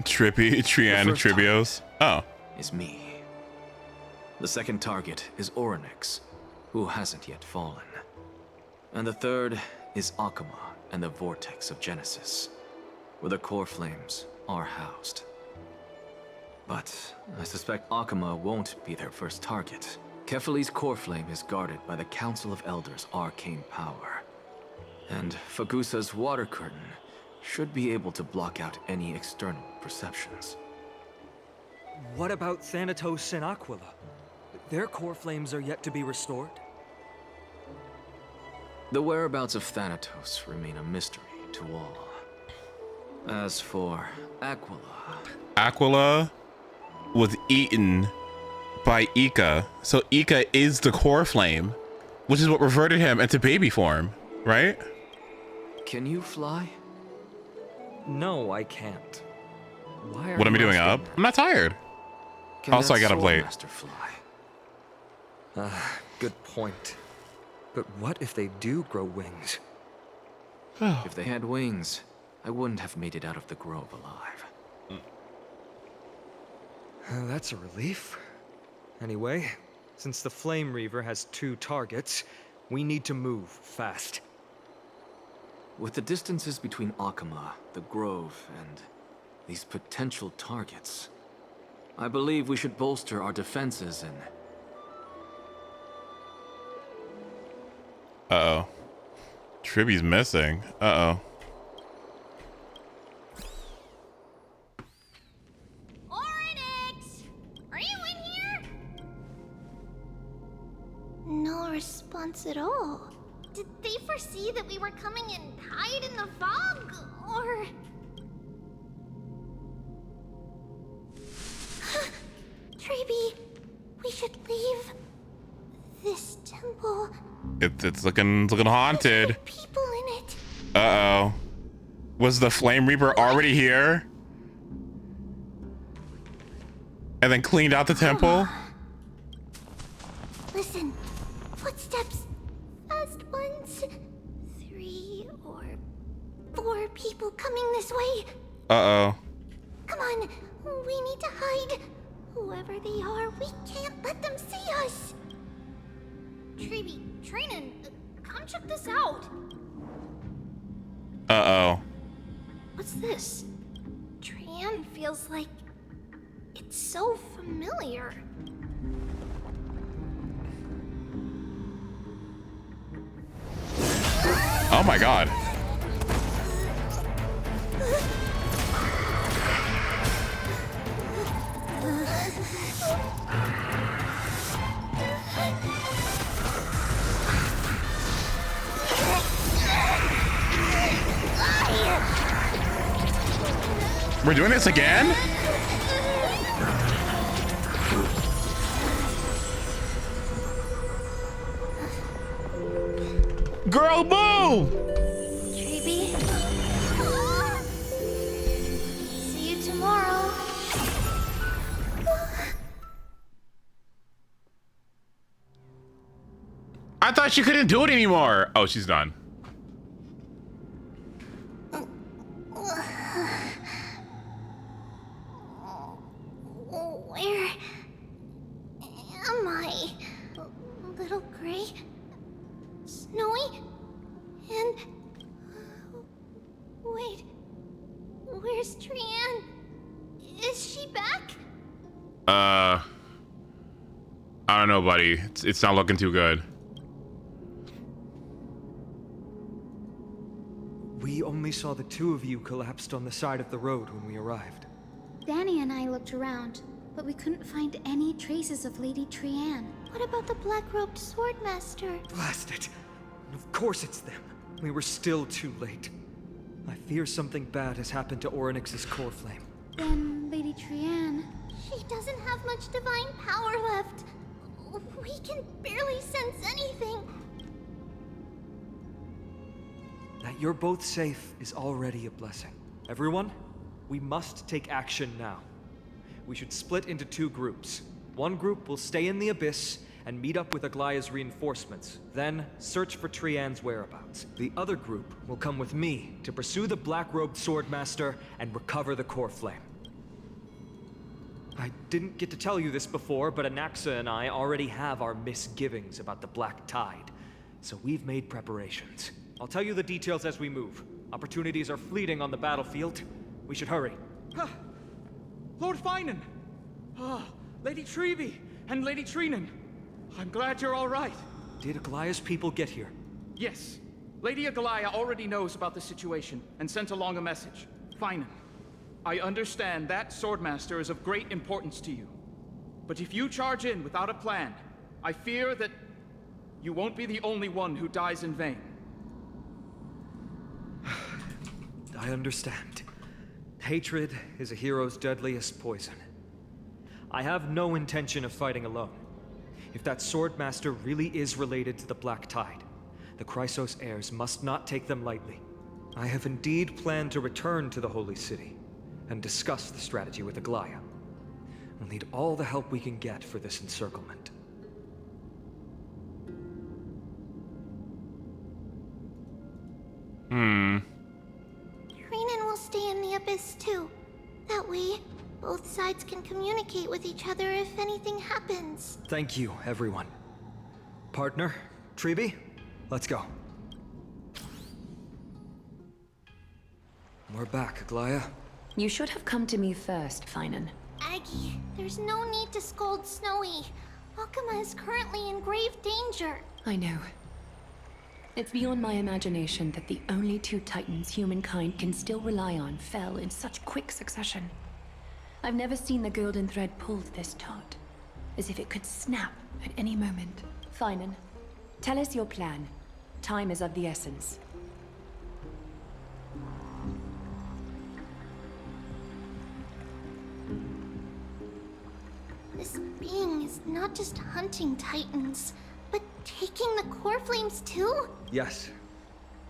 Trippy, Trian, Tribios. Oh. Is me. The second target is Oryx, who hasn't yet fallen. And the third is Akama and the Vortex of Genesis, where the core flames are housed. But I suspect Akama won't be their first target. Kefali's core flame is guarded by the Council of Elders' arcane power. And Fagusa's water curtain should be able to block out any external perceptions. What about Thanatos and Aquila? Their core flames are yet to be restored? The whereabouts of Thanatos remain a mystery to all. As for Aquila... Aquila was eaten by Ika. So Ika is the core flame, which is what reverted him into baby form, right? Can you fly? No, I can't. Why are What am I you doing asking up? I'm not tired. Can Also, I that got up late. Swordmaster fly? Good point. But what if they do grow wings? If they had wings, I wouldn't have made it out of the grove alive. That's a relief. Anyway, since the Flame Reaver has 2 targets, we need to move fast. With the distances between Akama, the grove, and these potential targets, I believe we should bolster our defenses and... Uh-oh. Tribby's missing. Uh-oh. Oryx! foresee that we were coming and hide in the fog, or... Treeby, we should leave this temple. It's looking haunted. People in it. Uh-oh. Was the Flame Reaper already here? And then cleaned out the temple? Listen, footsteps. Fast ones. 3 or 4 people coming this way. Uh-oh. Come on, we need to hide. Whoever they are, we can't let them see us. Treeby, Trinan, come check this out. Uh-oh. What's this? Trian feels like it's so familiar. Oh my god. We're doing this again? Girl, move! Treeby. See you tomorrow. I thought she couldn't do it anymore. Oh, she's done. Where am I? Little Gray? Snowy? And... Wait... Where's Trian? Is she back? I don't know, buddy. It's not looking too good. We only saw the 2 of you collapsed on the side of the road when we arrived. Danny and I looked around, but we couldn't find any traces of Lady Trian. What about the black-robed swordmaster? Blast it! Of course it's them. We were still too late. I fear something bad has happened to Orynyx's core flame. Then Lady Trian... She doesn't have much divine power left. We can barely sense anything. That you're both safe is already a blessing. Everyone, we must take action now. We should split into 2 groups. One group will stay in the Abyss and meet up with Aglaya's reinforcements, then search for Trian's whereabouts. The other group will come with me to pursue the black-robed swordmaster and recover the core flame. I didn't get to tell you this before, but Anaxa and I already have our misgivings about the Black Tide, so we've made preparations. I'll tell you the details as we move. Opportunities are fleeting on the battlefield. We should hurry. Lord Finan! Lady Treeby and Lady Trinan. I'm glad you're all right. Did Aglaya's people get here? Yes. Lady Aglaya already knows about the situation and sent along a message. Finan, I understand that Swordmaster is of great importance to you. But if you charge in without a plan, I fear that you won't be the only one who dies in vain. I understand. Hatred is a hero's deadliest poison. I have no intention of fighting alone. If that Swordmaster really is related to the Black Tide, the Chrysos heirs must not take them lightly. I have indeed planned to return to the Holy City and discuss the strategy with Aglaya. We'll need all the help we can get for this encirclement. Trinan will stay in the Abyss too. That way, both sides can communicate with each other if anything happens. Thank you, everyone. Partner, Treeby, let's go. We're back, Aglaya. You should have come to me first, Finan. Aggie, there's no need to scold Snowy. Alchema is currently in grave danger. I know. It's beyond my imagination that the only 2 titans humankind can still rely on fell in such quick succession. I've never seen the golden thread pulled this taut, as if it could snap at any moment. Finan, tell us your plan. Time is of the essence. This being is not just hunting titans, but taking the core flames too? Yes.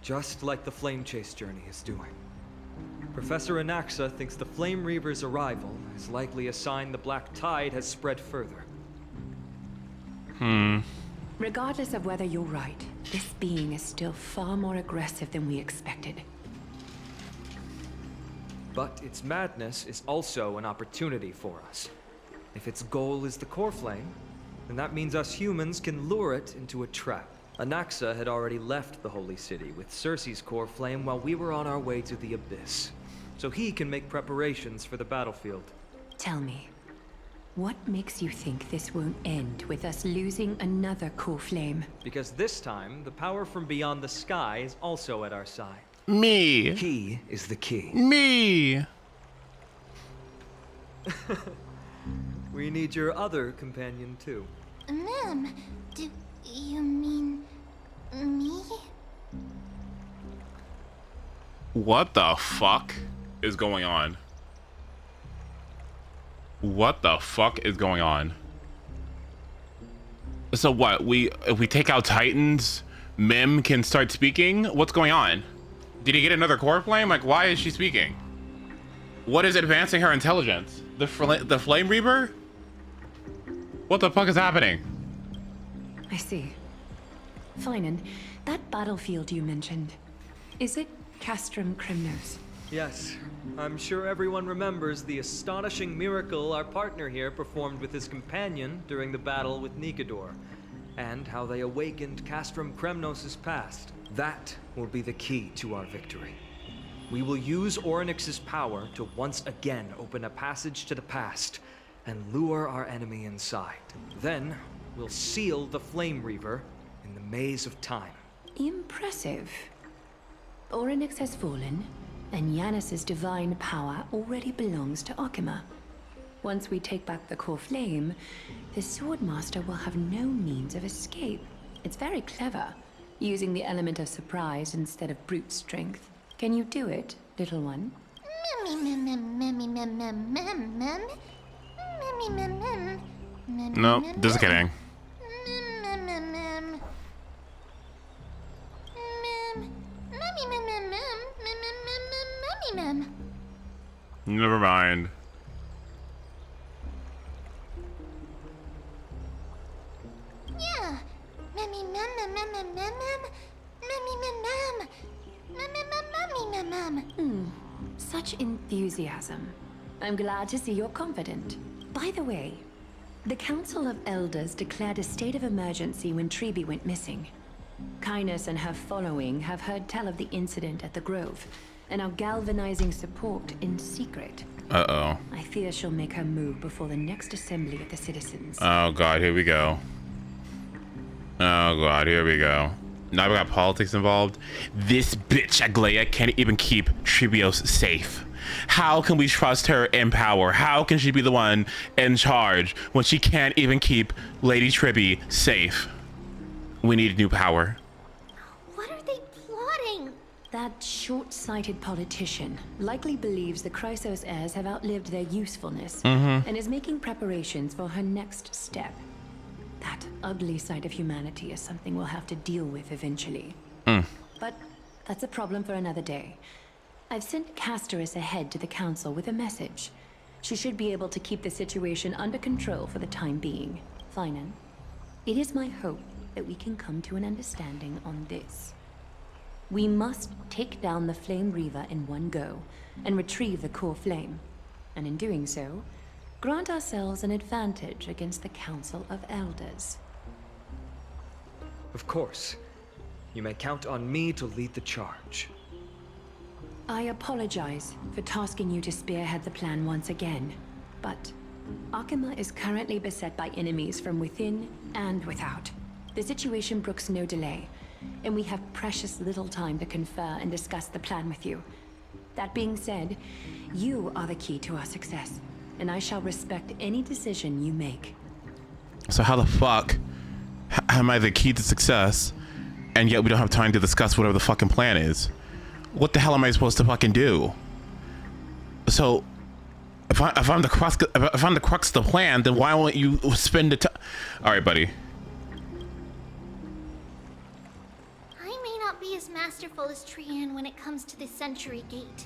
Just like the Flame Chase journey is doing. Professor Anaxa thinks the Flame Reaver's arrival is likely a sign the Black Tide has spread further. Regardless of whether you're right, this being is still far more aggressive than we expected. But its madness is also an opportunity for us. If its goal is the core flame, then that means us humans can lure it into a trap. Anaxa had already left the Holy City with Cersei's core flame while we were on our way to the Abyss. So he can make preparations for the battlefield. Tell me, what makes you think this won't end with us losing another core flame? Because this time, the power from beyond the sky is also at our side. Me. He is the key. Me. We need your other companion too. Ma'am, do you mean me? What the fuck is going on? What the fuck is going on? So what? If we take out Titans, Mim can start speaking? What's going on? Did he get another core flame? Like, why is she speaking? What is advancing her intelligence? The Flame Reaver? What the fuck is happening? I see. Finan, that battlefield you mentioned, is it Castrum Kremnos? Yes. I'm sure everyone remembers the astonishing miracle our partner here performed with his companion during the battle with Nikedor, and how they awakened Castrum Kremnos' past. That will be the key to our victory. We will use Orynyx's power to once again open a passage to the past and lure our enemy inside. Then, we'll seal the Flame Reaver in the maze of time. Impressive. Orynyx has fallen, and Yanis's divine power already belongs to Akima. Once we take back the core flame, the Swordmaster will have no means of escape. It's very clever, using the element of surprise instead of brute strength. Can you do it, little one? No, just kidding. Never mind. Yeah. Such enthusiasm. I'm glad to see you're confident. By the way, the Council of Elders declared a state of emergency when Treeby went missing. Kynus and her following have heard tell of the incident at the Grove, and are galvanizing support in secret. Uh-oh. I fear she'll make her move before the next assembly of the citizens. Oh god, here we go. Oh god, here we go. Now we got politics involved. This bitch Aglaia can't even keep Tribios safe. How can we trust her in power? How can she be the one in charge when she can't even keep Lady Tribby safe? We need new power. What are they plotting? That short-sighted politician likely believes the Chrysos heirs have outlived their usefulness and is making preparations for her next step. That ugly side of humanity is something we'll have to deal with eventually. But that's a problem for another day. I've sent Castorus ahead to the council with a message. She should be able to keep the situation under control for the time being. Finan, it is my hope that we can come to an understanding on this. We must take down the Flame Reaver in one go and retrieve the core flame. And in doing so, grant ourselves an advantage against the Council of Elders. Of course. You may count on me to lead the charge. I apologize for tasking you to spearhead the plan once again, but Akima is currently beset by enemies from within and without. The situation brooks no delay, and we have precious little time to confer and discuss the plan with you. That being said, you are the key to our success, and I shall respect any decision you make. So how the fuck am I the key to success and yet we don't have time to discuss whatever the fucking plan is. What the hell am I supposed to fucking do? So, if I'm the crux of the plan, then why won't you spend the time? All right, buddy. I may not be as masterful as Trian when it comes to the Century Gate,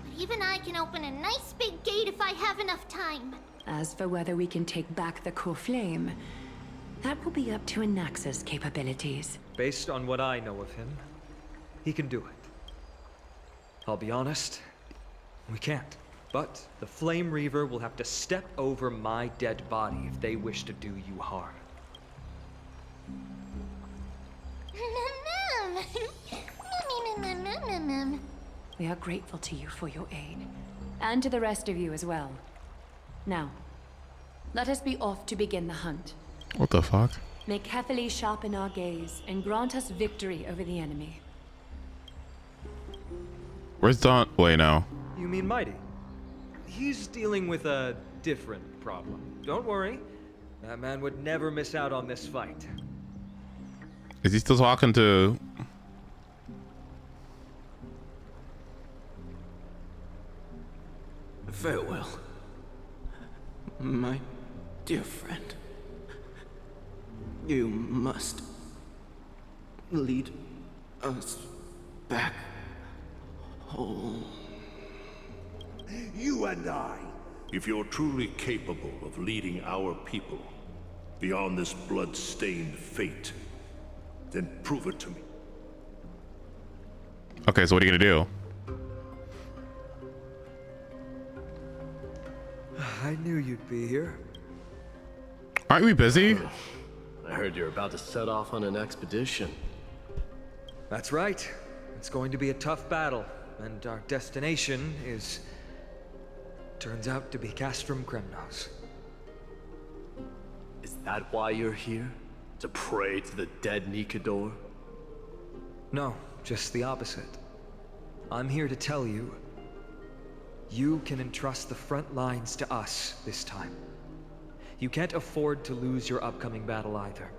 but even I can open a nice big gate if I have enough time. As for whether we can take back the core flame, that will be up to Anaxa's capabilities. Based on what I know of him, he can do it. I'll be honest, we can't. But the Flame Reaver will have to step over my dead body if they wish to do you harm. We are grateful to you for your aid, and to the rest of you as well. Now, let us be off to begin the hunt. What the fuck? May carefully sharpen our gaze and grant us victory over the enemy. Where's Don? Wait, no. You mean Mighty? He's dealing with a different problem. Don't worry, that man would never miss out on this fight. Is he still talking to? Farewell, my dear friend. You must lead us back home. You and I. If you're truly capable of leading our people beyond this blood-stained fate, then prove it to me. Okay, so what are you gonna do? I knew you'd be here. Aren't we busy? I heard you're about to set off on an expedition. That's right. It's going to be a tough battle, and our destination is... turns out to be Castrum Kremnos. Is that why you're here? To pray to the dead Nikador? No, just the opposite. I'm here to tell you, you can entrust the front lines to us this time. You can't afford to lose your upcoming battle either.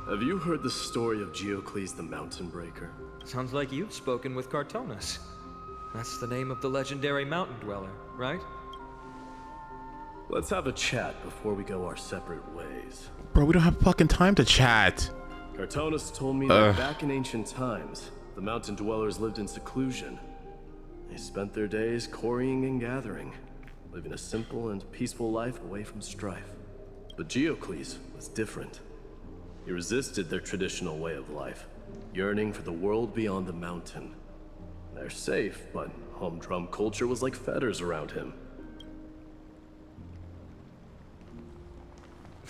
Have you heard the story of Geocles the Mountain Breaker? Sounds like you've spoken with Cartonus. That's the name of the legendary mountain dweller, right? Let's have a chat before we go our separate ways. Bro, we don't have fucking time to chat. Cartonus told me that back in ancient times, the mountain dwellers lived in seclusion. They spent their days quarrying and gathering, living a simple and peaceful life away from strife. But Geocles was different. He resisted their traditional way of life, yearning for the world beyond the mountain. They're safe, but humdrum culture was like fetters around him.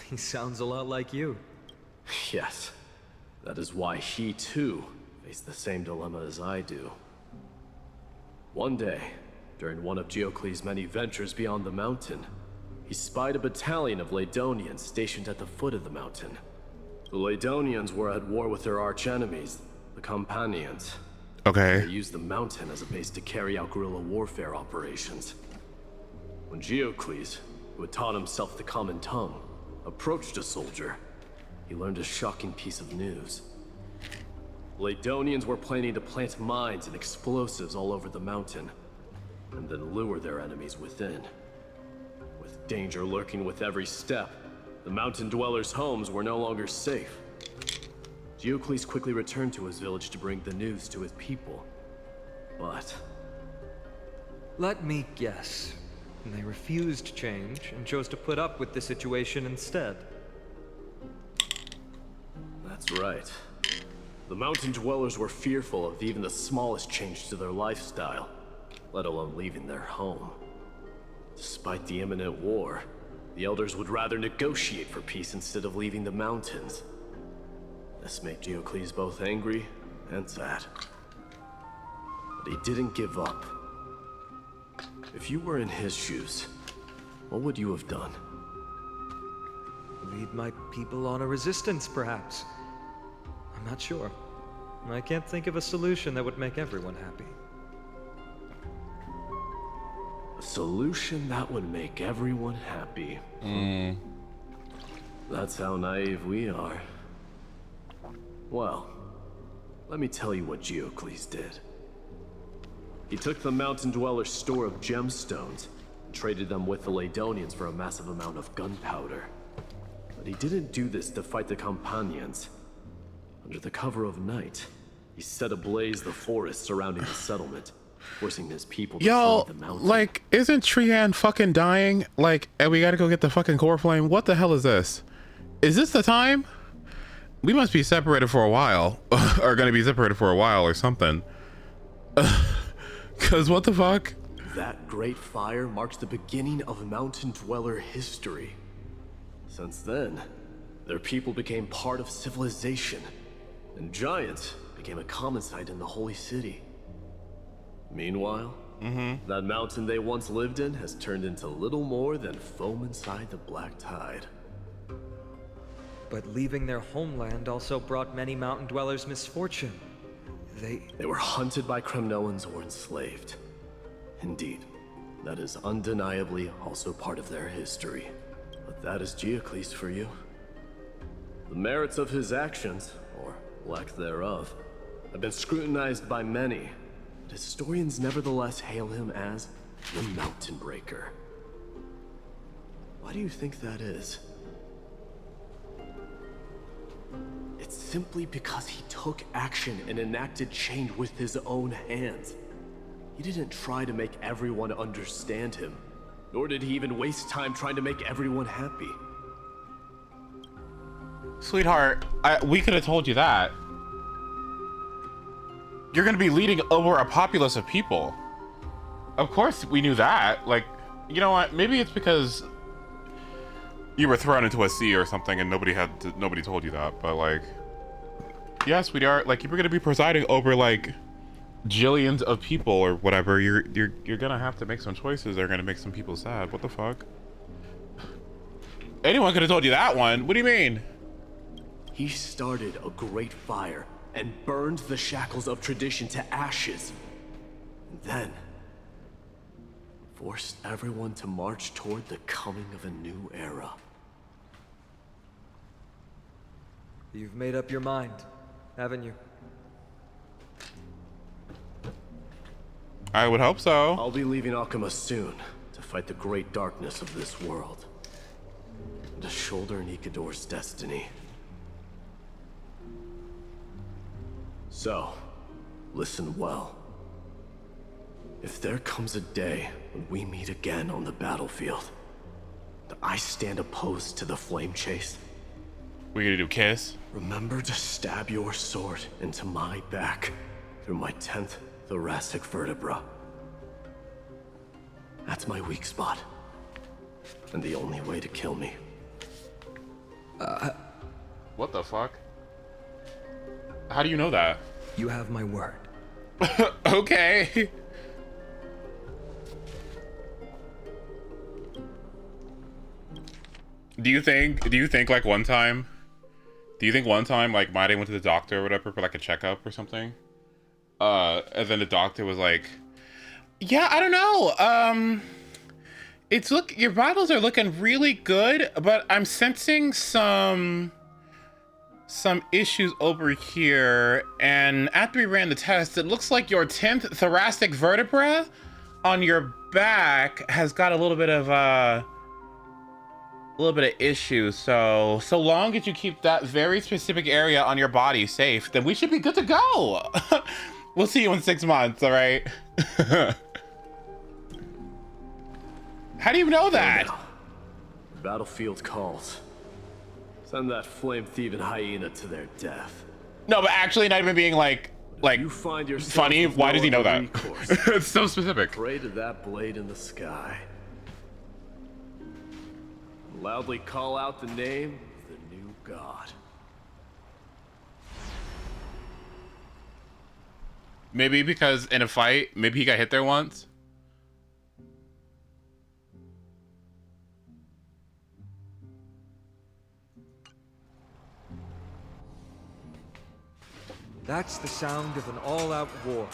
He sounds a lot like you. Yes. That is why he, too, faced the same dilemma as I do. One day, during one of Geocles' many ventures beyond the mountain, he spied a battalion of Ladonians stationed at the foot of the mountain. The Ladonians were at war with their arch-enemies, the Companions. Okay. They used the mountain as a base to carry out guerrilla warfare operations. When Geocles, who had taught himself the common tongue, approached a soldier, he learned a shocking piece of news. Ladonians were planning to plant mines and explosives all over the mountain, and then lure their enemies within. With danger lurking with every step, the mountain dwellers' homes were no longer safe. Geocles quickly returned to his village to bring the news to his people. But... let me guess. They refused change and chose to put up with the situation instead. That's right. The mountain dwellers were fearful of even the smallest change to their lifestyle, let alone leaving their home. Despite the imminent war, the elders would rather negotiate for peace instead of leaving the mountains. This made Geocles both angry and sad. But he didn't give up. If you were in his shoes, what would you have done? Lead my people on a resistance, perhaps. I'm not sure. I can't think of a solution that would make everyone happy. A solution that would make everyone happy. That's how naive we are. Well, let me tell you what Geocles did. He took the Mountain Dweller's store of gemstones and traded them with the Ladonians for a massive amount of gunpowder. But he didn't do this to fight the Companions. Under the cover of night, he set ablaze the forest surrounding the settlement, forcing his people to flee the mountain. Like, isn't Trian fucking dying? Like, and we gotta go get the fucking core flame? What the hell is this? Is this the time? We must be separated for a while. Or gonna be separated for a while or something. Cause what the fuck? That great fire marks the beginning of Mountain Dweller history. Since then, their people became part of civilization, and giants became a common sight in the Holy City. Meanwhile, that mountain they once lived in has turned into little more than foam inside the black tide. But leaving their homeland also brought many mountain dwellers misfortune. They were hunted by Kremnoans or enslaved. Indeed, that is undeniably also part of their history. But that is Geocles for you. The merits of his actions, or lack thereof, have been scrutinized by many, but historians nevertheless hail him as the Mountain Breaker. Why do you think that is? It's simply because he took action and enacted change with his own hands. He didn't try to make everyone understand him, nor did he even waste time trying to make everyone happy. Sweetheart, we could have told you that. You're gonna be leading over a populace of people. Of course we knew that. Like, you know what? Maybe it's because you were thrown into a sea or something and nobody told you that, but like, yeah, sweetheart, like, if you're gonna be presiding over like jillions of people or whatever, you're gonna have to make some choices that are gonna make some people sad. What the fuck? Anyone could have told you that one. What do you mean? He started a great fire and burned the shackles of tradition to ashes. And then forced everyone to march toward the coming of a new era. You've made up your mind, haven't you? I would hope so. I'll be leaving Akuma soon to fight the great darkness of this world. To shoulder Nikador's destiny. So, listen well. If there comes a day when we meet again on the battlefield, and I stand opposed to the flame chase, we gonna do kiss? Remember to stab your sword into my back through my 10th thoracic vertebra. That's my weak spot, and the only way to kill me. What the fuck? How do you know that? You have my word. Okay. Do you think like one time like Mighty went to the doctor or whatever for like a checkup or something? And then the doctor was like, yeah, I don't know. Your vitals are looking really good, but I'm sensing some issues over here. And after we ran the test, it looks like your 10th thoracic vertebra on your back has got a little bit of issues. So long as you keep that very specific area on your body safe, then we should be good to go. We'll see you in 6 months, all right? How do you know that? The battlefield calls. Send that flame-thieving hyena to their death. No, but actually not even being like you find yourself funny. Why does he know that? It's so specific. Pray to that blade in the sky. Loudly call out the name of the new god. Maybe because in a fight, maybe he got hit there once. That's the sound of an all-out war.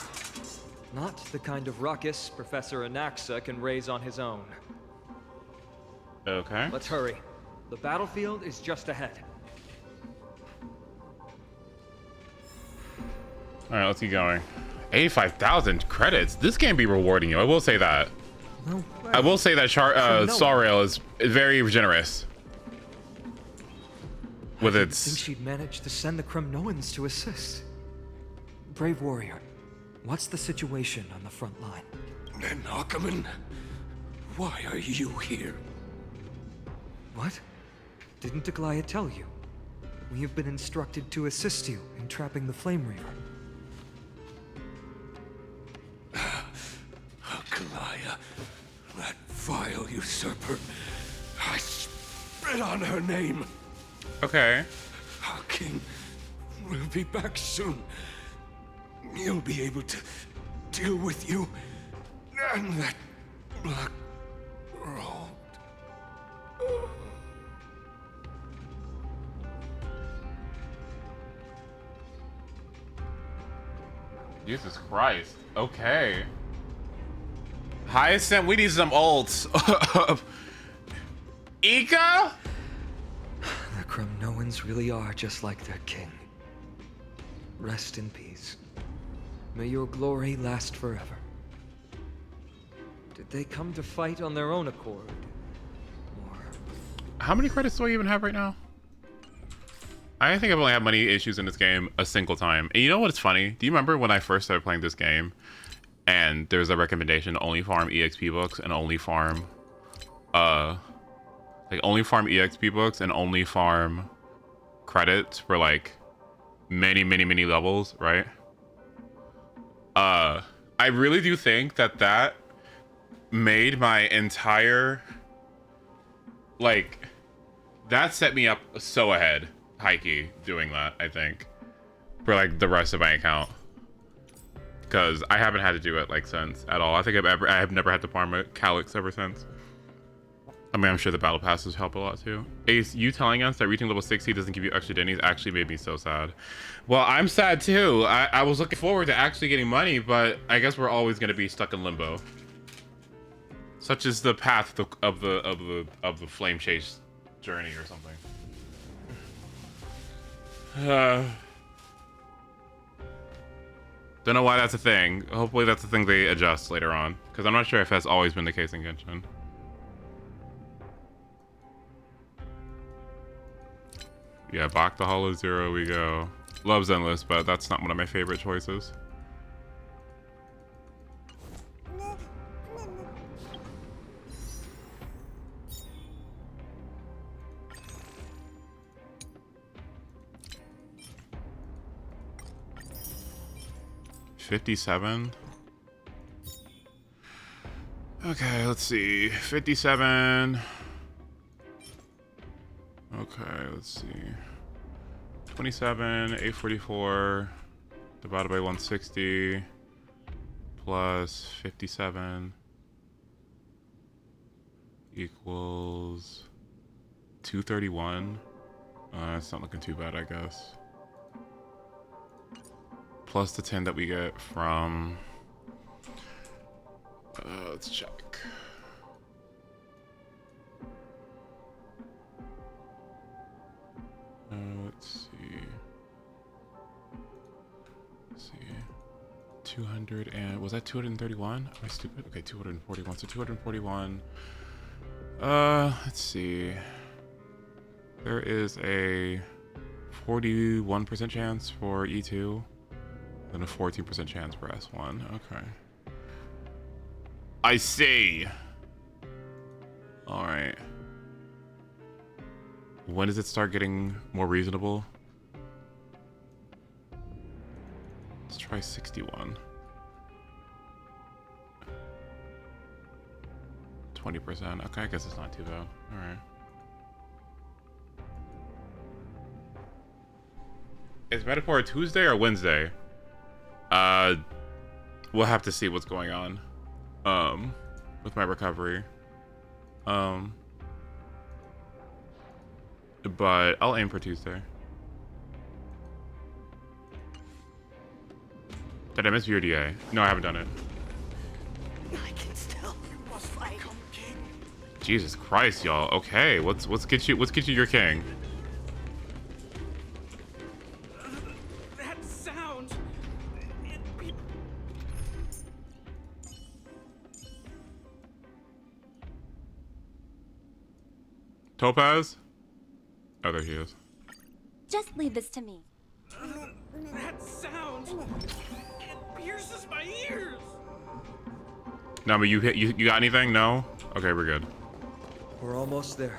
Not the kind of ruckus Professor Anaxa can raise on his own. Okay. Let's hurry. The battlefield is just ahead. All right, let's keep going. 85,000 credits. This can be rewarding you. I will say that. No, I will say that Sawrail is very generous with I its. think she'd manage to send the Kremnoans to assist. Brave warrior, what's the situation on the front line? Nakaman, why are you here? What? Didn't Aglaya tell you? We have been instructed to assist you in trapping the Flame Reaver. Aglaya, that vile usurper. I spit on her name. Okay. Our king will be back soon. He'll be able to deal with you and that black robe. Jesus Christ. Okay. Hyacinth, we need some ults. Ika? The Kremnoans really are just like their king. Rest in peace. May your glory last forever. Did they come to fight on their own accord? How many credits do I even have right now? I think I've only had money issues in this game a single time. And you know what's funny? Do you remember when I first started playing this game and there's a recommendation to only farm EXP books and only farm only farm EXP books and only farm credits for like many levels, right? I really do think that made my entire that set me up so ahead, high-key, doing that, I think, for like the rest of my account, because I haven't had to do it like since at all. I think I have never had to farm a Calyx ever since. I mean, I'm sure the battle passes help a lot too. Ace, you telling us that reaching level 60 doesn't give you extra dennies actually made me so sad. Well, I'm sad too. I was looking forward to actually getting money, but I guess we're always going to be stuck in limbo. Such is the path of the flame chase journey or something. Don't know why that's a thing. Hopefully that's a thing they adjust later on, because I'm not sure if that's always been the case in Genshin. Yeah, Bach the Hollow Zero we go. Love's Endless, but that's not one of my favorite choices. $57. Okay, let's see. 57. Okay, let's see. 27, 844 divided by 160 plus 57 equals 231. It's not looking too bad, I guess. Plus the 10 that we get from... let's check. Let's see. 200 and... Was that 231? Am I stupid? Okay, 241. So 241. Let's see. There is a 41% chance for E2. And a 14% chance for S1. Okay. I see. Alright. When does it start getting more reasonable? Let's try 61. 20%. Okay, I guess it's not too bad. Alright. Is Metaphor Tuesday or Wednesday? We'll have to see what's going on with my recovery. But I'll aim for Tuesday. Did I miss your DA? No, I haven't done it. I can still must fight. Jesus Christ, y'all. Okay, let's get you your king. That sound. Topaz? Oh, there he is. Just leave this to me. That sound. It pierces my ears. No, but you got anything? No? Okay, we're good. We're almost there.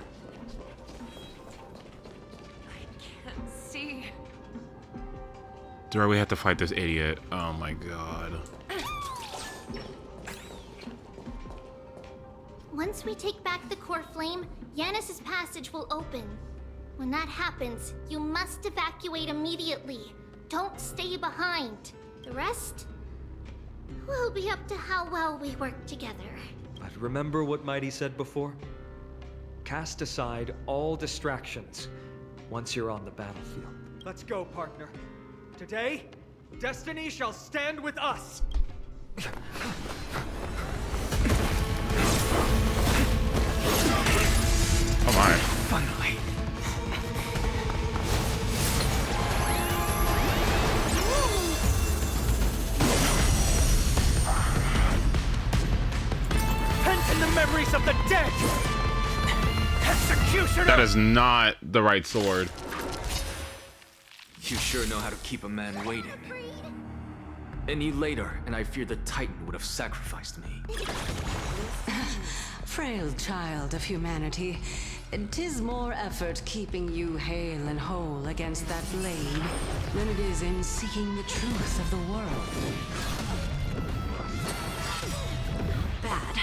Can't see. Do we have to fight this idiot? Oh my god. Once we take back the core flame, Yanis's passage will open. When that happens, you must evacuate immediately. Don't stay behind. The rest will be up to how well we work together. But remember what Mighty said before? Cast aside all distractions once you're on the battlefield. Let's go, partner. Today, destiny shall stand with us. Oh my. Finally. Pent in the memories of the dead. Executioner. That is not the right sword. You sure know how to keep a man waiting. Any later, and I fear the Titan would have sacrificed me. Frail child of humanity, 'tis more effort keeping you hale and whole against that blade than it is in seeking the truth of the world. Bad.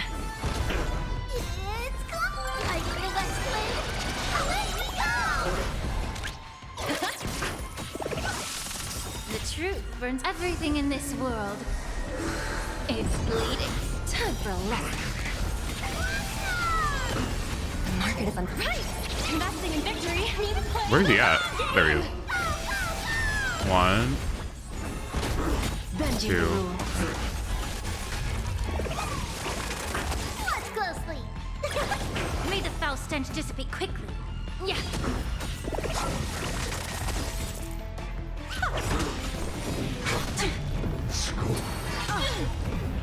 It's gone! I feel that flame! Let me go! The truth burns everything in this world. It's bleeding. Time for a lesson. The market is on Christ! Investing in victory. Need a plan. Where's he at? There he is. 1, 2. Watch closely! May the foul stench dissipate quickly. Yeah.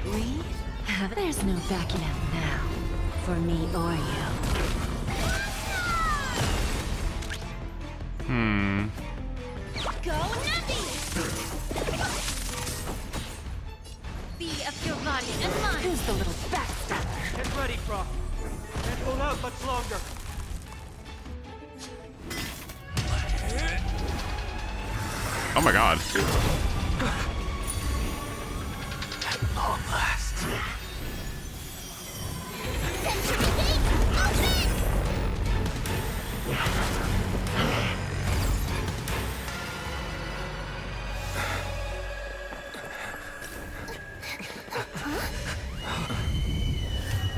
We? There's no backing out now, for me or you. Go Nappy! Be of your body and mind. Who's the little backstabber? Get ready, Croft. Can't hold out much longer. Oh my god. At long last.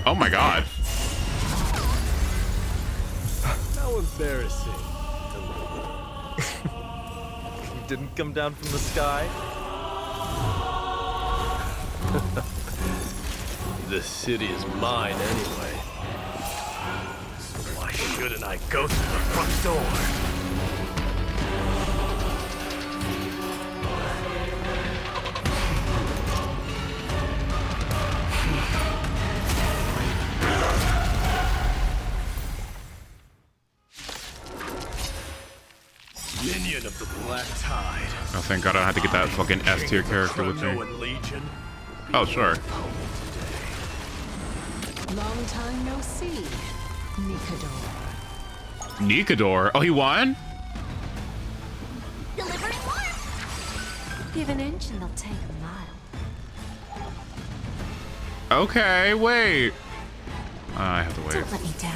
Oh my god. How embarrassing. You didn't come down from the sky? The city is mine anyway. So why shouldn't I go through the front door? Minion of the Black Tide. Oh, thank god I don't have to get that fucking S tier character with me. Oh, sure. Long time no see, Nikador. Nikador? Oh, he won? Delivering warmth! Give an inch and they'll take a mile. Okay, wait. I have to wait. Don't let me down.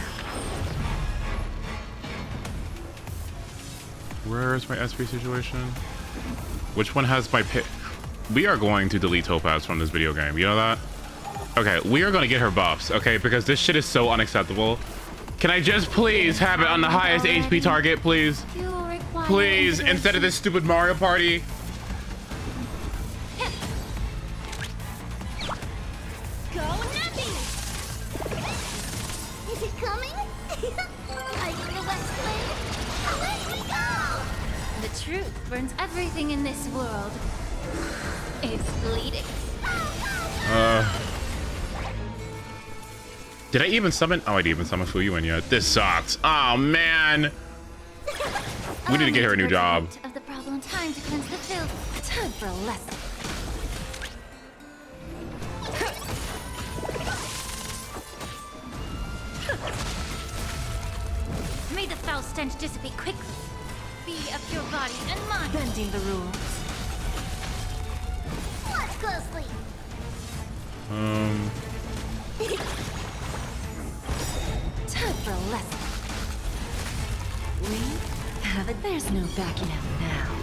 Where is my SP situation? Which one has my pick? We are going to delete Topaz from this video game. You know that? Okay, we are going to get her buffs, okay? Because this shit is so unacceptable. Can I just please have it on the highest HP target, please? Please, instead of this stupid Mario Party. Go Nappy! Is it coming? Lighting the wet flame. Away we go! The truth burns everything in this world. It's bleeding. Did I even summon? Oh, I didn't even summon Fuyuan yet. This sucks. Oh man. We need to get her a new job. Of the problem. Time to cleanse the filth. Time for a lesson. May the foul stench dissipate quickly. Be of your body and mind. Bending the rules. Watch closely. Time for a lesson. We have it. There's no backing out now.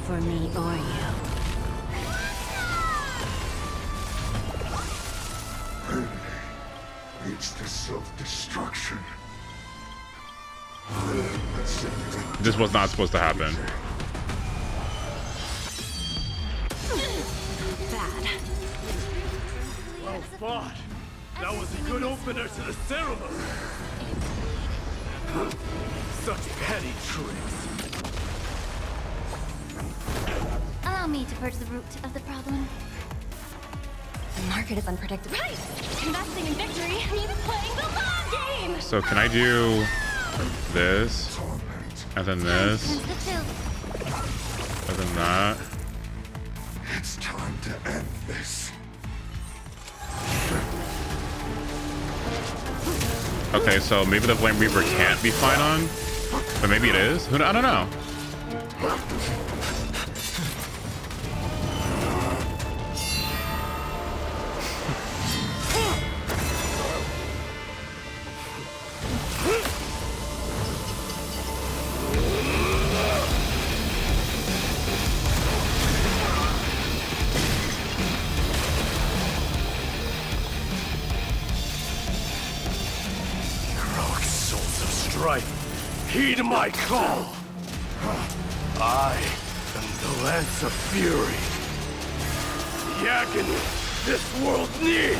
For me or you. It's the self-destruction. This was not supposed to happen. Bad. Well fought. That was a good opener to the ceremony. Such petty tricks. Allow me to purge the root of the problem. The market is unpredictable. Right! Investing in victory means playing the long game! So can I do this, and then this, and then that? It's time to end this. Okay, so maybe the Flame Reaper can't be fine on, but maybe it is. I don't know. Heed my call. I am the Lance of Fury. The agony this world needs.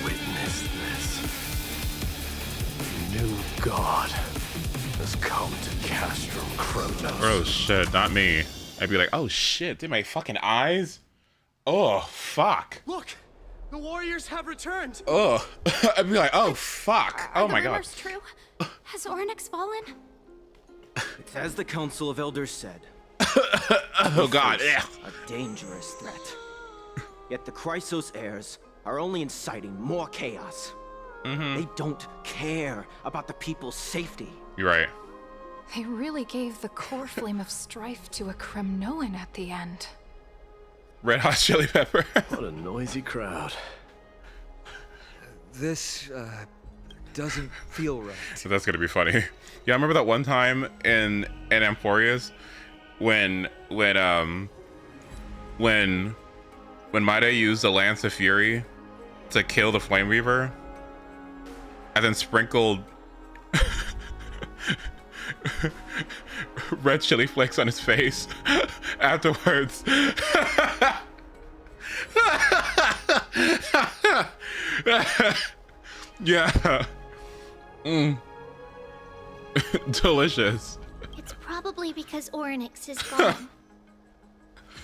Witness this. New God has come to Castrum Kronos. Oh shit, not me. I'd be like, oh shit, did my fucking eyes? Oh fuck. Look, the warriors have returned. Oh, I'd be like, oh fuck. Oh my god. True? Has Ornyx fallen? As the Council of Elders said. Oh god, yeah. A dangerous threat. Yet the Chrysos heirs are only inciting more chaos. They don't care about the people's safety. You're right. They really gave the core flame of strife to a Kremnoan at the end. Red Hot Chili Pepper. What a noisy crowd. This, doesn't feel right. So that's gonna be funny. Yeah, I remember that one time in AMPHOREUS when Maida used the Lance of Fury to kill the Flame Reaver, and then sprinkled red chili flakes on his face afterwards. Yeah. Delicious. It's probably because Ornyx is gone.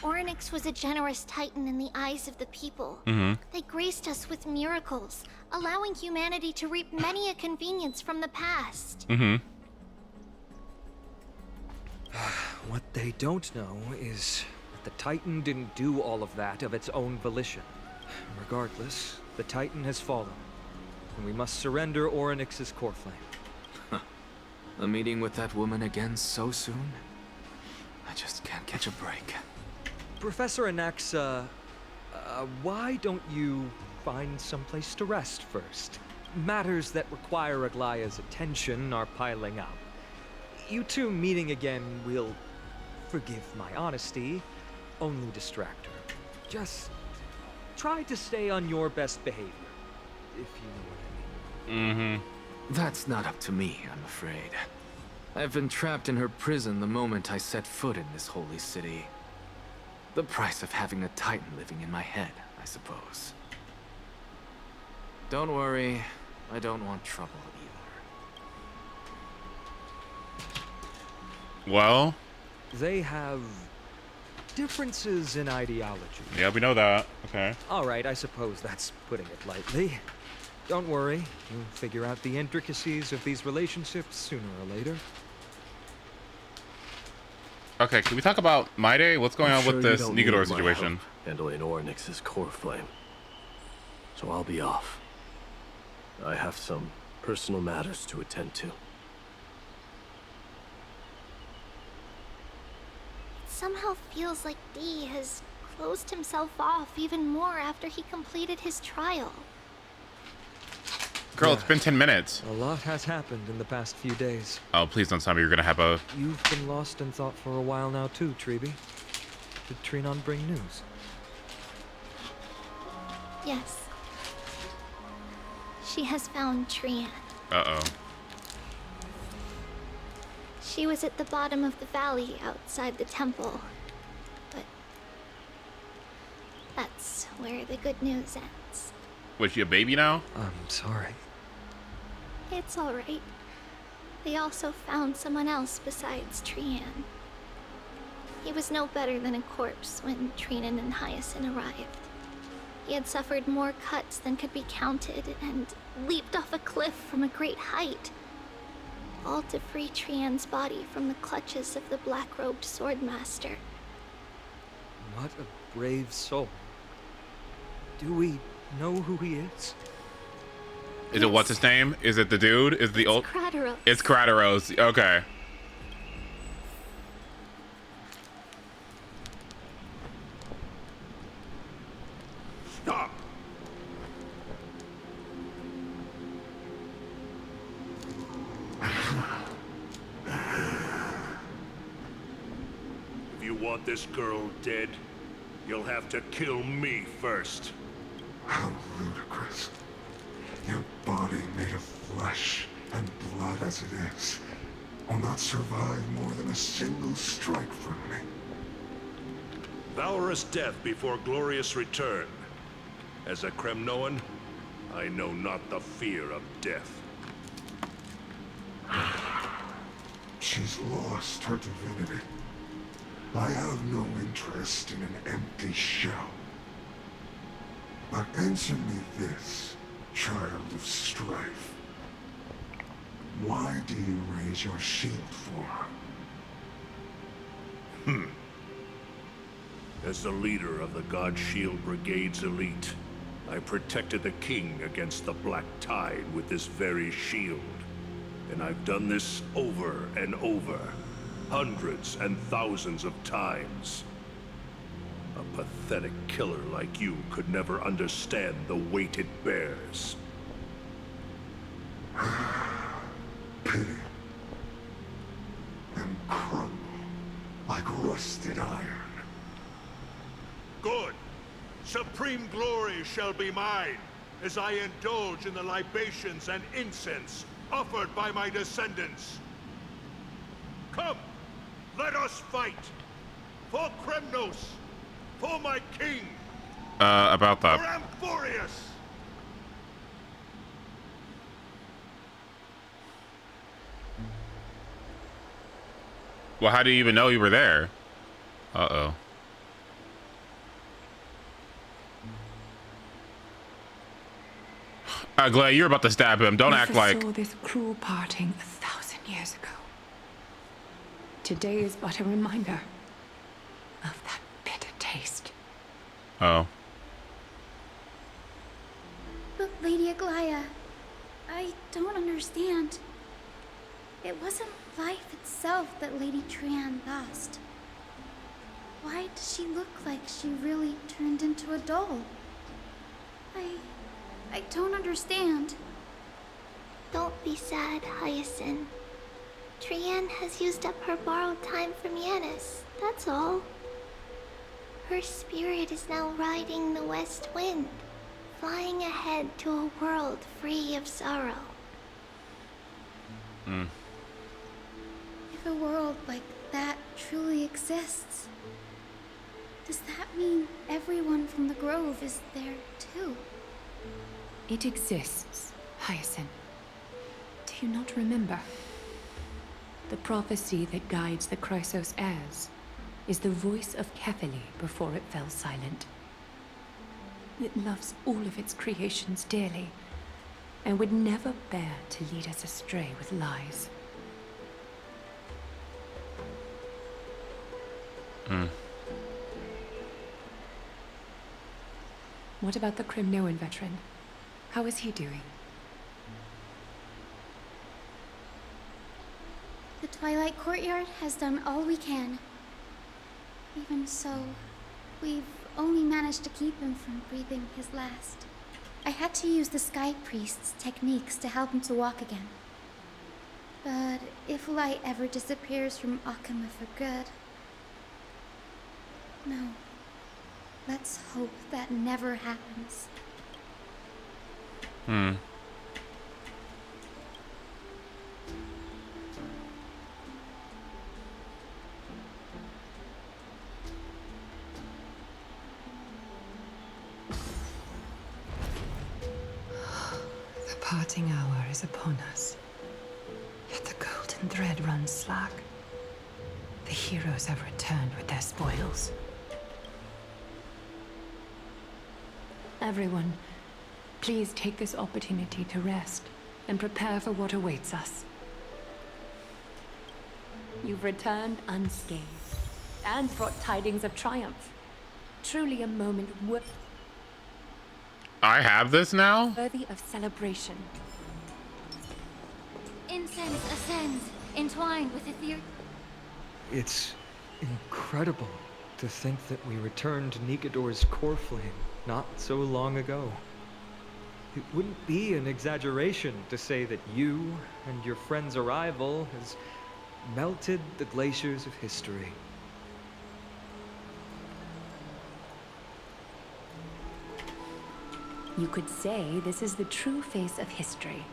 Ornyx was a generous titan in the eyes of the people. They graced us with miracles, allowing humanity to reap many a convenience from the past. What they don't know is that the Titan didn't do all of that of its own volition. Regardless, the Titan has fallen, and we must surrender Ornyx's core flame. A meeting with that woman again so soon? I just can't catch a break. Professor Anaxa, why don't you find someplace to rest first? Matters that require Aglaya's attention are piling up. You two meeting again will, forgive my honesty, only distract her. Just try to stay on your best behavior, if you know what I That's not up to me, I'm afraid. I've been trapped in her prison the moment I set foot in this holy city. The price of having a Titan living in my head, I suppose. Don't worry, I don't want trouble either. Well, they have differences in ideology. Yeah, we know that. Okay. All right, I suppose that's putting it lightly. Don't worry, you'll figure out the intricacies of these relationships sooner or later. Okay, can we talk about My Day? What's going on with this Negador situation? Handling Ornyx's core flame. So I'll be off. I have some personal matters to attend to. It somehow feels like D has closed himself off even more after he completed his trial. Girl, it's been 10 minutes. A lot has happened in the past few days. Oh, please don't tell me you're gonna have a... You've been lost in thought for a while now too, Treeby. Did Trinon bring news? Yes. She has found Trian. Uh-oh. She was at the bottom of the valley outside the temple. But that's where the good news ends. Was she a baby now? I'm sorry. It's alright. They also found someone else besides Trian. He was no better than a corpse when Trinan and Hyacinth arrived. He had suffered more cuts than could be counted and leaped off a cliff from a great height. All to free Trian's body from the clutches of the black-robed swordmaster. What a brave soul. Do we know who he is? Is it what's his name? Is it the dude? Is the old? Crateros. It's Crateros. Okay. Stop. If you want this girl dead, you'll have to kill me first. How ludicrous. Your body made of flesh and blood as it is will not survive more than a single strike from me. Valorous death before glorious return. As a Kremnoan, I know not the fear of death. She's lost her divinity. I have no interest in an empty shell. But answer me this, child of strife. Why do you raise your shield for her? As the leader of the God Shield Brigade's elite, I protected the king against the Black Tide with this very shield. And I've done this over and over, hundreds and thousands of times. A pathetic killer like you could never understand the weight it bears. Pity. And crumble like rusted iron. Good. Supreme glory shall be mine, as I indulge in the libations and incense offered by my descendants. Come, let us fight. For Kremnos, for my king. About that. For AMPHOREUS. Well, how do you even know you were there? Uh-oh. Glad you're about to stab him. Don't act like... We foresaw this cruel parting 1,000 years ago. Today is but a reminder of that bitter taste. Oh. But Lady Aglaya, I don't understand. It wasn't life itself that Lady Trian lost. Why does she look like she really turned into a doll? I don't understand. Don't be sad, Hyacinth. Trian has used up her borrowed time from Yanis, that's all. Her spirit is now riding the west wind, flying ahead to a world free of sorrow. If a world like that truly exists, does that mean everyone from the Grove is there too? It exists, Hyacinth. Do you not remember? The prophecy that guides the Chrysos heirs is the voice of Kefili before it fell silent. It loves all of its creations dearly, and would never bear to lead us astray with lies. What about the Crimnoan veteran? How is he doing? The Twilight Courtyard has done all we can. Even so, we've only managed to keep him from breathing his last. I had to use the Sky Priest's techniques to help him to walk again. But if light ever disappears from Akama for good... No. Let's hope that never happens. The parting hour is upon us. Yet the golden thread runs slack. The heroes have returned with their spoils. Everyone, please take this opportunity to rest and prepare for what awaits us. You've returned unscathed and brought tidings of triumph. Truly a moment I have this now? worthy of celebration. Incense ascends, entwined with ether. It's incredible to think that we returned Nikador's core flame not so long ago. It wouldn't be an exaggeration to say that you and your friend's arrival has melted the glaciers of history. You could say this is the true face of history.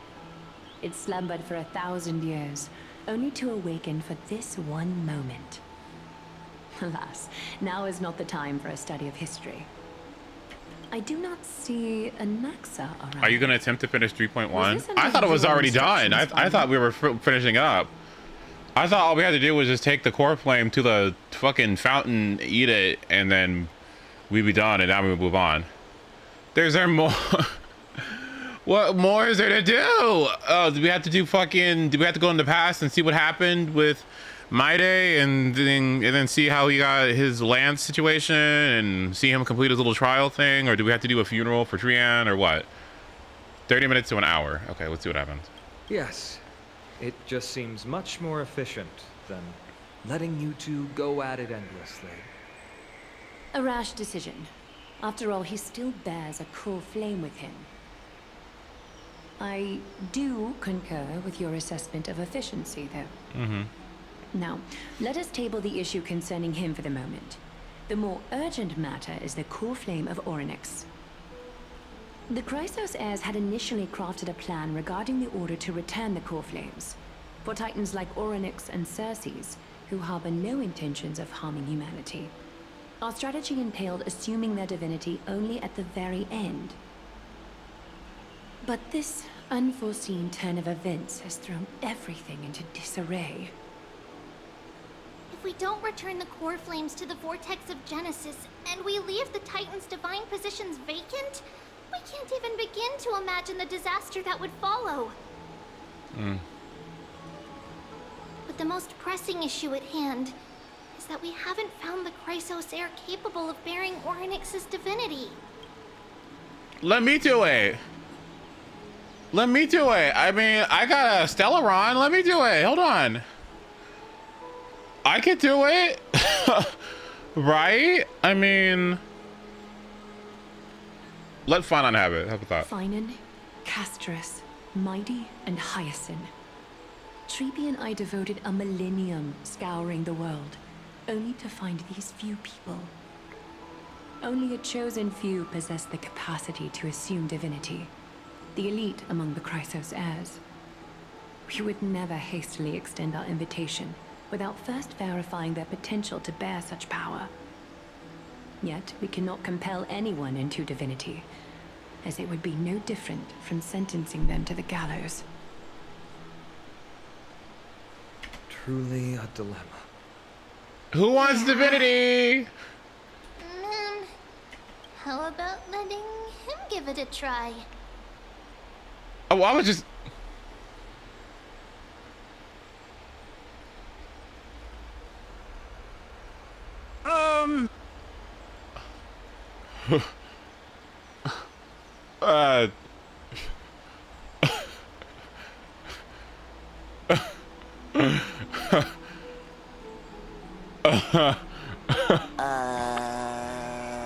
It slumbered for 1,000 years, only to awaken for this one moment. Alas, now is not the time for a study of history. I do not see a Naxa around. Are you going to attempt to finish 3.1? this I thought it was already done. instructions I thought we were finishing up. I thought all we had to do was just take the core flame to the fucking fountain, eat it, and then we'd be done, and now we would move on. There's there more? What more is there to do? Oh, do we have to do fucking... Do we have to go in the past and see what happened with Maide and then see how he got his land situation and see him complete his little trial thing? Or do we have to do a funeral for Trian or what? 30 minutes to an hour. Okay, let's see what happens. Yes, it just seems much more efficient than letting you two go at it endlessly. A rash decision. After all, he still bears a core flame with him. I do concur with your assessment of efficiency, though. Now, let us table the issue concerning him for the moment. The more urgent matter is the core flame of Orynyx. The Chrysos heirs had initially crafted a plan regarding the order to return the core flames, for titans like Orynyx and Circes, who harbor no intentions of harming humanity. Our strategy entailed assuming their divinity only at the very end. But this unforeseen turn of events has thrown everything into disarray. If we don't return the core flames to the vortex of Genesis, and we leave the Titan's divine positions vacant, we can't even begin to imagine the disaster that would follow. But the most pressing issue at hand is that we haven't found the Chrysos heir capable of bearing Orynyx's divinity. Let me do it. Let me do it. I mean, I got a Stellaron. Let me do it. Hold on. I could do it. Right? I mean, let Finon have it. Have a thought. Finon, Castrus, Mighty, and Hyacinth. Treepy and I devoted a millennium scouring the world, only to find these few people. Only a chosen few possess the capacity to assume divinity. The elite among the Chrysos heirs. We would never hastily extend our invitation without first verifying their potential to bear such power. Yet, we cannot compel anyone into divinity, as it would be no different from sentencing them to the gallows. Truly a dilemma. Who wants divinity? How about letting him give it a try? Oh, I was just...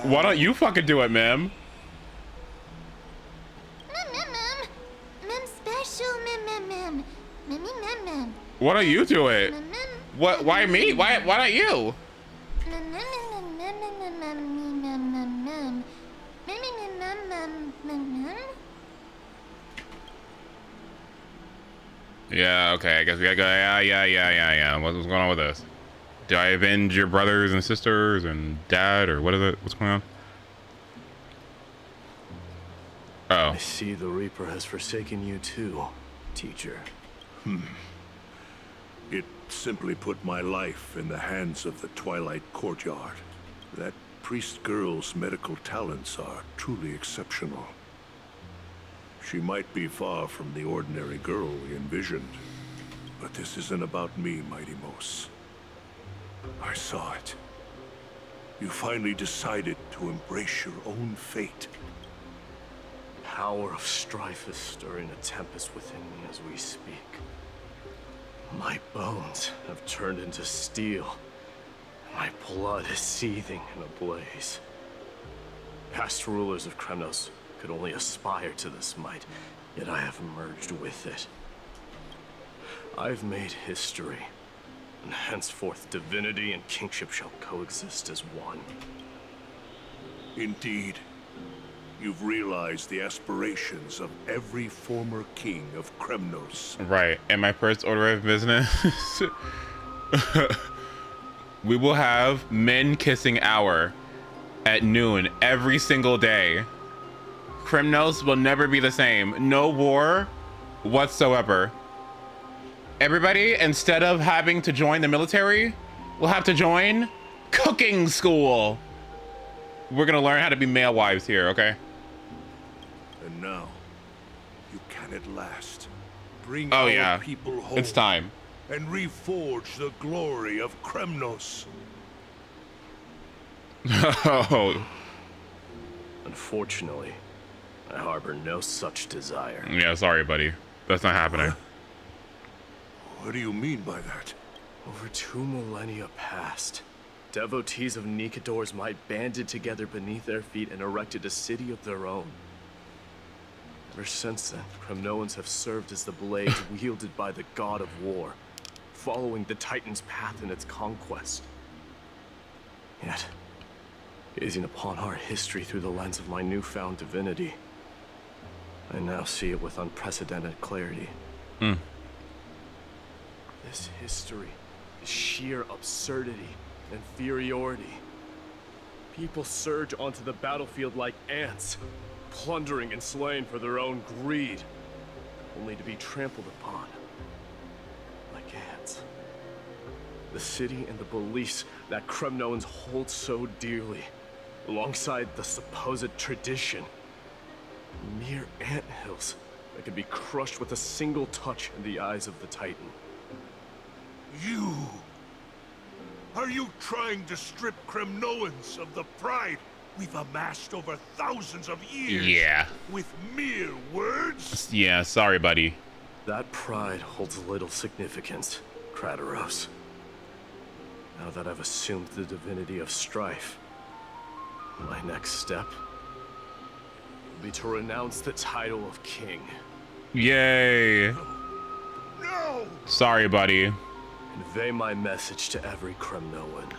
Why don't you fucking do it, ma'am? Mem special, mem. Why don't you do it? What? Why me? Why not you? Yeah, okay, I guess we gotta go. Yeah. What's going on with this? Do I avenge your brothers and sisters and dad, or what is it? What's going on? Oh. I see the Reaper has forsaken you too, teacher. It simply put my life in the hands of the Twilight Courtyard. That priest girl's medical talents are truly exceptional. She might be far from the ordinary girl we envisioned, but this isn't about me, Mighty Mos. I saw it. You finally decided to embrace your own fate. Power of strife is stirring a tempest within me as we speak. My bones have turned into steel. My blood is seething in a blaze. Past rulers of Kremnos could only aspire to this might, yet I have merged with it. I've made history, and henceforth divinity and kingship shall coexist as one. Indeed. You've realized the aspirations of every former king of Kremnos. Right, and my first order of business. We will have men kissing hour at noon every single day. Kremnos will never be the same. No war whatsoever. Everybody, instead of having to join the military, will have to join cooking school. We're gonna learn how to be male wives here, okay? And now, you can at last bring Oh our yeah, people home. it's time. And reforge the glory of Kremnos. Oh. Unfortunately, I harbor no such desire. Yeah, sorry, buddy. That's not happening. What do you mean by that? Over 2 millennia past, devotees of Nikador's might banded together beneath their feet and erected a city of their own. Ever since then, Kremnoans have served as the blades wielded by the god of war, following the Titan's path in its conquest. Yet, gazing upon our history through the lens of my newfound divinity, I now see it with unprecedented clarity. This history is sheer absurdity and inferiority. People surge onto the battlefield like ants, plundering and slaying for their own greed, only to be trampled upon like ants. The city and the beliefs that Kremnoans hold so dearly, alongside the supposed tradition, mere anthills that could be crushed with a single touch in the eyes of the Titan. You! Are you trying to strip Kremnoans of the pride we've amassed over thousands of years? Yeah. With mere words? Yeah, sorry, buddy. That pride holds little significance, Krateros. Now that I've assumed the divinity of strife, my next step will be to renounce the title of king. Yay. No! Sorry, buddy. Convey my message to every Kremnoan.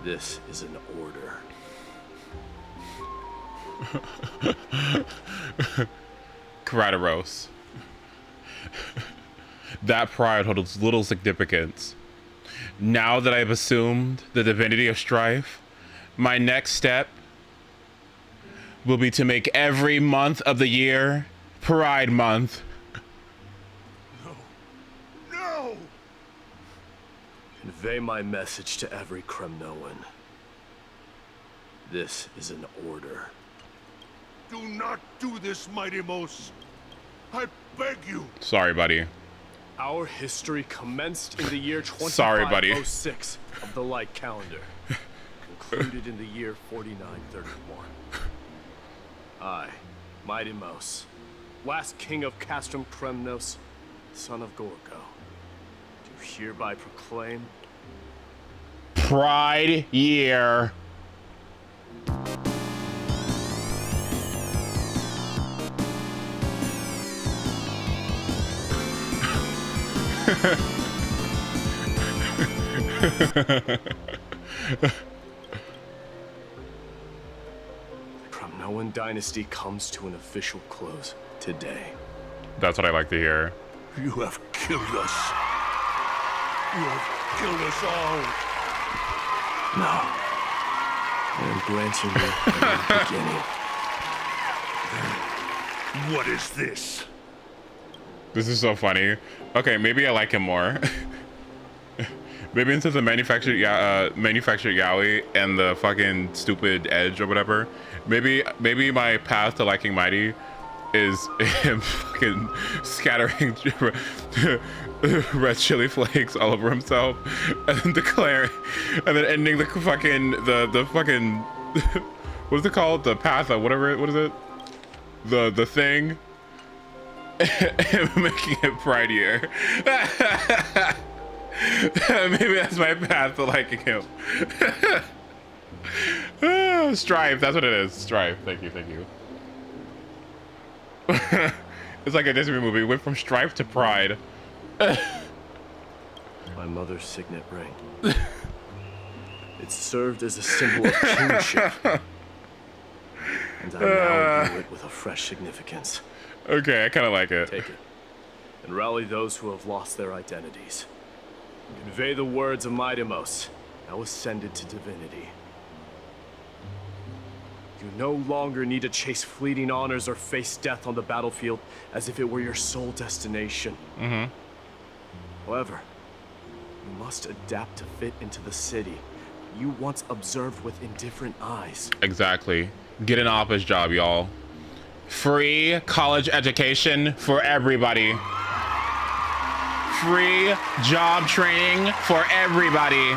This is an order. Kratos. That pride holds little significance. Now that I've assumed the divinity of strife, my next step will be to make every month of the year Pride Month. No! Convey my message to every Kremnoan. This is an order. Do not do this, Mighty Mos. I beg you. Sorry, buddy. Our history commenced in the year 2506 of the Light Calendar, concluded in the year 4931. I, Mighty Mos, last king of Castrum Kremnos, son of Gorgo, do hereby proclaim Pride Year. Kremnoan dynasty comes to an official close today. That's what I like to hear. You have killed us. You have killed us all. No. I am granting you a new beginning. What is this? This is so funny. Okay, maybe I like him more. Maybe instead of manufactured yaoi and the fucking stupid edge or whatever, maybe my path to liking Mighty is him fucking scattering red chili flakes all over himself and then declaring, and then ending the fucking what is it called? The path of whatever. What is it? The thing. Making it Pride Year. Maybe that's my path to liking him. Strife, that's what it is. Strife. Thank you. It's like a Disney movie. Went from strife to pride. My mother's signet ring. It served as a symbol of kingship. And I now view it with a fresh significance. Okay, I kind of like it. Take it, and rally those who have lost their identities. Convey the words of Mighty Mos, now ascended to divinity. You no longer need to chase fleeting honors or face death on the battlefield as if it were your sole destination. However, you must adapt to fit into the city you once observed with indifferent eyes. Exactly. Get an office job, y'all. Free college education for everybody. Free job training for everybody.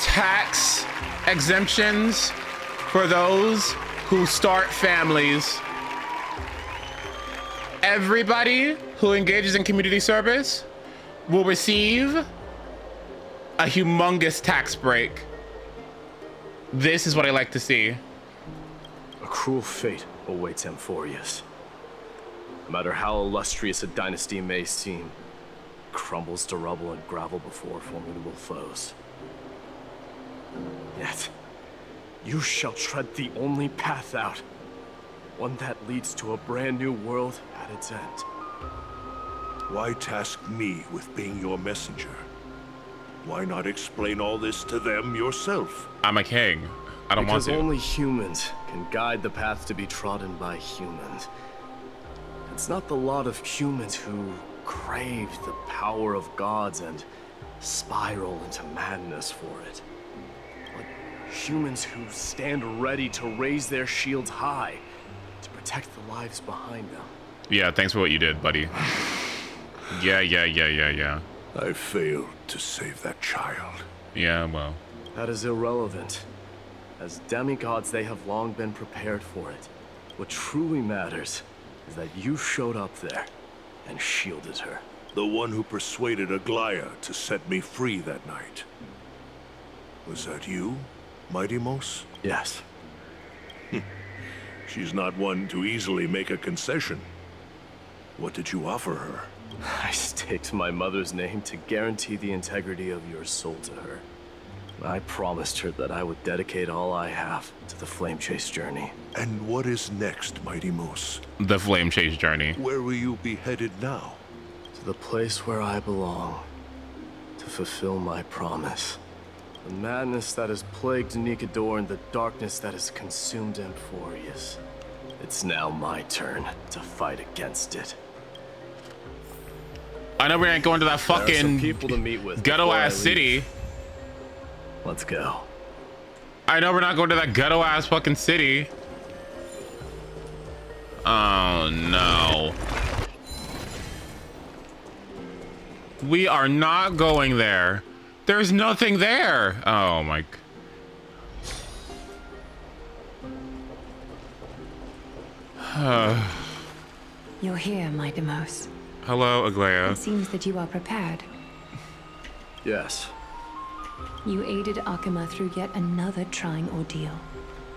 Tax exemptions for those who start families. Everybody who engages in community service will receive a humongous tax break. This is what I like to see. A cruel fate awaits AMPHOREUS. No matter how illustrious a dynasty may seem, it crumbles to rubble and gravel before formidable foes. Yet, you shall tread the only path out, one that leads to a brand new world at its end. Why task me with being your messenger? Why not explain all this to them yourself? I'm a king. I don't want to. Because only humans can guide the path to be trodden by humans. It's not the lot of humans who crave the power of gods and spiral into madness for it. But humans who stand ready to raise their shields high to protect the lives behind them. Yeah, thanks for what you did, buddy. Yeah. I failed to save that child. Yeah, well. That is irrelevant. As demigods, they have long been prepared for it. What truly matters is that you showed up there and shielded her. The one who persuaded Aglaya to set me free that night. Was that you, Mighty Mos? Yes. She's not one to easily make a concession. What did you offer her? I staked my mother's name to guarantee the integrity of your soul to her. I promised her that I would dedicate all I have to the Flame Chase journey. And what is next, Mighty Moose? The Flame Chase journey. Where will you be headed now? To the place where I belong. To fulfill my promise. The madness that has plagued Nikador and the darkness that has consumed AMPHOREUS. It's now my turn to fight against it. I know we ain't going to that There are some fucking people to meet with ghetto before I ass leave. city. Let's go. I know we're not going to that ghetto ass fucking city. Oh no. We are not going there. There's nothing there. Oh my. You're here, my Demos. Hello, Aglaya. It seems that you are prepared. Yes. You aided Akuma through yet another trying ordeal,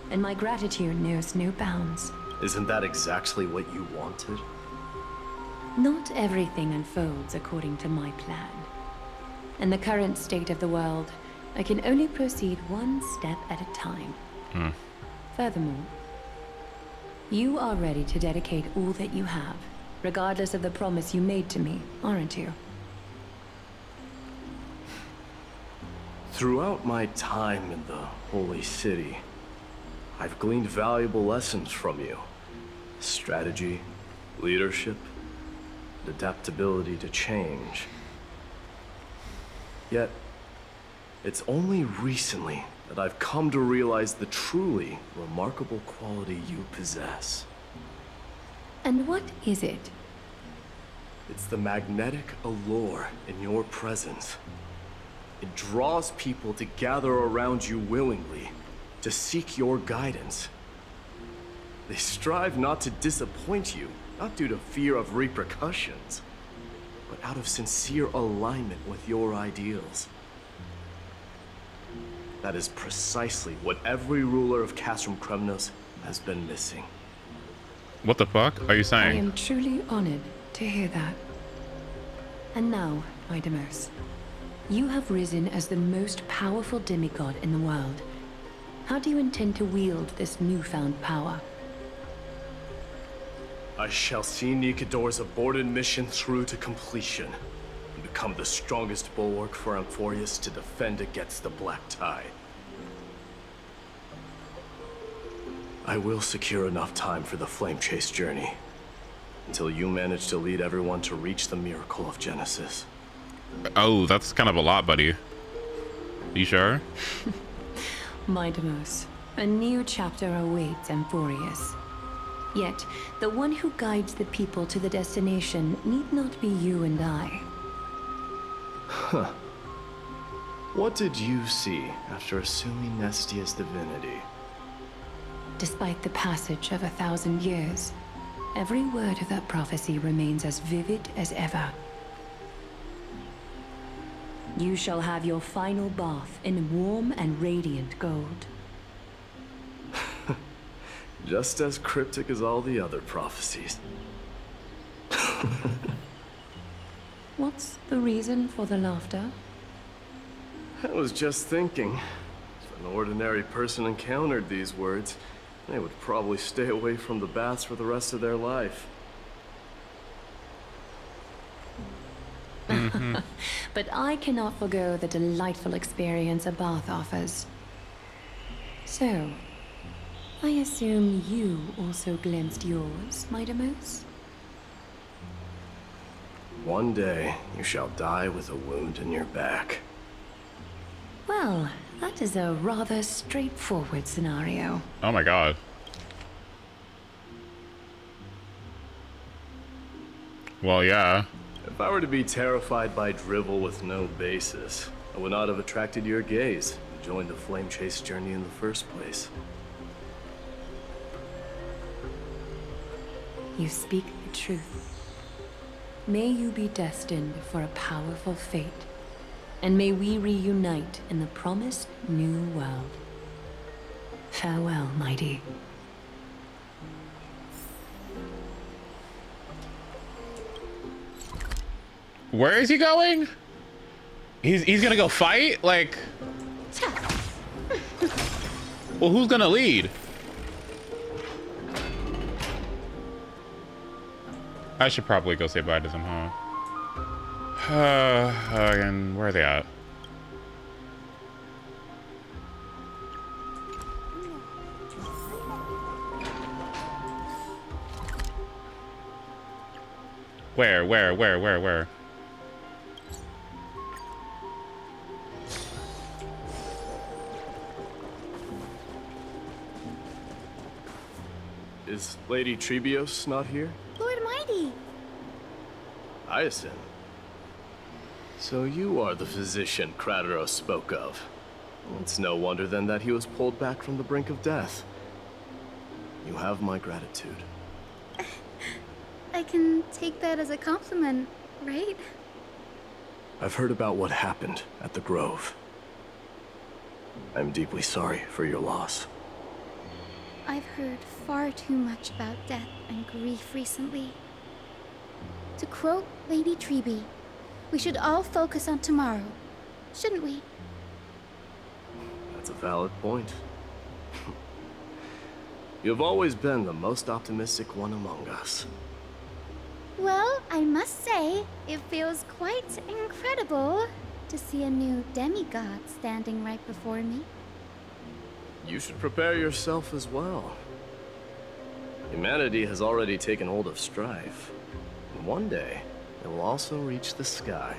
and my gratitude knows no bounds. Isn't that exactly what you wanted? Not everything unfolds according to my plan. In the current state of the world, I can only proceed one step at a time. Furthermore, you are ready to dedicate all that you have, regardless of the promise you made to me, aren't you? Throughout my time in the Holy City, I've gleaned valuable lessons from you. Strategy, leadership, and adaptability to change. Yet, it's only recently that I've come to realize the truly remarkable quality you possess. And what is it? It's the magnetic allure in your presence. It draws people to gather around you willingly, to seek your guidance. They strive not to disappoint you, not due to fear of repercussions, but out of sincere alignment with your ideals. That is precisely what every ruler of Castrum Kremnos has been missing. What the fuck are you I saying? am truly honored to hear that. And now, my Demos, you have risen as the most powerful demigod in the world. How do you intend to wield this newfound power? I shall see Nikador's aborted mission through to completion, and become the strongest bulwark for AMPHOREUS to defend against the Black Tide. I will secure enough time for the Flame Chase journey, until you manage to lead everyone to reach the miracle of Genesis. Oh, that's kind of a lot, buddy. You sure? My Demos, a new chapter awaits AMPHOREUS. Yet, the one who guides the people to the destination need not be you and I. Huh. What did you see after assuming Nestia's divinity? Despite the passage of 1,000 years, every word of that prophecy remains as vivid as ever. You shall have your final bath in warm and radiant gold. Just as cryptic as all the other prophecies. What's the reason for the laughter? I was just thinking, if an ordinary person encountered these words, they would probably stay away from the baths for the rest of their life. But I cannot forgo the delightful experience a bath offers. So, I assume you also glimpsed yours, my Demos? One day, you shall die with a wound in your back. Well, that is a rather straightforward scenario. Oh my god. Well, yeah. If I were to be terrified by drivel with no basis, I would not have attracted your gaze and joined the Flame Chase journey in the first place. You speak the truth. May you be destined for a powerful fate, and may we reunite in the promised new world. Farewell, mighty. Where is he going? He's gonna go fight? Like, well, who's gonna lead? I should probably go say bye to them, huh? And where are they at? Where? Is Lady Trebios not here? Lord Mighty! Hyacinth. So you are the physician Krateros spoke of. It's no wonder then that he was pulled back from the brink of death. You have my gratitude. I can take that as a compliment, right? I've heard about what happened at the Grove. I'm deeply sorry for your loss. I've heard far too much about death and grief recently. To quote Lady Treeby, we should all focus on tomorrow, shouldn't we? That's a valid point. You've always been the most optimistic one among us. Well, I must say, it feels quite incredible to see a new demigod standing right before me. You should prepare yourself as well. Humanity has already taken hold of strife. And one day, it will also reach the sky.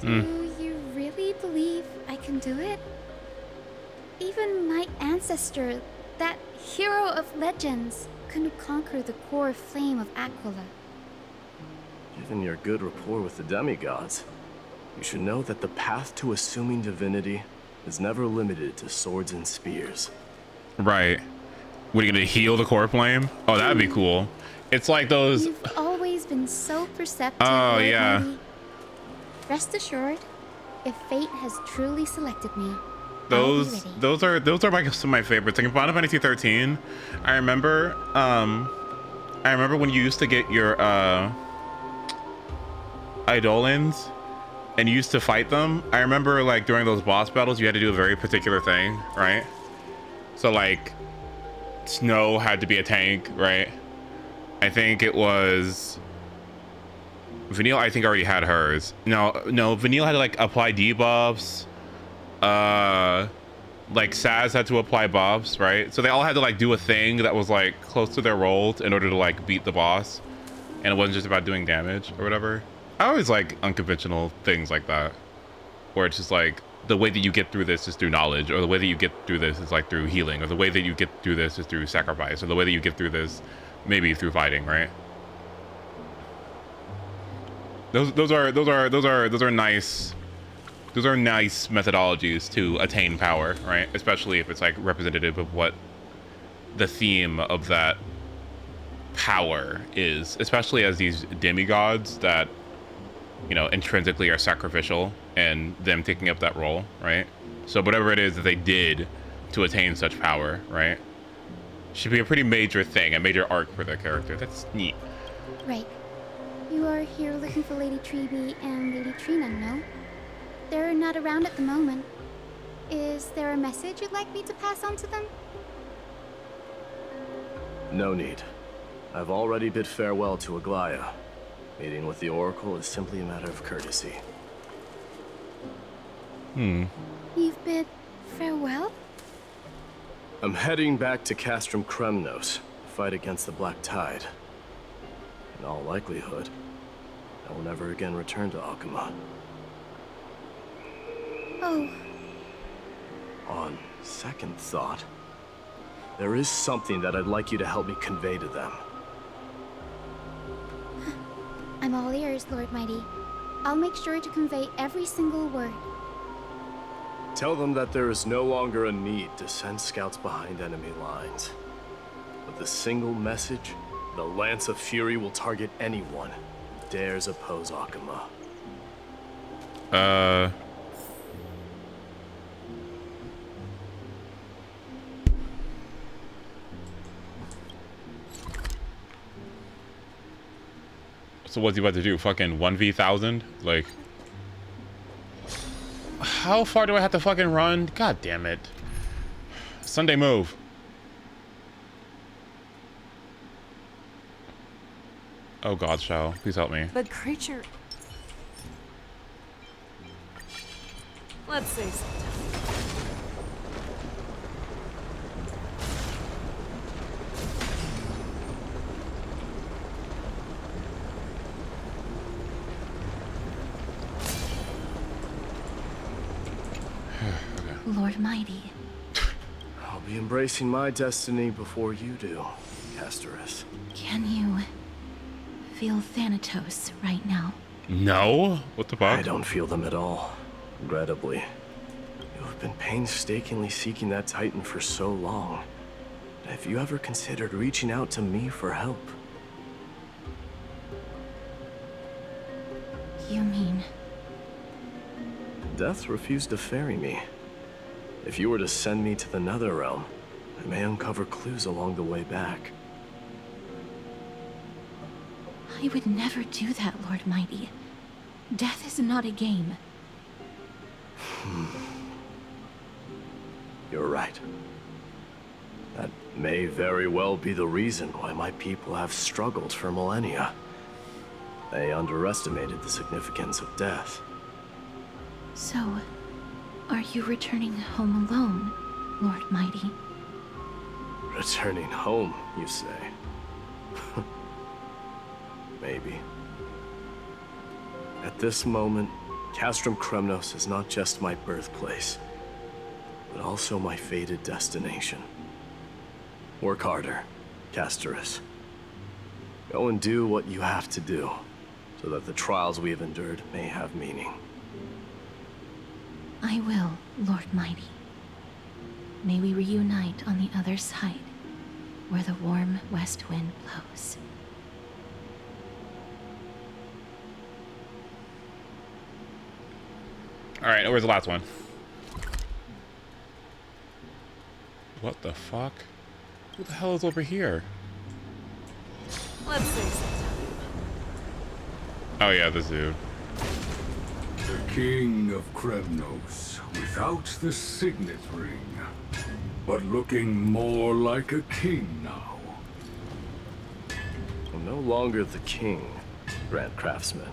Do you really believe I can do it? Even my ancestor, that hero of legends, couldn't conquer the core flame of Aquila. Given your good rapport with the demigods, you should know that the path to assuming divinity is never limited to swords and spears. Right. What, are you gonna heal the core flame? Oh, that'd be cool. It's like those. You've always been so perceptive. Oh, Lord yeah. Mighty. Rest assured, if fate has truly selected me, Those are some of my favorites. Like in Final Fantasy 13, I remember when you used to get your Eidolons and you used to fight them. I remember like during those boss battles you had to do a very particular thing, right? So like Snow had to be a tank, right? I think it was Vanille, I think already had hers. No, Vanille had to like apply debuffs. Like Saz had to apply buffs, right? So they all had to like do a thing that was like close to their roles in order to like beat the boss, and it wasn't just about doing damage or whatever. I always like unconventional things like that, where it's just like the way that you get through this is through knowledge, or the way that you get through this is like through healing, or the way that you get through this is through sacrifice, or the way that you get through this maybe through fighting, right? Those are nice. Those are nice methodologies to attain power, right? Especially if it's like representative of what the theme of that power is, especially as these demigods that, you know, intrinsically are sacrificial and them taking up that role, right? So whatever it is that they did to attain such power, right? Should be a pretty major thing, a major arc for their character. That's neat. Right. You are here looking for Lady Treeby and Lady Trina, no? They're not around at the moment. Is there a message you'd like me to pass on to them? No need. I've already bid farewell to Aglaya. Meeting with the Oracle is simply a matter of courtesy. You've bid farewell? I'm heading back to Castrum Kremnos to fight against the Black Tide. In all likelihood, I will never again return to Akuma. Oh. On second thought, there is something that I'd like you to help me convey to them. I'm all ears, Lord Mighty. I'll make sure to convey every single word. Tell them that there is no longer a need to send scouts behind enemy lines. With a single message, the Lance of Fury will target anyone who dares oppose Akuma. So what's he about to do? Fucking 1v1000? Like, how far do I have to fucking run? God damn it. Sunday move. Oh God, Shao, please help me. The creature... Let's say something. Lord Mighty. I'll be embracing my destiny before you do, Castorus. Can you feel Thanatos right now? No? What the fuck? I don't feel them at all, regrettably. You have been painstakingly seeking that Titan for so long. Have you ever considered reaching out to me for help? You mean... Death refused to ferry me. If you were to send me to the Netherrealm, I may uncover clues along the way back. I would never do that, Lord Mighty. Death is not a game. You're right. That may very well be the reason why my people have struggled for millennia. They underestimated the significance of death. So, are you returning home alone, Lord Mighty? Returning home, you say? Maybe. At this moment, Castrum Kremnos is not just my birthplace, but also my fated destination. Work harder, Castorus. Go and do what you have to do, so that the trials we have endured may have meaning. I will, Lord Mighty. May we reunite on the other side, where the warm west wind blows. Alright, where's the last one? What the fuck? Who the hell is over here? Let's say something. Oh yeah, this dude. The King of Kremnos, without the signet ring, but looking more like a king now. I'm no longer the king, Grand Craftsman.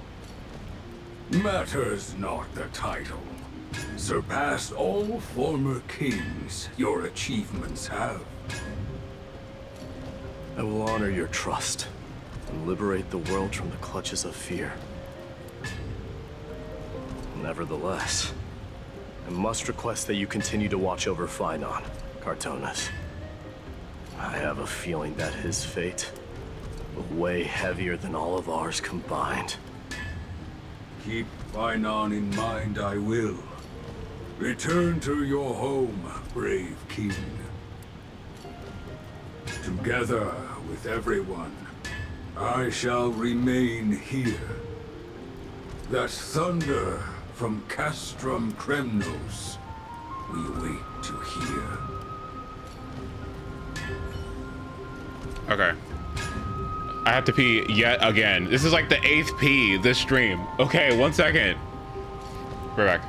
Matters not the title. Surpassed all former kings your achievements have. I will honor your trust and liberate the world from the clutches of fear. Nevertheless, I must request that you continue to watch over Phainon, Cartonis. I have a feeling that his fate will weigh heavier than all of ours combined. Keep Phainon in mind, I will. Return to your home, brave king. Together with everyone, I shall remain here. That thunder from Castrum Kremnos we wait to hear. Okay. I have to pee yet again. This is like the 8th pee this stream. Okay, 1 second. Right back.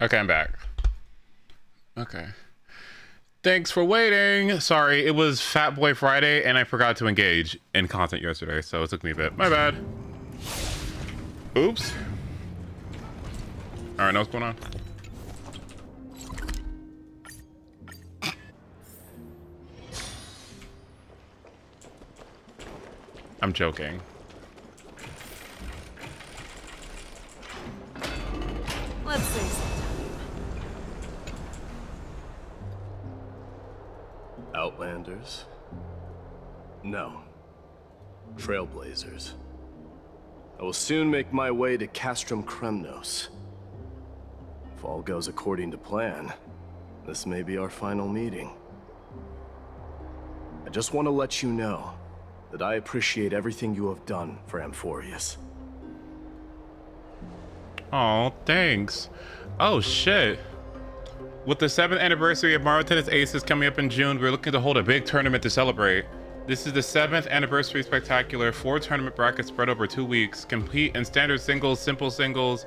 Okay, I'm back. Okay. Thanks for waiting. Sorry, it was Fat Boy Friday and I forgot to engage in content yesterday, so it took me a bit. My bad. Oops. Alright, know what's going on? I'm joking. Let's see. Outlanders? No. Trailblazers. I will soon make my way to Castrum Kremnos. If all goes according to plan, this may be our final meeting. I just want to let you know that I appreciate everything you have done for AMPHOREUS. Oh, thanks. Oh, shit. With the 7th anniversary of Mario Tennis Aces coming up in June, we're looking to hold a big tournament to celebrate. This is the 7th anniversary spectacular, 4 tournament brackets spread over 2 weeks. Compete in standard singles, simple singles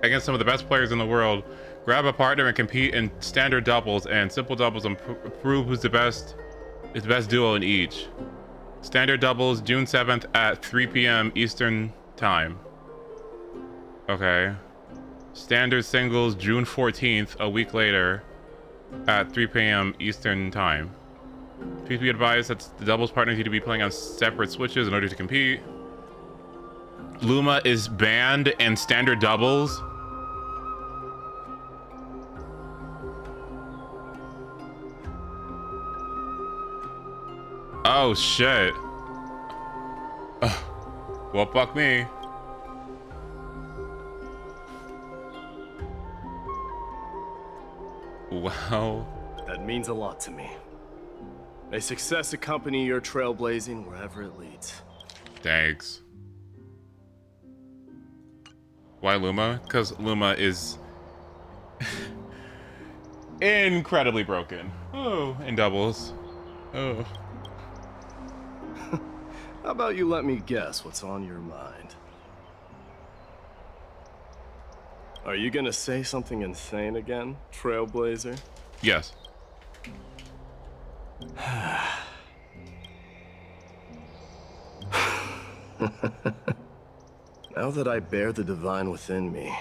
against some of the best players in the world. Grab a partner and compete in standard doubles and simple doubles and prove who's the best duo in each. Standard doubles, June 7th at 3 p.m. Eastern Time. Okay. Standard singles, June 14th, a week later, at 3 p.m. Eastern Time. Please be advised that the doubles partners need to be playing on separate switches in order to compete. Luma is banned in standard doubles. Oh, shit. Well, fuck me. Well, that means a lot to me. May success accompany your trailblazing wherever it leads. Thanks. Why Luma? Because Luma is incredibly broken. Oh, in doubles. Oh. How about you let me guess what's on your mind? Are you gonna say something insane again, Trailblazer? Yes. Now that I bear the divine within me,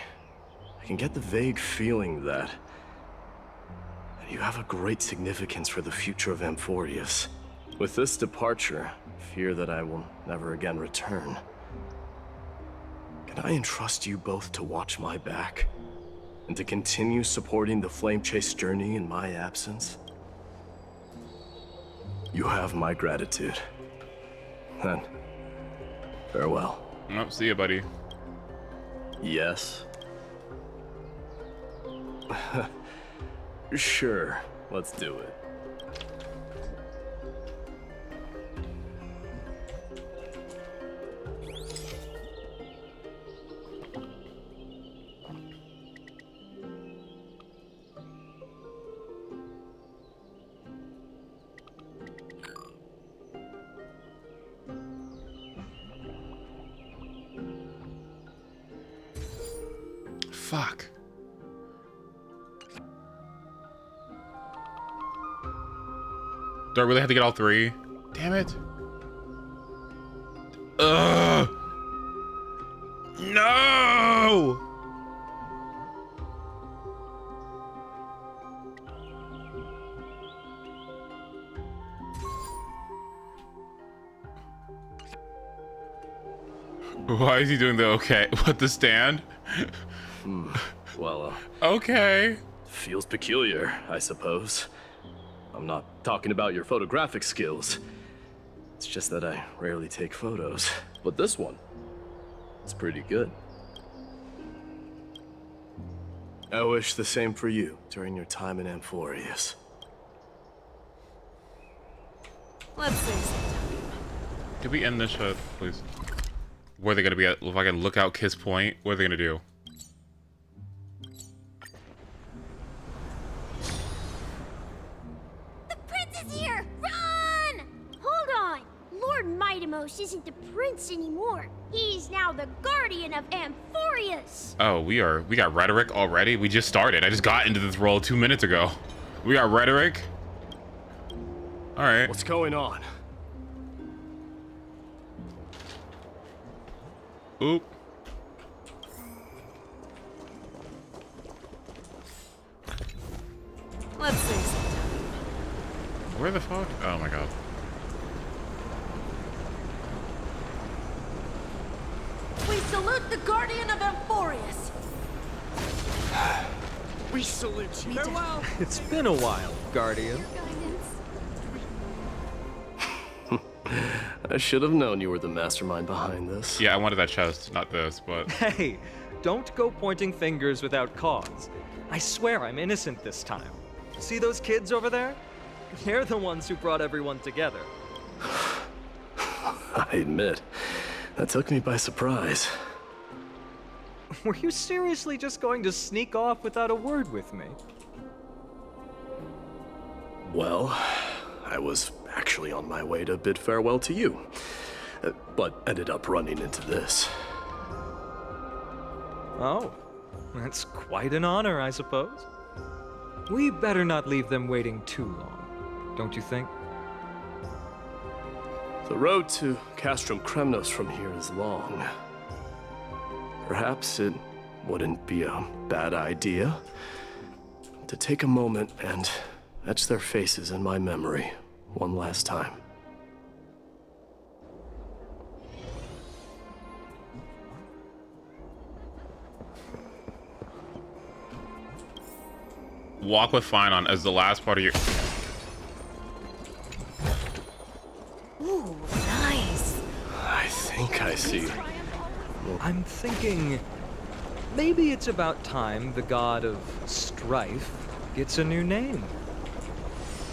I can get the vague feeling that you have a great significance for the future of AMPHOREUS. With this departure, I fear that I will never again return. Can I entrust you both to watch my back? And to continue supporting the Flame Chase journey in my absence? You have my gratitude. Then, farewell. Oh, see ya, buddy. Yes? Sure, let's do it. Fuck. Do I really have to get all 3? Damn it. Ugh. No! Why is he doing the okay? What, the stand? Well, okay. Feels peculiar, I suppose. I'm not talking about your photographic skills. It's just that I rarely take photos. But this one, it's pretty good. I wish the same for you during your time in AMPHOREUS. Let's see. Did we end this shot, please? Where are they gonna be at? If I can look out Kiss Point, what are they gonna do? The prince is here! Run! Hold on! Lord Might Deimos isn't the prince anymore. He's now the guardian of AMPHOREUS. Oh, we got rhetoric already? We just started. I just got into this role 2 minutes ago. We got rhetoric? Alright. What's going on? Oop. Let's see. Where the fuck? Oh my god. We salute the guardian of AMPHOREUS. We salute you. Farewell. It's been a while, Guardian. I should have known you were the mastermind behind this. Yeah, I wanted that chest, not this, but... Hey, don't go pointing fingers without cause. I swear I'm innocent this time. See those kids over there? They're the ones who brought everyone together. I admit, that took me by surprise. Were you seriously just going to sneak off without a word with me? Well, I was actually on my way to bid farewell to you, but ended up running into this. Oh, that's quite an honor, I suppose. We better not leave them waiting too long, don't you think? The road to Castrum Kremnos from here is long. Perhaps it wouldn't be a bad idea to take a moment and etch their faces in my memory one last time. Walk with Fine on as the last part of your... Ooh, nice. I think I see. I'm thinking maybe it's about time the god of strife gets a new name.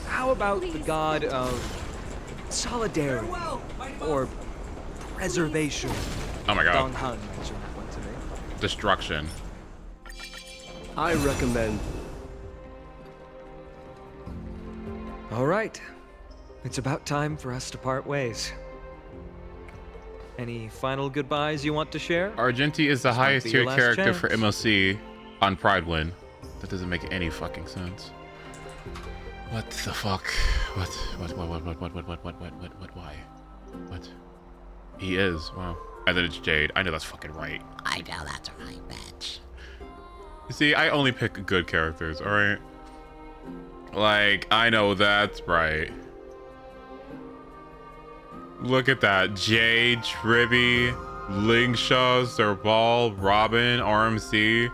How about the god of solidarity or preservation? Oh my god. Dong Han mentioned that one to me. Destruction. I recommend... All right. It's about time for us to part ways. Any final goodbyes you want to share? Argenti is the This might highest be your tier last character chance. for MLC on Pride Win. That doesn't make any fucking sense. What the fuck? What, why? What? He is, wow. And then it's Jade. I know that's fucking right. I know that's right, bitch. You see, I only pick good characters, alright? Like, I know that's right. Look at that. Jade, Tribby, Lingsha, Zerbal, Robin, RMC.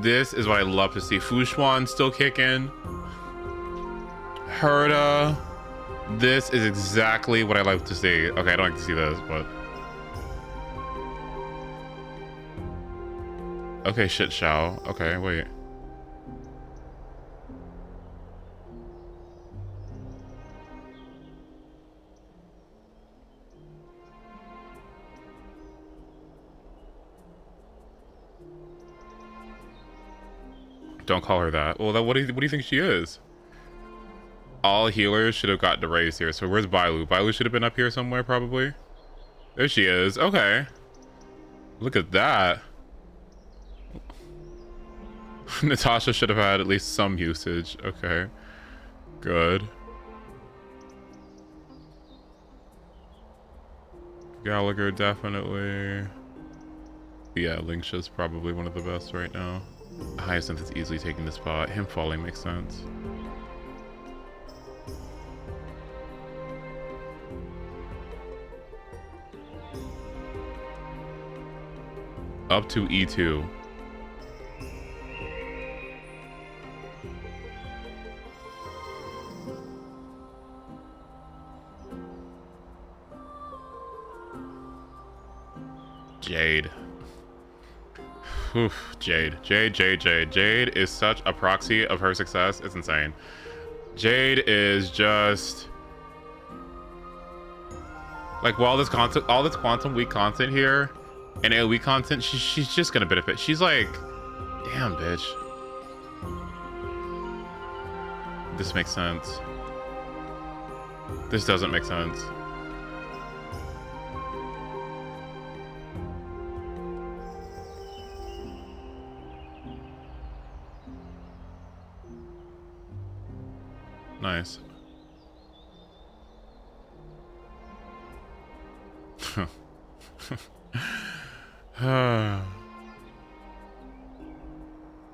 This is what I love to see. Fushuan still kicking. Herda. This is exactly what I like to see. Okay, I don't like to see this, but... Okay, shit, Shao. Okay, wait. Don't call her that. Well, then what do you think she is? All healers should have gotten erased here. So where's Bailu? Bailu should have been up here somewhere, probably. There she is. Okay. Look at that. Natasha should have had at least some usage. Okay. Good. Gallagher, definitely. Yeah, Lingsha's probably one of the best right now. Hyacinth is easily taking the spot. Him falling makes sense. Up to E2. Jade. Oof, Jade. Jade is such a proxy of her success. It's insane. Jade is just like, while this content, all this Quantum Week content here and AoE content, she's just gonna benefit. She's like, damn, bitch. This makes sense. This doesn't make sense. Nice.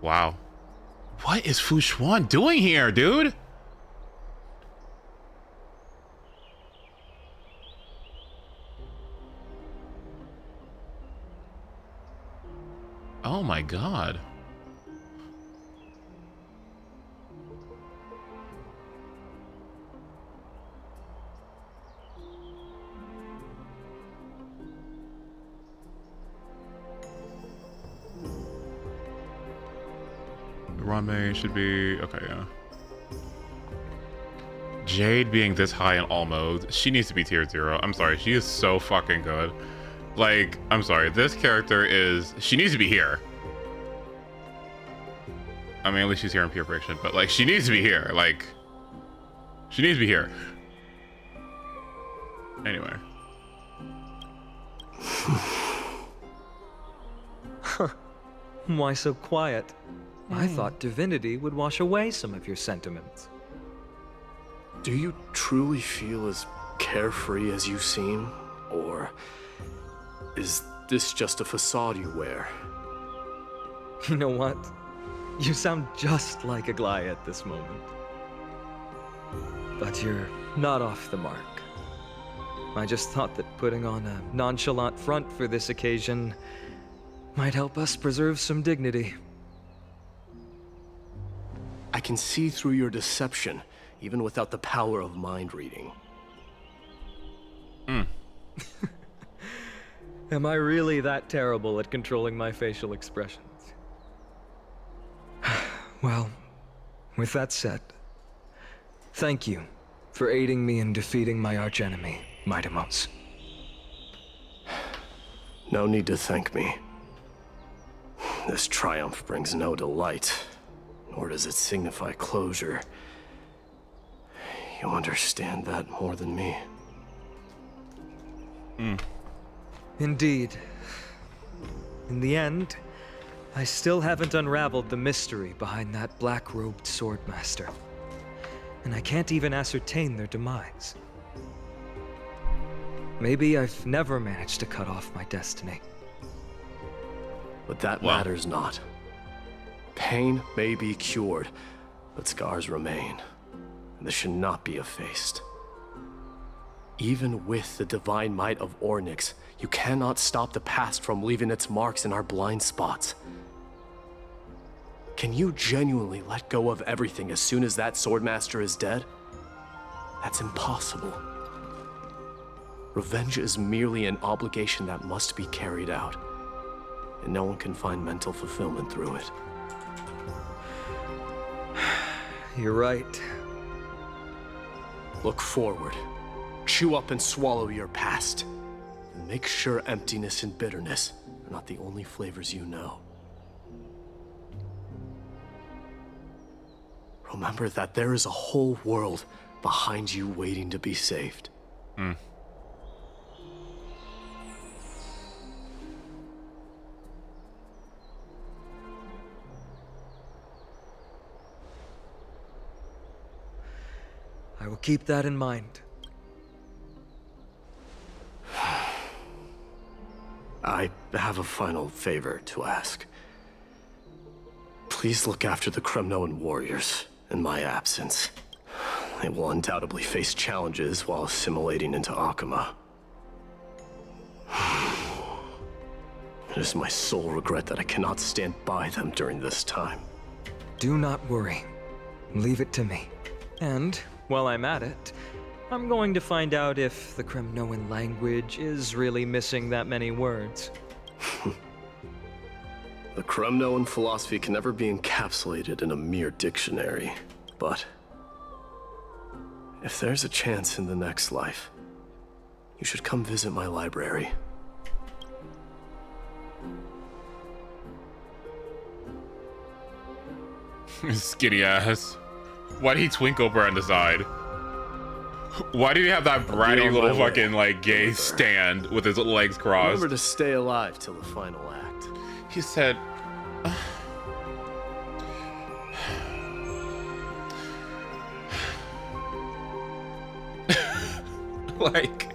Wow. What is Fu Xuan doing here, dude? Oh my god. Ranmei should be okay, yeah. Jade being this high in all modes, she needs to be tier 0. I'm sorry, she is so fucking good. Like, I'm sorry, this character is, she needs to be here. I mean, at least she's here in pure friction, but like, she needs to be here. Like, she needs to be here. Anyway. Why so quiet? I thought divinity would wash away some of your sentiments. Do you truly feel as carefree as you seem? Or is this just a facade you wear? You know what? You sound just like Aglaia at this moment. But you're not off the mark. I just thought that putting on a nonchalant front for this occasion might help us preserve some dignity. I can see through your deception, even without the power of mind reading. Am I really that terrible at controlling my facial expressions? Well, with that said, thank you for aiding me in defeating my archenemy, Mightimos. No need to thank me. This triumph brings no delight, nor does it signify closure. You understand that more than me. Indeed. In the end, I still haven't unraveled the mystery behind that black-robed swordmaster. And I can't even ascertain their demise. Maybe I've never managed to cut off my destiny. But that matters not. Pain may be cured, but scars remain, and this should not be effaced. Even with the divine might of Ornyx, you cannot stop the past from leaving its marks in our blind spots. Can you genuinely let go of everything as soon as that swordmaster is dead? That's impossible. Revenge is merely an obligation that must be carried out, and no one can find mental fulfillment through it. You're right. Look forward. Chew up and swallow your past. And make sure emptiness and bitterness are not the only flavors you know. Remember that there is a whole world behind you waiting to be saved. I will keep that in mind. I have a final favor to ask. Please look after the Kremnoan warriors in my absence. They will undoubtedly face challenges while assimilating into Akama. It is my sole regret that I cannot stand by them during this time. Do not worry. Leave it to me. And, while I'm at it, I'm going to find out if the Kremnoan language is really missing that many words. The Kremnoan philosophy can never be encapsulated in a mere dictionary, but if there's a chance in the next life, you should come visit my library. Skinny ass. Why did he twinkle over on the side? Why did he have that bratty little fucking like gay stand with his legs crossed? Remember to stay alive till the final act. He said, Like,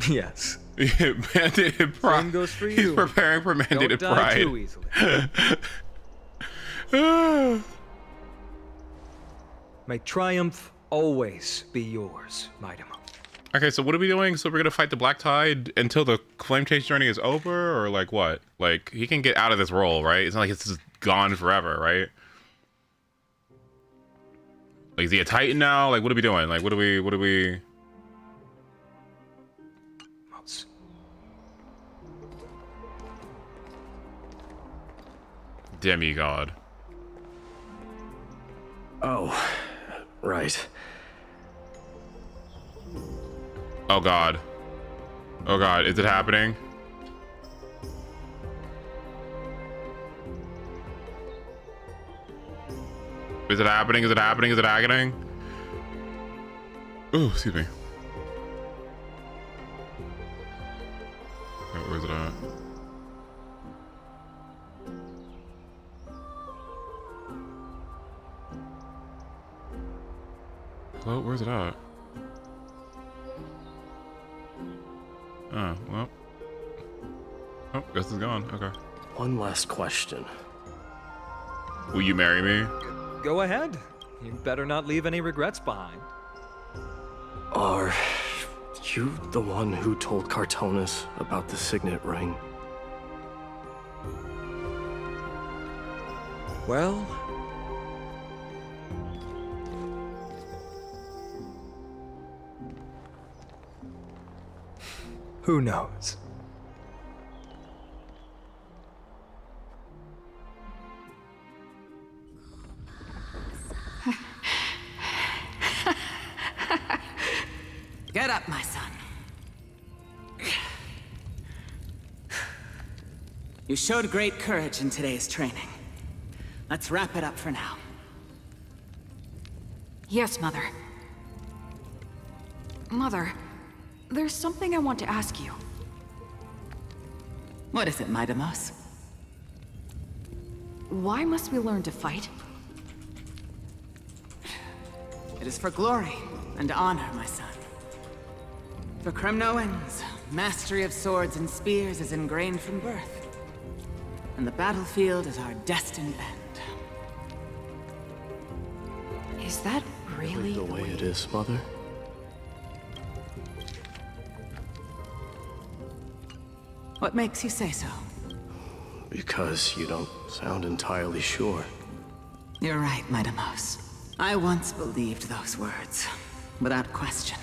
yes. Mandated pride. Same goes for you. He's preparing for mandated Don't die pride. too easily. May triumph always be yours, Maidamo. Okay, so what are we doing? So we're gonna fight the Black Tide until the Flame Chase journey is over, or like what? Like he can get out of this role, right? It's not like it's just gone forever, right? Like is he a Titan now? Like what are we doing? Like what are we? Demigod. Oh, right. Oh god. Oh god, is it happening? Is it happening? Is it happening? Is it happening? Oh, excuse me. Where is it at? Hello, where's it at? Oh, well. Oh, guess it's gone. Okay. One last question. Will you marry me? Go ahead. You better not leave any regrets behind. Are you the one who told Cartonis about the signet ring? Well... who knows? Get up, my son. You showed great courage in today's training. Let's wrap it up for now. Yes, Mother. Mother, there's something I want to ask you. What is it, Maidamos? Why must we learn to fight? It is for glory and honor, my son. For Kremnoans, mastery of swords and spears is ingrained from birth. And the battlefield is our destined end. Is that really the way it is, Mother? What makes you say so? Because you don't sound entirely sure. You're right, Maidamos. I once believed those words, without question.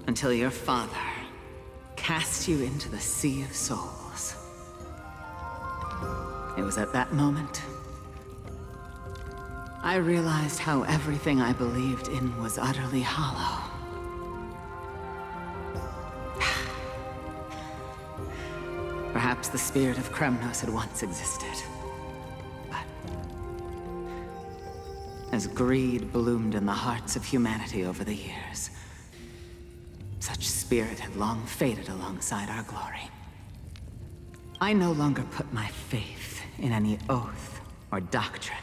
Until your father cast you into the Sea of Souls. It was at that moment I realized how everything I believed in was utterly hollow. Perhaps the spirit of Kremnos had once existed. But as greed bloomed in the hearts of humanity over the years, such spirit had long faded alongside our glory. I no longer put my faith in any oath or doctrine.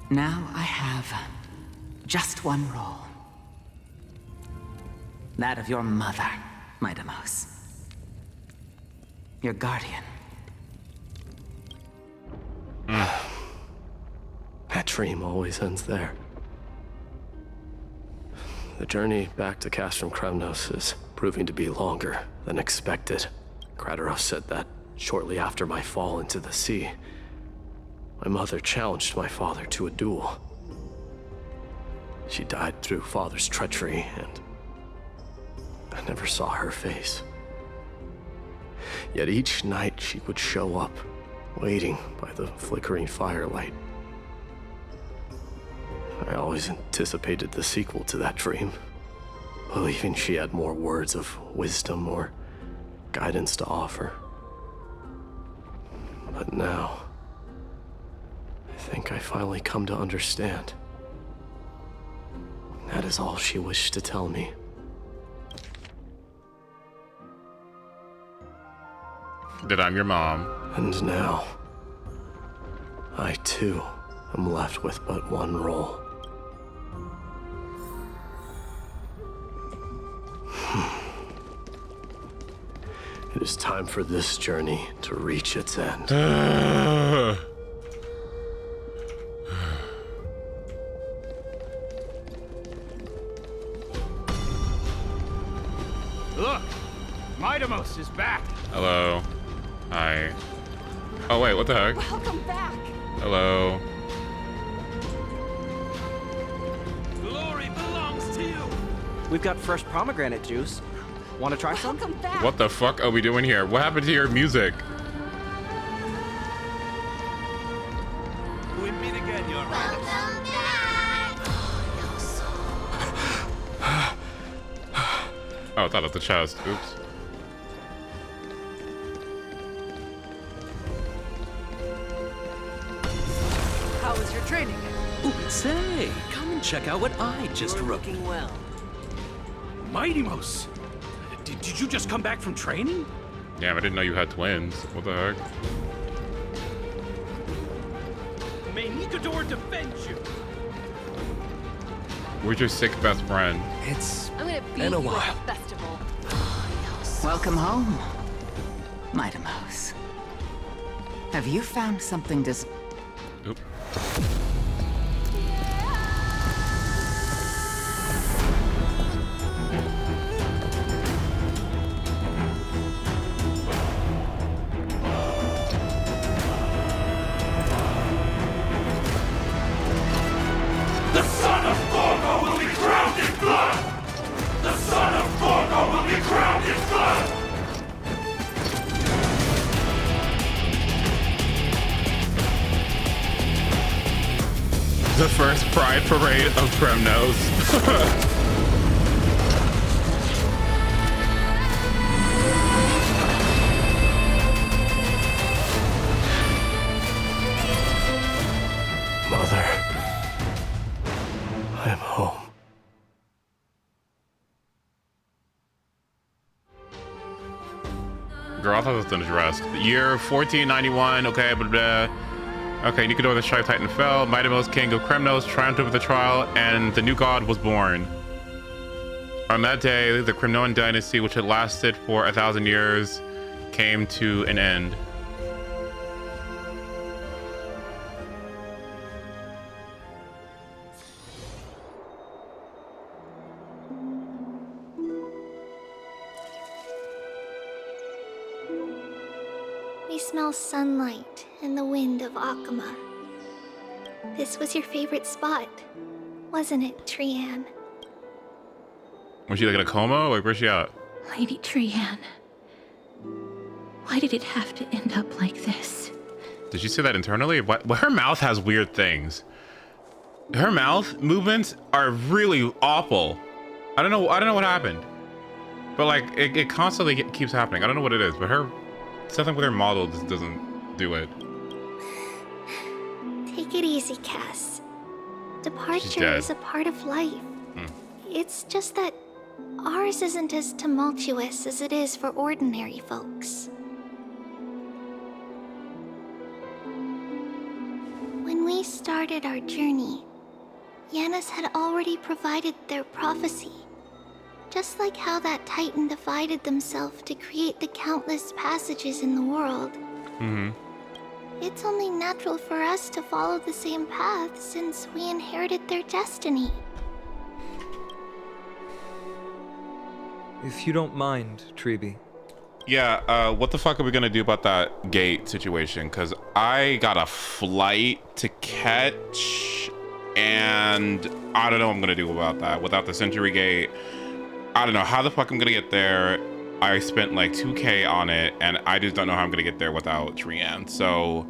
Now I have just one role. That of your mother, Maidamos. Your guardian. That dream always ends there. The journey back to Castrum Kremnos is proving to be longer than expected. Krateros said that shortly after my fall into the sea, my mother challenged my father to a duel. She died through father's treachery, and I never saw her face. Yet each night she would show up, waiting by the flickering firelight. I always anticipated the sequel to that dream, believing she had more words of wisdom or guidance to offer. But now, I think I finally come to understand. That is all she wished to tell me. That I'm your mom. And now, I too am left with but one role. It is time for this journey to reach its end. Look! Midamos is back! Hello. Hi. Oh wait, what the heck? Welcome back! Hello. Glory belongs to you. We've got fresh pomegranate juice. Want to try some? Back. What the fuck are we doing here? What happened to your music? We meet again, Your Highness. Oh, I thought it was the chest. Oops. How was your training? Ooh, say, come and check out what I just wrote. Looking well. Midamos! Did you just come back from training? Damn, I didn't know you had twins. What the heck? May Nikador defend you! Where's your sick best friend? I'm gonna beat been a you while. at the festival. Welcome home, Midamos. Have you found something Oop. The son of Gorgo will be crowned in blood! The son of Gorgo will be crowned in blood! The first pride parade of Kremnos. Mother, I am home. Girl, I thought this was addressed. Year 1491, okay, blah, blah. Okay, Nikador the Strife Titan fell, Midamos, king of Kremnos, triumphed over the trial, and the new god was born. On that day, the Kremnoan dynasty, which had lasted for 1,000 years, came to an end. We smell sunlight and the wind of Akama. This was your favorite spot, wasn't it, Trian? Was she like in a coma? Like, where's she at? Lady Trian, why did it have to end up like this? Did you say that internally? What? Well, her mouth has weird things. Her mouth movements are really awful. I don't know what happened. But like, it constantly keeps happening. I don't know what it is, but something with her model just doesn't do it. Take it easy, Cass. Departure is a part of life. It's just that ours isn't as tumultuous as it is for ordinary folks. When we started our journey, Yanis had already provided their prophecy. Just like how that Titan divided themselves to create the countless passages in the world. It's only natural for us to follow the same path since we inherited their destiny. If you don't mind, Treeby. Yeah, what the fuck are we gonna do about that gate situation? Because I got a flight to catch, and I don't know what I'm gonna do about that. Without the Century Gate, I don't know how the fuck I'm gonna get there. I spent like 2K on it, and I just don't know how I'm gonna get there without Trian. So,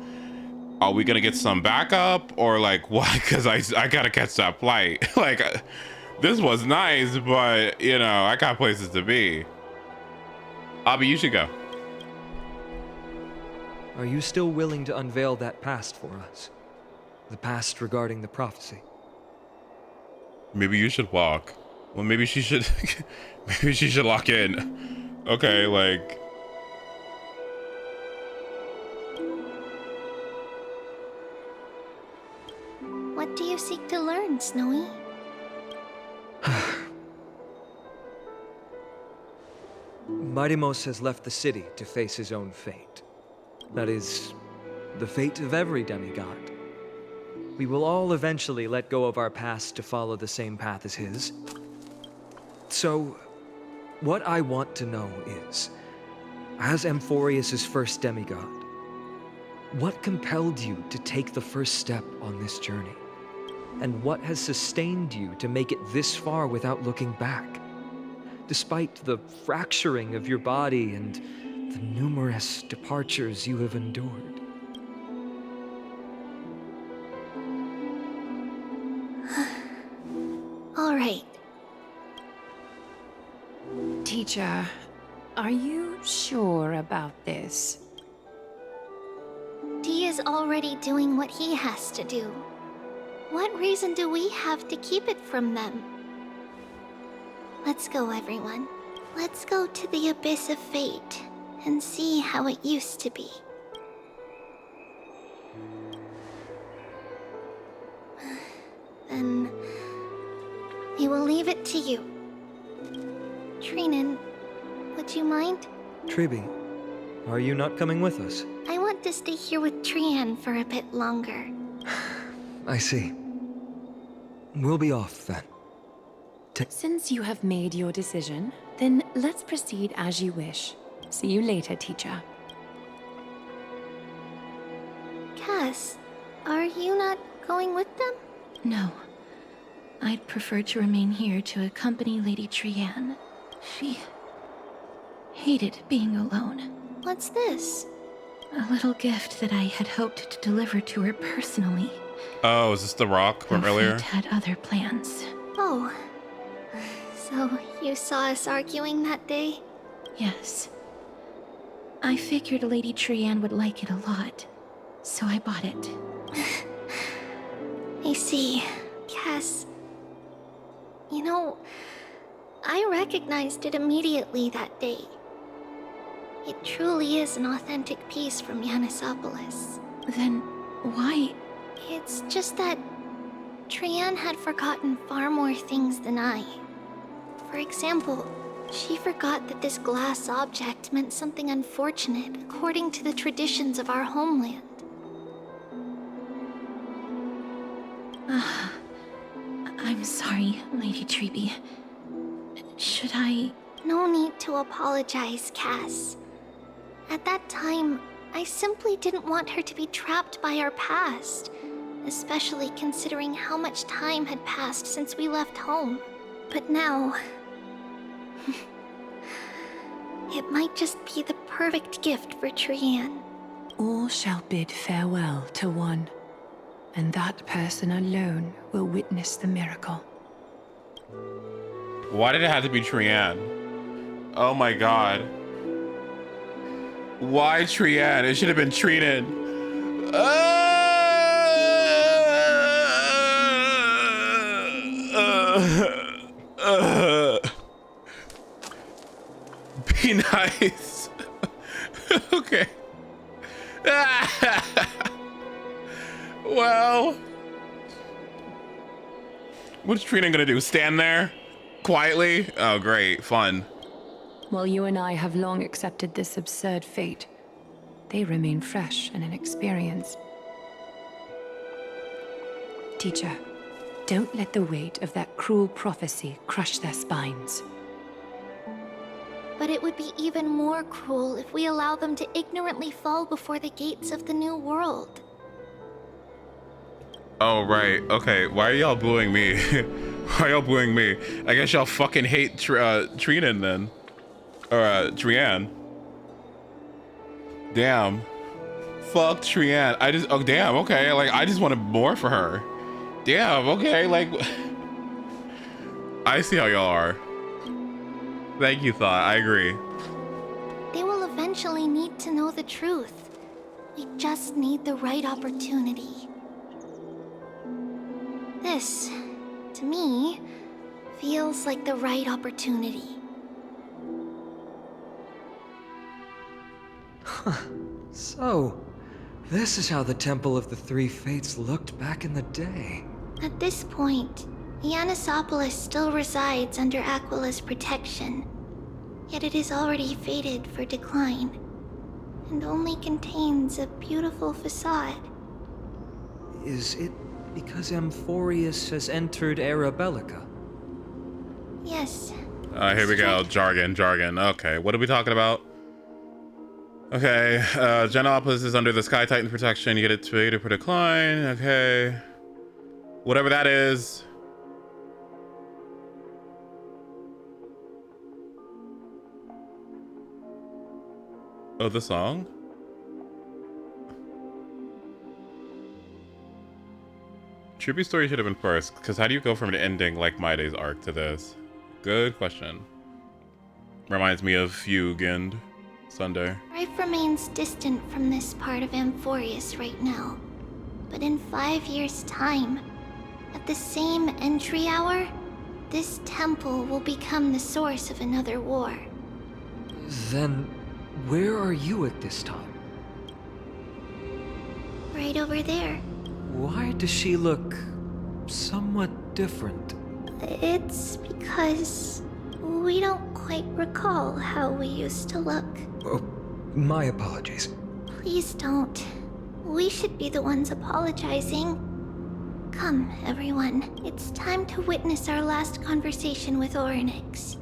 are we gonna get some backup, or like what? Because I gotta catch that flight. Like, this was nice, but you know, I got places to be. Abby, you should go. Are you still willing to unveil that past for us? The past regarding the prophecy? Maybe you should walk. Well, maybe she should. Maybe she should lock in. Okay, like. What do you seek to learn, Snowy? Marimos has left the city to face his own fate. That is, the fate of every demigod. We will all eventually let go of our past to follow the same path as his. So, what I want to know is, as AMPHOREUS' first demigod, what compelled you to take the first step on this journey? And what has sustained you to make it this far without looking back? Despite the fracturing of your body and the numerous departures you have endured. All right. Teacher, are you sure about this? D is already doing what he has to do. What reason do we have to keep it from them? Let's go, everyone. Let's go to the Abyss of Fate and see how it used to be. Then we will leave it to you. Trinan, would you mind? Tribi, are you not coming with us? I want to stay here with Trian for a bit longer. I see. We'll be off then. Since you have made your decision, then let's proceed as you wish. See you later, teacher. Cass, are you not going with them? No. I'd prefer to remain here to accompany Lady Trian. She hated being alone. What's this? A little gift that I had hoped to deliver to her personally. Oh, is this the rock from earlier? Fate had other plans. Oh. So you saw us arguing that day? Yes. I figured Lady Trian would like it a lot, so I bought it. I see. Cass. You know, I recognized it immediately that day. It truly is an authentic piece from Yanisopolis. Then why? It's just that Trian had forgotten far more things than I. For example, she forgot that this glass object meant something unfortunate according to the traditions of our homeland. I'm sorry, Lady Tribi. Should I? No need to apologize, Cass. At that time, I simply didn't want her to be trapped by our past, especially considering how much time had passed since we left home. But now, it might just be the perfect gift for Trian. All shall bid farewell to one, and that person alone will witness the miracle. Why did it have to be Trian? Oh my god. Why Trian? It should have been Trinan. Be nice. Okay. Well, what's Trinan gonna do? Stand there quietly? Oh, great, fun. While you and I have long accepted this absurd fate, they remain fresh and inexperienced. Teacher, don't let the weight of that cruel prophecy crush their spines. But it would be even more cruel if we allow them to ignorantly fall before the gates of the new world. Oh, right. Okay, why are y'all booing me? Why are y'all booing me? I guess y'all fucking hate Trinan then. Or, Trian. Damn. Fuck Trian. Oh, damn, okay. Like, I just wanted more for her. Damn, okay, like... I see how y'all are. Thank you, Thought. I agree. They will eventually need to know the truth. We just need the right opportunity. This, to me, feels like the right opportunity. So, this is how the Temple of the Three Fates looked back in the day. At this point, Yanisopolis still resides under Aquila's protection. yet it is already fated for decline, and only contains a beautiful facade. Is it because AMPHOREUS has entered Era Bellica? Yes. Here we go. Jargon. Okay, what are we talking about? Okay, Genopolis is under the Sky Titan protection. You get it fated for decline. Okay. Whatever that is. Oh, the song? Tribute story should have been first, because how do you go from an ending like My Day's arc to this? Good question. Reminds me of Fugue and Sunday. Strife remains distant from this part of AMPHOREUS right now. But in 5 years' time, at the same entry hour, this temple will become the source of another war. Then, where are you at this time? Right over there. Why does she look somewhat different? It's because we don't quite recall how we used to look. Oh, my apologies. Please don't. We should be the ones apologizing. Come, everyone. It's time to witness our last conversation with Orynyx.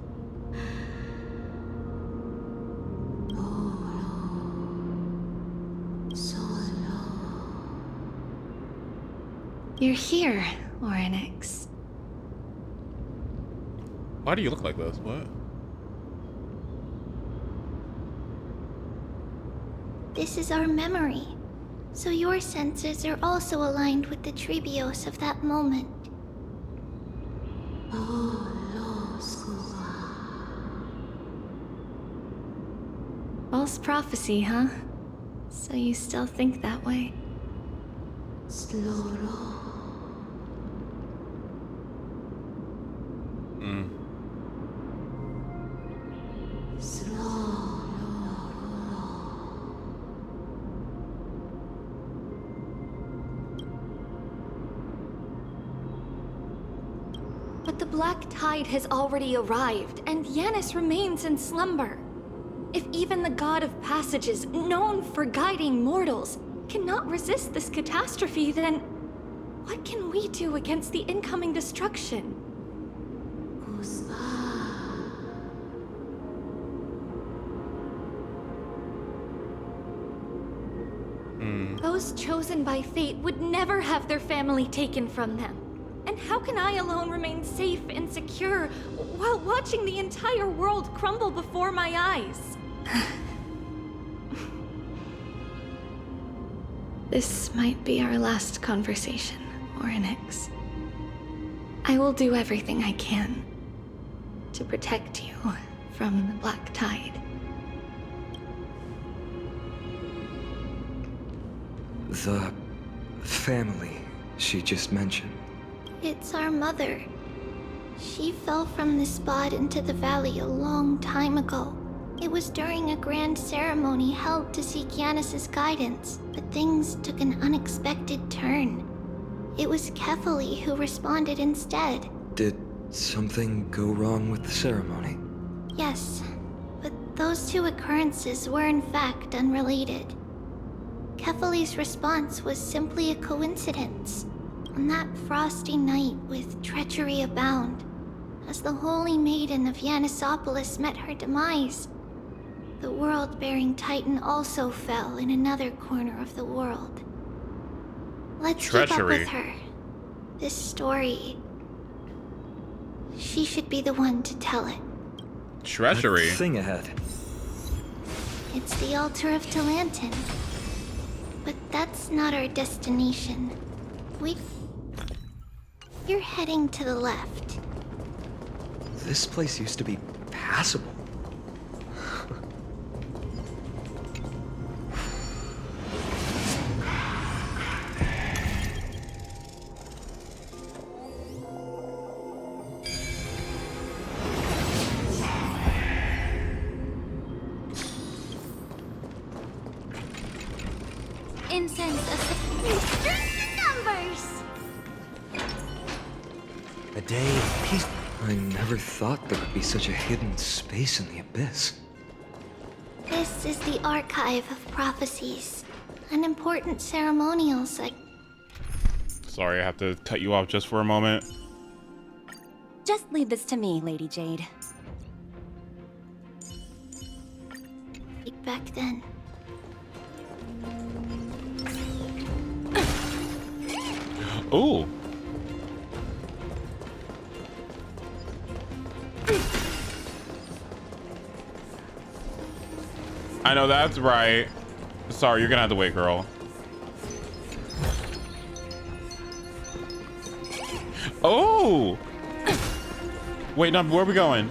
You're here, Orynyx. Why do you look like this? What? This is our memory, so your senses are also aligned with the Trebios of that moment. False prophecy, huh? So you still think that way? But the Black Tide has already arrived, and Yanis remains in slumber. If even the God of Passages, known for guiding mortals, cannot resist this catastrophe, then what can we do against the incoming destruction? Those chosen by fate would never have their family taken from them. And how can I alone remain safe and secure while watching the entire world crumble before my eyes? This might be our last conversation, Orynyx. I will do everything I can to protect you from the Black Tide. The family she just mentioned. It's our mother. She fell from the spot into the valley a long time ago. It was during a grand ceremony held to seek Yanis's guidance, but things took an unexpected turn. It was Kefali who responded instead. Did something go wrong with the ceremony? Yes, but those two occurrences were in fact unrelated. Kefali's response was simply a coincidence. On that frosty night with treachery abound, as the Holy Maiden of Yanisopolis met her demise, the world-bearing Titan also fell in another corner of the world. Let's keep up with her. This story, she should be the one to tell it. Treachery? That thing ahead. It's the altar of Talantin. But that's not our destination. You're heading to the left. This place used to be passable. Incense strength in numbers. A day of peace. I never thought there would be such a hidden space in the abyss. This is the Archive of Prophecies. An important ceremonial Sorry, I have to cut you off just for a moment. Just leave this to me, Lady Jade. back then. Ooh. I know that's right. Sorry, you're gonna have to wait, girl. Oh! Wait, no, where are we going?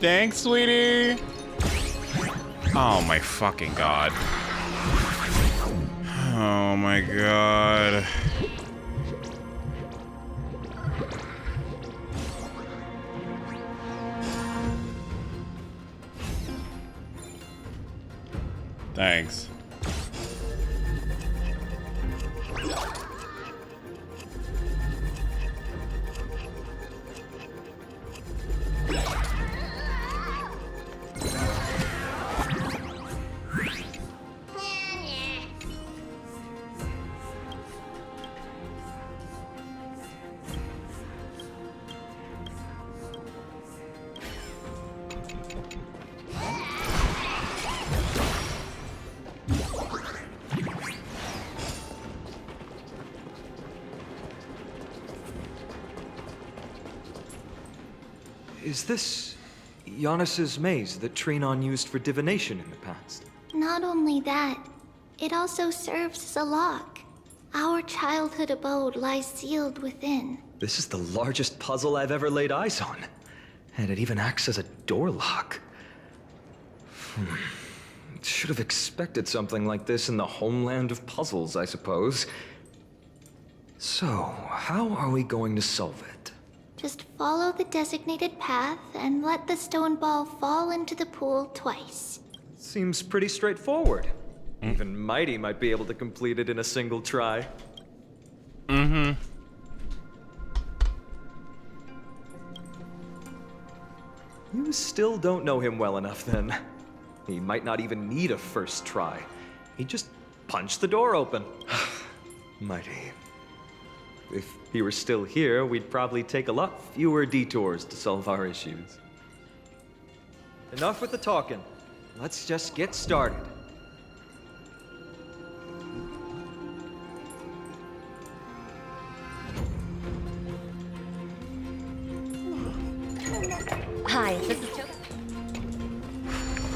Thanks, sweetie. Oh my fucking god. Oh my god. Thanks. Is this Giannis's maze that Trinon used for divination in the past? Not only that, it also serves as a lock. Our childhood abode lies sealed within. This is the largest puzzle I've ever laid eyes on. And it even acts as a door lock. Should have expected something like this in the homeland of puzzles, I suppose. So, how are we going to solve it? Just follow the designated path and let the stone ball fall into the pool twice. Seems pretty straightforward. Even Mighty might be able to complete it in a single try. Mm-hmm. You still don't know him well enough, then. He might not even need a first try. He just punched the door open. Mighty. If he were still here, we'd probably take a lot fewer detours to solve our issues. Enough with the talking. Let's just get started. Hi, this is Toby.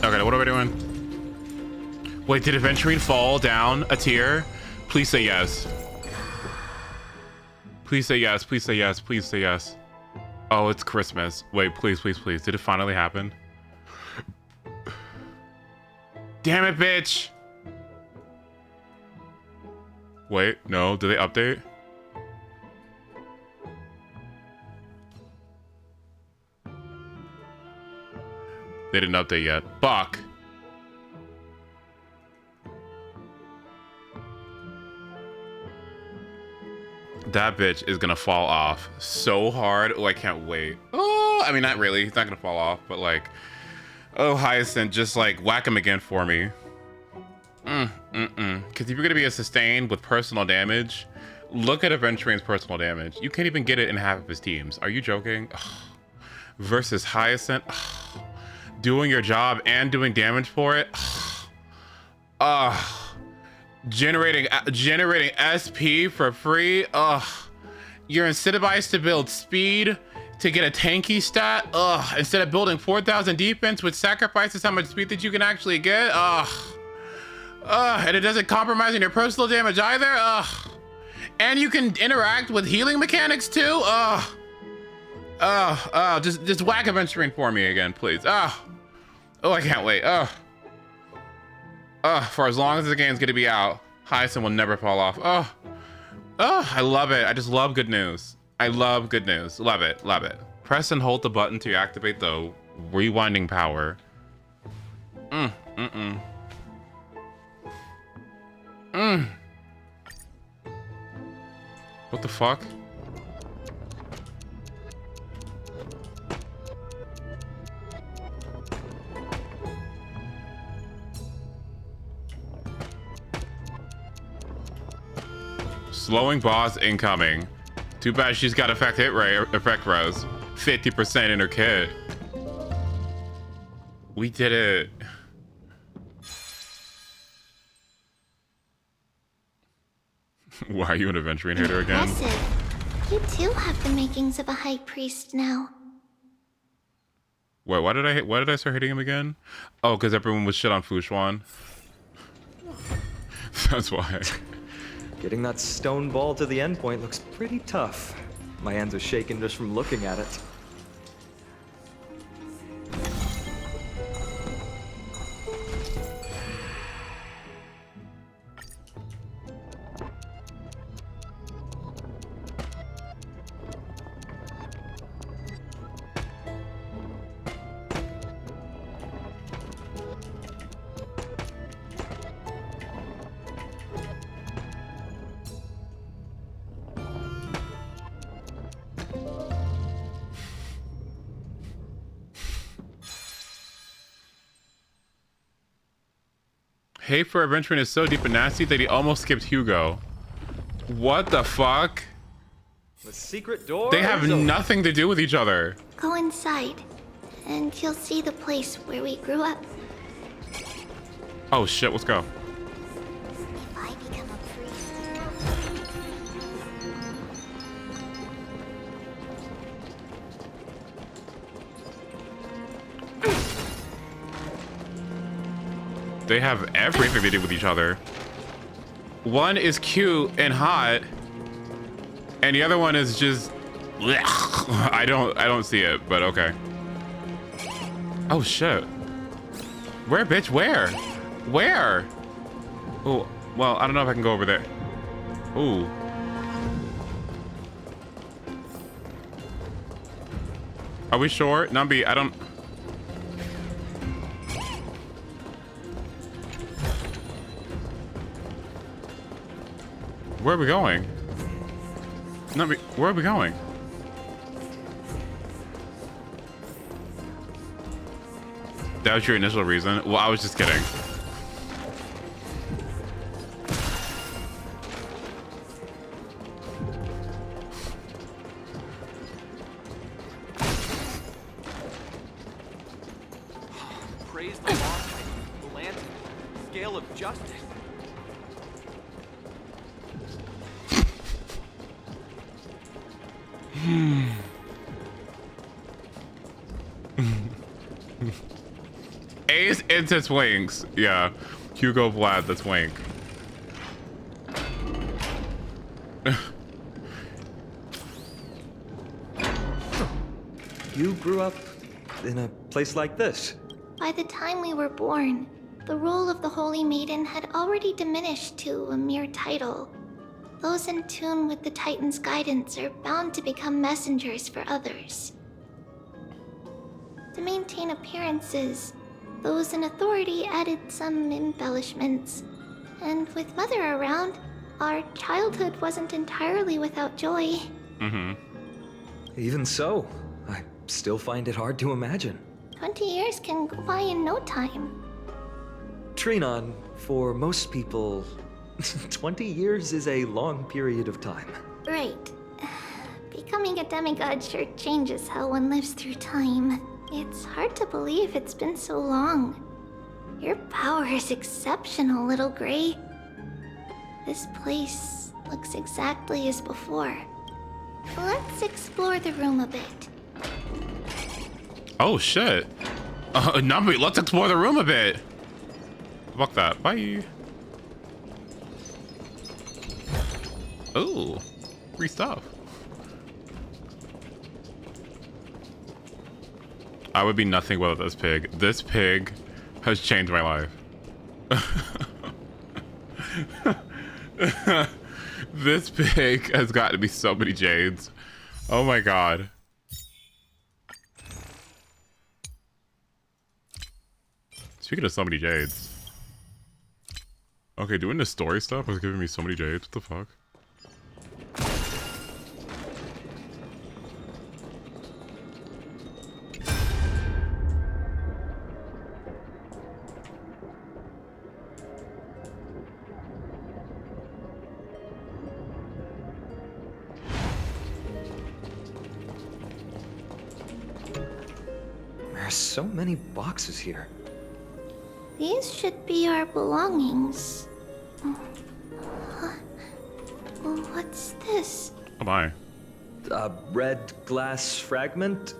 Okay, what are we doing? Wait, did Aventurine fall down a tier? Please say yes. Please say yes, please say yes, please say yes. Oh, it's Christmas. Wait, please, please, please. Did it finally happen? Damn it, bitch! Wait, no, did they update? They didn't update yet. Fuck! That bitch is gonna fall off so hard. Oh, I can't wait. Oh, I mean, not really. He's not gonna fall off, but like, oh, Hyacinth, just like whack him again for me. Because if you're gonna be a sustain with personal damage, look at Aventurine's personal damage. You can't even get it in half of his teams. Are you joking? Ugh. Versus Hyacinth, ugh. Doing your job and doing damage for it. Ugh. Generating SP for free. Ugh. You're incentivized to build speed to get a tanky stat. Ugh. Instead of building 4,000 defense, which sacrifices how much speed that you can actually get. Ugh. Ugh. And it doesn't compromise on your personal damage either. Ugh. And you can interact with healing mechanics too. Ugh. Just whack Aventurine for me again, please. Ugh. Oh, I can't wait. Ugh. For as long as the game's gonna be out, Hyacinth will never fall off. I love it. I just love good news. I love good news. Love it. Love it. Press and hold the button to activate the rewinding power. What the fuck? Slowing boss incoming. Too bad she's got effect res. 50% in her kit. We did it. Why are you an adventuring hitter again? Impressive. You too have the makings of a high priest now. Wait, why did I start hitting him again? Oh, because everyone was shit on Fushuan. That's why. Getting that stone ball to the endpoint looks pretty tough. My hands are shaking just from looking at it. Hate for adventuring is so deep and nasty that he almost skipped Hugo. What the fuck? The secret door. They have nothing to do with each other. Go inside, and you'll see the place where we grew up. Oh shit, let's go. If I become a priest. They have everything to do with each other. One is cute and hot, and the other one is just I don't see it, but okay. Oh shit. Where, bitch? Where? Where? Oh, well, I don't know if I can go over there. Ooh. Are we sure? Numby, I don't... Where are we going? Numby, where are we going? That was your initial reason? Well, I was just kidding. Praise the law, the land, scale of justice. Ace into Twinks. Yeah. Hugo Vlad, that's Twink. You grew up in a place like this? By the time we were born, the role of the Holy Maiden had already diminished to a mere title. Those in tune with the Titan's guidance are bound to become messengers for others. To maintain appearances, those in authority added some embellishments. And with Mother around, our childhood wasn't entirely without joy. Mm-hmm. Even so, I still find it hard to imagine. 20 years can go by in no time. Trinon, for most people, 20 years is a long period of time. Right. Becoming a demigod sure changes how one lives through time. It's hard to believe it's been so long. Your power is exceptional, Little Gray. This place looks exactly as before. Let's explore the room a bit. Oh shit. Numby, let's explore the room a bit. Fuck that. Bye. Ooh, free stuff. I would be nothing without this pig. This pig has changed my life. This pig has got to be so many jades. Oh my god. Speaking of so many jades. Okay, doing the story stuff was giving me so many jades. What the fuck? There's so many boxes here. These should be our belongings. Huh? What's this? Oh my. A red glass fragment?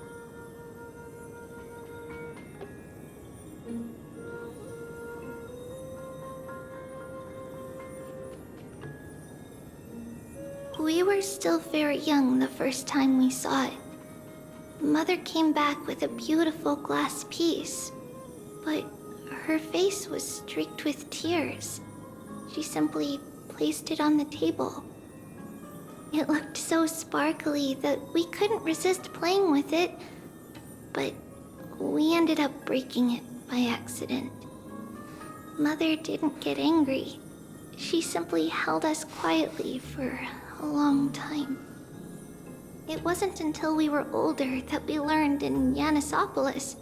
We were still very young the first time we saw it. Mother came back with a beautiful glass piece, but her face was streaked with tears. She simply placed it on the table. It looked so sparkly that we couldn't resist playing with it, but we ended up breaking it by accident. Mother didn't get angry. She simply held us quietly for a long time. It wasn't until we were older that we learned in Yanissopolis,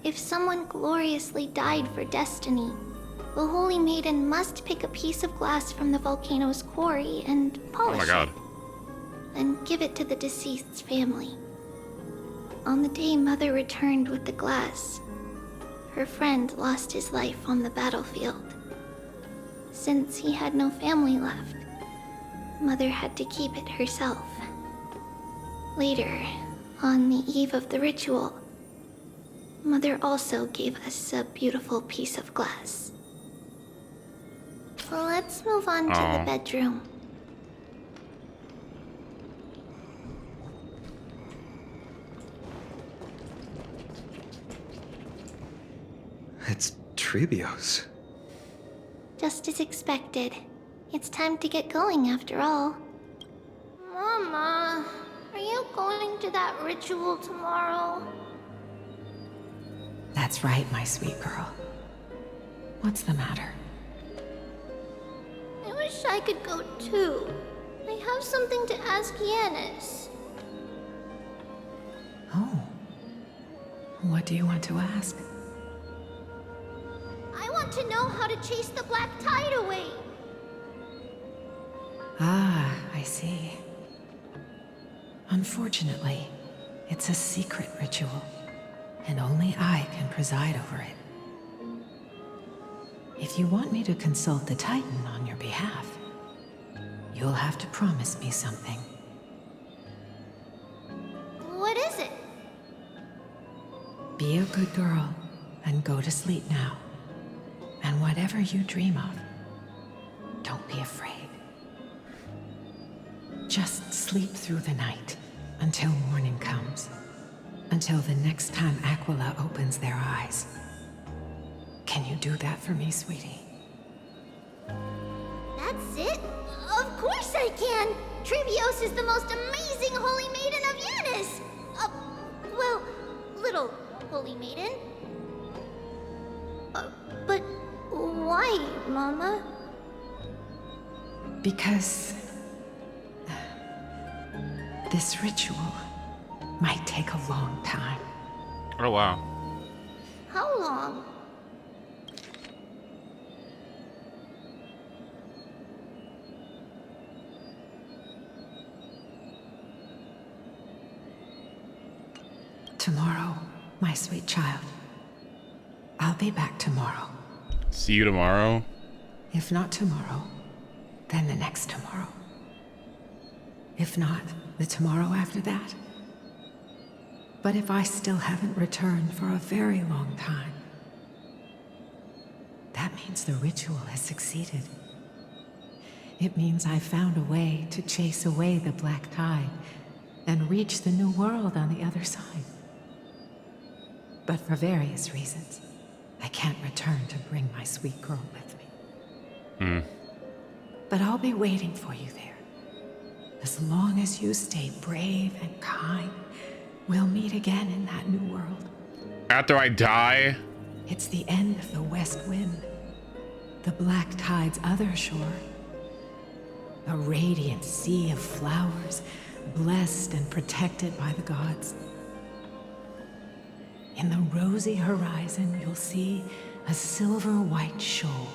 if someone gloriously died for destiny, the Holy Maiden must pick a piece of glass from the volcano's quarry and polish it, and give it to the deceased's family. On the day Mother returned with the glass, her friend lost his life on the battlefield. Since he had no family left, Mother had to keep it herself. Later, on the eve of the ritual, Mother also gave us a beautiful piece of glass. Let's move on to the bedroom. It's Trebios. Just as expected. It's time to get going after all. Mama, are you going to that ritual tomorrow? That's right, my sweet girl. What's the matter? I wish I could go too. I have something to ask Yanis. Oh. What do you want to ask? I want to know how to chase the black tide away. Ah, I see. Unfortunately, it's a secret ritual, and only I can preside over it. If you want me to consult the Titan on your behalf, you'll have to promise me something. What is it? Be a good girl and go to sleep now. And whatever you dream of, don't be afraid. Just sleep through the night until morning comes. Until the next time Aquila opens their eyes. Can you do that for me, sweetie? That's it? Of course I can! Trebios is the most amazing Holy Maiden of Yanis! Well, little Holy Maiden. But why, Mama? Because this ritual might take a long time. Oh, wow. How long? Tomorrow, my sweet child. I'll be back tomorrow. See you tomorrow? If not tomorrow, then the next tomorrow. If not, the tomorrow after that. But if I still haven't returned for a very long time, that means the ritual has succeeded. It means I've found a way to chase away the black tide and reach the new world on the other side. But for various reasons, I can't return to bring my sweet girl with me. But I'll be waiting for you there. As long as you stay brave and kind, we'll meet again in that new world. After I die? It's the end of the West Wind, the Black Tide's other shore. A radiant sea of flowers, blessed and protected by the gods. In the rosy horizon, you'll see a silver-white shoal.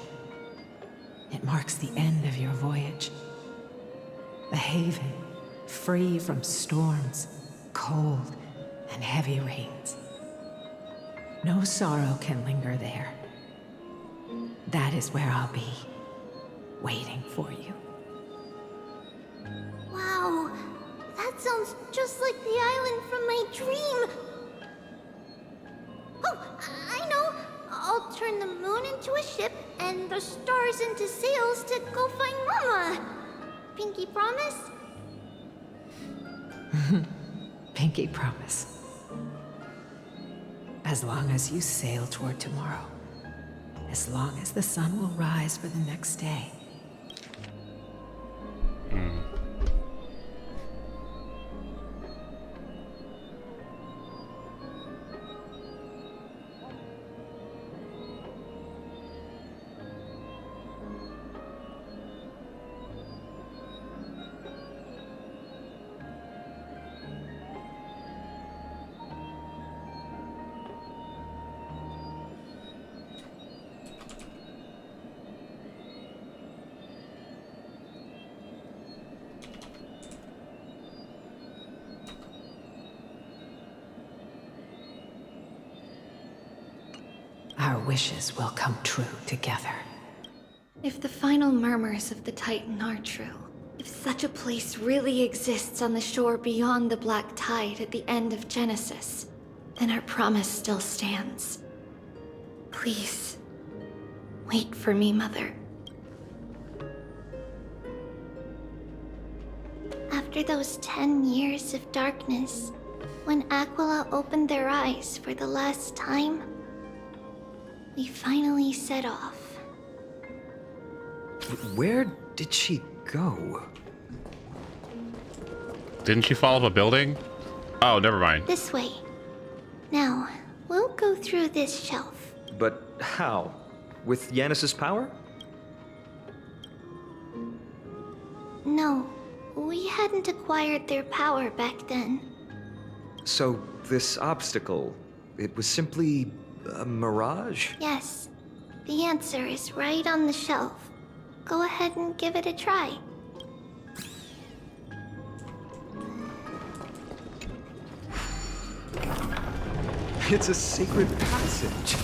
It marks the end of your voyage. A haven, free from storms, cold, and heavy rains. No sorrow can linger there. That is where I'll be, waiting for you. Wow, that sounds just like the island from my dream. Oh, I know. I'll turn the moon into a ship and the stars into sails to go find Mama. Pinky promise? Pinky promise. As long as you sail toward tomorrow. As long as the sun will rise for the next day. Our wishes will come true together. If the final murmurs of the Titan are true, if such a place really exists on the shore beyond the Black Tide at the end of Genesis, then our promise still stands. Please, wait for me, Mother. After those 10 years of darkness, when Aquila opened their eyes for the last time, we finally set off. Where did she go? Didn't she fall off a building? Oh, never mind. This way. Now, we'll go through this shelf. But how? With Yanis's power? No, we hadn't acquired their power back then. So, this obstacle, it was simply a mirage? Yes, the answer is right on the shelf. Go ahead and give it a try. It's a secret passage.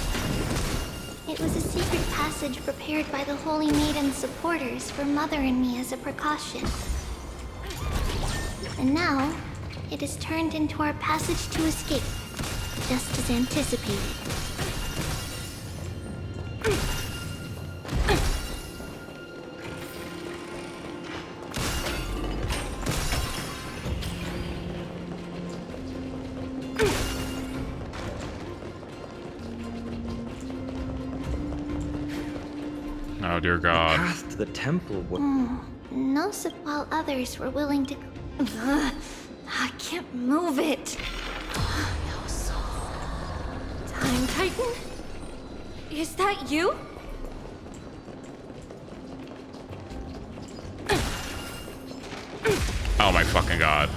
It was a secret passage prepared by the Holy Maiden's supporters for Mother and me as a precaution. And now, it is turned into our passage to escape, just as anticipated. Oh dear God. The path to the temple. No, while others were willing to. I can't move it. Time Titan? Is that you? Oh my fucking God.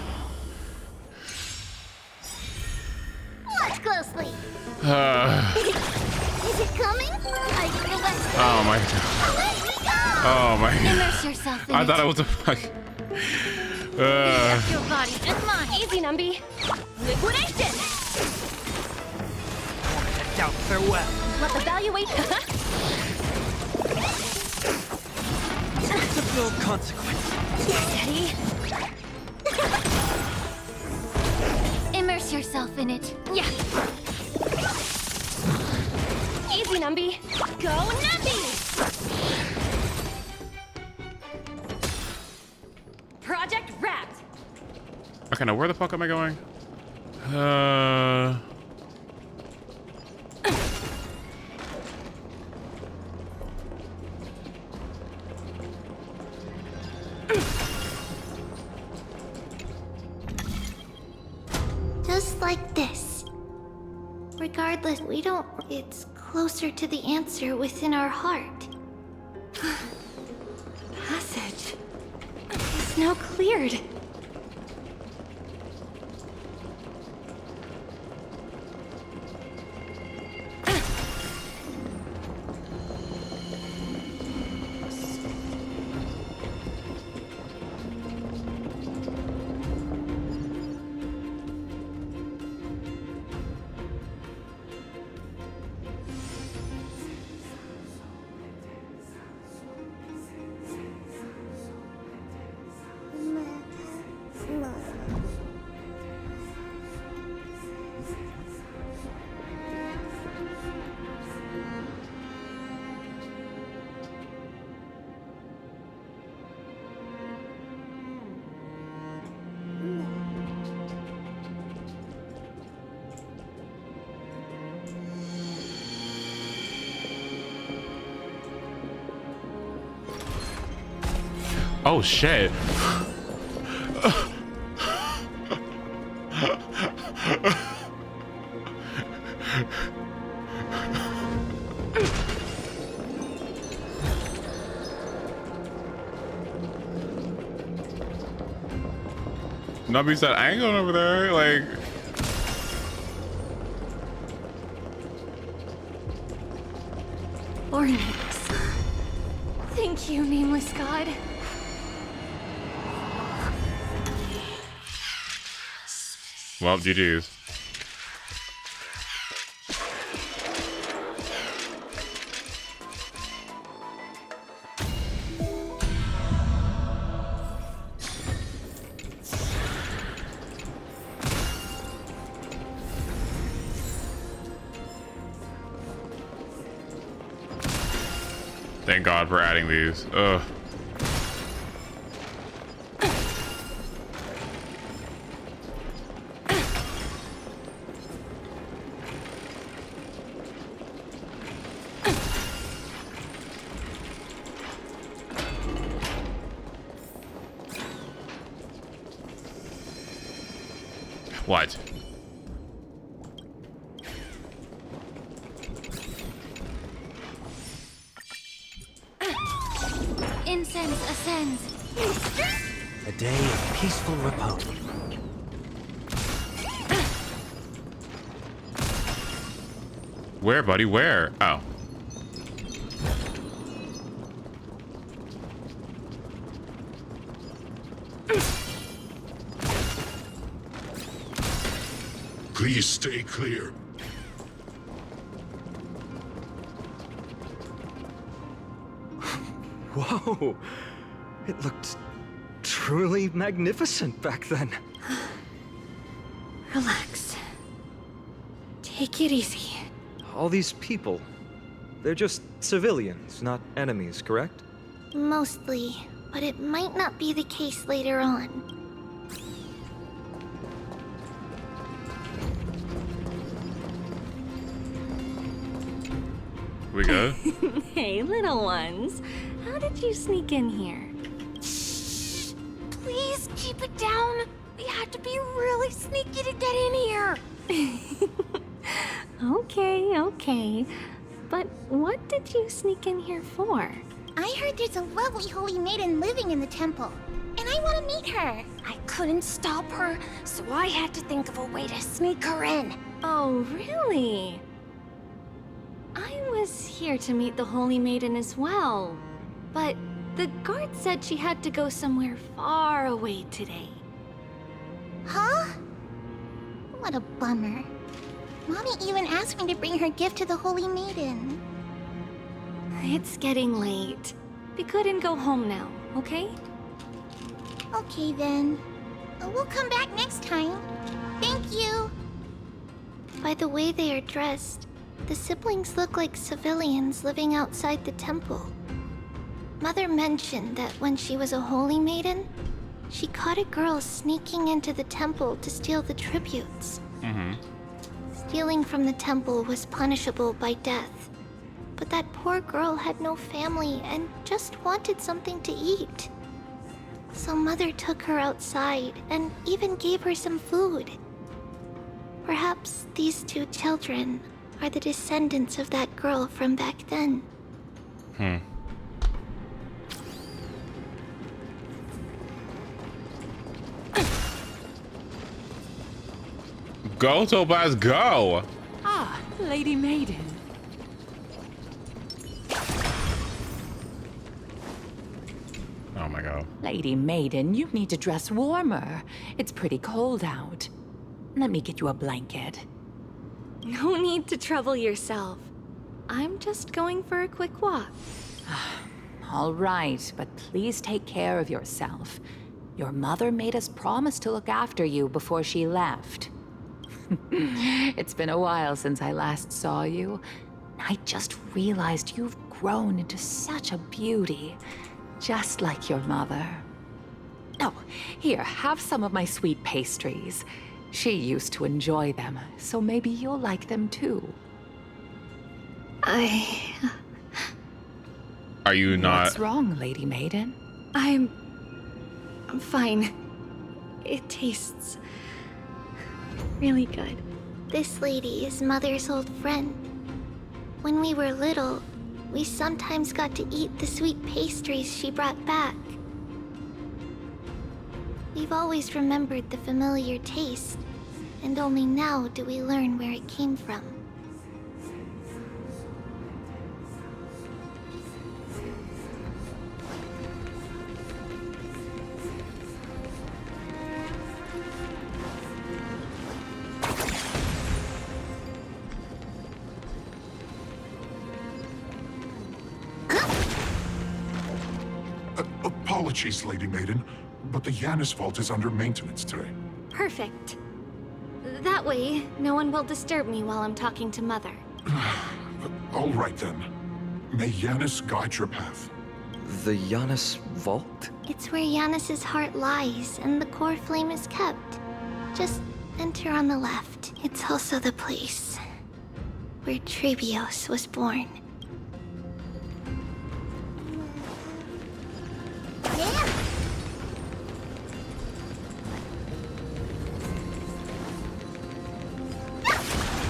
Watch closely. Is it coming? Are you gonna let go? Oh my God. Let me go! Oh my God. Immerse yourself in I it. thought it was a fuck. Your body just mine. Easy, Numby. Liquidation! Doubt farewell. Let the valuation. To build consequence. Steady. Immerse yourself in it. Yeah. Easy, Numby. Go, Numby! Project wrapped. Okay, now where the fuck am I going? Just like this. Regardless, we don't. It's closer to the answer within our heart. Passage is now cleared. Oh shit. Nubby said, I ain't going over there, like... Ornix. Thank you, nameless god. Well, GG's. Thank God for adding these. Ugh. What? Incense ascends. A day of peaceful repose. Where, buddy? Where? Oh. Please stay clear. Whoa! It looked truly magnificent back then. Relax. Take it easy. All these people, they're just civilians, not enemies, correct? Mostly, but it might not be the case later on. We good? Hey, little ones. How did you sneak in here? Shh! Please keep it down. We had to be really sneaky to get in here. Okay. But what did you sneak in here for? I heard there's a lovely holy maiden living in the temple, and I want to meet her. I couldn't stop her, so I had to think of a way to sneak her in. Oh, really? I was here to meet the Holy Maiden as well, but the guard said she had to go somewhere far away today. Huh? What a bummer. Mommy even asked me to bring her gift to the Holy Maiden. It's getting late. We couldn't go home now, okay? Okay then. We'll come back next time. Thank you. By the way they are dressed, the siblings look like civilians living outside the temple. Mother mentioned that when she was a holy maiden, she caught a girl sneaking into the temple to steal the tributes. Stealing from the temple was punishable by death. But that poor girl had no family and just wanted something to eat. So Mother took her outside and even gave her some food. Perhaps these two children are the descendants of that girl from back then. Go, Topaz, go! Ah, Lady Maiden. Oh my god. Lady Maiden, you need to dress warmer. It's pretty cold out. Let me get you a blanket. No need to trouble yourself. I'm just going for a quick walk. All right, but please take care of yourself. Your mother made us promise to look after you before she left. It's been a while since I last saw you. I just realized you've grown into such a beauty, just like your mother. Oh, here, have some of my sweet pastries. She used to enjoy them, so maybe you'll like them too. Are you not? What's wrong, Lady Maiden? I'm fine. It tastes really good. This lady is Mother's old friend. When we were little, we sometimes got to eat the sweet pastries she brought back. We've always remembered the familiar taste, and only now do we learn where it came from. Apologies, Lady Maiden, but the Yanis vault is under maintenance today. Perfect. That way, no one will disturb me while I'm talking to Mother. All right then. May Yanis guide your path. The Yanis vault? It's where Yanis's heart lies and the core flame is kept. Just enter on the left. It's also the place where Trebios was born.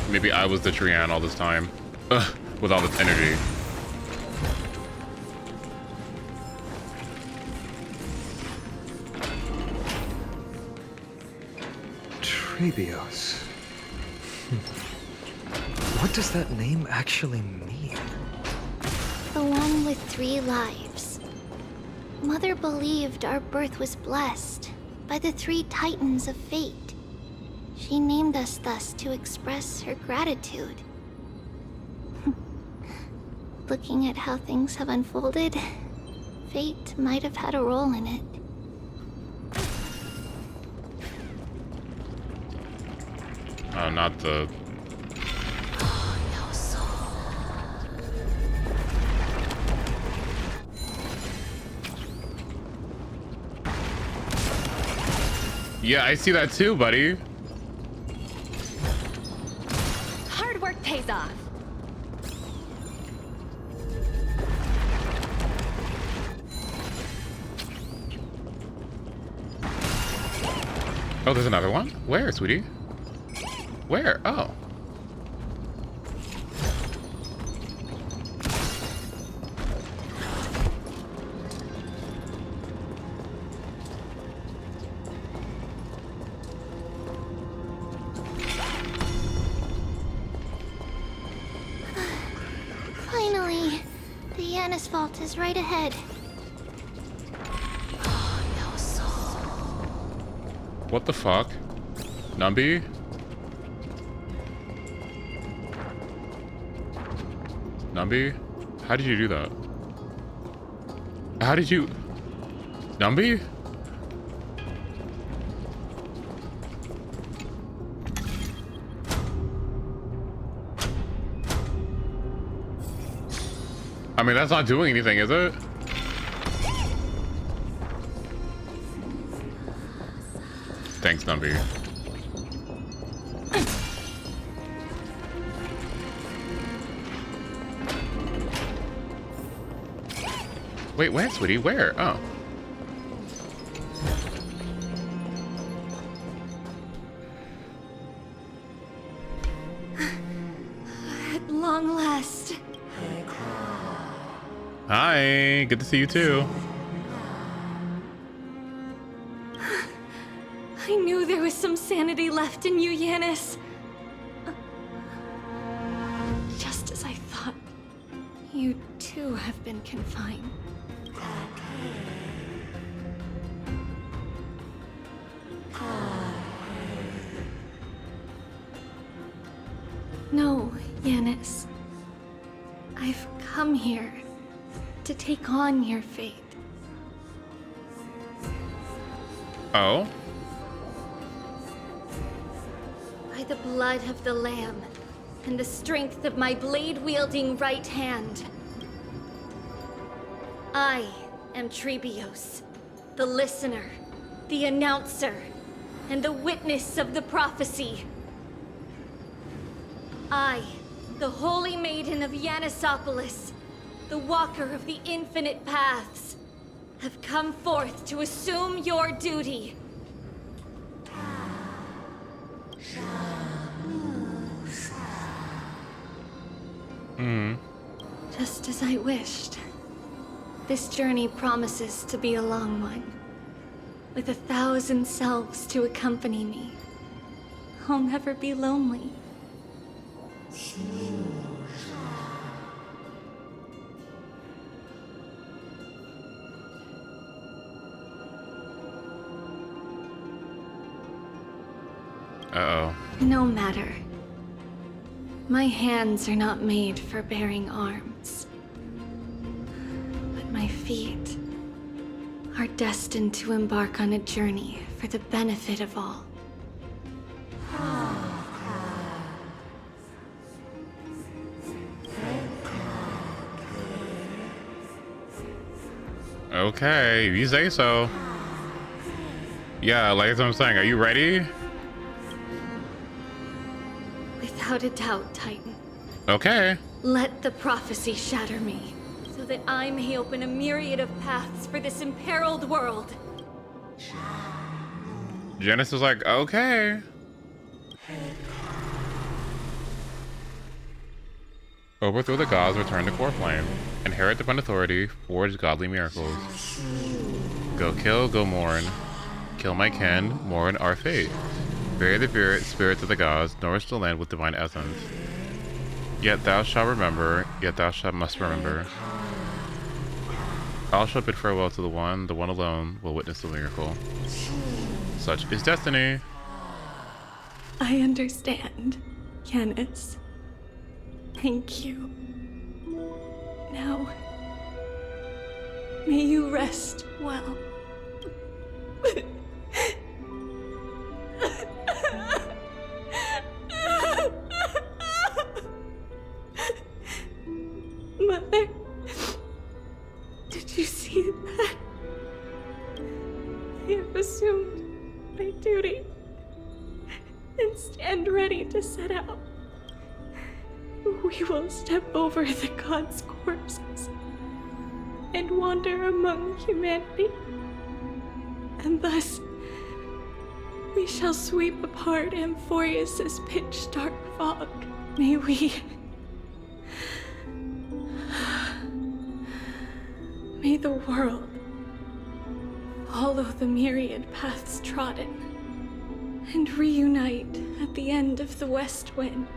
Maybe I was the Trian all this time. Ugh, with all this energy. Trebios. What does that name actually mean? The one with 3 lives. Mother believed our birth was blessed by the 3 titans of fate. She named us thus to express her gratitude. Looking at how things have unfolded, fate might have had a role in it. Oh, not the... Yeah, I see that too, buddy. Hard work pays off. Oh, there's another one? Where, sweetie? Where? Oh. Finally, the Yanis vault is right ahead. What the fuck? Numby? Numby? How did you do that? How did you... Numby? I mean, that's not doing anything, is it? Thanks, Numby. Wait, where, sweetie? Where? Oh. long last. Hi, good to see you too. I knew there was some sanity left in you, Yanis. Just as I thought, you too have been confined. No, Yanis. I've come here to take on your fate. Oh? By the blood of the Lamb and the strength of my blade-wielding right hand. I am Trebios, the listener, the announcer, and the witness of the prophecy. I, the Holy Maiden of Yanisopolis, the Walker of the Infinite Paths, have come forth to assume your duty. Just as I wished. This journey promises to be a long one, with 1,000 selves to accompany me. I'll never be lonely. Uh-oh. No matter. My hands are not made for bearing arms. But my feet are destined to embark on a journey for the benefit of all. Okay, if you say so. Yeah, like as I'm saying, are you ready? Without a doubt, Titan. Okay. Let the prophecy shatter me, so that I may open a myriad of paths for this imperiled world. Janice was like, okay. Overthrow the gods, return to core flame. Inherit divine authority, forge godly miracles. Go kill, go mourn. Kill my kin, mourn our fate. Bury the spirits of the gods, nourish the land with divine essence. Yet thou shalt remember, yet thou must remember. All shall bid farewell to the one alone will witness the miracle. Such is destiny. I understand, Yanis. Thank you. Now, may you rest well. Mother, did you see that? I have assumed my duty and stand ready to set out. We will step over the gods' corpses and wander among humanity. And thus, we shall sweep apart AMPHOREUS' pitch-dark fog. May the world follow the myriad paths trodden and reunite at the end of the west wind,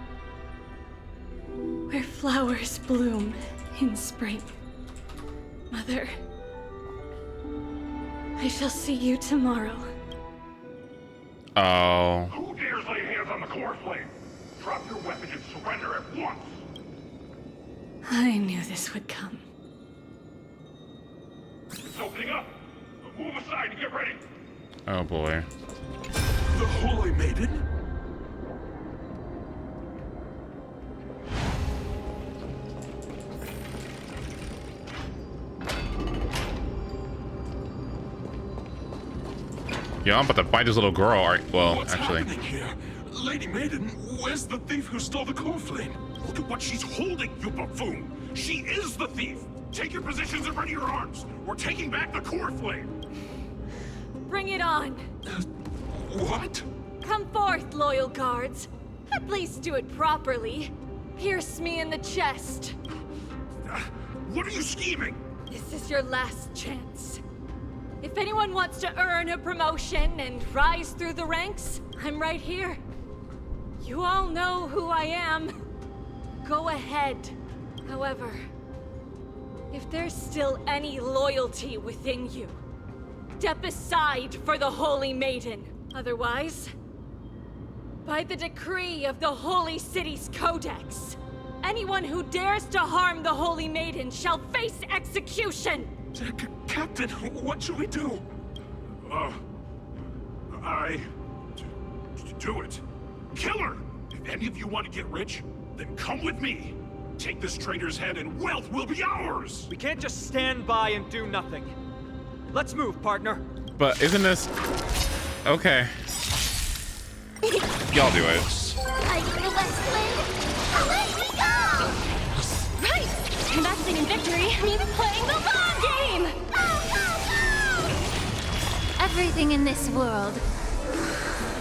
where flowers bloom in spring. Mother, I shall see you tomorrow. Oh. Who dares lay hands on the core flame? Drop your weapon and surrender at once. I knew this would come. It's opening up. Move aside and get ready. Oh boy. The Holy Maiden? Yeah, I'm about to fight this little girl. Well, What's actually. happening here? Lady Maiden, where's the thief who stole the core flame? Look at what she's holding, you buffoon! She is the thief! Take your positions and ready your arms! We're taking back the core flame! Bring it on! What? Come forth, loyal guards. At least do it properly. Pierce me in the chest. What are you scheming? This is your last chance. If anyone wants to earn a promotion and rise through the ranks, I'm right here. You all know who I am. Go ahead. However, if there's still any loyalty within you, step aside for the Holy Maiden. Otherwise, by the decree of the Holy City's Codex, anyone who dares to harm the Holy Maiden shall face execution! Captain, what should we do? Do it. Kill her! If any of you want to get rich, then come with me. Take this traitor's head and wealth will be ours! We can't just stand by and do nothing. Let's move, partner. But isn't this... Okay. Y'all do it. Fight for the West Wind! Away we go! Right! Investing in victory means playing the long game! Everything in this world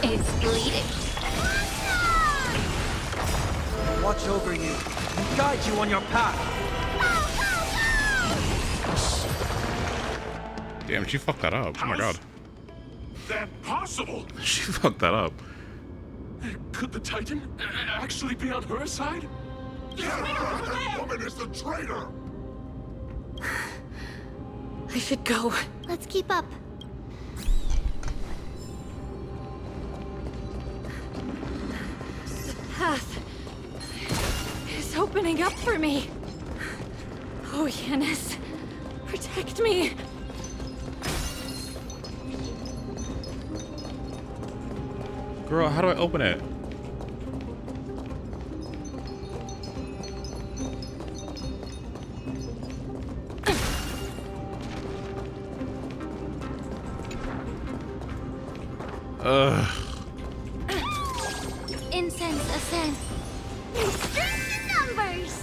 is bleeding. Watch over you and guide you on your path. Damn, she fucked that up. Oh my god. That possible? She fucked that up. Could the Titan actually be on her side? That woman is the traitor! I should go. Let's keep up. The path is opening up for me. Oh, Yanis, protect me. Girl, how do I open it? Ugh. Incense ascend. Strength numbers!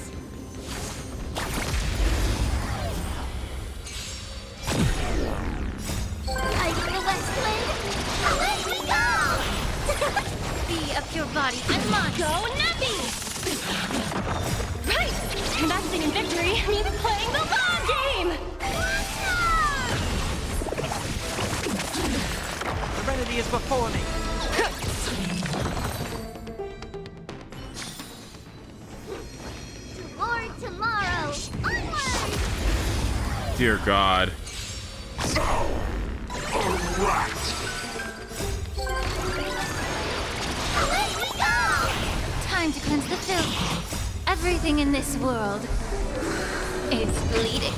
Fight for the West Wind! Away we go! Be of your body and mind. Go Nappy! Right! Investing in victory means playing the long game! Serenity is before me. Toward tomorrow! Onward! Dear God. Away we go! Time to cleanse the filth. Everything in this world is bleeding.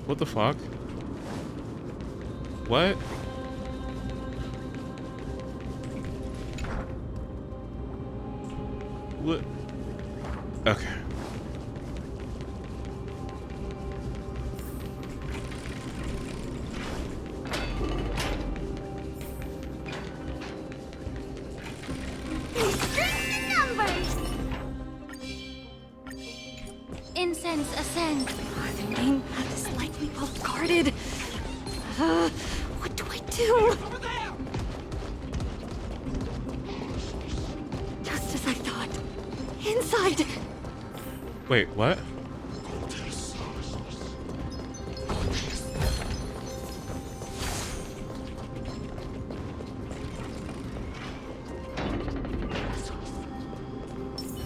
What the fuck? What? What? Okay. Strength numbers! Incense ascend. The main path is likely well guarded. What do I do? Just as I thought. Inside! Wait, what?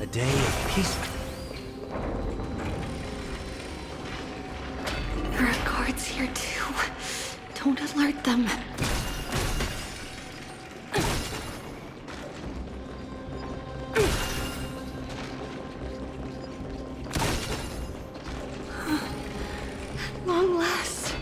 A day of peace. There are guards here too. Don't alert them. At long last.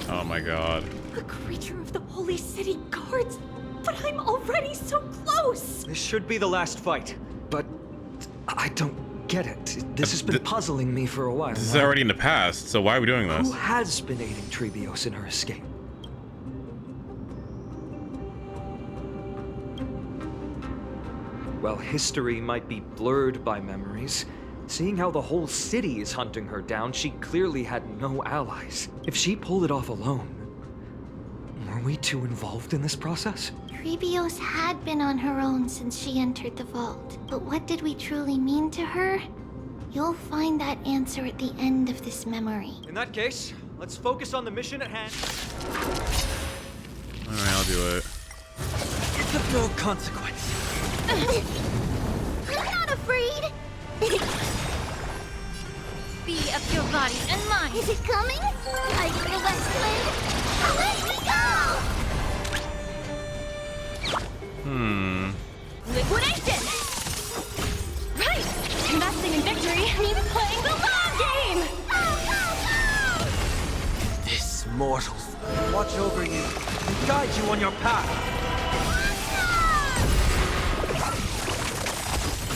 Oh my god. A creature of the Holy City Guards. But I'm already so close. This should be the last fight, but I don't get it. This has been puzzling me for a while. This is already in the past, so why are we doing this? Who has been aiding Trebios in her escape? while history might be blurred by memories, seeing how the whole city is hunting her down, she clearly had no allies. If she pulled it off alone, were we too involved in this process? Trebios had been on her own since she entered the vault. But what did we truly mean to her? You'll find that answer at the end of this memory. In that case, let's focus on the mission at hand. Alright, I'll do it. It's of no consequence. I'm not afraid! Be of your body and mind! Is it coming? Are you the West Wind? Let me go! Liquidation! Right! Investing in victory means playing the long game! This mortals watch over you and guide you on your path.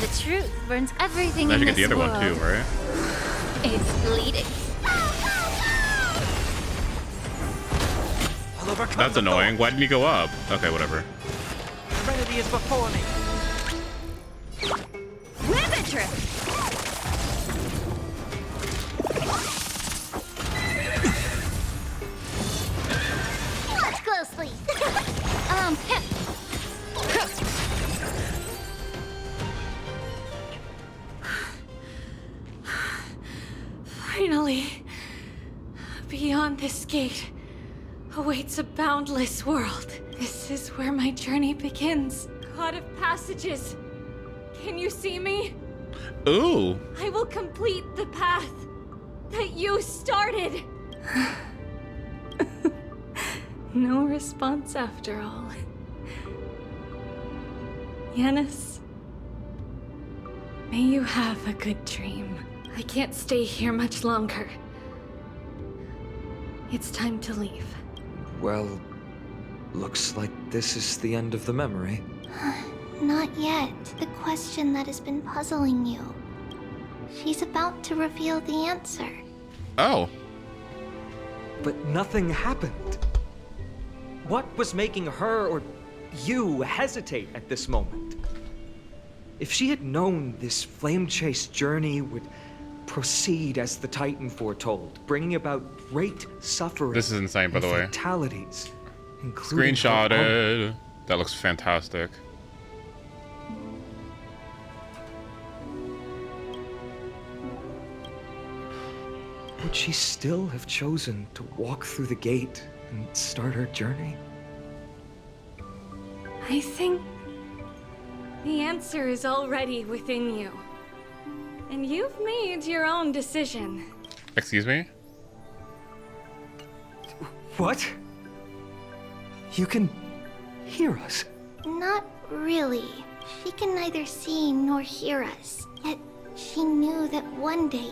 The truth burns everything I in should this get the other world. one too, right? It's bleeding. That's annoying. Why didn't you go up? Okay, whatever. Serenity is before me. Whip Watch closely! Finally, beyond this gate awaits a boundless world. This is where my journey begins. God of passages, can you see me? Ooh. I will complete the path that you started. No response after all. Yanis, may you have a good dream. I can't stay here much longer. It's time to leave. Well, looks like this is the end of the memory. Not yet. The question that has been puzzling you. She's about to reveal the answer. Oh. But nothing happened. What was making her or you hesitate at this moment? If she had known this flame-chased journey would proceed as the Titan foretold, bringing about great suffering. This is insane, by the way. Fatalities, including Screenshotted. That looks fantastic. Would she still have chosen to walk through the gate and start her journey? I think the answer is already within you. And you've made your own decision. Excuse me? What? You can hear us? Not really. She can neither see nor hear us. Yet she knew that one day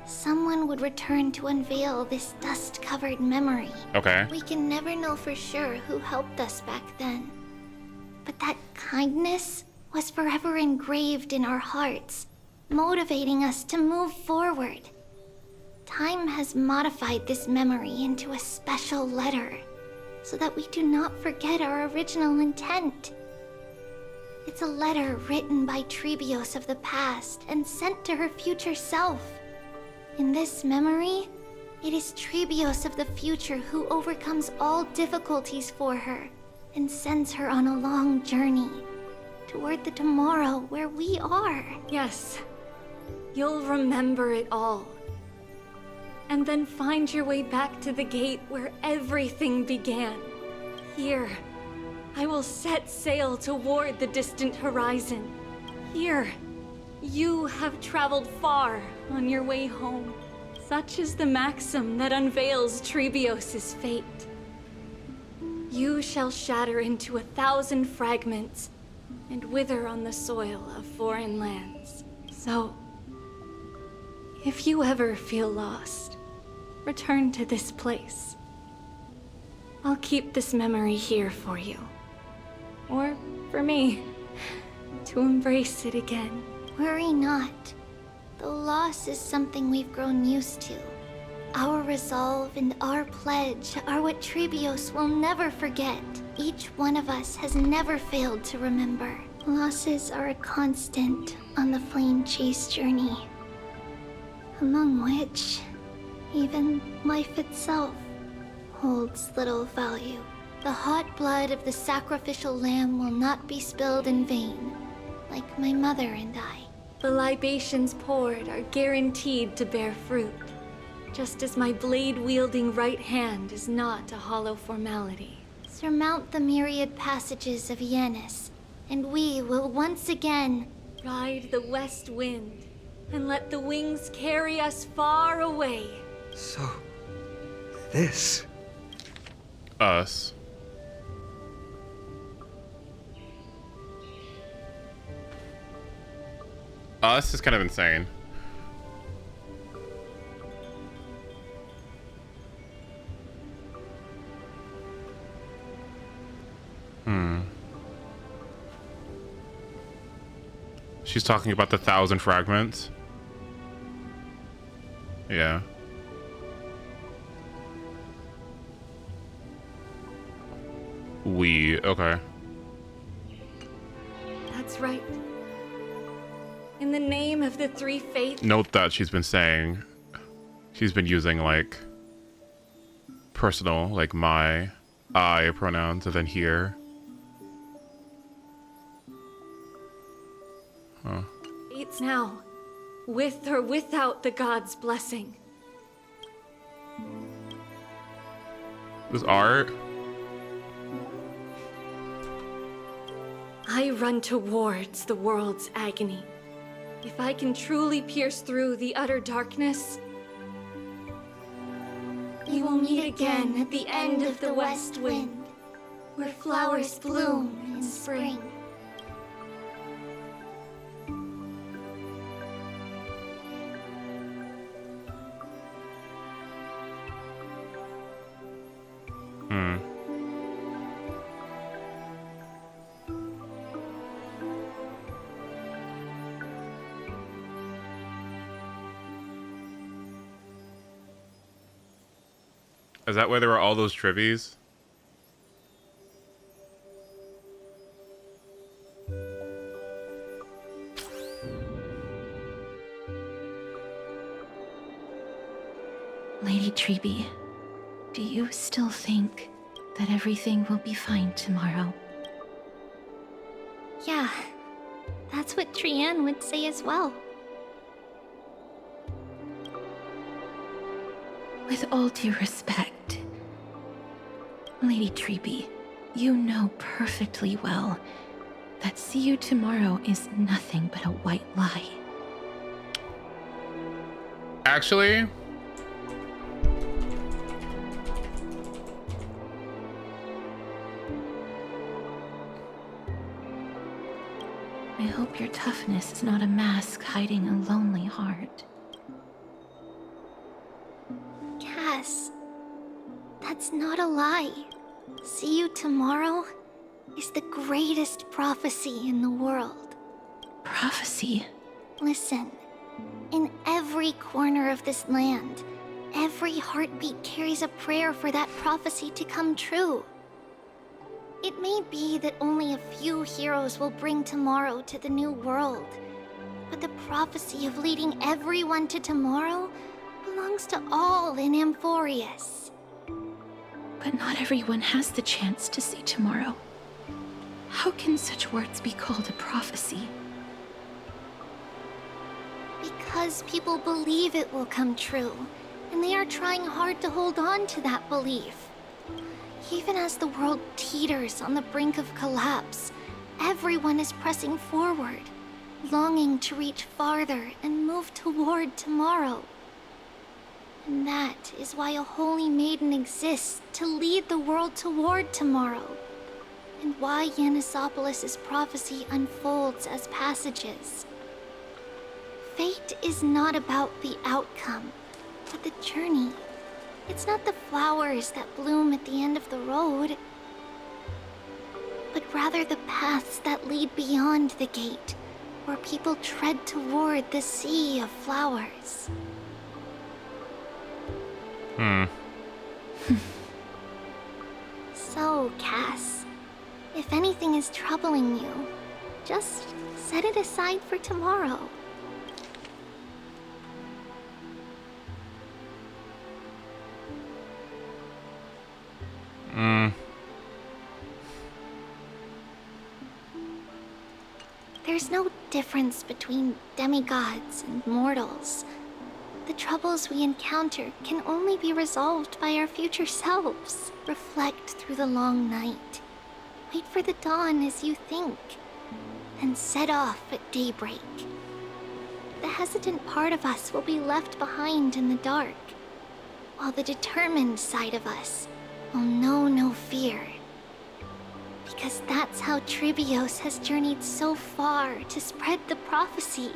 someone would return to unveil this dust-covered memory. Okay. We can never know for sure who helped us back then. But that kindness was forever engraved in our hearts, motivating us to move forward. Time has modified this memory into a special letter, so that we do not forget our original intent. It's a letter written by Trebios of the past and sent to her future self. In this memory, it is Trebios of the future who overcomes all difficulties for her and sends her on a long journey toward the tomorrow where we are. Yes, you'll remember it all. And then find your way back to the gate where everything began. Here, I will set sail toward the distant horizon. Here, you have traveled far on your way home. Such is the maxim that unveils Trebios' fate. You shall shatter into 1,000 fragments and wither on the soil of foreign lands. So, if you ever feel lost, return to this place. I'll keep this memory here for you. Or for me, to embrace it again. Worry not. The loss is something we've grown used to. Our resolve and our pledge are what Trebios will never forget. Each one of us has never failed to remember. Losses are a constant on the flame chase journey, among which even life itself holds little value. The hot blood of the sacrificial lamb will not be spilled in vain, like my mother and I. The libations poured are guaranteed to bear fruit, just as my blade-wielding right hand is not a hollow formality. Surmount the myriad passages of Yanis, and we will once again ride the west wind and let the wings carry us far away. So, this... Us. Us is kind of insane. She's talking about the 1,000 fragments. Yeah. Okay. That's right. In the name of the three faiths. Note that she's been saying, she's been using like personal, like my, I pronouns, and then here. Huh. It's now, with or without the god's blessing. This art. I run towards the world's agony. If I can truly pierce through the utter darkness, we will meet again at the end of the west wind, where flowers bloom in spring. Is that where there were all those trivies? Lady Treby, do you still think that everything will be fine tomorrow? Yeah, that's what Trianne would say as well. With all due respect, Lady Treby, you know perfectly well that see you tomorrow is nothing but a white lie. Actually, I hope your toughness is not a mask hiding a lonely heart. Cass, that's not a lie. See you tomorrow is the greatest prophecy in the world. Prophecy? Listen, in every corner of this land, every heartbeat carries a prayer for that prophecy to come true. It may be that only a few heroes will bring tomorrow to the new world, but the prophecy of leading everyone to tomorrow belongs to all in AMPHOREUS. But not everyone has the chance to see tomorrow. How can such words be called a prophecy? Because people believe it will come true, and they are trying hard to hold on to that belief. Even as the world teeters on the brink of collapse, everyone is pressing forward, longing to reach farther and move toward tomorrow. And that is why a holy maiden exists to lead the world toward tomorrow, and why Yanisopolis' prophecy unfolds as passages. Fate is not about the outcome, but the journey. It's not the flowers that bloom at the end of the road, but rather the paths that lead beyond the gate, where people tread toward the sea of flowers. So, Cass, if anything is troubling you, Just set it aside for tomorrow. There's no difference between demigods and mortals. The troubles we encounter can only be resolved by our future selves. Reflect through the long night. Wait for the dawn as you think. And set off at daybreak. The hesitant part of us will be left behind in the dark, while the determined side of us will know no fear. Because that's how Tribios has journeyed so far to spread the prophecy.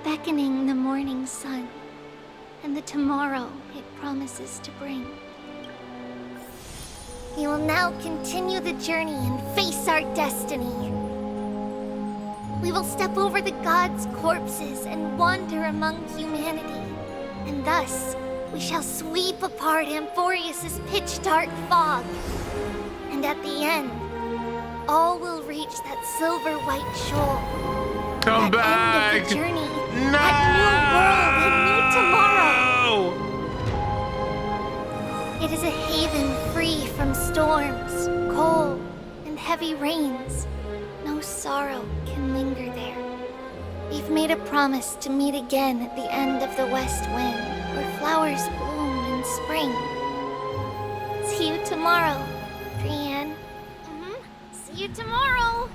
Beckoning the morning sun, and the tomorrow it promises to bring. We will now continue the journey and face our destiny. We will step over the gods' corpses and wander among humanity, and thus we shall sweep apart AMPHOREUS' pitch-dark fog. And at the end, all will reach that silver-white shoal. Come back! End of the journey. No! That new world and new tomorrow. It is a haven free from storms, cold, and heavy rains. No sorrow can linger there. We've made a promise to meet again at the end of the west wind, where flowers bloom in spring. See you tomorrow, Brienne. See you tomorrow.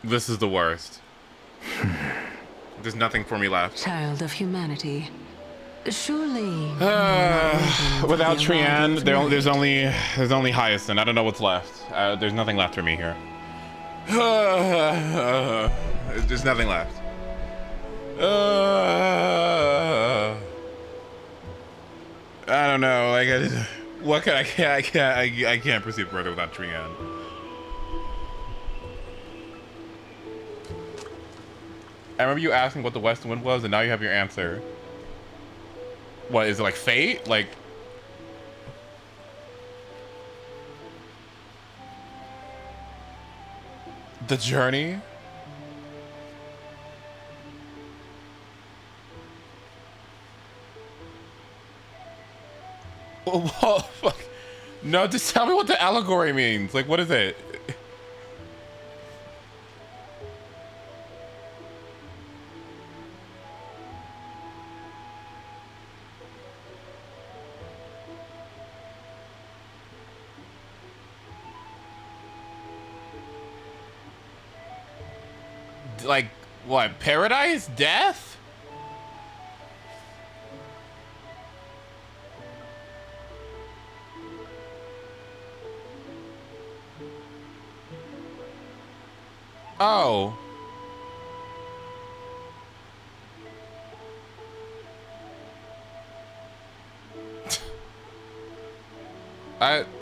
This is the worst. There's nothing for me left. Child of humanity. Surely. Without Trian, there's only Hyacinth. I don't know what's left. There's nothing left for me here. There's nothing left. I don't know. Like, what can I can't proceed further without Trian. I remember you asking what the West Wind was, and now you have your answer. What, is it like fate? Like... The journey? Oh, fuck. No, just tell me what the allegory means. Like, what is it? Like, what? Paradise? Death? Oh.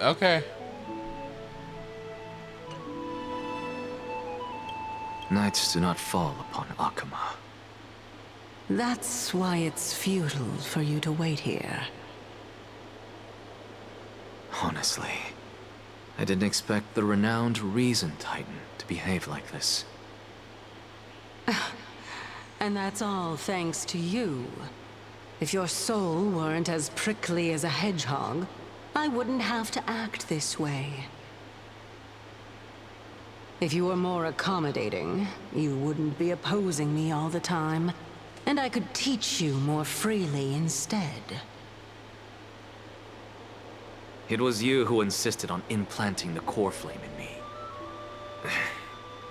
Okay. Nights do not fall upon Akama. That's why it's futile for you to wait here. Honestly, I didn't expect the renowned Reason Titan to behave like this. And that's all thanks to you. If your soul weren't as prickly as a hedgehog, I wouldn't have to act this way. If you were more accommodating, you wouldn't be opposing me all the time, and I could teach you more freely instead. It was you who insisted on implanting the core flame in me.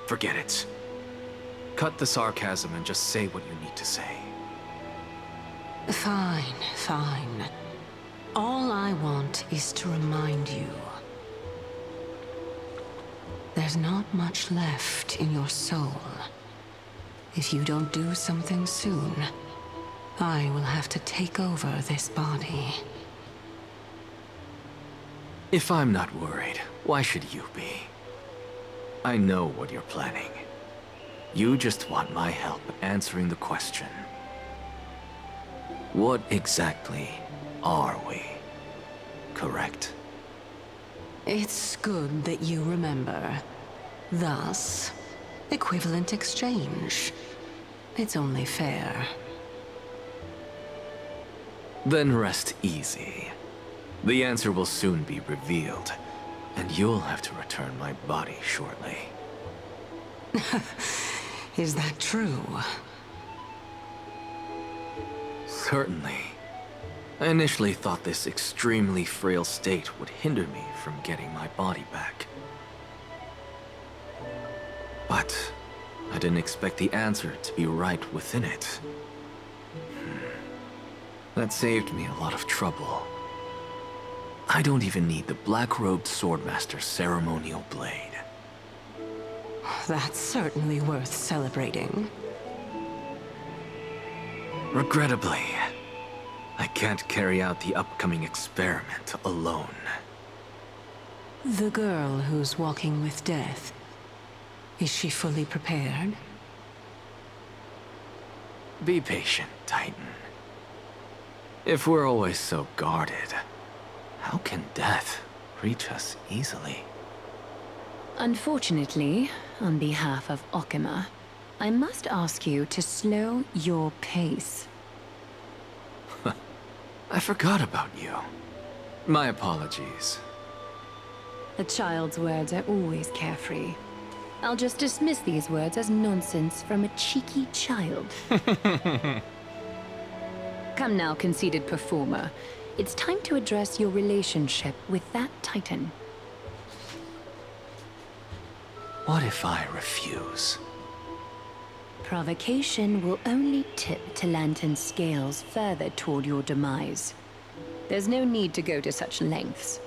Forget it. Cut the sarcasm and just say what you need to say. Fine, fine. All I want is to remind you. There's not much left in your soul. If you don't do something soon, I will have to take over this body. If I'm not worried, why should you be? I know what you're planning. You just want my help answering the question. What exactly are we? Correct? It's good that you remember. Thus, equivalent exchange. It's only fair. Then rest easy. The answer will soon be revealed, and you'll have to return my body shortly. Is that true? Certainly. I initially thought this extremely frail state would hinder me from getting my body back. But I didn't expect the answer to be right within it. That saved me a lot of trouble. I don't even need the black-robed swordmaster's ceremonial blade. That's certainly worth celebrating. Regrettably, I can't carry out the upcoming experiment alone. The girl who's walking with death, is she fully prepared? Be patient, Titan. If we're always so guarded, how can death reach us easily? Unfortunately, on behalf of Okima, I must ask you to slow your pace. I forgot about you. My apologies. A child's words are always carefree. I'll just dismiss these words as nonsense from a cheeky child. Come now, conceited performer. It's time to address your relationship with that Titan. What if I refuse? Provocation will only tip Talantan's scales further toward your demise. There's no need to go to such lengths.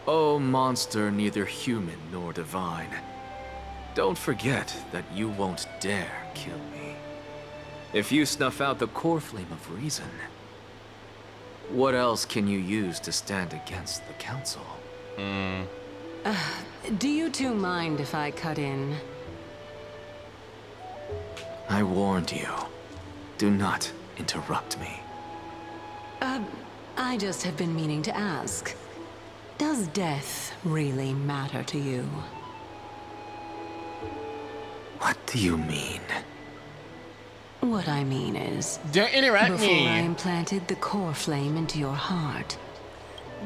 Oh, monster neither human nor divine. Don't forget that you won't dare kill me. If you snuff out the core flame of reason, what else can you use to stand against the Council? Do you two mind if I cut in? I warned you. Do not interrupt me. I just have been meaning to ask. Does death really matter to you? What do you mean? What I mean is... Don't interrupt before me. I implanted the core flame into your heart.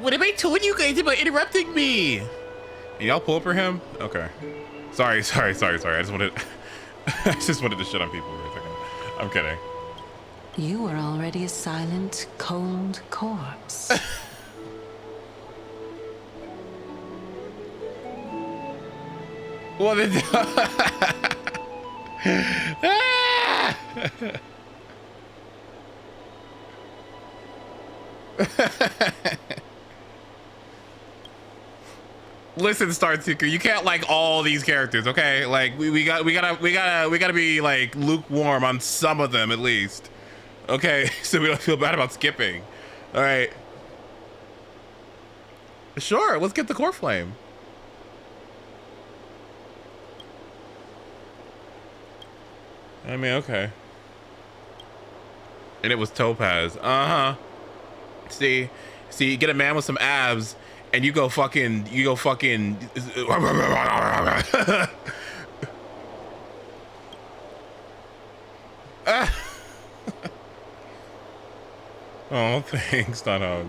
What am I telling you guys about interrupting me? Y'all pull up for him? Okay. Sorry. I just wanted to shit on people for a second. I'm kidding. You were already a silent, cold corpse. Well, then... Listen, Star Seeker, you can't like all these characters, okay? Like we gotta be like lukewarm on some of them at least, okay? So we don't feel bad about skipping. All right. Sure, let's get the core flame. I mean, okay. And it was Topaz. See, you get a man with some abs, and you go fucking. Oh, thanks, Dunhog.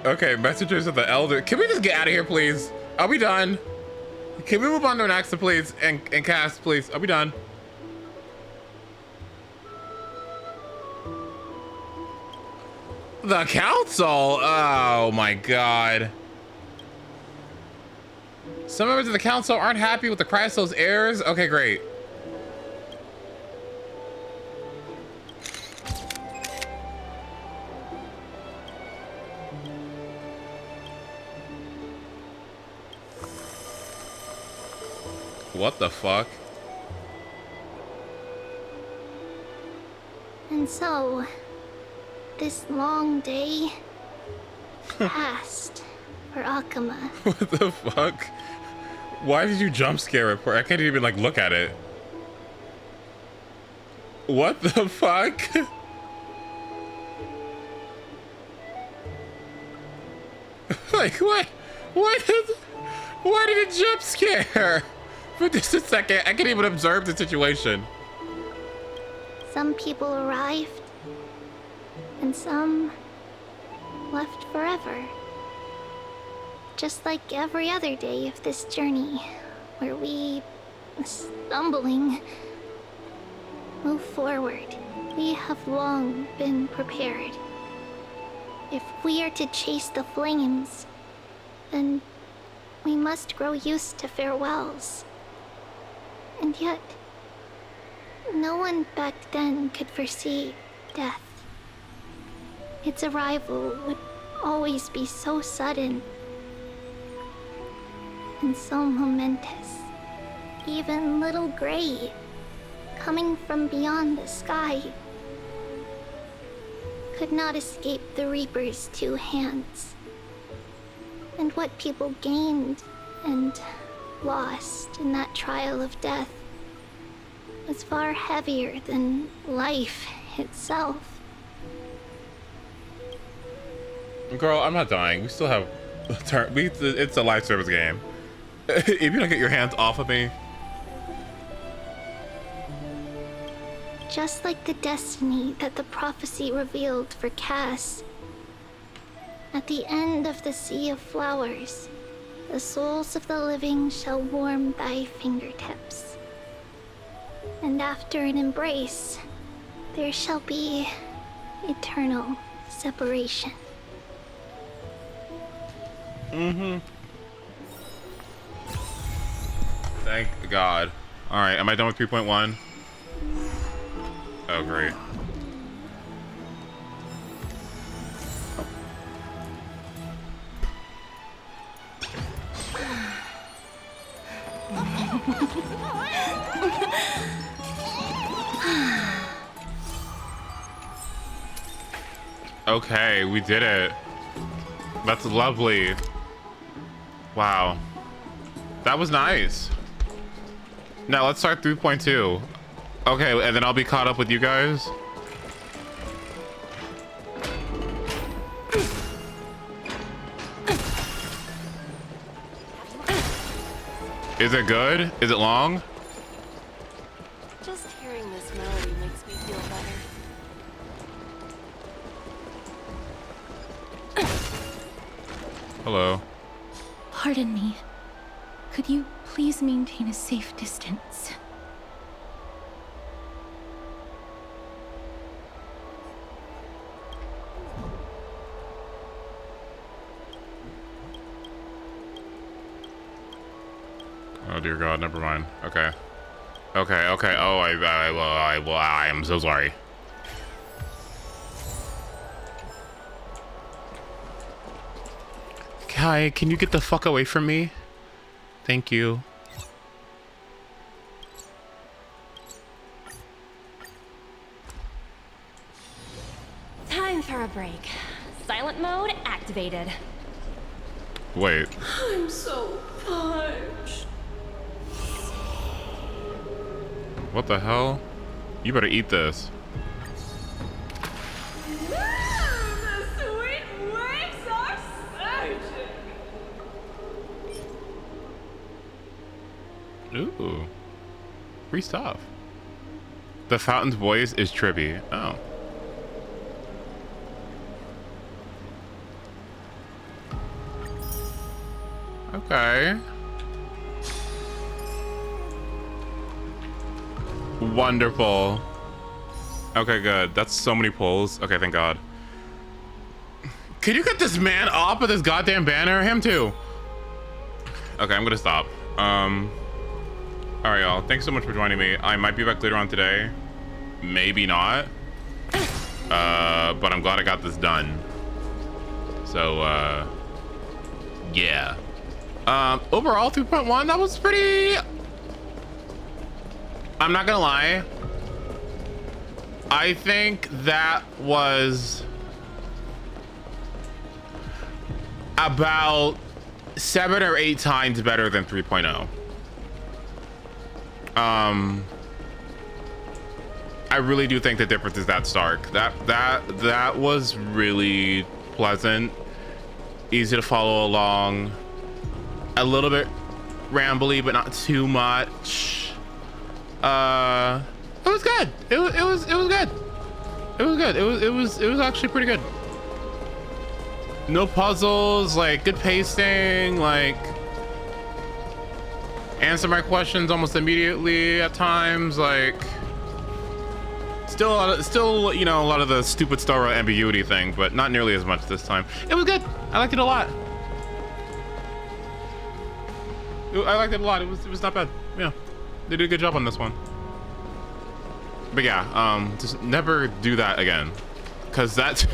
Okay, messengers of the elder. Can we just get out of here, please? Are we done? Can we move on to an action, please? And cast, please. Are we done? The council? Oh my god. Some members of the council aren't happy with the Chrysos heirs? Okay, great. What the fuck? And so, this long day passed for Okima. What the fuck? Why did you jump scare it for? I can't even like look at it. What the fuck? Like what? Why did it jump scare? For just a second, I can't even observe the situation. Some people arrived, and some left forever. Just like every other day of this journey, where we, stumbling, move forward. We have long been prepared. If we are to chase the flames, then we must grow used to farewells. And yet, no one back then could foresee death. Its arrival would always be so sudden and so momentous. Even little Gray, coming from beyond the sky, could not escape the Reaper's two hands. And what people gained and lost in that trial of death was far heavier than life itself. Girl, I'm not dying. We still have a turn. It's a life service game. If you don't get your hands off of me. Just like the destiny that the prophecy revealed for Cass, at the end of the Sea of Flowers, the souls of the living shall warm thy fingertips. And after an embrace, there shall be eternal separation. Mm-hmm. Thank God. Alright, am I done with 3.1? Oh, great. Okay, we did it. That's lovely. Wow. That was nice. Now let's start 3.2. Okay, and then I'll be caught up with you guys. Is it good? Is it long? Just hearing this melody makes me feel better. Hello. Pardon me. Could you please maintain a safe distance? Oh dear God, never mind. Okay. Okay, okay. Oh, I am so sorry. Kai, can you get the fuck away from me? Thank you. Time for a break. Silent mode activated. Wait. I'm so parched. What the hell? You better eat this. The sweet waves are surging. Ooh. Free stuff. The fountain's voice is trippy. Oh. Okay. Wonderful. Okay, good. That's so many pulls. Okay, thank God. Can you get this man off of this goddamn banner? Him too. Okay, I'm gonna stop. Alright, y'all. Thanks so much for joining me. I might be back later on today. Maybe not. But I'm glad I got this done. So, yeah. Overall, 3.1, that was pretty... I'm not gonna lie. I think that was about 7 or 8 times better than 3.0. I really do think the difference is that stark. That was really pleasant, easy to follow along, a little bit rambly, but not too much. It was good. It was good. It was good. It was actually pretty good. No puzzles, like good pacing, like answer my questions almost immediately at times, like still you know, a lot of the stupid Star Wars ambiguity thing, but not nearly as much this time. It was good. I liked it a lot. I liked it a lot. It was not bad. Yeah, they did a good job on this one. But yeah, just never do that again, because that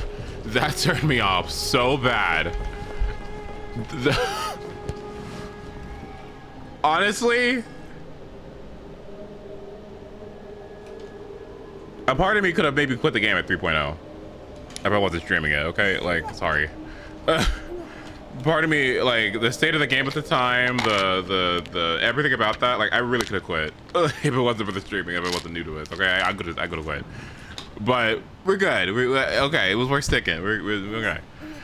turned me off so bad. Honestly, a part of me could have maybe quit the game at 3.0 if I wasn't streaming it. Okay, like, sorry. Part of me, like, the state of the game at the time, the everything about that, like, I really could have quit if it wasn't for the streaming, if it wasn't new to it. Okay, I could have quit. But we're good. Okay, it was worth sticking. We're okay.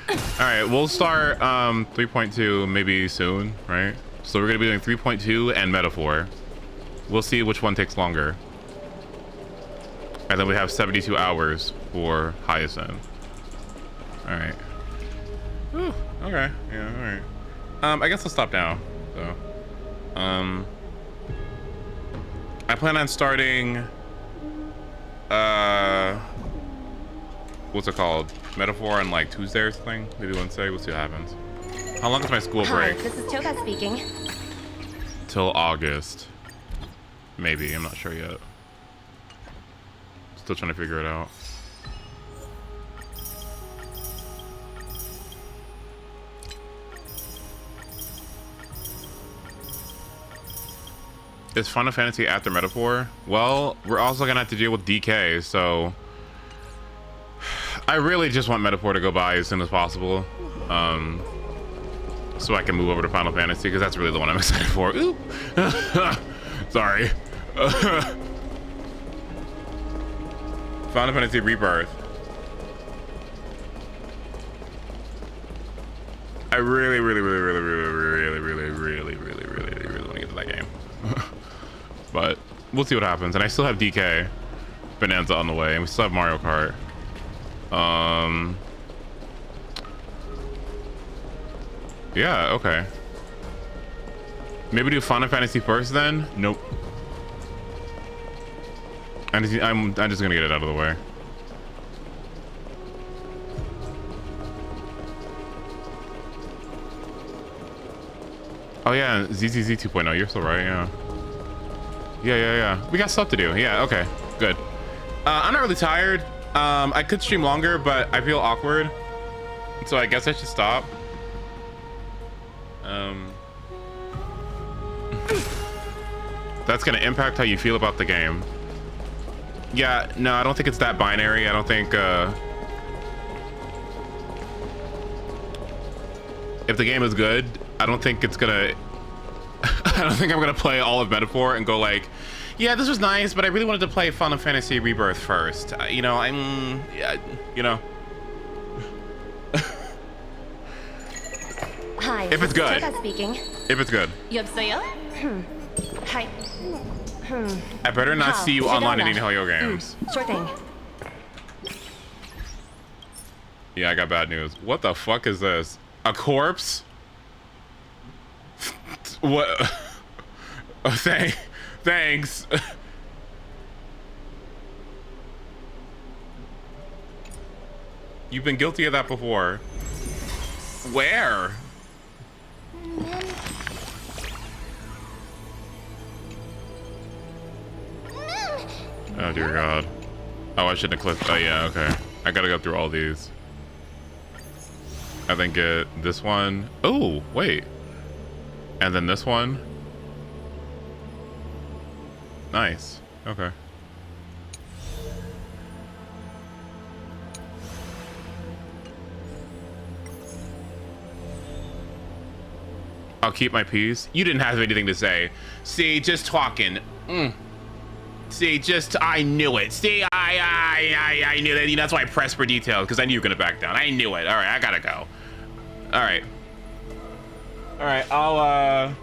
All right, we'll start 3.2 maybe soon, right? So we're gonna be doing 3.2 and Metaphor. We'll see which one takes longer. And then we have 72 hours for Hyacinth. All right. Whew, okay. Yeah. All right. I guess I'll stop now. So, I plan on starting. What's it called? Metaphor on like Tuesday or something? Maybe Wednesday. We'll see what happens. How long is my school break? Hi, this is Toga speaking. Till August. Maybe. I'm not sure yet. Still trying to figure it out. Is Final Fantasy after Metaphor? Well, we're also gonna have to deal with DK, so I really just want Metaphor to go by as soon as possible, so I can move over to Final Fantasy, because that's really the one I'm excited for. Oop. Sorry. Final Fantasy Rebirth. I really want to get to that game. But we'll see what happens. And I still have DK Bonanza on the way, and we still have Mario Kart. Yeah, okay. Maybe do Final Fantasy first then? Nope. I'm just gonna get it out of the way. Oh yeah, ZZZ 2.0, you're still right, yeah. Yeah. We got stuff to do. Yeah, okay, good. I'm not really tired. I could stream longer, but I feel awkward. So I guess I should stop. That's gonna impact how you feel about the game. Yeah, no, I don't think it's that binary. I don't think, if the game is good, I don't think it's gonna, I don't think I'm gonna play all of Metaphor and go like, yeah, this was nice, but I really wanted to play Final Fantasy Rebirth first. You know, you know. Hi, if it's good. Speaking. If it's good. 여보세요? Hi. I better not see you online in Inhalio games. Sure thing. Yeah, I got bad news. What the fuck is this? A corpse? What? Oh, thanks. You've been guilty of that before. Where? Oh dear God. Oh, I shouldn't have clicked. Oh yeah, okay. I gotta go through all these. I think get this one. Oh, wait. And then this one. Nice. Okay. I'll keep my peace. You didn't have anything to say. See, just talking. See, just, I knew it. See, I knew that. That's why I pressed for details, because I knew you were gonna back down. I knew it. All right, I gotta go. All right. All right, I'll